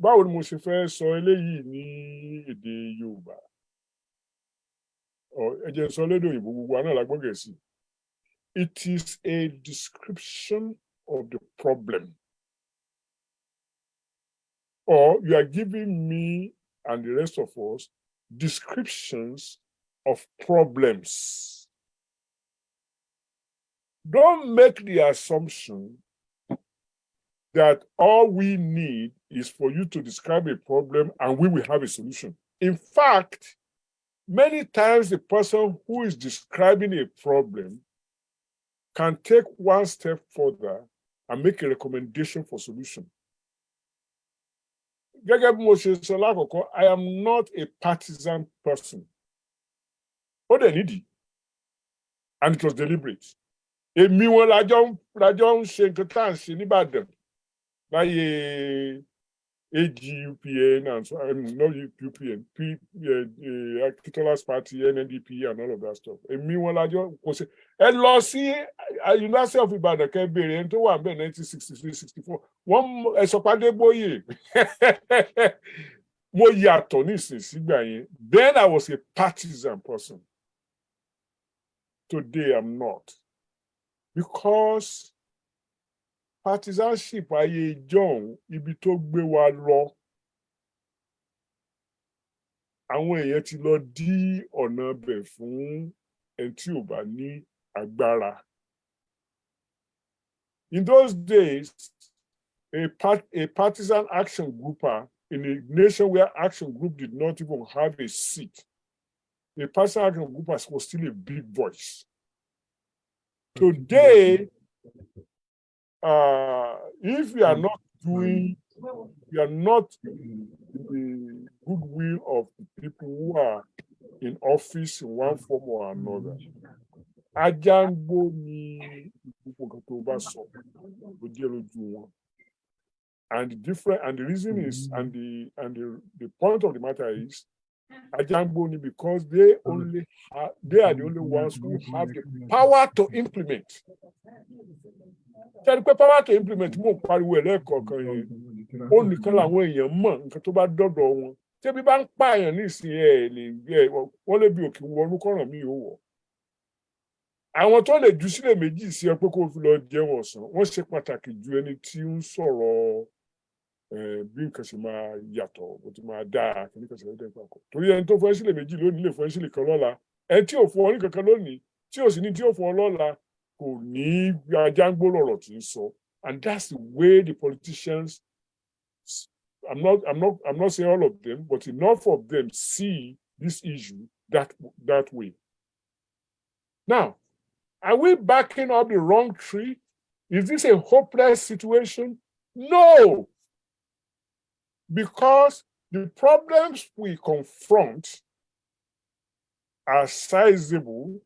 báwo ni mo ṣe fẹ́ sọ eléyìí ní èdè Yorùbá ẹ jẹ́ sọ lédè òyìnbó gbogbo àná lágbọ́n Gẹ̀ẹ́sì. It is a description of the problem. Or you are giving me and the rest of us descriptions of problems. Don't make the assumption that all we need is for you to describe a problem and we will have a solution. In fact, many times the person who is describing a problem can take one step further and make a recommendation for solution. Gẹ́gẹ́ bí mo ṣe sọ lákọ̀ọ́kọ́, I am not a partisan person. Ó dẹ̀ nídìí, and it was deliberate. Èmi wọn lájọ ń ṣe nǹkan tá à ń ṣe nìbàdàn láyé AGUPN and so not UPN, Akitola's party, NNDP and all of that stuff. Èmi wọn lájọ kò ṣe ẹ lọ sí University of Ibadan kẹ́ béèrè ẹni tó wà ń bẹ̀ 1963-64 wọ́n ẹ̀sọ̀pá Adébóyè mo yàtọ̀ nísinsìnyí yẹn. Then I was a partisan person. Today I'm not. Because partisanship ayé ìjọ́un ibi tó gbé wa lọ àwọn èèyàn ti lọ dí ọ̀nà bẹ̀ fún ẹni tí ò bá ní agbára. In those days, a partisan action grouper in a nation where action group did not even have a seat, a partisan action grouper was still a big voice. Today, if we are not doing, we are not in the goodwill of the people who are in office in one form or another. Ajangbo ni and the reason is, and the point of the matter is, Ajangbo ni because they are the only ones who have the power to implement. The power to implement mo pariwo ẹlẹ́kọ̀ọ̀kan yẹn ó nìkan làwọn èèyàn mọ̀ nǹkan tó bá dọ́dọ̀ wọn tí ebi bá ń pààyàn nísìnyí ẹ̀ lè gbé wọ́n lè bí òkè wọnú kọ́ràn mi ò wọ̀. Àwọn tó lè ju sílẹ̀ méjì sí ẹ pé kó fi lọ jẹun ọ̀sán wọ́n ṣe pàtàkì ju ẹni tí ń sọ̀rọ̀ bí nǹkan ṣe máa yàtọ̀ bó ti máa dáa kí nǹkan ṣe lọ́dẹ̀ papọ̀. Torí ẹni tó fún ẹ sílẹ̀ méjì lónìí lè fún ẹ sílẹ̀ kan lọ́la ẹni tí ò fún ọ ní kankan lónìí tí ò sì ní tí ò fún ọ lọ́la kò ní Ajangbo lọ̀rọ̀ tí ń sọ. And that's the way the politicians, I'm not saying all of them, but enough of them see this issue that way. Now, are we backing up the wrong tree? Is this a hopeless situation? No, because the problems we confront are sizable.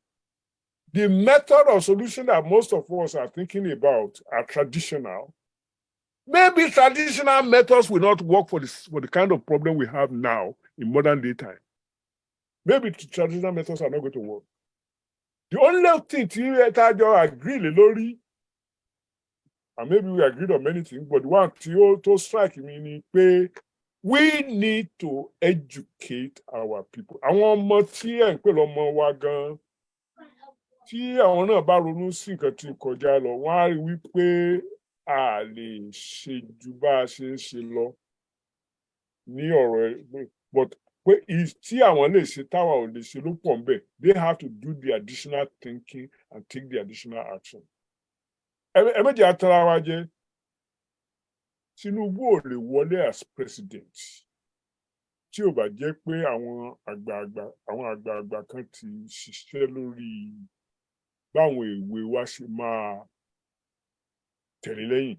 The method of solution that most of us are thinking about are traditional. Maybe traditional methods will not work for the kind of problem we have now in modern day time. Maybe traditional methods are not going to work. The only thing tí agree lórí, and maybe we agreed on many things, but the one to strike me ni pé we need to educate our people. Àwọn ọmọ tí ẹ̀ ń pè lọ́mọ wa gan, tí àwọn náà bá ronú sí nǹkan tí kọjá lọ, wọ́n á rí wípé a lè ṣe ju bá a ṣe ń ṣe lọ. ní ọ̀rọ̀ but pé tí àwọn lè ṣe táwa ò lè ṣe ló pọ̀ ń bẹ̀, they have to do the additional thinking and take the additional action. Ẹ méjì atara wa jẹ, Tinubu ò lè wọlé as president tí ò bá jẹ́ pé àwọn àgbààgbà kan ti ṣiṣẹ́ lórí báwọn èwe wa ṣe máa tẹ̀lé lẹ́yìn.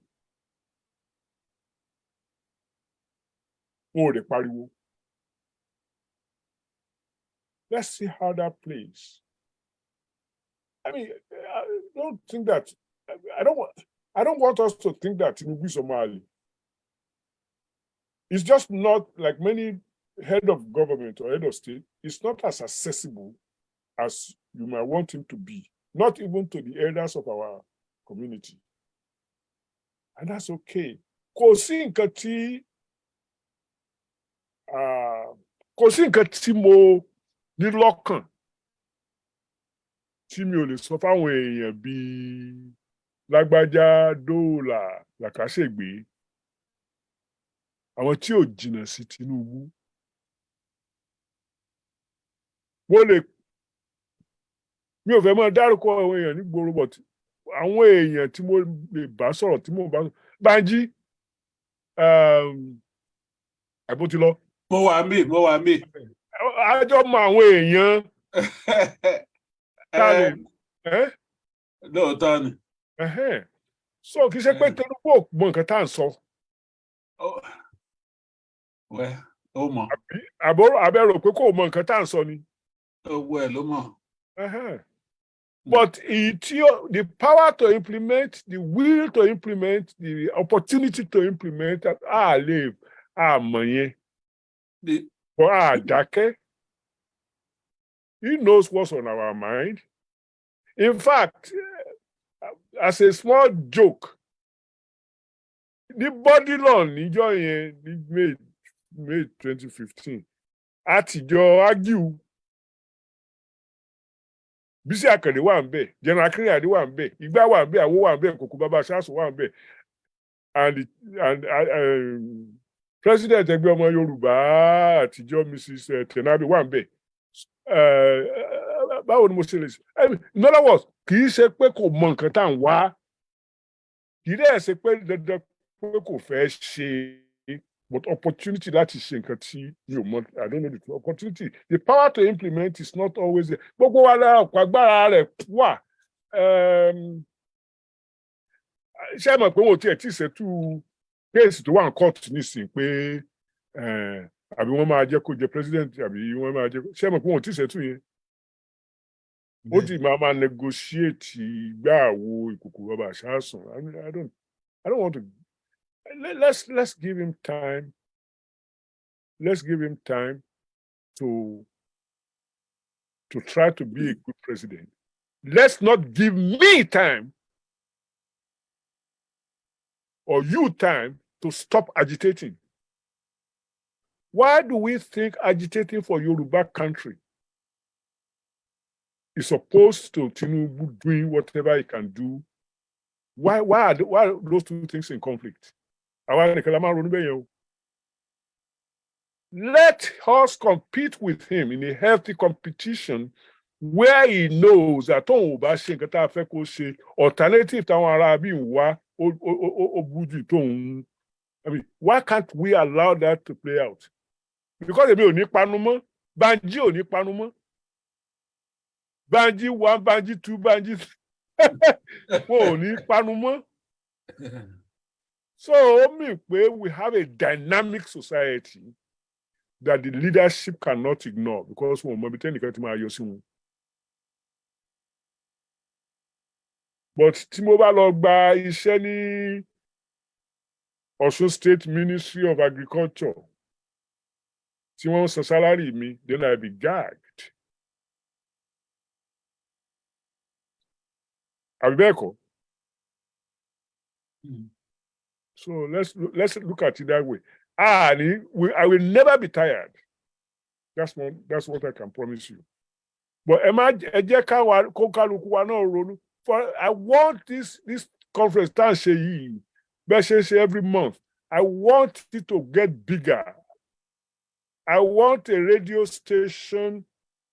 Wọn ò lè pariwo. Let's see how that plays. I mean, I don't think that I don't want us to think that Tinubu is Somali. It's just not like many head of government or head of state. It's not as accessible as you might want him to be, not even to the elders of our community. And that's okay. Kò sí nǹkan tí mo ní lọ́kàn tí mi ò lè sọ fáwọn èèyàn bíi Lágbájá, Dóòlà, Làkàṣègbè, àwọn tí ò jìnnà sí Tinubu. Mi ò fẹ́ máa dárúkọ àwọn èèyàn nígboro, but àwọn èèyàn tí mo lè bá sọ̀rọ̀ tí mo bá sọ̀rọ̀. Bánjí, àbó ti lọ. Mo wà mí. Àjọ mọ àwọn èèyàn. Lóòótọ́ ni. So kì í ṣe pé Tinubu ò mọ nǹkan tá à ń sọ. Ó mọ̀. Àbẹ̀rò pé kò mọ nǹkan tá à ń sọ ni. Owó ẹ̀ ló mọ̀. But the power to implement, the will to implement, the opportunity to implement, àmọ̀ yẹn. But àdákẹ́. He knows what's on our mind. In fact, as a small joke, the body law níjọ́ yẹn ní May 2015, àtijọ́ argue. Bísí Àkàndé wà ń bẹ̀, General Akínrìnàdé wà ń bẹ̀, Ìgbà wà ń bẹ̀, Àwó wà ń bẹ̀, Kòkó Bàbá Ṣáṣù wà ń bẹ̀, and President ẹgbẹ́ ọmọ Yorùbá àtijọ́ Mrs. Tenabe wà ń bẹ̀. Báwo ni mo ṣe lè ṣe? In other words, kì í ṣe pé kò mọ nǹkan tá à ń wá, kì í dẹ̀ ṣe pé dandan pé kò fẹ́ ṣe, but opportunity láti ṣe nǹkan tí mi ò mọ, I don't know the opportunity. The power to implement is not always there. Gbogbo wa lára ọ̀pọ̀ agbára rẹ̀ wà. Ṣé ẹ mọ̀ pé wọn ò tiẹ̀ tí ì ṣètú kéèsì tó wà ní court nísìnyí pé àbí wọ́n máa jẹ́ kó jẹ president àbí wọ́n máa jẹ́, ṣé ẹ mọ̀ pé wọn ò tí ì ṣètú yẹn? Ó ti máa negotiate ìgbà àwo Ìkòkò Bàbá Ṣáṣù. I don't want to. Let's give him time. Let's give him time to try to be a good president. Let's not give me time or you time to stop agitating. Why do we think agitating for Yoruba country is opposed to Tinubu doing whatever he can do? Why are those two things in conflict? Let us compete with him in a healthy competition where he knows that alternative I mean, why can't we allow that to play out? Because Banji ò ní panu mọ́. Banji 1, Banji 2, Banji 3. Wọn ò ní panu mọ́. So we have a dynamic society that the leadership cannot ignore because wọn mọ bí tẹ́nìkan ti máa yọ sí wọn. But tí mo bá lọ gba iṣẹ́ ní Ọ̀ṣun State Ministry of Agriculture, tí wọ́n san salary mi, then I be gagged. Àbí bẹ́ẹ̀ kọ́? So let's look at it that way. I will never be tired. That's what I can promise you. But for I want this conference every month. I want it to get bigger. I want a radio station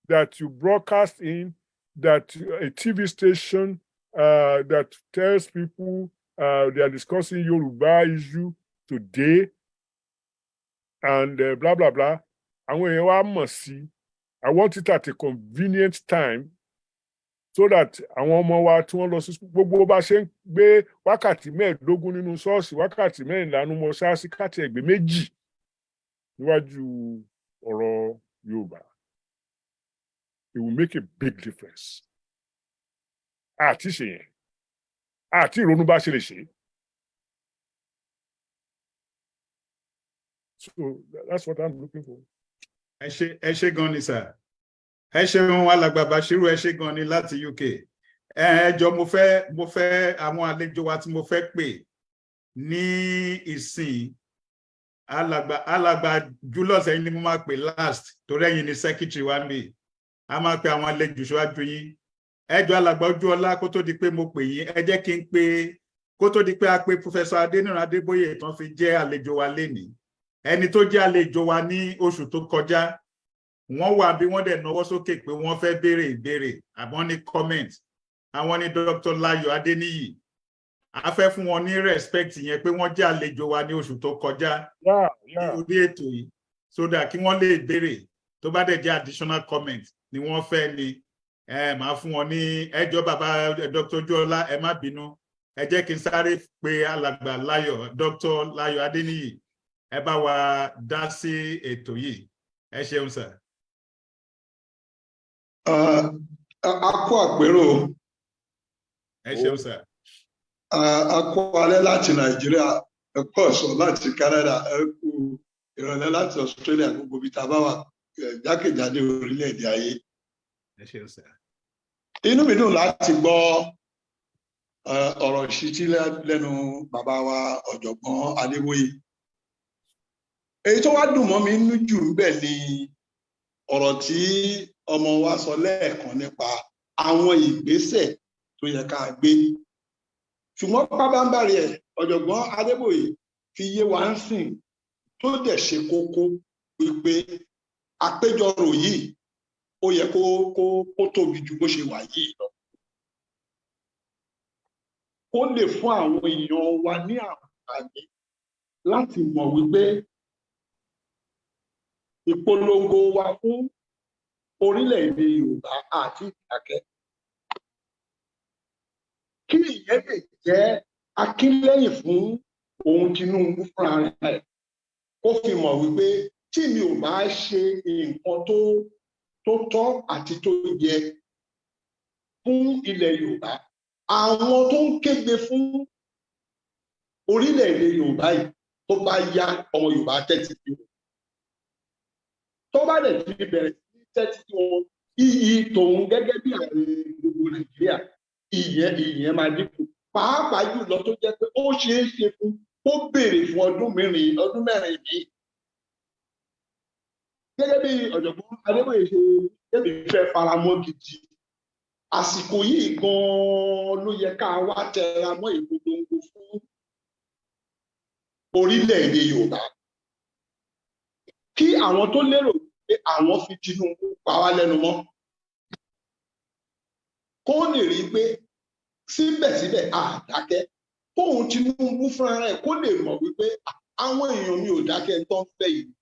that you broadcast in, that a TV station that tells people they are discussing Yoruba issue today and blah, blah, blah. Àwọn èèyàn wa mọ̀ sí. I want it at a convenient time so that àwọn ọmọ wa tí wọ́n lọ sí gbogbo bá ṣe ń gbé wákàtí mẹ́ẹ̀ẹ́dógún nínú ṣọ́ọ̀ṣì, wákàtí mẹ́rìnlá nínú mọ́ṣáláṣí, káàtì ẹ̀gbẹ́ méjì níwájú ọ̀rọ̀ Yorùbá. It will make a big difference. Àti ṣe yẹn. Àti ìrònú bá ṣe lè ṣe. So that's what I'm looking for. Ẹ ṣé gan ni sir. Ẹ ṣeun alàgbà Bashiru, ẹ ṣé gan ni láti UK. Ẹ jọ̀ọ́ mo fẹ́ àwọn àlejò wa tí mo fẹ́ pè ní ìsìn. Alàgbà Julius ẹ̀yin ni mo máa pè last torí ẹ̀yin ni secretary wa níbí. A máa pe àwọn àlejò ṣáájú yín. Ẹ jọ̀ọ́ alàgbà Ojúọlá kó tó di pé mo pè yín, ẹ jẹ́ kí n pè kó tó di pé a pe Professor Adeniran Adeboye tán fi jẹ́ àlejò wa lénìí. Ẹni tó jẹ́ àlejò wa ní oṣù tó kọjá, wọ́n wà bí wọ́n dẹ̀ náwó sókè pé wọ́n fẹ́ béèrè ìbéèrè àbọ́n ní comment. Àwọn ni Dr. Layo Adeniyi. A fẹ́ fún wọn ní respect yẹn pé wọ́n jẹ́ àlejò wa ní oṣù tó kọjá ní orí ètò yìí, so that kí wọ́n lè béèrè tó bá dẹ̀ jẹ́ additional comment ni wọ́n fẹ́ ni. Máa fún wọn ní ẹjọ́ bàbá Dr. Ojúọlá, ẹ má bínú. Ẹ jẹ́ kí n sáré pé alàgbà Layo, Dr. Layo Adeniyi. Ẹ bá wa dá sí ètò yìí. Ẹ ṣeun sir. A kú àpérò. Ẹ ṣeun sir. A kú alẹ́ láti Nàìjíríà, ẹ kú ọ̀sán láti Canada, ẹ kú ìrọ̀lẹ́ láti Australia, gbogbo ibi tá a bá wà jákèjádé orílẹ̀-èdè ayé. Ẹ ṣeun sir. Inú mi dùn láti gbọ́ ọ̀rọ̀ ìṣítí lẹ́nu bàbá wa ọ̀jọ̀gbọ́n Adébóyè. Èyí tó wá dùn mọ́ mi nínú jù níbẹ̀ ni ọ̀rọ̀ tí ọmọ wa sọ lẹ́ẹ̀kan nípa àwọn ìgbésẹ̀ tó yẹ ká gbé. Ṣùgbọ́n pábánbárì ẹ̀ ọ̀jọ̀gbọ́n Adébóyè fi yé wa ń sìn tó dẹ̀ ṣe kókó wípé àpéjọrò yìí ó yẹ kó tóbi ju bó ṣe wà yìí lọ. Ó lè fún àwọn èèyàn wa ní àǹfààní láti mọ̀ wípé ìpolongo wa fún orílẹ̀-èdè Yorùbá àti ìdákẹ́. Kí ìyẹn lè jẹ́ akínlẹ́yìn fún ohun Tinubu fúnra rẹ̀, kó fi mọ̀ wípé tí mi ò bá ṣe nǹkan tó tọ́ àti tó yẹ fún ilẹ̀ Yorùbá, àwọn tó ń kégbe fún orílẹ̀-èdè Yorùbá yìí tó bá yá ọmọ Yorùbá tẹ́tí sí wọn. Tó bá dẹ̀ ti bẹ̀rẹ̀ sí tẹ́tí sí wọn, iyì tòun gẹ́gẹ́ bí ààrẹ gbogbo Nàìjíríà, ìyẹn máa dínkù. Pàápàá jùlọ tó jẹ́ pé ó ṣeé ṣe fún ó béèrè fún ọdún mẹ́rin míì. Gẹ́gẹ́ bí ọ̀jọ̀gbọ́n Adébóyè ṣe débi fẹ́ faramọ́ gidi. Àsìkò yìí gan-an ló yẹ ká wá tẹra mọ́ ìpolongo fún orílẹ̀-èdè Yorùbá. Kí àwọn tó lérò pé àwọn fi Tinubu pa wá lẹ́nu mọ́, kó lè rí pé síbẹ̀síbẹ̀ àdákẹ́, kóhun Tinubu fúnra rẹ̀ kó lè mọ̀ wípé àwọn èèyàn mi ò dákẹ́ tó ń fẹ́ yìí.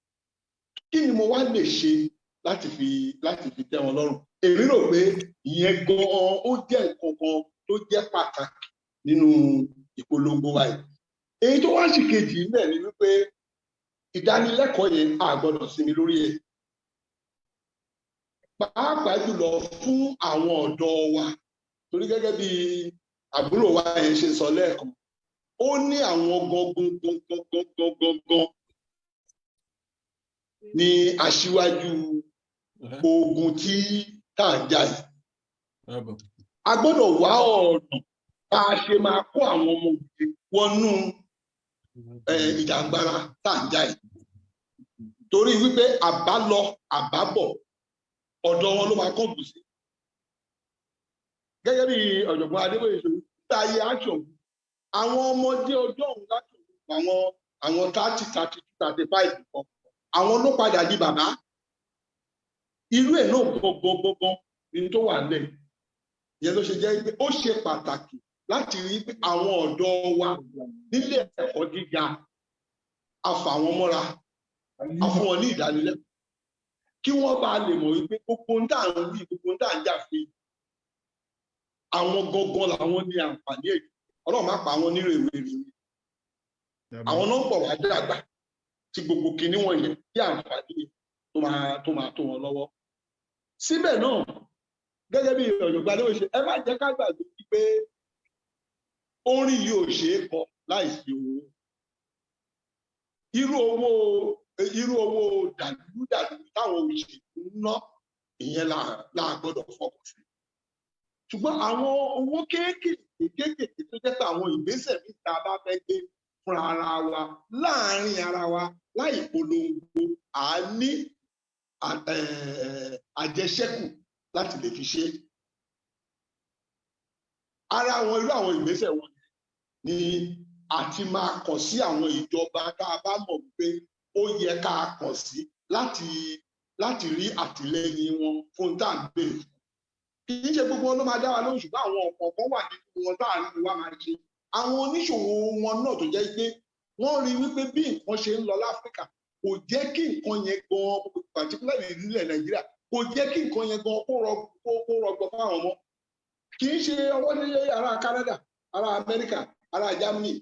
Kí ni mo wá lè ṣe láti fi tẹ́ wọn lọ́rùn? Èmi rò pé ìyẹn gan-an ó jẹ́ nǹkan kan tó jẹ́ pàtàkì nínú ìpolongo wa yìí. Èyí tó wá sì kejì níbẹ̀ ni wípé ìdánilẹ́kọ̀ọ́ yẹn a gbọ́dọ̀ sinmi lórí ẹ̀. Pàápàá jùlọ fún àwọn ọ̀dọ́ wa, torí gẹ́gẹ́ bí àbúrò wa yẹn ṣe sọ lẹ́ẹ̀kan, ó ní àwọn gangan ní aṣíwájú ogun tí tá à ń jà yìí. A gbọ́dọ̀ wá ọ̀nà bá a ṣe máa kó àwọn ọmọ òde wọnú ìjàngbara tá à ń jà yìí. Torí wípé àbálọ àbábọ̀ ọ̀dọ̀ wọn ló máa kọ́ bù sí. Gẹ́gẹ́ bí ọ̀jọ̀gbọ́n Adébóyè ṣe nígbà ayé action, àwọn ọmọdé ọjọ́ òun láti àwọn 30, 32, 35 kan, àwọn ló padà di bàbá irú ẹ̀ náà gbọgbọgbọgbọ ní tó wà nílẹ̀ ìyẹn ló ṣe jẹ́ pé ó ṣe pàtàkì láti rí pé àwọn ọ̀dọ́ wa nílé ẹ̀kọ́ gíga a fà wọ́n mọ́ra a fún wọn ní ìdánilẹ́kọ̀ọ́ kí wọ́n bá lè mọ̀ wípé gbogbo ń dà ń wí gbogbo ń dà ń jà fún àwọn gangan làwọn ní àǹfààní èyí Ọlọ́run má pa àwọn nírèwèrè àwọn náà ń bọ̀ wá dàgbà tí gbogbo kinní wọ̀nyẹn bí àǹfààní tó máa tó wọn lọ́wọ́ síbẹ̀ náà gẹ́gẹ́ bí ọ̀jọ̀gbọ́n Adéwòye ṣe ẹ má jẹ́ ká gbàgbé pé orin yìí ò ṣe é kọ láìsí owó irú owó dàlúdàlú táwọn òṣèlú ń ná ìyẹn là gbọ́dọ̀ fọkàn sí ṣùgbọ́n àwọn owó kéékèèké tó jẹ́ pé àwọn ìgbésẹ̀ níta bá fẹ́ gbé fúnra ara wa láàárín ara wa láì polongo àní àjẹṣẹ́kù láti lè fi ṣe ara àwọn irú àwọn ìgbésẹ̀ wọn ni àti máa kàn sí àwọn ìjọba tá a bá mọ̀ pé ó yẹ ká kàn sí láti rí àtìlẹ́yìn wọn fún tá à ń béèrè kì í ṣe gbogbo wọn ló máa dá wa lóhùn ṣùgbọ́n àwọn ọ̀kọ̀ọ̀kan wà nínú wọn tá à ń wá máa ṣe àwọn oníṣòwò wọn náà tó jẹ́ pé wọ́n rí wípé bí nǹkan ṣe ń lọ láfíríkà kò jẹ́ kí nǹkan yẹn gan particularly nílẹ̀ Nàìjíríà kò jẹ́ kí nǹkan yẹn gan kó rọgbọ fáwọn ọmọ kì í ṣe ọwọ́ nílé ará Canada ará Amẹ́ríkà ará Germany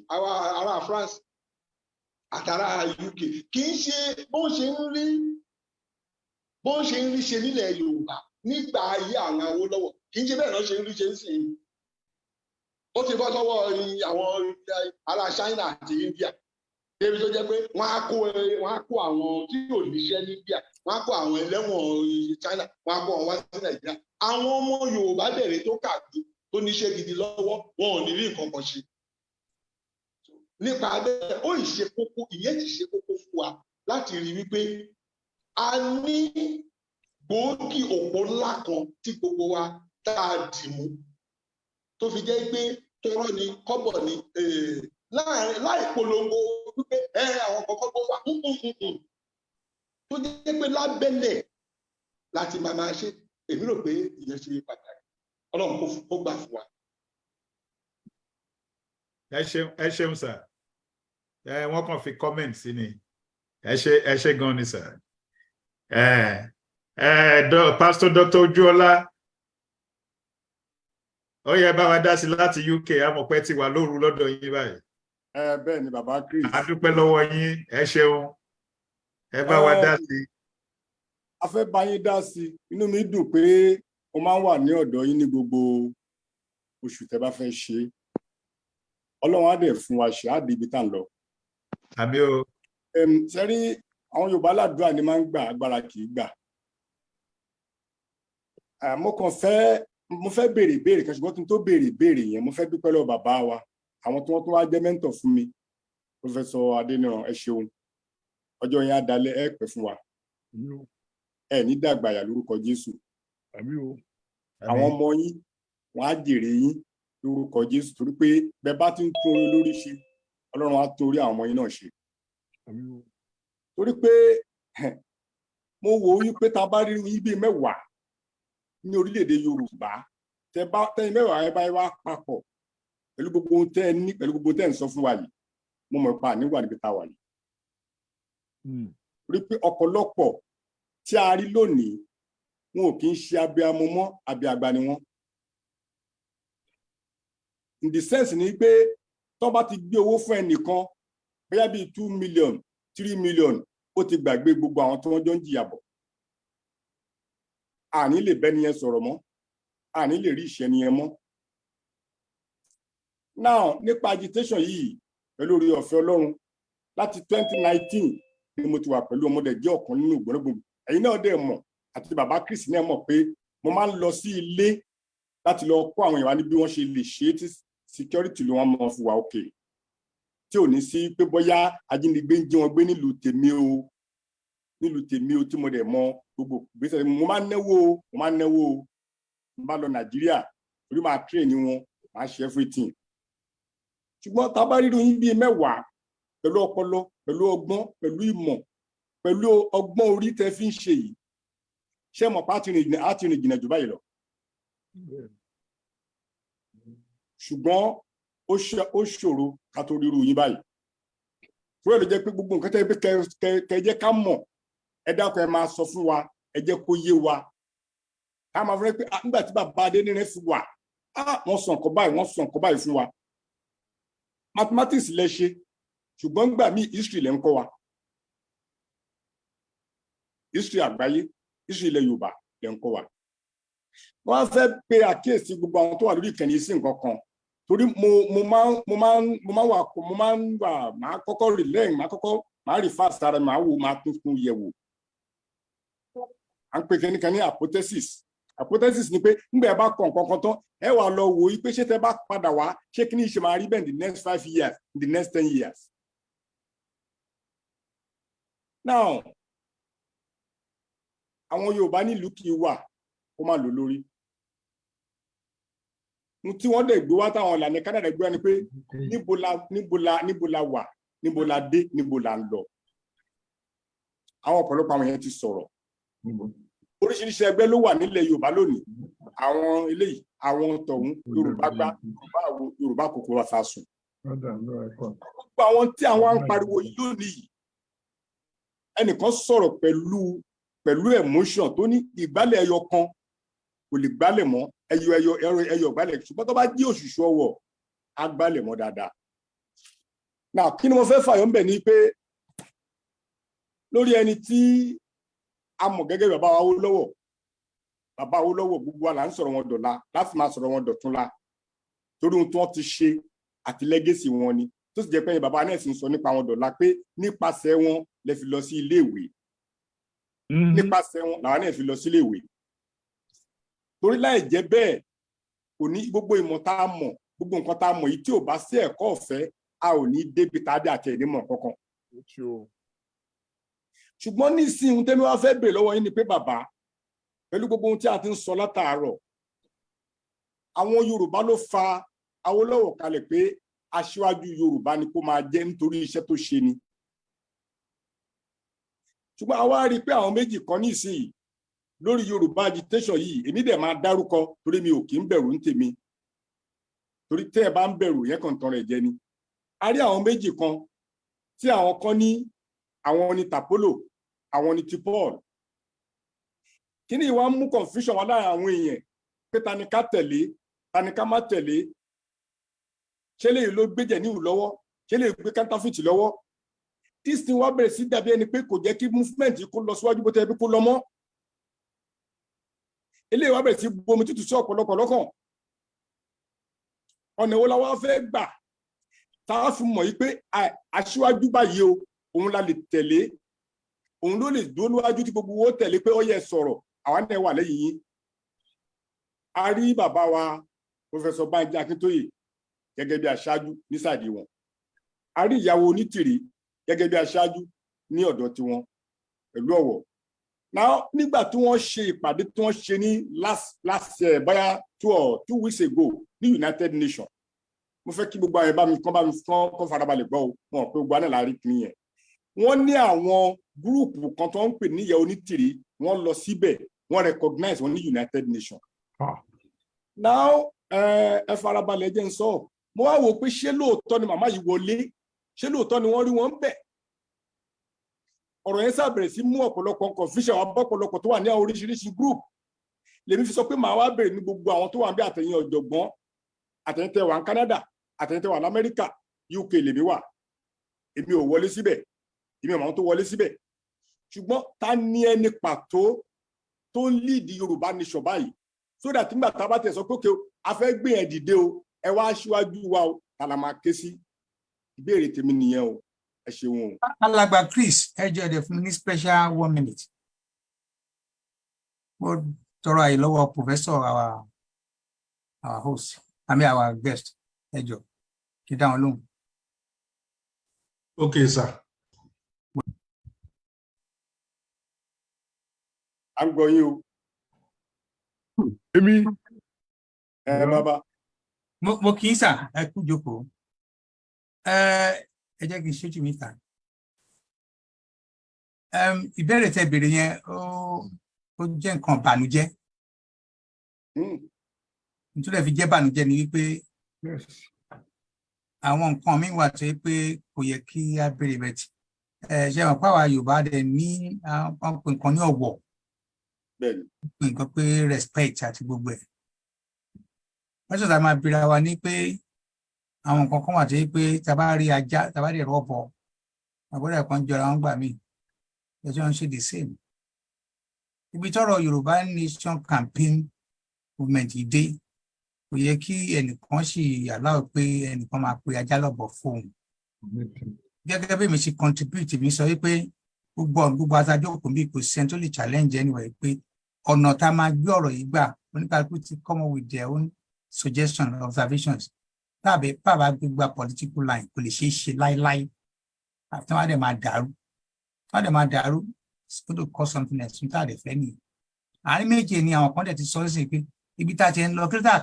ará France àtàrà UK kì í ṣe bó ṣe ń rí ṣe nílẹ̀ Yorùbá nígbà ayé àwọn Awólọ́wọ̀ kì í ṣe bẹ́ẹ̀ náà ṣe ń rí ṣe ń sìn ó ti bọ́ sọ́wọ́ àwọn ará China àti India débi tó jẹ́ pé wọ́n á kó àwọn tí yóò níṣẹ́ ní India wọ́n á kó àwọn ẹlẹ́wọ̀n China wọ́n á kó wọn wá sí Nàìjíríà àwọn ọmọ Yorùbá bẹ̀rẹ̀ tó kàwé tó níṣẹ́ gidi lọ́wọ́ wọn ò ní rí nǹkan kan ṣe nípa bẹ́ẹ̀ ó ìṣe kókó ìyẹn ti ṣe kókó fún wa láti rí wípé a ní gbòógì òpó ńlá kan tí gbogbo wa tá a dì mú tó fi jẹ́ pé tọrọ ni kọ́bọ̀ ni láì polongo wípé àwọn kọ̀ọ̀kan tó wà tó jẹ́ pé lábẹ́lẹ̀ láti máa ṣe èmi rò pé ìyẹn ṣe pàtàkì Ọlọ́run kó gbà fún wa. ẹ ṣeun sir wọ́n kàn fi comment sí ni ẹ ṣe gan ni sir Pastor Dr. Ojúọlá ó yẹ bá wa dá sí láti UK amọ̀pẹ́ ti wà lóru lọ́dọ̀ yín báyìí. Bẹ́ẹ̀ ni bàbá Chris. A dúpẹ́ lọ́wọ́ yín ẹ ṣeun ẹ bá wa dá sí. A fẹ́ bá yín dá sí inú mi dùn pé mo máa ń wà ní ọ̀dọ̀ yín ní gbogbo oṣù tẹ́ bá fẹ́ ṣe Ọlọ́run á dẹ̀ fún wa ṣe á di ibi tá à ń lọ. Àmín o. Sẹ́rí àwọn Yorùbá ládùúrà ni máa ń gbà agbára kì í gbà. Mo fẹ́ béèrè ìbéèrè kan ṣùgbọ́n kí n tó béèrè ìbéèrè yẹn mo fẹ́ dúpẹ́ lọ́wọ́ bàbá wa àwọn tí wọ́n tún wá jẹ́ mẹ́ńtọ̀ fún mi Professor Adeniran ẹ ṣeun ọjọ́ yẹn á dalẹ̀ ẹ pẹ́ fún wa ẹ ní dàgbàyà lórúkọ Jésù àwọn ọmọ yín wọn á jèrè yín lórúkọ Jésù torí pé bẹ́ẹ̀ bá ti ń tún orí lórí ṣe Ọlọ́run á tún orí àwọn ọmọ yín náà ṣe torí pé mo wò ó wípé tá a bá rí yín bíi mẹ́wàá ní orílẹ̀-èdè Yorùbá tẹ́yìn mẹ́wàá ẹ bá wá papọ̀ pẹ̀lú gbogbo ohun tẹ́ ẹ ní pẹ̀lú gbogbo tẹ́ ẹ ń sọ fún wa yìí mo mọ̀ pa nígbà níbi tá a wà yìí. Rí pé ọ̀pọ̀lọpọ̀ tí a rí lónìí wọn ò kì í ṣe abiyamọ mọ́ abiagba ni wọ́n. In the sense ni pé tó bá ti gbé owó fún ẹnìkan bóyá bíi 2 million 3 million ó ti gbàgbé gbogbo àwọn tí wọ́n jọ ń jìyà bọ̀. Àní lè bẹ́ni yẹn sọ̀rọ̀ mọ́ àní lè rí ìṣẹ́ ni yẹn mọ́. Now nípa agitation yìí pẹ̀lú orí ọ̀fẹ́ Ọlọ́run láti 2019 ni mo ti wà pẹ̀lú ọmọdé jẹ́ ọ̀kan nínú gbọ̀ngbọ̀n ẹ̀yin náà dẹ̀ mọ̀ àti bàbá Chris náà mọ̀ pé mo máa ń lọ sí ilé láti lọ kọ́ àwọn èèyàn ní bí wọ́n ṣe lè ṣe tí security ló wọ́n mọ̀ fún wa òkè tí ò ní sí pé bóyá ajínigbé ń jí wọn gbé nílùú tèmi o tí mo dẹ̀ mọ̀ gbogbo gbèsè mo máa ń náwó mo bá lọ Nàìjíríà orí máa train wọn máa ṣe everything ṣùgbọ́n tá a bá rírun yín bíi mẹ́wàá pẹ̀lú ọpọlọ pẹ̀lú ọgbọ́n pẹ̀lú ìmọ̀ pẹ̀lú ọgbọ́n orí tẹ́ fi ń ṣe yìí ṣé mọ̀ pa á ti rìn jìnnà jù báyìí lọ ṣùgbọ́n ó ṣòro ká tó ríru yín báyìí fúrẹ́ ló jẹ́ pé gbogbo nǹkan tẹ́ jẹ́ ká mọ̀ ẹ dákun ẹ máa sọ fún wa ẹ jẹ́ kó yé wa ká máa fẹ́ pé nígbà tí bàbá Adéníran fi wà wọ́n sọ nǹkan báyìí fún wa mathematics lẹ ṣe ṣùgbọ́n nígbà míì history lẹ ń kọ́ wa history àgbáyé history ilẹ̀ Yorùbá lẹ ń kọ́ wa wọ́n á fẹ́ pe àkíyèsí gbogbo àwọn tó wà lórí ìkànnì sí nǹkan kan torí mo máa wà máa kọ́kọ́ rí lẹ́yìn máa rí fast ara máa wò máa tuntun yẹ̀ wò à ń pè kíníkan ní hypothesis ni pé nígbà ẹ bá kọ nǹkan kan tán ẹ wà lọ wò ó pé ṣé tẹ bá padà wá ṣé kí ni ṣe máa rí bẹ́ẹ̀ in the next 5 years in the next 10 years. Now àwọn Yorùbá nílùú kì í wà kó má lò lórí tí wọ́n dẹ̀ gbé wá táwọn ìlànà Canada gbé wá ni pé níbo la wà níbo la dé níbo la ń lọ àwọn ọ̀pọ̀lọpọ̀ àwọn yẹn ti sọ̀rọ̀ oríṣiríṣi ẹgbẹ́ ló wà nílẹ̀ Yorùbá lónìí àwọn eléyìí àwọn tọ̀hún Yorùbá gbá Yorùbá kòkó wa sásùn gbogbo àwọn tí àwọn ń pariwo yìí lónìí ẹnìkan sọ̀rọ̀ pẹ̀lú emotion tó ní ìgbálẹ̀ ẹyọ kan kò lè gbálẹ̀ mọ́ ẹyọ gbálẹ̀ ṣùgbọ́n tó bá jí òṣùṣù ọwọ́ á gbálẹ̀ mọ́ dáadáa. Now kí ni mo fẹ́ fàyọ́ ń bẹ̀ ni pé lórí ẹni tí a mọ̀ gẹ́gẹ́ bàbá Awólọ́wọ̀ gbogbo wa là ń sọ̀rọ̀ wọn dọ̀la láti máa sọ̀rọ̀ wọn dọ̀túnla torí ohun tí wọ́n ti ṣe àti lẹ́gẹ̀sì wọn ni tó sì jẹ́ pé bàbá náà sì ń sọ nípa wọn dọ̀la pé nípasẹ̀ wọn lè fi lọ sí iléèwé nípasẹ̀ wọn làwọn náà fi lọ sí iléèwé torí láì jẹ́ bẹ́ẹ̀ kò ní gbogbo ìmọ̀ tá a mọ̀ gbogbo nǹkan tá a mọ̀ yìí tí ò bá sí ẹ̀kọ́ ọ̀fẹ́ a ò ní débi tá a dé àti ẹ̀dínmọ̀ kankan. Ṣùgbọ́n nísìnyí ohun tẹ́mi wá fẹ́ bèèrè lọ́wọ́ yín ni pé bàbá pẹ̀lú gbogbo ohun tí a ti ń sọ látàárọ̀ àwọn Yorùbá ló fa Awólọ́wọ̀ kalẹ̀ pé aṣíwájú Yorùbá ni kó máa jẹ́ nítorí iṣẹ́ tó ṣe ni. Ṣùgbọ́n àwa rí i pé àwọn méjì kan nísìnyí lórí Yorùbá agitation yìí èmi dẹ̀ máa dárúkọ torí mi ò kì í bẹ̀rù ń tèmi torí tẹ́ ẹ bá ń bẹ̀rù yẹn kàn tán rẹ̀ jẹ ni. A rí àwọn méjì kan tí àwọn kan ní àwọn ni Tapolo àwọn ni ti Paul kí ni ìwà mú confusion wá láàrin àwọn èèyàn pé ta ni ká tẹ̀lé ta ni ká má tẹ̀lé ṣé lè ló gbéjẹ̀ níhù lọ́wọ́ ṣé lè gbé counterfeit lọ́wọ́ this thing wá bẹ̀rẹ̀ sí dàbí ẹni pé kò jẹ́ kí movement kó lọ síwájú bó tẹ́ bí kó lọ mọ́ eléyìí wá bẹ̀rẹ̀ sí bomi tútù sí ọ̀pọ̀lọpọ̀ lọ́kàn ọ̀nà wo la wá fẹ́ gbà tá a fi mọ̀ yìí pé aṣíwájú báyìí o òun la lè tẹ̀lé òun ló lè dúró níwájú tí gbogbo owó tẹ̀lé pé ó yẹ sọ̀rọ̀ àwa náà wà lẹ́yìn yín a rí bàbá wa Professor Banji Akíntóyè gẹ́gẹ́ bí aṣáájú nísàdí wọn a rí ìyàwó Onítìrí gẹ́gẹ́ bí aṣáájú ní ọ̀dọ̀ tiwọn pẹ̀lú Ọ̀wọ̀ now nígbà tí wọ́n ṣe ìpàdé tí wọ́n ṣe ní last báyà 2 weeks ago ní United Nations mo fẹ́ kí gbogbo àwọn kán farabalẹ̀ gbọ́ wọn pé gbogbo àná láàrin kìíní yẹn wọ́n ní àwọn gúrùpù kan tó ń pè níyà Onítìrí wọ́n lọ síbẹ̀ wọ́n recognize wọn ní United Nations. Now ẹ farabalẹ̀ jẹ́ ń sọ mo wá wò pé ṣé lóòótọ́ ni màmá yìí wọlé ṣé lóòótọ́ ni wọ́n rí wọn bẹ̀ ọ̀rọ̀ yẹn sábẹ̀rẹ̀ sí mú ọ̀pọ̀lọpọ̀ confusion àwọn ọ̀pọ̀lọpọ̀ tó wà ní àwọn oríṣiríṣi group lèmi fi sọ pé màá wá bèrè ní gbogbo àwọn tó wà ní àtẹ̀yìn ọ̀jọ̀gbọ́n àtẹ̀yìn tẹ́ wà ní Canada àtẹ̀yìn tẹ́ wà ní Amẹ́ríkà UK lèmi wà èmi ò wọlé síbẹ̀ èmi ò mọ̀ àwọn tó wọlé síbẹ̀ ṣùgbọ́n ta ni ẹni pàtó tó ń lead Yorùbá nation báyìí so that nígbà tá a bá tẹ̀ sọ pé a fẹ́ gbé ẹ̀ dìde o ẹ wá aṣíwájú wa o ta la máa ké sí ìbéèrè tèmi nìyẹn o ẹ ṣeun o. alàgbà Chris ẹ jẹ́ ẹ̀dẹ̀ fún mi ní special 1 minute mo tọrọ àyè lọ́wọ́ professor our host our guest ẹ jọ kí dáhùn lóhùn. Okay sir. à ń gbọ́ yín o. èmi. bàbá. mo kì í sà ẹ kú jókòó ẹ jẹ́ kí n ṣojú mi ta ìbéèrè tẹ́ béèrè yẹn ó jẹ́ nǹkan bànújẹ́. Nítorí fi jẹ́ bànújẹ́ ni wípé àwọn nǹkan míì wà tó yẹ pé kò yẹ kí á béèrè bẹ́ẹ̀ tí ṣe mọ̀ pé àwa Yorùbá dẹ̀ ní wọ́n pè nǹkan ní ọ̀wọ̀, pè nǹkan pé respect àti gbogbo ẹ̀. wọ́n ṣọ̀tà máa bira wa ní pé àwọn nǹkan kan wà tó yẹ pé tá a bá rí ajá tá a bá rí ẹ̀rọ ọ̀bọ àgbọ̀dọ̀ kan jọra wọn gbà míì ẹjọ́ ń ṣe the same. Ibi tọ́rọ̀ Yorùbá Nation campaign movement yìí dé kò yẹ kí ẹnìkan sì aláwọ̀ pé ẹnìkan máa pe ajá lọ́bọ̀ fóun. Gẹ́gẹ́ bí mi ṣe contribute mi sọ wípé gbogbo aṣáájókòó bí kò sẹ́ni tó lè challenge anyway pé ọ̀nà tá a máa gbé ọ̀rọ̀ yìí gbà oníkàlùkù ti come up with their own suggestions observations tàbí bàbá gbégbá political line kò lè ṣeé ṣe láéláé àti wọn á dẹ̀ máa dàrú it's going to cause something else níta àdẹ̀ fẹ́ nìyí. Àárín méje ni àwọn kan dẹ̀ ti sọ ọ́ sí pé ibi tá a ti ń lọ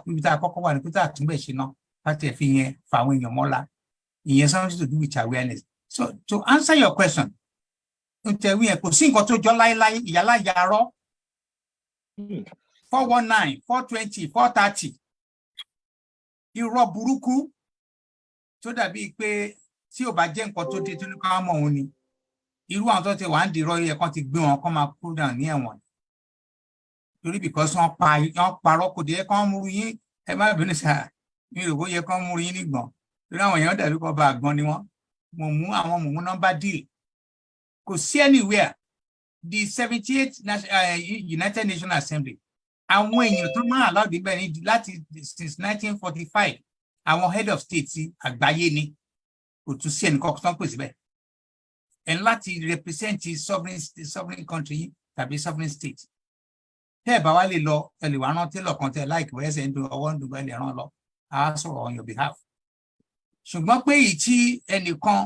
ibi tá a kọ́kọ́ wà ní kí tá a túnbẹ̀ ṣe náà láti ẹ̀ fi yẹn fa àwọn èèyàn mọ́ra ìyẹn something to do with awareness. So to answer your question ntẹ̀wé yẹn kò sí nǹkan tó jọ láéláé ìyálà yarọ́ 419 420 430 irọ́ burúkú tó dàbí pé tí ò bá jẹ́ nǹkan tó dé tó ní ká mọ̀ òun ni irú àwọn tó ti wà ń dìrọ̀ yẹ kán ti gbé wọn kán máa kú dàn ní ẹ̀wọ̀n torí because wọ́n parọ́ kò dé kán mú yín ẹ má bínú sáà mi rò bóyá kán mú yín nígbọ̀n torí àwọn èèyàn dàbí kọ́ bá àgbọn ni wọ́n mọ̀mú nọ́mbà deal kò sí anywhere the 78th United Nations Assembly àwọn èèyàn tó máa allowed níbẹ̀ ní láti since 1945 àwọn head of state àgbáyé ni kò tún sí ẹnìkan tó ń pè síbẹ̀ ẹ̀ láti represent sovereign country tàbí sovereign state tẹ́ ẹ̀ bá wá lè lọ ẹ lè wá rán télọ̀ kan tẹ́ ẹ láìkí wọ́n ẹsẹ̀ ń do ọwọ́ ń dùn ẹ lè rán lọ á sọ̀rọ̀ on your behalf ṣùgbọ́n pé èyí tí ẹnìkan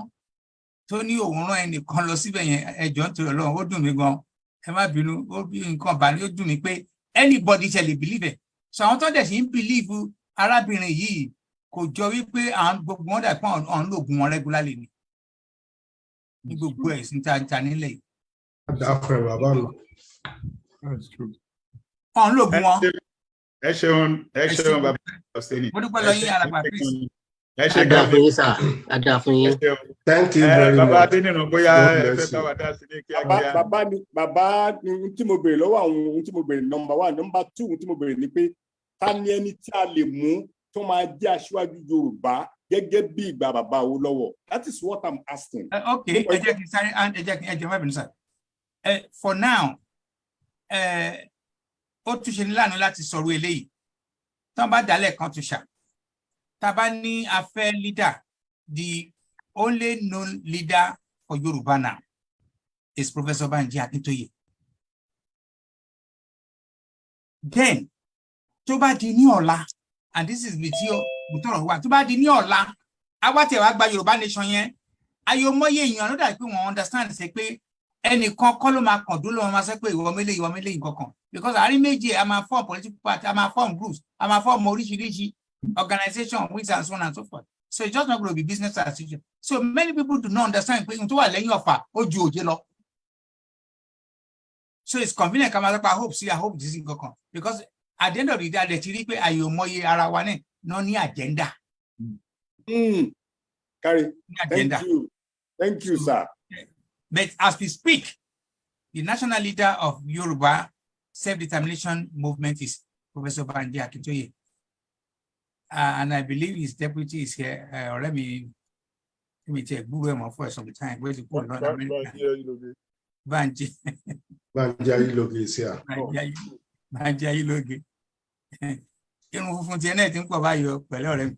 tó ní òun rán ẹnìkan lọ síbẹ̀ yẹn ẹjọ́ ń torí Ọlọ́run ó dùn mí gan ẹ má bínú ó bí nǹkan bá ní ó dùn mí pé anybody ṣe lè believe ẹ̀ so àwọn tó dẹ̀ sì ń believe arábìnrin yìí kò jọ wípé gbogbo wọn dà pé ọ̀n ń lògùn wọn regularly ni ní gbogbo ẹ̀ sí ta nílẹ̀ yìí. Dáfẹ́ bàbá mi. ọ̀n ń lògùn wọn. ẹ ṣeun bàbá ọ̀sẹ̀ni. mo dúpẹ́ lọ yín alàgbà please. ẹ ṣe adá fún yín sà adá fún yín. Thank you very much. Bàbá Adeniran bóyá ẹ fẹ́ bá wa dá sí ní kíákíá. Bàbá ni tí mo béèrè lọ́wọ́ àwọn ohun tí mo béèrè number 1 number 2 ohun tí mo béèrè ni pé ta ni ẹni tí a lè mú tó máa jẹ́ aṣíwájú Yorùbá gẹ́gẹ́ bí ìgbà bàbá Awólọ́wọ̀ that is what I'm asking. Okay ẹ jẹ́ kí n sáré ẹ jẹ́ má bínú sà for now ó tún ṣe ní láàánú láti sọ̀rọ̀ eléyìí tí wọ́n bá dálẹ̀ kan tún ṣà tàbá ní afẹ́ leader the only known leader for Yoruba now is Professor Banji Akintoye. Then tó bá di ní ọ̀la and this is with you mutọrọ wa tó bá di ní ọ̀la awátẹ wa gba Yorùbá nation yẹn ayọmọye èèyàn ló dà pé wọ́n understand ṣe pé ẹnìkan kọ́ ló máa kàn dúró lọ́wọ́ máa ṣe pé ìwọ mélé nǹkan kan because àárín méjì a máa form political party a máa form groups a máa form oríṣiríṣi organization which and so on and so forth so it's just not going to be business as usual so many people do not understand pé n tó wà lẹ́yìn ọ̀fà ó ju òjé lọ so it's convenient ká máa sọ pé I hope this is nǹkan kan because at the end of the day adẹ̀ ti rí pé àyòmọye ara wa náà ní agenda. Carry. Thank you sir. But as we speak, the national leader of Yoruba self-determination movement is Professor Banji Akintoye. And I believe his deputy is here. Let me take Google him for some time. Where's the call? Banji Ayiloge is here. Banji Ayiloge. Irun funfun ti ẹnẹ ti ń pọ̀ báyọ̀ pẹ̀lú ọ̀rẹ́ mi.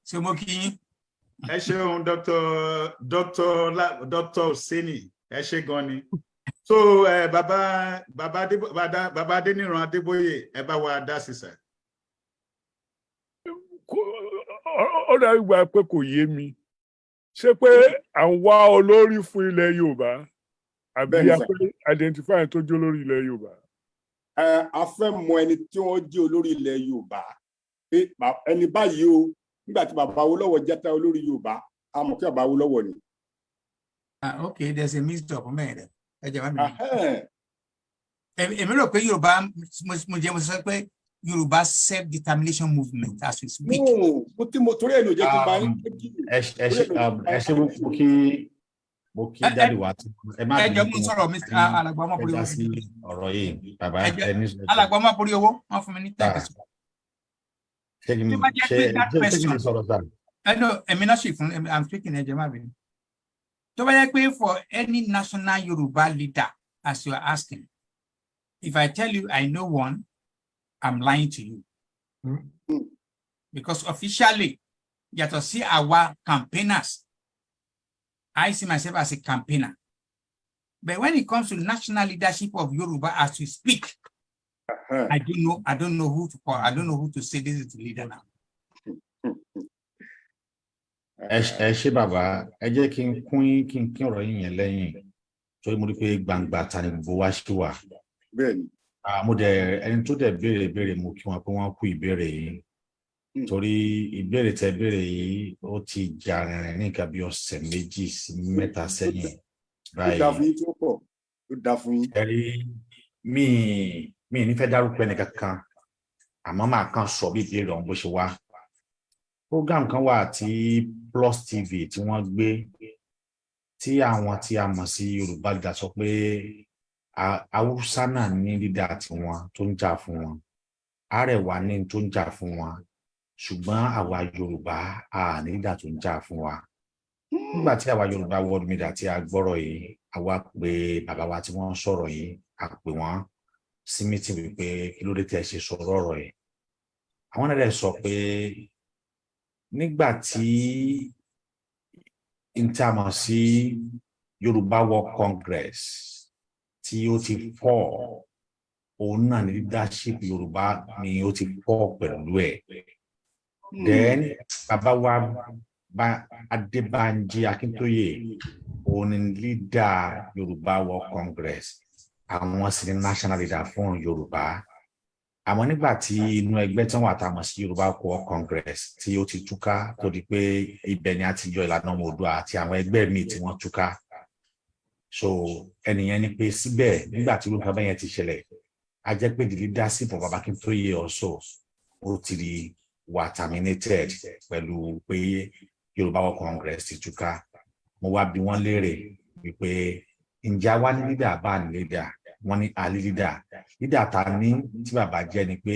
So mo kí yín. Ẹ ṣeun Dr. Seni ẹ ṣe gan ni. So bàbá Adeniran Adeboye ẹ bá wa dá sí sà. Ó dàbí gbà pé kò yé mi ṣé pé à ń wá olórí fún ilẹ̀ Yorùbá àbí a fẹ́ identify tó jẹ́ olórí ilẹ̀ Yorùbá. A fẹ́ mọ ẹni tí wọ́n jẹ́ olórí ilẹ̀ Yorùbá pé ẹni báyìí o nígbà tí bàbá Awólọ́wọ̀ jẹ́ta olórí Yorùbá a mọ̀ kí bàbá Awólọ́wọ̀ ni Okay, there's a mixed up mẹ́rin ẹ jẹ́ wá mi. Èmi rò pé Yorùbá mo jẹ́ mo sọ pé Yorùbá self-determination movement as we speak. No, mo torí ẹ̀ ló jẹ́ kí n bá yín. Ẹ ṣe mo kí dáàdi wa ẹ má bínú kí alàgbà ọmọ ẹ dá sí ọ̀rọ̀ yìí bàbá ẹni sọ. alàgbà ọmọ àpòrí owó wọn fún mi ní tẹ́ẹ̀kì sọ. ṣé kí n sọ̀rọ̀ sáà. Èmi náà sì fún I'm speaking ẹ jẹ́ má bínú. Tó bá yẹ pé for any national Yoruba leader as you are asking, if I tell you I know one, I'm lying to you. Because officially, yàtọ̀ sí àwa campaigners, I see myself as a campaigner. But when it comes to national leadership of Yoruba as we speak, I don't know who to call. I don't know who to say this is the leader now. Ẹ ṣé bàbá, ẹ jẹ́ kí n kún ọ̀rọ̀ yín yẹn lẹ́yìn torí mo rí pé gbangba ta ni gbogbo wa ṣì wà. Bẹ́ẹ̀ni. Mo dẹ̀ ẹni tó dẹ̀ béèrè mo kí wọn pé wọ́n kú ìbéèrè yìí. Torí ìbéèrè tẹ́ béèrè yìí ó ti jà rìnrìn ní nǹkan bí ọ̀sẹ̀ 2 sí 3 sẹ́yìn báyìí. Ó dá fún yín tó pọ̀, ó dá fún yín. Ẹ̀rí mi ní fẹ́ dárúkọ ẹnì kankan àmọ́ màá kàn sọ bí ìbéèrè ọ̀hún bó ṣe wá. Program kan wà tí Plus TV tí wọ́n gbé tí àwọn tí a mọ̀ sí Yorùbá leader sọ pé Haúsá náà ní leader tiwọn tó ń jà fún wọn, Arewa ní tó ń jà fún wọn, ṣùgbọ́n àwa Yorùbá a ní leader tó ń jà fún wa. Nígbà tí àwa Yorùbá world media tí a gbọ́rọ̀ yìí, àwa pé bàbá wa tí wọ́n sọ̀rọ̀ yìí, a pè wọ́n sí meeting wípé kí ló dé tẹ́ ṣe sọ̀rọ̀ ọ̀rọ̀ yìí. Àwọn náà dẹ̀ sọ pé nígbà tí ìtàmọ̀ sí Yorùbá World Congress tí ó ti fọ́ òun náà ní leadership Yorùbá ni ó ti fọ́ pẹ̀lú ẹ̀. Then bàbá wa Adébánjí Akíntóyè òun ni leader Yorùbá World Congress, àwọn sì ni national leader fún Yorùbá. Àmọ́ nígbà tí inú ẹgbẹ́ tí wọ́n wà tá a mọ̀ sí Yorùbá World Congress tí ó ti túká tó di pé ibẹ̀ ni a ti yọ Ìlànà Ọmọ Oòduà àti àwọn ẹgbẹ́ míì tí wọ́n túká. So ẹnìyẹn ni pé síbẹ̀ nígbà tí olùkọ́ bẹ́yẹn ti ṣẹlẹ̀, a jẹ́ pé the leadership of Baba Akintoye also ó ti di wà terminated pẹ̀lú pé Yorùbá World Congress ti túká. Mo wá bi wọ́n léèrè wípé ǹjẹ́ a wá ní leader bá ní leader? Wọ́n ní a leader ta ní tí bàbá jẹ́ ni pé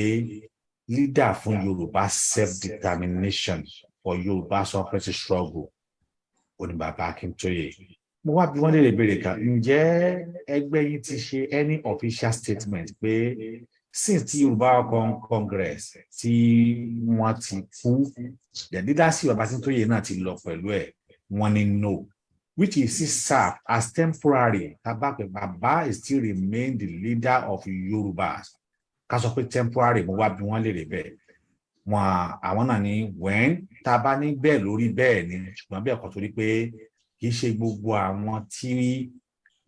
leader fún Yorùbá self-determination for Yorùbá suffrage struggle ó ní Baba Akintoye. Mo wá bi wọ́n léèrè ìbéèrè kan, ǹjẹ́ ẹgbẹ́ yìí ti ṣe any official statement pé since tí Yorùbá Congress tí wọ́n ti kú, the leadership Baba Akintoye náà ti lọ pẹ̀lú ẹ̀? Wọ́n ní no, which is served as temporary. Baba is still remain the leader of Yorubas. Ká sọ pé temporary, mo wá bi wọ́n léèrè bẹ́ẹ̀. Àwọn náà ní when tá bá ní bẹ́ẹ̀ lórí bẹ́ẹ̀ ni, ṣùgbọ́n bẹ́ẹ̀ kọ́ torí pé kì í ṣe gbogbo àwọn tí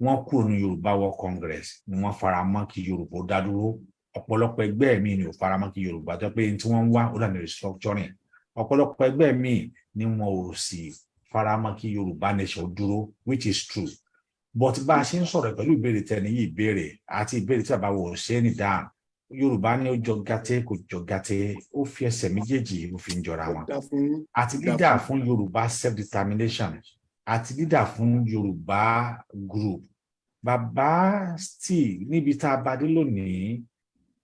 wọ́n kúrò ní Yorùbá World Congress ni wọ́n fara mọ́ kí Yorùbá ó dá dúró. Ọ̀pọ̀lọpọ̀ ẹgbẹ́ mi ni ò fara mọ́ kí Yorùbá tó pé tí wọ́n ń wá ó dà ní restructuring. Ọ̀pọ̀lọpọ̀ ẹgbẹ́ mi ni wọn ò sì faramọ́ kí Yorùbá nation dúró, which is true. But bá a ṣe ń sọ̀rọ̀ pẹ̀lú ìbéèrè tẹni yìí ìbéèrè àti ìbéèrè tí bàbá wò ṣe ní dáhùn, Yorùbá ní ó jọ gàtẹ́ kò jọ gàtẹ́, ó fi ẹsẹ̀ méjèèjì ó fi ń jọra wọn. Àti leader fún Yorùbá self-determination àti leader fún Yorùbá group. Bàbá still níbi tá a bá dé lónìí,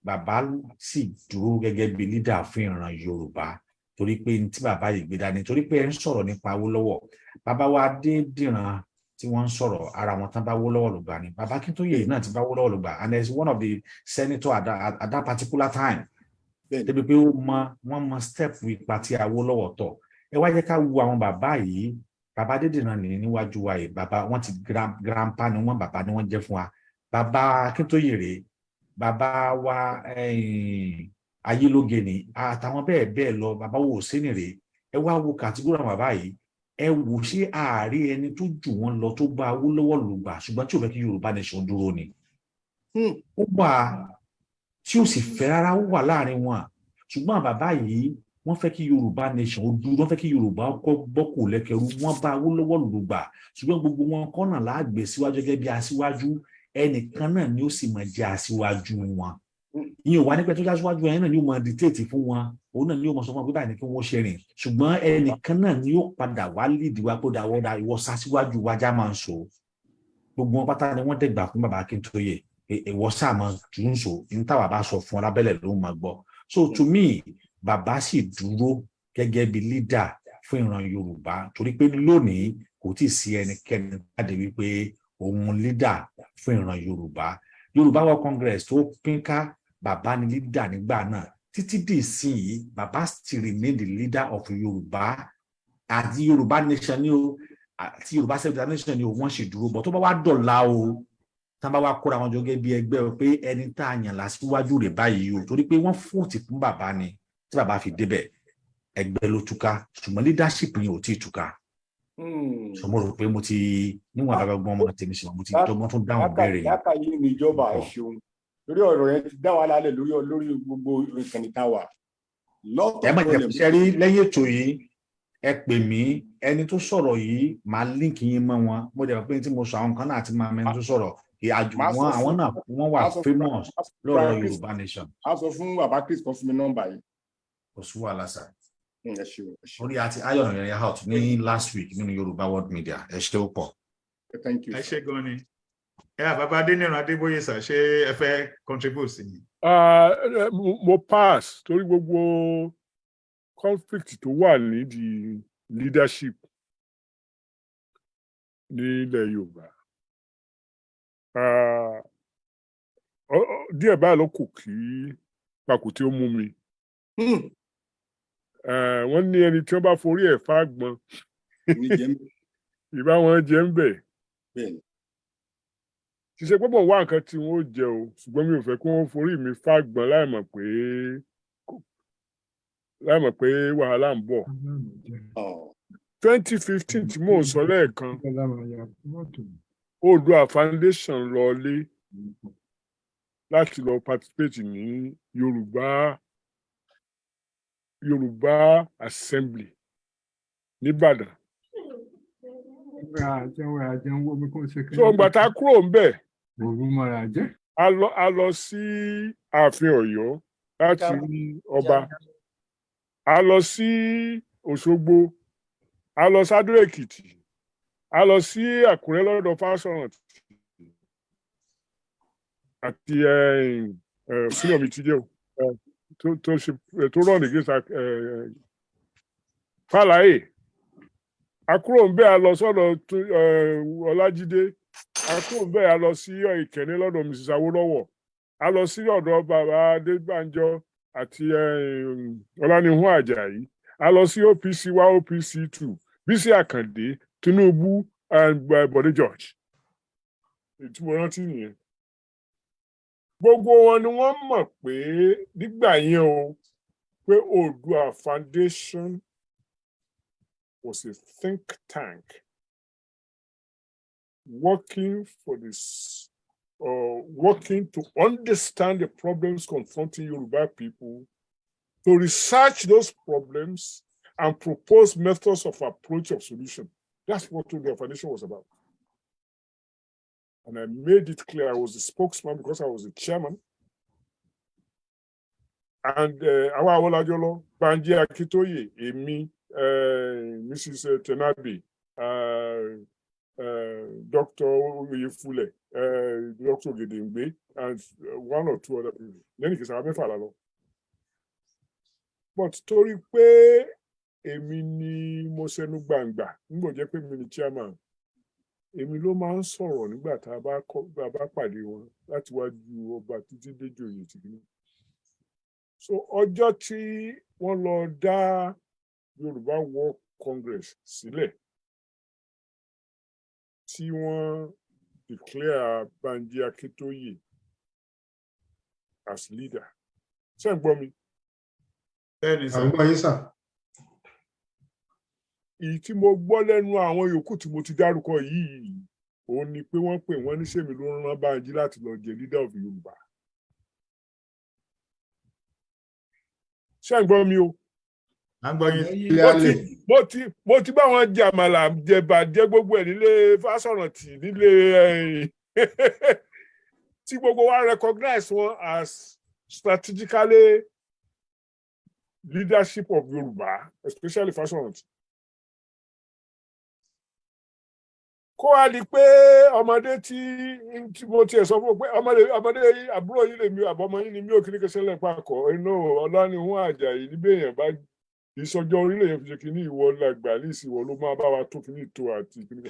bàbá sì dúró gẹ́gẹ́ bí leader fún ìran Yorùbá. Torí pé tí bàbá yìí gbé dání, torí pé ẹ ń sọ̀rọ̀ nípa Awólọ́wọ̀, bàbá wa Adédìran tí wọ́n ń sọ̀rọ̀ ara wọn tán bá Awólọ́wọ̀ ló gbà ní. Bàbá Akíntóyè náà ti bá Awólọ́wọ̀ ló gbà, and there is one of the senator at that particular time. Débi pé wọ́n mọ step ipa tí Awólọ́wọ̀ tọ̀. Ẹ wá jẹ́ ká wo àwọn bàbá yìí, bàbá Adédìran ní níwájú wa yìí, bàbá wọn ti grandpa ni wọ́n, bàbá ni wọ́n jẹ́ fún wa. Bàbá Akíntóyè rèé, bàbá wa Ayélóge ni àtàwọn bẹ́ẹ̀ lọ, bàbá wo sẹ́ni rèé. Ẹ wá wo kàtígórì àwọn bàbá yìí, ẹ wò ṣé ààrẹ ẹni tó jù wọ́n lọ tó bá Awólọ́wọ̀ lò gbà ṣùgbọ́n tí ò fẹ́ kí Yorùbá nation dúró ni. Ó wà tí ó sì fẹ́ rárá, ó wà láàrin wọn. Ṣùgbọ́n bàbá yìí wọ́n fẹ́ kí Yorùbá nation ó dúró, wọ́n fẹ́ kí Yorùbá kọ́ bọ́kù lẹ́kẹ̀rú, wọ́n bá Awólọ́wọ̀ lùgbà, ṣùgbọ́n gbogbo wọn kọ́nà láàgbé síwájú gẹ́gẹ́ bí aṣíwájú, ẹnìkan náà ni ó sì máa jẹ́ aṣíwájú wọn. ìyẹn wà nípa tó já síwájú ẹ̀yìn náà ni ó máa dictate fún wọn, òun náà ni ó máa sọ fún wọn pé báyìí ni kí wọ́n ṣe rìn, ṣùgbọ́n ẹnìkan náà ni ó padà wá lead wa pé dáwọ́dá ìwọ sásíwájú wájà máa ń sọ. Gbogbo wọn pátá ni wọ́n dẹ̀gbà fún bàbá Akíntóyè, ìwọ sáà máa tún sọ ní táwa bá sọ fún ọ lábẹ́lẹ̀ ló máa gbọ́. So to me, bàbá sì dúró gẹ́gẹ́ bí leader fún ìran Yorùbá, torí pé lónìí kò tí ì sí ẹnikẹ́ni jáde wípé òun leader fún ìran Yorùbá. Yorùbá World Congress tó pínká, bàbá ni leader nígbà náà, títí dì sí yìí bàbá still remain the leader of Yorùbá àti Yorùbá nation ni o àti Yorùbá self-determination ni o, wọ́n sì dúró. Bọ̀ tó bá wá dọ̀la o, tá bá wá kóra wọn jọ gẹ́gẹ́ bí ẹgbẹ́ pé ẹni tá a yàn lásìwájú rẹ̀ báyìí o, torí pé wọ́n fòtì fún bàbá ni tí bàbá fi débẹ̀, ẹgbẹ́ ló túká, ṣùgbọ́n leadership yẹn ò tí ì túká. So mo rò pé mo ti níwọ̀n àgbàgbọ́n ọmọ tèmi sí mo ti dọ́gbọ́n tó dáhùn béèrè yẹn. Láka yìí ni ìjọba ṣeun lórí ọ̀rọ̀ yẹn ti dá wa lálẹ́ lórí gbogbo ìkànnì táwa. Ẹ má jẹ́ ṣe rí lẹ́yìn ètò yìí, ẹ pè mí, ẹni tó sọ̀rọ̀ yìí máa link yín mọ́ wọn. Mo dẹ̀ pé tí mo sọ àwọn kan náà àti máa mẹ́ni tó sọ̀rọ̀ àwọn náà wọ́n wà famous lọ́rọ̀ Yorùbá nation. A sọ fún bàbá Chris kan fún mi nọ́mbà yìí. Kò sí wàhálà sà. Orí àti ayọ̀ ìrìn out ní last week nínú Yorùbá World Media. Ẹ ṣé ó pọ̀. Thank you. Ẹ ṣé gan ni. Bàbá Adeniran Adeboye sà, ṣé ẹ fẹ́ contribute sí i? Mo pass torí gbogbo conflict tó wà ní the leadership nílẹ̀ Yorùbá. Díẹ̀ báyìí ló kù kí pàkúté ó mú mi. Wọ́n ní ẹni tí wọ́n bá forí ẹ̀ fágbọn ìbá wọn jẹ ń bẹ̀. Ṣiṣẹ́ pé mo wá nǹkan tí wọ́n ó jẹ o, ṣùgbọ́n mi ò fẹ́ kí wọ́n forí mi fágbọn láì mọ̀ pé wàhálà ń bọ̀. 2015 tí mò ń sọ lẹ́ẹ̀kan, Oòduà Foundation lọlé láti lọ participate ní Yorùbá Assembly nìbàdàn. So ìgbà tá a kúrò ń bẹ̀, a lọ sí ààfin Ọ̀yọ́ láti rí ọba, a lọ sí Òṣogbo, a lọ sádó Èkìtì, a lọ sí Àkúrẹ́ lọ́dọ̀ Fásọ̀rántì àti senior mi ti jẹ́ tó rọ̀ ní gíga Fáláyé. A kúrò ń bẹ̀, a lọ sọ́dọ̀ Ọlájídé, a kúrò ń bẹ̀, a lọ sí Ìkẹ́ní lọ́dọ̀ Mrs. Awólọ́wọ̀, a lọ sí ọ̀dọ̀ bàbá Adébánjọ àti Ọlánihun Àjàyí, a lọ sí OPC 1, OPC 2, Bísí Àkàndé, Tinubu and Bọ̀dé George. Ètò mo rántí nìyẹn. Gbogbo wọn ni wọ́n mọ̀ pé nígbà yẹn o pé Oòduà Foundation was a think tank working to understand the problems confronting Yoruba people, to research those problems and propose methods of approach of solution. That's what the foundation was about. And I made it clear I was the spokesman because I was the chairman. And Awa Awolajolo, Banji Akitoye, Emi, Mrs. Tenabi, Dr. Oyefule, Dr. Gedengbe, and one or two other people. Then it's a but torí pé èmi ni mo ṣẹnu gbangba nígbà jẹ́ pé mi ni chairman, èmi ló máa ń sọ̀rọ̀ nígbà tá a bá pàdé wọn láti wá ju ọba títí déjòyè tìbí. So ọjọ́ tí wọ́n lọ dá Yorùbá World Congress sílẹ̀, tí wọ́n declare Banji Akitoye as leader. Ṣé ń gbọ́ mi? Èyí tí mo gbọ́ lẹ́nu àwọn yòókù tí mo ti dárúkọ yìí, òun ni pé wọ́n pè wọ́n ní sèmi ló rán Banji láti lọ jẹ leader of Yorùbá. Ṣé ń gbọ́ mi o? mo ti bá wọn jẹ àmàlà jẹba jẹ gbogbo ẹ nílé Fásọ̀rántì nílé tí gbogbo wa recognize wọn as strategically leadership of Yorùbá, especially Fásọ̀rántì. Kó wá di pé ọmọdé tí mo tiẹ̀ sọ fún pé ọmọdé àbúrò yìí lèmi àbọ̀mọ yìí ni mí ò kí ní kẹsẹ̀ lẹ́pàá kọ́ inú Ọláníhun Àjàyí níbẹ̀ èèyàn bá ìsọjọ́ orílẹ̀ yẹn fi ṣe kínní ìwọ lágbà níìsí ìwọ ló máa bá wa tó kínní ìtò àti kínní.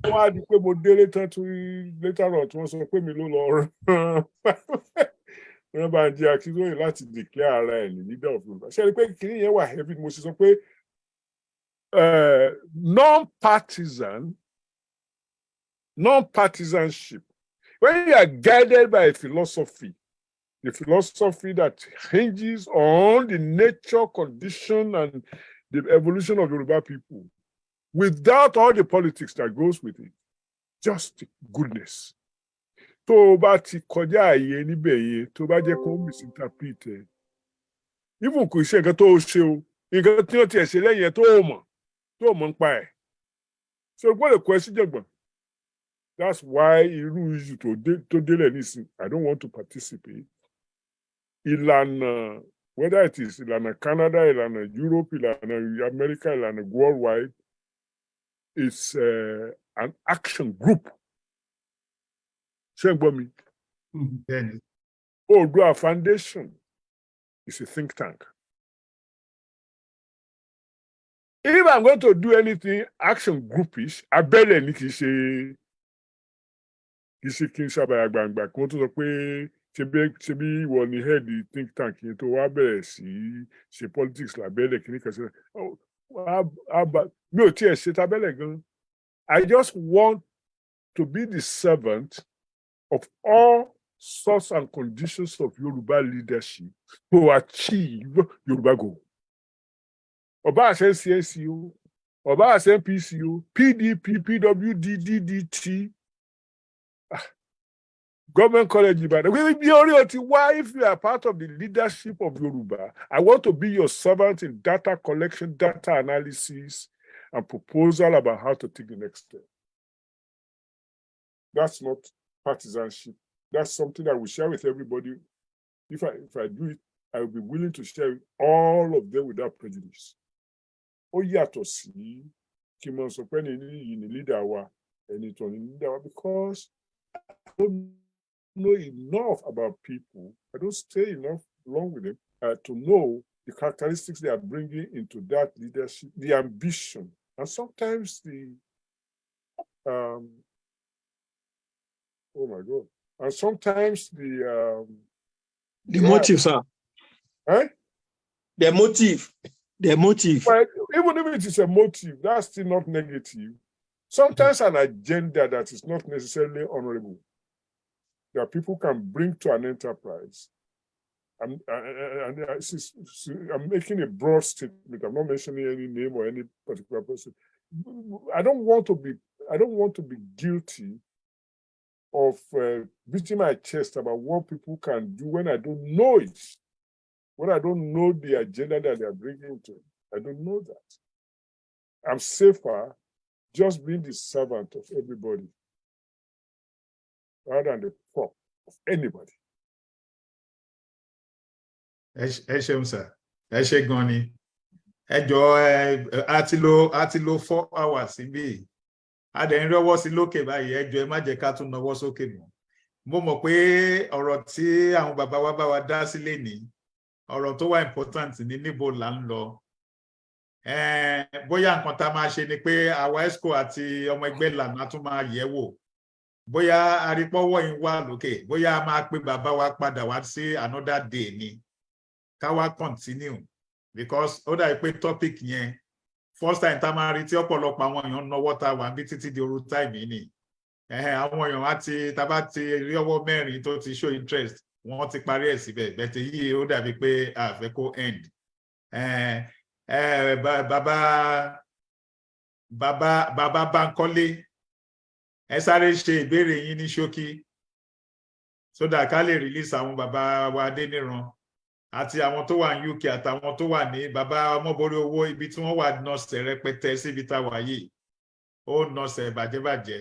Wọ́n á di pé mo délé tán tún later on tí wọ́n sọ pé mi ló lọ rán Bánjí Akíntóyè láti declare ara ẹ̀ ní leader of Yorùbá. Ṣé ẹ rí i pé kínní yẹn wà heavy mo sì sọ pé non-partisanship, when you are guided by a philosophy, the philosophy that hinges on the nature, condition, and the evolution of Yoruba people, without all the politics that goes with it, just goodness. Tó bá ti kọjá àyè níbẹ̀ yẹn, tó bá jẹ́ kó misinterpret ẹ̀. Even kò ṣe nǹkan tó ṣe o, nǹkan tí wọ́n ti ẹ̀ ṣe lẹ́yìn ẹ̀ tó mọ̀ ń pa ẹ̀. So gbọ́dọ̀ kọ ẹ sí jẹ̀gbọ́n. That's why irú issue tó délẹ̀ nísìn, I don't want to participate. Ilana, whether it is Ilana Canada, Ilana Europe, Ilana America, Ilana worldwide, it's an action group. Ṣé ń gbọ́ mi? Oòduà Foundation is a think tank. If I'm going to do anything action groupish, abẹ́lẹ̀ ní kì í ṣe kí n ṣàbàyà gbangba kí wọ́n tó sọ pé ṣe bí ìwọ ni head think tank yẹn tó wá bẹ̀rẹ̀ sí ṣe politics lábẹ́lẹ̀ kí ní kan sí mi ò tiẹ̀ ṣe tábẹ́lẹ̀ gan. I just want to be the servant of all sorts and conditions of Yoruba leadership to achieve Yoruba goal. Ọba àṣẹ CNC o, ọba àṣẹ NPC o, PDP, PWD, DDT, Government College Ibadan. If you are part of the leadership of Yoruba, I want to be your servant in data collection, data analysis, and proposal about how to take the next step. That's not partisanship. That's something I will share with everybody. If I do it, I will be willing to share with all of them without prejudice. Ó yàtọ̀ sí kí n mọ̀ sọ pé ní leader wa, ẹni tó ní leader wa, because I don't know enough about people. I don't stay enough long with them to know the characteristics they are bringing into that leadership, the ambition, and sometimes oh my God, and sometimes the motive, sir. Eh? The motive. Well, even if it is a motive, that's still not negative. Sometimes an agenda that is not necessarily honorable, that people can bring to an enterprise. I'm making a broad statement. I'm not mentioning any name or any particular person. I don't want to be guilty of beating my chest about what people can do when I don't know it, when I don't know the agenda that they are bringing to it. I don't know that. I'm safer just being the servant of everybody rather than the prop of anybody. Ẹ ṣeun sir, ẹ ṣe gan ni. Ẹ jọ̀ọ́ a ti lo 4 hours níbí. A dẹ̀ ń rọ́wọ́ sí lókè báyìí, ẹ jọ̀ọ́ ẹ má jẹ́ ká tún nawọ́ sókè mọ́. Mo mọ̀ pé ọ̀rọ̀ tí àwọn bàbá wa bá wa dá sílé ní ọ̀rọ̀ tó wà important ní níbo là ń lọ. Bóyá nǹkan tá máa ṣe ni pé àwa ESCO àti ọmọ ẹgbẹ́ Ìlànà tún máa yẹ̀ wò. Bóyá arípọ́wọ́ yín wà lókè, bóyá a máa pe bàbá wa padà wá sí another day ni. Ká wá continue because ó dàbí pé topic yẹn first time tá máa rí tí ọ̀pọ̀lọpọ̀ àwọn èèyàn náwó tá wà bí títí di oru time ni. Àwọn èèyàn á ti tá bá ti rí ọwọ́ mẹ́rin tó ti show interest, wọ́n ti parí ẹ̀ síbẹ̀. Bẹ̀tẹ̀ yìí ó dàbí pé a fẹ́ kó end. Bàbá Bánkọ́lé, ẹ sáré ṣe ìbéèrè yín ní ṣókí so that ká lè release àwọn bàbá wa Adéníran àti àwọn tó wà ní UK àtàwọn tó wà ní bàbá ọmọborí owó ibi tí wọ́n wà nọ́ọ̀sẹ̀ rẹpẹtẹ síbi tá a wà yìí ó nọ́ọ̀sẹ̀ bàjẹ́bàjẹ́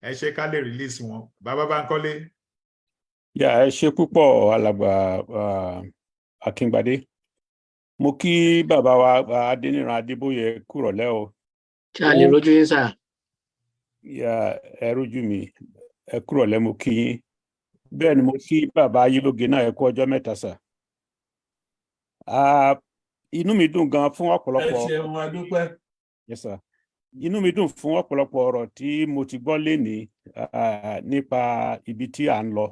ẹ ṣe ká lè release wọn bàbá Bánkọ́lé. yà ẹ ṣe púpọ̀ alàgbà Akíngbadé mo kí bàbá wa Adeniran Adeboye kúrọ̀lẹ́ o. kí a lè rójú yín sà. yà ẹ rójú mi ẹ kúrọ̀lẹ́ mo kí yín bẹ́ẹ̀ ni mo kí bàbá Ayélóge náà ẹ kú ọjọ́ mẹ́ta sà. Inú mi dùn gan fún ọ̀pọ̀lọpọ̀. ẹ ṣeun a dúpẹ́. Yes sir. Inú mi dùn fún ọ̀pọ̀lọpọ̀ ọ̀rọ̀ tí mo ti gbọ́ lénìí nípa ibi tí à ń lọ.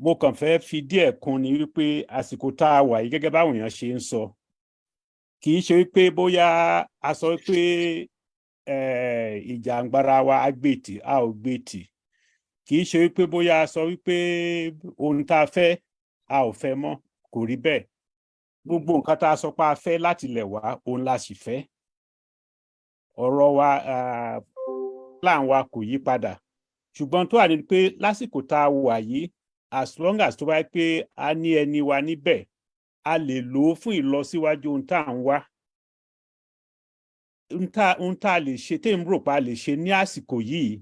Mo kàn fẹ́ fi díẹ̀ kún ni wípé àsìkò tá a wà yìí gẹ́gẹ́ báwọn èèyàn ṣe ń sọ kì í ṣe wípé bóyá a sọ wípé ìjàngbara wa á gbé tì a ò gbé tì kì í ṣe wípé bóyá a sọ wípé ohun tá a fẹ́ a ò fẹ́ mọ́ kò rí bẹ́ẹ̀ gbogbo nǹkan tá a sọ pé a fẹ́ láti lẹ̀ wá òun la sì fẹ́ ọ̀rọ̀ wa plan wa kò yí padà ṣùgbọ́n tó wà ní pé lásìkò tá a wà yìí as long as tó bá pé a ní ẹni wa níbẹ̀ a lè lò ó fún ìlọsíwájú ohun tá à ń wá ohun tá a lè ṣe tí ń rò pa a lè ṣe ní àsìkò yìí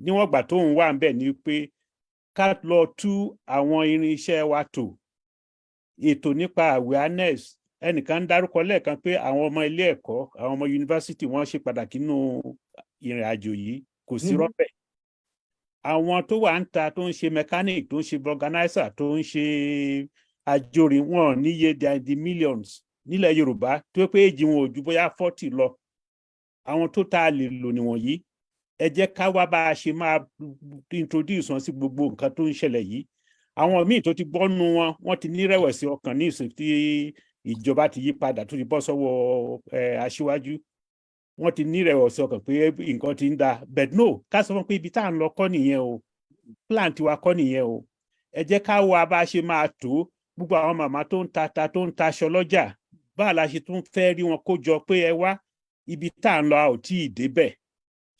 níwọ̀n ìgbà tó ń wà ń bẹ̀ ni pé ká lọ tú àwọn irinṣẹ́ wa tò ètò nípa awareness ẹnìkan ń dárúkọ lẹ́ẹ̀kan pé àwọn ọmọ ilé ẹ̀kọ́ àwọn ọmọ yunifásitì wọ́n ṣe pàtàkì nínú ìrìn àjò yìí kò sí rọ́bẹ̀ àwọn tó wà ń ta tó ń ṣe mechanic tó ń ṣe organizer tó ń ṣe àjòrìn wọn níye the millions nílẹ̀ Yorùbá tó pé èjì wọn ò ju bóyá 40 lọ àwọn tó tá a lè lò níwọ̀nyí ẹ jẹ́ ká wá bá a ṣe máa introduce wọn sí gbogbo nǹkan tó ń ṣẹlẹ̀ yìí àwọn míì tó ti gbọ́nu wọ́n ti ní rẹ̀wẹ̀sì ọkàn ní ìsìn tí ìjọba ti yí padà tó ti bọ́ sọ́wọ́ aṣíwájú wọ́n ti ní rẹ̀wẹ̀sì ọkàn pé nǹkan ti ń da but no ká sọ fún pé ibi tá à ń lọ kọ́ nìyẹn o plan tiwa kọ́ nìyẹn o ẹ jẹ́ ká wá bá a ṣe máa tó gbogbo àwọn màmá tó ń ta tó ń taṣọ lọ́jà báà la ṣe tún fẹ́ rí wọn kó jọ pé ẹ wá ibi tá à ń lọ a ò tí ì débẹ̀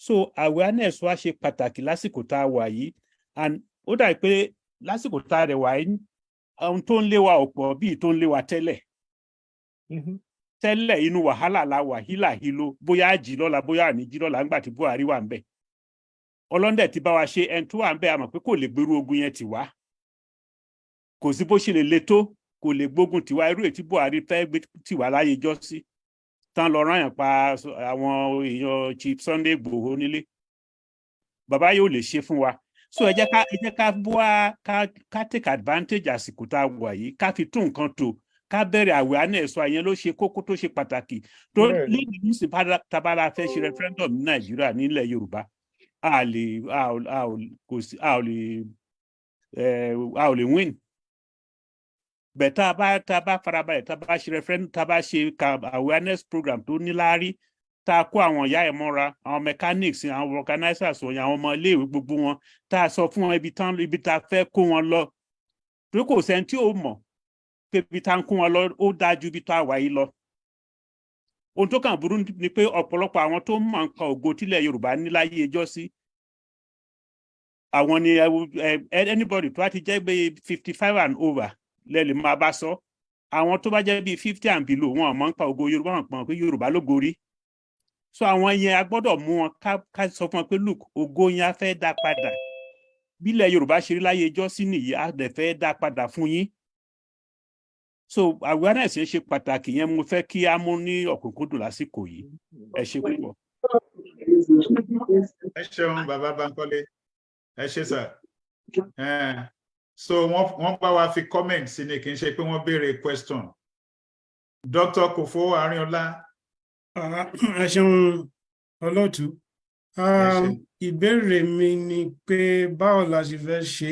so awareness wa ṣe pàtàkì lásìkò tá a wà yìí and ó dà pé lásìkò tá a rẹ̀ wá yìí ohun tó ń lé wa ọ̀pọ̀ bíi tó ń lé wa tẹ́lẹ̀ tẹ́lẹ̀ inú wàhálà la wà hílàhílo bóyá àjì lọ́la bóyá àníjì lọ́la ńgbà tí Buhari wà ń bẹ̀ ọlọ́ndẹ̀ ti bá wa ṣe ẹni tó wà ń bẹ̀ àmọ̀ pé kò lè gbèrú ogun yẹn tì wá kò sí bó ṣe lè le tó kò lè gbógun tiwa irú ètí Buhari fẹ́ gbé tiwa láyé jọ sí tán lọ rán yàn pa àwọn èèyàn Chief Sunday Igboho nílé bàbá yóò lè ṣe fún wa so ẹ jẹ́ ká bua ká take advantage àsìkò tá a wà yìí ká fi tún nǹkan tó ká bẹ̀rẹ̀ awareness wa yẹn ló ṣe kókó tó ṣe pàtàkì tó lẹ́yìn nísìn tabara fẹ́ ṣe referendum ní Nàìjíríà nílẹ̀ Yorùbá a ò lè win bẹ́ẹ̀ tá a bá farabalẹ̀ tá a bá ṣe referendum tá a bá ṣe awareness program tó níláárí tá a kó àwọn ìyá ẹ̀ mọ́ra àwọn mechanics àwọn organizers wọ̀nyí àwọn ọmọ iléèwé gbogbo wọn tá a sọ fún wọn ibi tá a fẹ́ kó wọn lọ pé kò sẹ́ni tí ó mọ̀ pé ibi tá a ń kó wọn lọ ó dájú ibi tá a wà yìí lọ. ohun tó kàn burú ni pé ọ̀pọ̀lọpọ̀ àwọn tó mọ̀ nǹkan ògo tílẹ̀ Yorùbá ní láyé ẹjọ́ sí àwọn ni anybody tó bá ti jẹ́ pé 55 and over lẹ́lẹ̀ máa bá sọ àwọn tó bá jẹ́ bí 50 and below wọn mọ̀ nǹkan ògo Yorùbá wọn pọ̀ pé Yorùbá ló gorí so àwọn yẹn a gbọ́dọ̀ mú wọn ká sọ fún wọn pé look ògo yẹn a fẹ́ dá padà bílẹ̀ Yorùbá ṣe rí láyé ẹjọ́ sí nìyí a dẹ̀ fẹ́ dá padà fún yín so awareness yẹn ṣe pàtàkì yẹn mo fẹ́ kí a mú ní ọ̀kúnkúndùn lásìkò yìí ẹ ṣe púpọ̀. ẹ ṣeun bàbá Bánkọ́lé ẹ ṣe sà so wọ́n bá wa fi comment sí ni kì í ṣe pé wọ́n béèrè question Dr. Kofo Arinola. ẹ ṣeun olóòtú ìbéèrè mi ni pé báwo la ṣe fẹ́ ṣe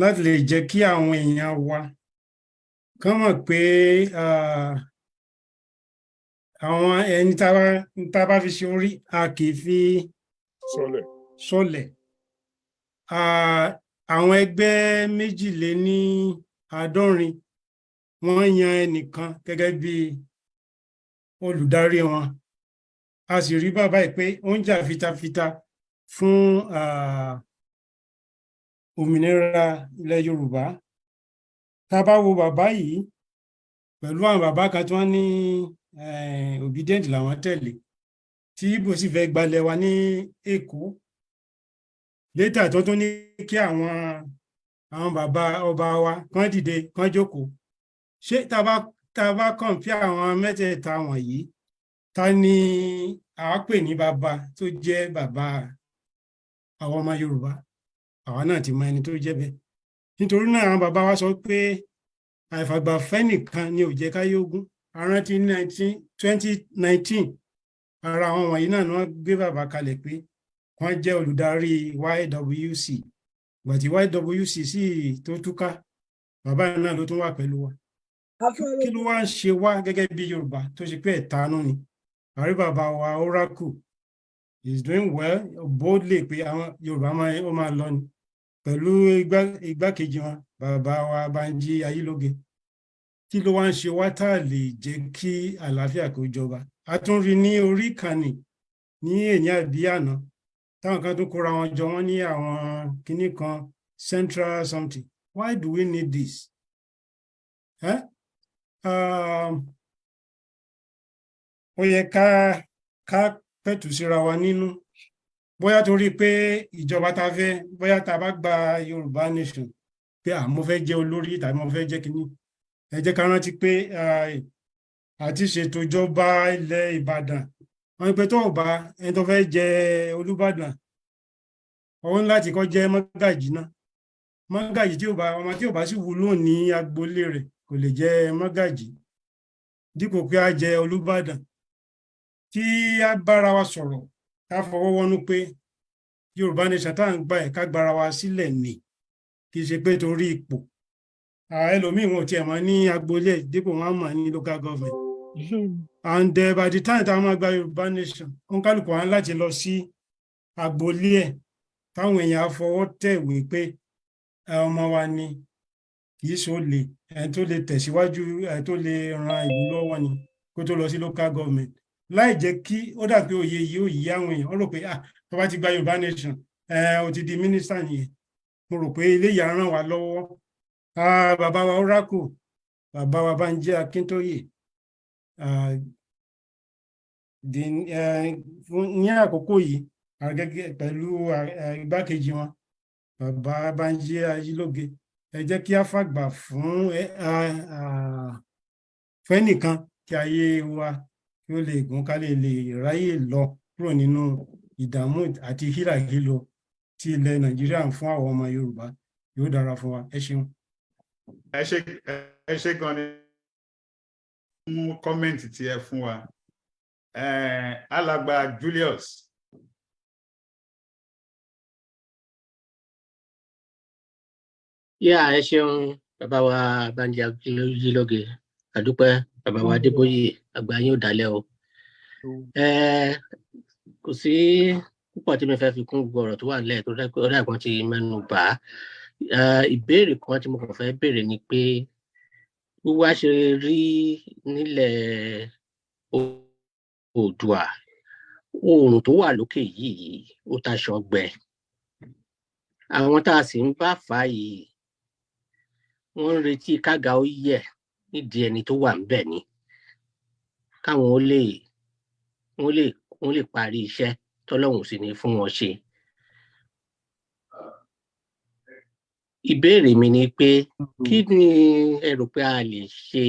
láti lè jẹ́ kí àwọn èèyàn wa kàn mọ̀ pé àwọn ẹni tá a bá fi ṣe orí a kì í fi sọlẹ̀ àwọn ẹgbẹ́ 52 wọ́n yan ẹnìkan gẹ́gẹ́ bí olùdarí wọn a sì rí bàbá yìí pé ó ń jà fitafita fún òmìnira ilẹ̀ Yorùbá tá a bá wo bàbá yìí pẹ̀lú àwọn bàbá kan tí wọ́n ní obedient làwọn tẹ̀lé tí ibo sì fẹ́ gbalẹ̀ wa ní Èkó létà tó tún ní kí àwọn bàbá ọba wa kán dìde kán jókòó ṣé tá a bá compare àwọn mẹ́tẹ̀ẹ̀ta wọ̀nyí ta ni àá pè ní bàbá tó jẹ́ bàbá àwọn ọmọ Yorùbá àwa náà ti mọ ẹni tó jẹ́ bẹ́ẹ̀ nítorí náà àwọn bàbá wa sọ pé àìfàgbàfẹ́ nìkan ni ò jẹ́ káyé ogún arántí 2019 ara àwọn wọ̀nyí náà ni wọ́n gbé bàbá kalẹ̀ pé wọ́n jẹ́ olùdarí YWC gbàtí YWC sì tó túká bàbá náà ló tún wà pẹ̀lú wa kí ló wá ń ṣe wá gẹ́gẹ́ bí Yorùbá tó ṣe pé ẹ̀tanú ni àrí bàbá wa Oracle is doing well boldly pé àwọn Yorùbá ó máa lọ ni pẹ̀lú igbákejì wọn bàbá wa Banji Ayílóge kí ló wá ń ṣe wá tá a lè jẹ́ kí àlàáfíà kó jọba a tún rí ní orí ìkànnì ní èyí àbí àná táwọn kan tó kóra wọn jọ wọn ní àwọn kinní kan central something why do we need this? Ó yẹ ká pẹ̀tù síra wa nínú bóyá torí pé ìjọba ta fẹ́ bóyá ta bá gba Yorùbá nation pé mo fẹ́ jẹ́ olórí tàbí mo fẹ́ jẹ́ kinní ẹ jẹ́ ká rántí pé àti ṣètò ìjọba ilẹ̀ Ìbàdàn wọ́n ní pé tó bá ẹni tó fẹ́ jẹ Olúbàdàn òun láti kọ́ jẹ́ mọ́gàjì náà mọ́gàjì ọmọ tí ò bá sì wúlò ní agboolé rẹ̀ kò lè jẹ́ mọ́gàjì dípò pé a jẹ Olúbàdàn kí a bára wa sọ̀rọ̀ ká fọwọ́ wọnú pé Yorùbá nation tá à ń gbà ẹ̀ ká gbára wa sílẹ̀ ní kì í ṣe pé torí ipò ẹlòmíì wọn ò tiẹ̀ mọ̀ ní agboolé dípò wọn mọ̀ ní local government and by the time táwọn máa gba Yorùbá nation òǹkálùkù wa láti lọ sí agboolé ẹ̀ táwọn èèyàn afọwọ́ tẹ̀wé pé ọmọ wa ni kì í ṣe olè ẹni tó lè tẹ̀síwájú ẹni tó lè ran ìlú lọ́wọ́ ni kó tó lọ sí local government láì jẹ́ kí ó dàbí òye yìí ó yí àwọn èèyàn ó rò pé tó bá ti gba Yorùbá nation ó ti di mínísítà nìyẹn mo rò pé eléyìí á ràn wá lọ́wọ́ bàbá wa Oracle bàbá wa Banji Akíntóyè ní àkókò yìí pẹ̀lú igbákejì wọn bàbá Banji Ayílóge ẹ jẹ́ kí á fàgbà fún fẹ́nìkan kí ayé wa kí ó lè gùn ká lè ráyè lọ kúrò nínú ìdààmú àti hílàhílo tí ilẹ̀ Nàìjíríà ń fún àwọn ọmọ Yorùbá yóò dára fún wa ẹ ṣeun. ẹ ṣe gan ni mú kọ́mẹ́ǹtì tí ẹ fún wa alàgbà Julius. ẹ ṣeun bàbá wa Banji Ayílóge àdúpẹ́ bàbá wa Adébóyè àgbà yín ò dálẹ̀ o kò sí púpọ̀ tí mi fẹ́ fi kún gbogbo ọ̀rọ̀ tó wà nílẹ̀ tó dá ìkan ti mẹ́nu bà á ìbéèrè kan tí mo kàn fẹ́ béèrè ni pé wíwá ṣe rí nílẹ̀ Oòduà oòrùn tó wà lókè yìí ó taṣọ gbẹ àwọn tá a sì ń bá fà á yìí wọ́n ń retí kága ó yẹ̀ nídìí ẹni tó wà níbẹ̀ ni káwọn wọ́n lè parí iṣẹ́ tọ́lọ́hun sì ní fún wọn ṣe. Ìbéèrè mi ni pé kí ni ẹ rò pé a lè ṣe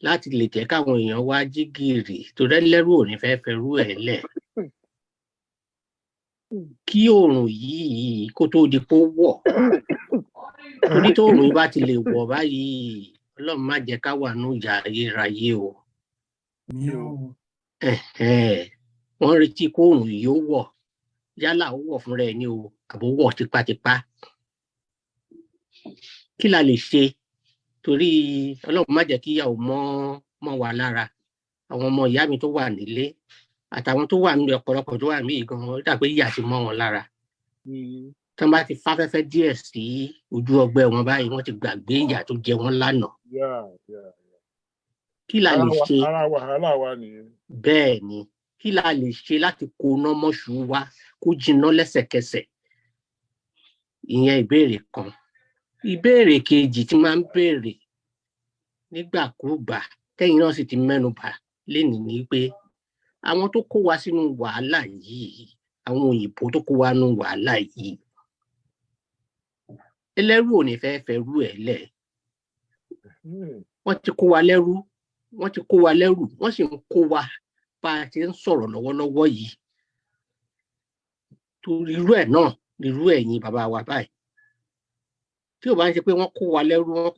láti lè jẹ́ káwọn èèyàn wá jí gìrì tó rẹ́lẹ́rù ò ní fẹ́ẹ́ fẹ́rú ẹ̀ lẹ̀ kí oòrùn yìí kó tó di pé ó wọ̀ torí tó oòrùn bá ti lè wọ̀ báyìí Ọlọ́run má jẹ́ ká wà nù ìyà ayérayé o. Wọ́n retí kó oòrùn yìí ó wọ̀ yálà ó wọ̀ fúnra ẹ̀ ní o àbó wọ̀ tipátipá kí la lè ṣe torí Ọlọ́run má jẹ́ kí ìyà ó mọ́ wa lára àwọn ọmọ ìyá mi tó wà nílé àtàwọn tó wà níbi ọ̀pọ̀lọpọ̀ tó wà níbi gan-an dàgbé ìyà ti mọ́ wọn lára tí wọ́n bá ti fáfẹ́fẹ́ díẹ̀ sí ojú ọgbẹ́ wọn báyìí wọ́n ti gbàgbé ìyà tó jẹ wọ́n lánàá kí la lè ṣe ara wàhálà wa nìyẹn. Bẹ́ẹ̀ ni kí la lè ṣe láti kóná mọ́ṣú wa kó jiná lẹ́sẹ̀kẹsẹ̀ ìyẹn ìbéèrè kan. ìbéèrè kejì tí máa ń béèrè nígbàkúùgbà tẹ́yìn náà sì ti mẹ́nu bà lénìí ni pé àwọn tó kó wa sínú wàhálà yìí, àwọn òyìnbó tó kó wa nínú wàhálà yìí, ẹlẹ́rù ò ní fẹ́ fẹ́rú ẹ̀ lẹ̀. Wọ́n ti kó wa lẹ́rú, wọ́n ti kó wa lẹ́rù, wọ́n sì ń kó wa bá a ti ń sọ̀rọ̀ lọ́wọ́lọ́wọ́ yìí. Torí irú ẹ̀ náà irú ẹ̀yin bàbá wa báyìí. Tí ò bá ń ṣe pé wọ́n kó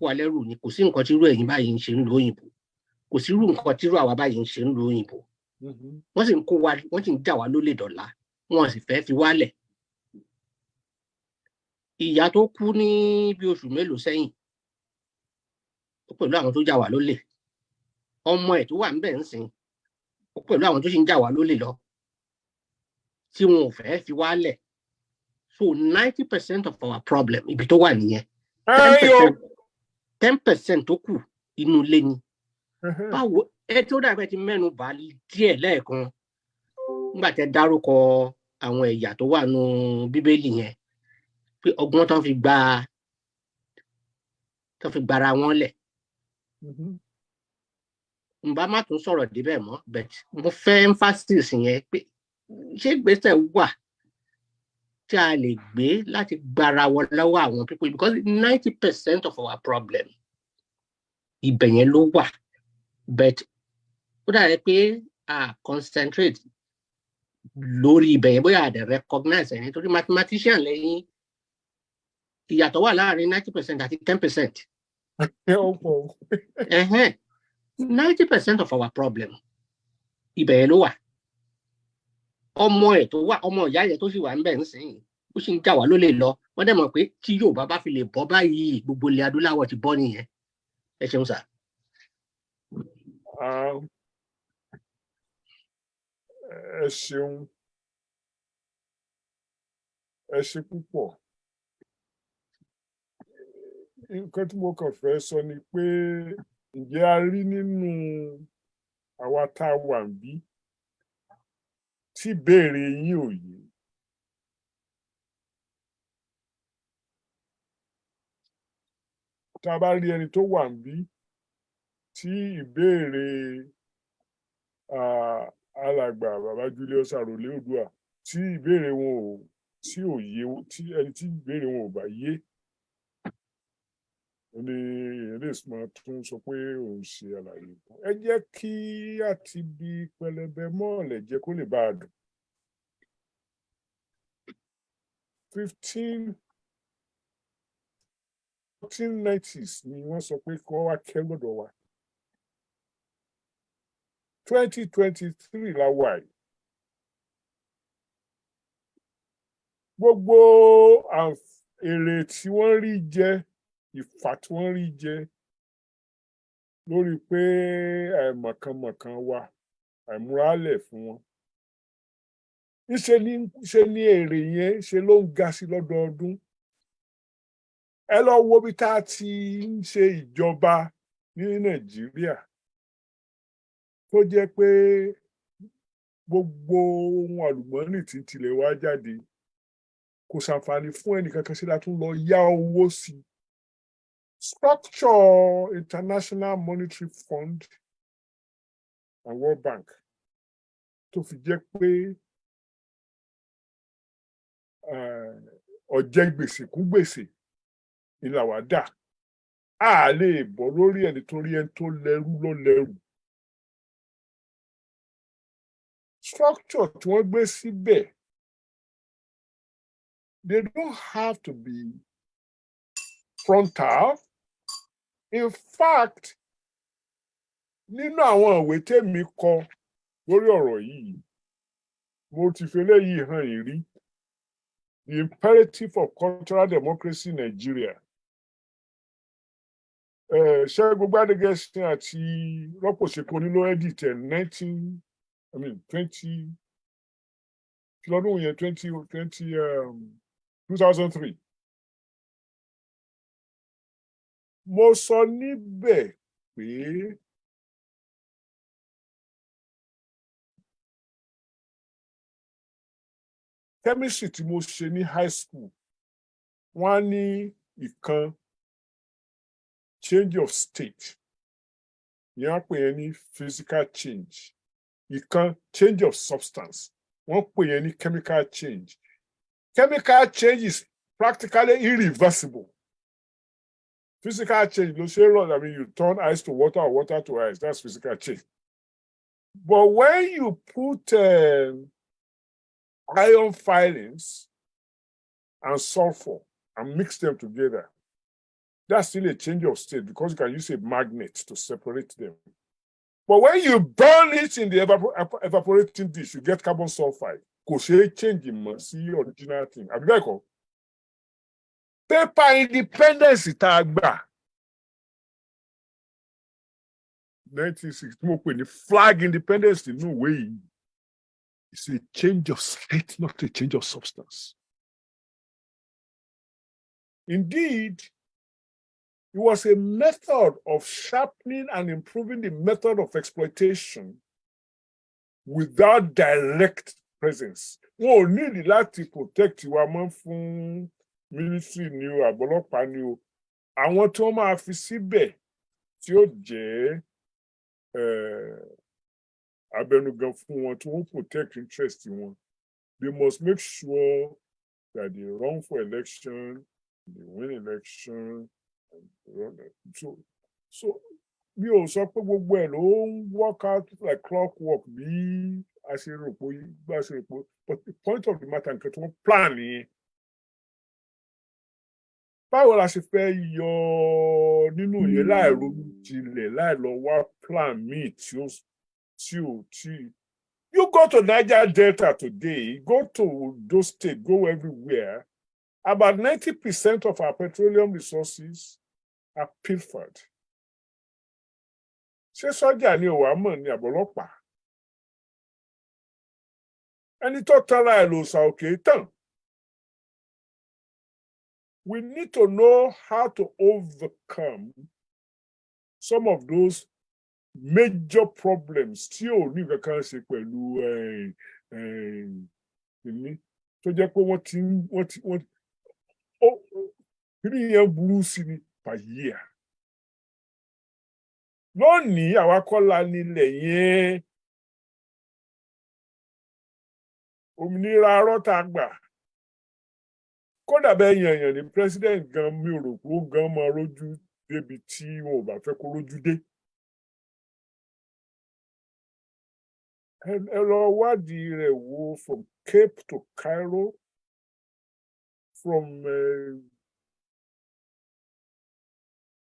wa lẹ́rù ni kò sí nǹkan tí irú ẹ̀yin báyìí ń ṣe ń lo òyìnbó. Kò sí irú nǹkan tí irú àwa báyìí ń ṣe ń lo òyìnbó. Wọ́n sì ń kó wa, wọ́n sì ń jà wá lólè dọ̀la, wọ́n sì fẹ́ fi wálẹ̀. Ìyá tó kú ní bí oṣù mélòó sẹ́yìn pẹ̀lú àwọn tó jà wá lólè, ọmọ ẹ̀ tó wà ńbẹ̀ ń sìn pẹ̀lú àwọn tó sì ń jà wá lólè lọ, tí wọn ò fẹ́ fi wálẹ̀. So 90% of our problem ibi tó wà nìyẹn. 10% tó kù inú ilé ni. Báwo ẹ tó dàbẹ ti mẹ́nu bà díẹ̀ lẹ́ẹ̀kan nígbà tẹ́ dárúkọ àwọn ẹ̀yà tó wà nù Bíbélì yẹn pé ọgbọ́n tán fi gbára wọn lẹ̀. N bá má tún sọ̀rọ̀ débẹ̀ mọ́, but mo fẹ́ emphasis yẹn pé ṣé ìgbésẹ̀ wà tí a lè gbé láti gbára wọn lọ́wọ́ àwọn people because 90% of our problem ibẹ̀ yẹn ló wà. But ó dàbí pé concentrate lórí ibẹ̀ yẹn bóyá àdè recognize ẹni torí mathematician lẹ́yìn ìyàtọ̀ wà láàrin 90% àti 10%. 90% of our problem ibẹ̀ yẹn ló wà. Ọmọ ẹ̀ tó wà, ọmọ ìyá yẹn tó sì wà ń bẹ̀ ń sìn ó sì ń jà wá lólè lọ. Wọ́n dẹ̀ mọ̀ pé tí Yorùbá bá fi lè bọ́ báyìí gbogbo ilẹ̀ adúláwọ̀ ti bọ́ nìyẹn. Ẹ ṣeun sà. Ẹ ṣeun, ẹ ṣe púpọ̀. Nǹkan tí mo kàn fẹ́ sọ ni pé ǹjẹ́ a rí nínú àwa tá a wà níbí tí ìbéèrè yín ò yé. Tá a bá rí ẹni tó wà níbí tí ìbéèrè alàgbà bàbá Julius Arole Oòduà tí ìbéèrè wọn ò tí ò yé, tí ẹni tí ìbéèrè wọn ò bá yé ní ẹlẹ́sìn tún sọ pé òun ṣe àlàyé. Ẹ jẹ́ kí a ti bi pẹlẹbẹ mọ́ọ̀lẹ̀ jẹ́ kó lè bá a dùn. 1490s ni wọ́n sọ pé kí wọ́n wá kẹ́ lọ́dọ̀ wa. 2023 la wà yìí. Gbogbo èrè tí wọ́n rí jẹ, ìfà tí wọ́n rí jẹ lórí pé àìmọ̀kànmọ̀kàn wa, àìmúralẹ̀ fún wọn. Ṣe ni èrè yẹn ṣe ló ń ga sí lọ́dọọdún. Ẹ lọ wo bí tá a ti ń ṣe ìjọba ní Nàìjíríà tó jẹ́ pé gbogbo ohun àlùmọ́ọ́nì tí tilẹ̀ wá jáde kò ṣàǹfààní fún ẹnìkankan sí la tún lọ yá owó sí. Structure International Monetary Fund and World Bank tó fi jẹ́ pé ọ̀jẹ̀ gbèsè kún gbèsè ni làwa dà. A lè bọ́ lórí ẹni torí ẹni tó lẹ́rú ló lẹ́rù. Structure tí wọ́n gbé síbẹ̀, they don't have to be frontal. In fact, nínú àwọn ìwé tèmi kọ lórí ọ̀rọ̀ yìí, mo ti fi eléyìí hàn yín rí. The Imperative of Cultural Democracy in Nigeria. Ṣẹ́gun Gbádégẹṣin àti Rọ́pòṣekun ló edit 20 lọ́dún yẹn 2003. Mo sọ níbẹ̀ pé chemistry tí mo ṣe ní high school, wọ́n á ní ìkan change of state. Ìyẹn á pè yẹn ní physical change. Ìkan change of substance. Wọ́n pè yẹn ní chemical change. Chemical change is practically irreversible. Physical change, I mean, you turn ice to water or water to ice. That's physical change. But when you put iron filings and sulfur and mix them together, that's still a change of state because you can use a magnet to separate them. But when you burn it in the evaporating dish, you get carbon sulfide. Kò ṣeé change ìmọ̀ sí original thing. Àbí bẹ́ẹ̀ kọ́? Paper independence tá a gbà 1960 mo pè ní flag independence nínú ìwé yìí. It's a change of state, not a change of substance. Indeed, it was a method of sharpening and improving the method of exploitation without direct presence. Wọn ò nídìí láti protect wa mọ́ fún military ni o, àbọ̀lọ́pàá ni o. Àwọn tí wọ́n máa fi síbẹ̀ tí ó jẹ́ abẹnugan fún wọn tí wọ́n protect interest wọn. They must make sure that they run for election, they win election. So mi ò sọ pé gbogbo ẹ̀ ló ń work out like clockwork bí a ṣe rò pé but the point of the matter nǹkan tí wọ́n plan nìyẹn. Báwo la ṣe fẹ́ yọ nínú yẹn láì ronú jinlẹ̀ láì lọ wá plan míì tí you go to Niger Delta today, go to those states, go everywhere. About 90% of our petroleum resources are pilfered. Ṣé sọ́jà ni òwà mọ̀ ní àbọ̀lọ́pàá? Ẹni tó tara ẹ̀ lò sà òkè tán. We need to know how to overcome some of those major problems tí ò ní nǹkan kan ṣe pẹ̀lú ìní tó jẹ́ pé wọ́n kí yẹn burú sí ni per year. Lónìí àwa kọ́ la nílẹ̀ yẹn. Òmìnira arọ́ta gbà. Kódà bẹ́ẹ̀ yànyàn ní president gan mi ò rò pé ó gan máa rójú débi tí wọn ò bá fẹ́ kó rójú dé. Ẹ lọ wádìí rẹ̀ wò from Cape to Cairo, from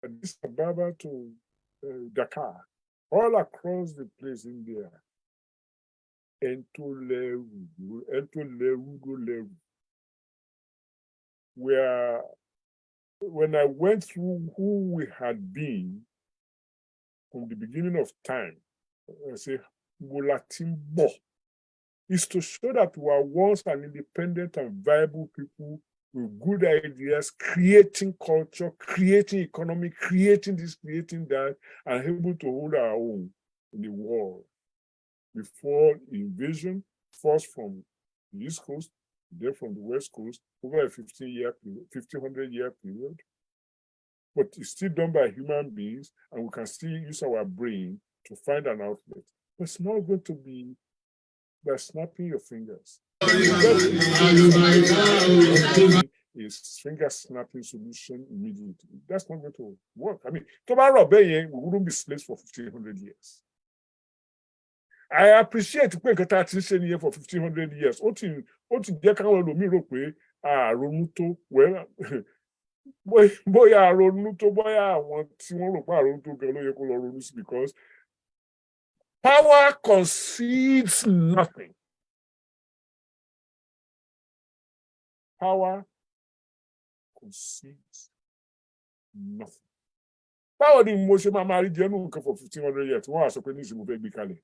Addis Ababa to Dakar, all across the place in there. Where when I went through who we had been from the beginning of time, I say, Molatimbo, is to show that we are once an independent and viable people with good ideas, creating culture, creating economy, creating this, creating that, and able to hold our own in the world before invasion, first from the East Coast, then from the West Coast, over a 1,500-year period. But it's still done by human beings, and we can still use our brain to find an outlet. But it's not going to be by snapping your fingers. A finger snapping solution immediately. That's not going to work. I mean, we wouldn't be slaves for 1,500 years. I appreciate pé nǹkan tá a ti ń ṣe nìyẹn for 1,500 years. Ó ti jẹ́ káwọn ẹlòmíì rò pé àrònú tó bóyá àrònú tó bóyá àwọn tí wọ́n rò pé àrònú tó gan ló yẹ kó lọ ronú sí because power concedes nothing. Power concedes nothing. Báwo ni mo ṣe máa rí jẹ́ nù nǹkan for 1,500 years tí wọ́n á sọ pé ní ìsìn mo fẹ́ gbé kalẹ̀?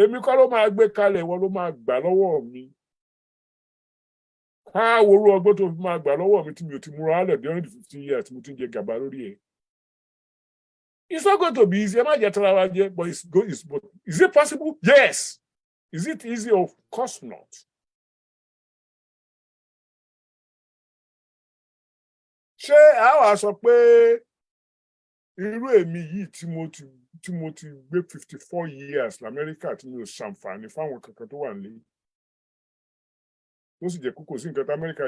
Èmi kọ́ ló máa gbé kalẹ̀, ìwọ ló máa gbà lọ́wọ́ mi. Káàwó orú ọgbọ́n tó fi máa gbà lọ́wọ́ mi tí mi ò ti múra lẹ̀ during the 15 years tí mo ti ń jẹ gàba lórí ẹ̀. It's not going to be easy. Ẹ má jẹ́ tara wa jẹ́, but is it possible? Yes. Is it easy? Of course not. ṣé a wá sọ pé irú èmi yìí tí mo ti gbé 54 years lamẹ́ríkà tí mi ò ṣàǹfààní fáwọn kankan tó wà nílé tó sì jẹ́ kókò sí nǹkan tí Amẹ́ríkà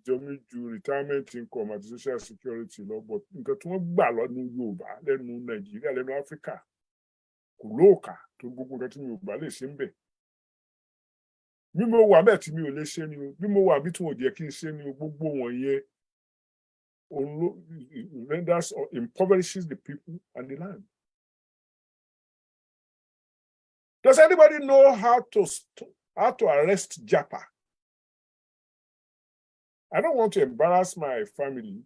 jọ mí ju retirement income àti social security lọ but nǹkan tí wọ́n gbà lọ ní Yorùbá lẹ́nu Nàìjíríà lẹ́nu Áfíríkà kò lóòkà tó gbogbo nǹkan tí mi ò gbà lè ṣe ń bẹ̀. bí mo wà bẹ́ẹ̀ tí mi ò lè ṣe ni o bí mo wà bí tí wọn ò jẹ́ kí n ṣe ni o gbogbo wọ̀nyẹn renders or impoverishes the people and the land. Does anybody know how to arrest Japa? I don't want to embarrass my family,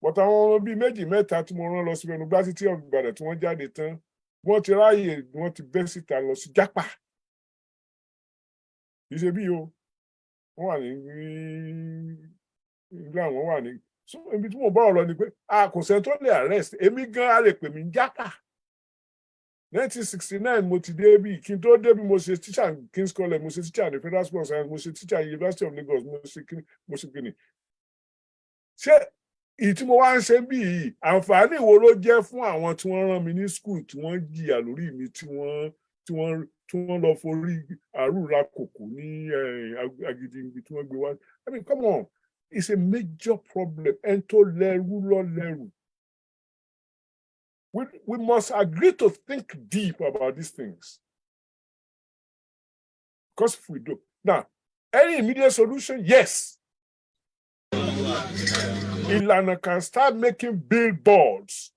but àwọn bíi méjì mẹ́ta tí mo rán lọ sí University of Ibadan tí wọ́n jáde tán wọ́n ti ráàyè wọ́n ti bẹ́ síta lọ sí Japa. Kì í ṣe bí o wọ́n wà ní ilé àwọn wà ní so ibi tí mo bá ọ̀rọ̀ ni pé kò sẹ́ni tó lè arrest èmi gan a lè pè mí Japa. 1969 mo ti dé bí kí n tó dé bí mo ṣe teacher King's College mo ṣe teacher ní Federal Sports Science mo ṣe teacher University of Lagos mo ṣe kíni. Ṣé èyí tí mo wá ń ṣe bí yìí àǹfààní wo ló jẹ́ fún àwọn tí wọ́n rán mi ní school tí wọ́n jìyà lórí mi tí wọ́n lọ forí àrùra kòkó ní Agídìgbì tí wọ́n gbé wá. I mean come on, it's a major problem ẹni tó lẹ́rú lọ lẹ́rù. We must agree to think deep about these things. Because if we do, now, any immediate solution, yes. Ilana can start making billboards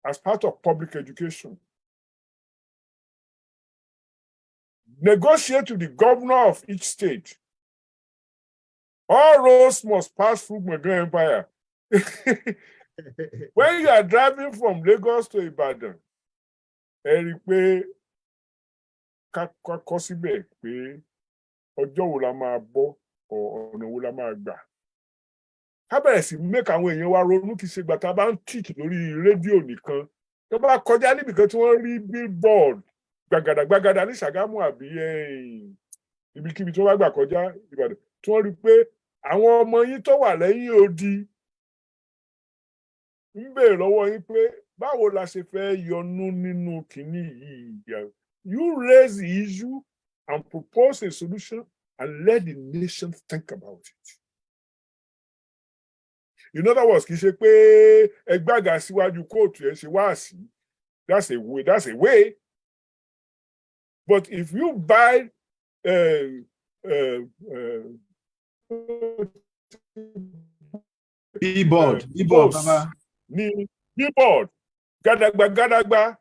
as part of public education. Negotiate with the governor of each state. All roads must pass through Mughal Empire. When you are driving from Lagos to Ibadan, ẹ rí i pé kọ́ síbẹ̀ pé ọjọ́ wo la máa bọ́ ọ̀nà wo la máa gbà. Ká bẹ̀rẹ̀ sí make àwọn èèyàn wa ronú kì í ṣe gbà tá a bá ń teach lórí rédíò nìkan. Tó bá kọjá níbìkan tí wọ́n rí billboard gbàgàdàgbàgàdà ní Ṣàgámù àbí ibikíbi tí wọ́n bá gbà kọjá Ìbàdàn tí wọ́n rí i pé àwọn ọmọ yín tó wà lẹ́yìn odi ń bèèrè lọ́wọ́ yín pé báwo la ṣe fẹ́ yọnú nínú kìíní yìí. You raise the issue and propose a solution and let the nation think about it. In other words, kì í ṣe pé ẹgbàgà síwájú kóòtù ẹ ṣe wáàsí. That's a way. But if you buy billboard, Baba. Ní billboard gàdàgbà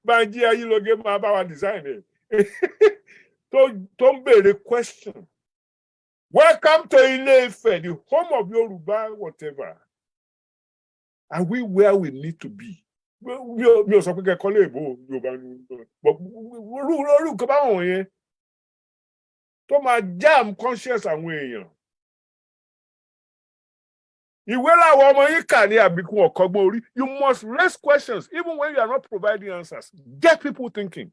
Bánjí Ayílógé máa bá wa design ẹ̀ tó ń béèrè question. Welcome to Ilé-Ifẹ̀, the home of Yorùbá whatever. Are we where we need to be? Mi ò sọ pé kẹ́kọ̀ọ́ lè bó Yorùbá ní orú nǹkan báwọn yẹn tó máa jam conscious àwọn èèyàn. Ìwé làwọn ọmọ yín kà ní àbíkún ọ̀kọ́gbọ́n orí. You must raise questions even when you are not providing answers. Get people thinking.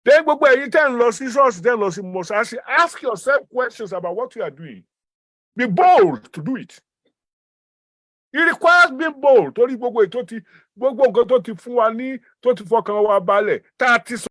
Then gbogbo ẹ̀yin tẹ́ ń lọ sí ṣọ́ọ̀ṣì tẹ́ ń lọ sí mọ́ṣáláṣí, ask yourself questions about what you are doing. Be bold to do it. It requires being bold. Torí gbogbo nǹkan tó ti fún wa ní tó ti fọkàn wa balẹ̀ tá a ti sọ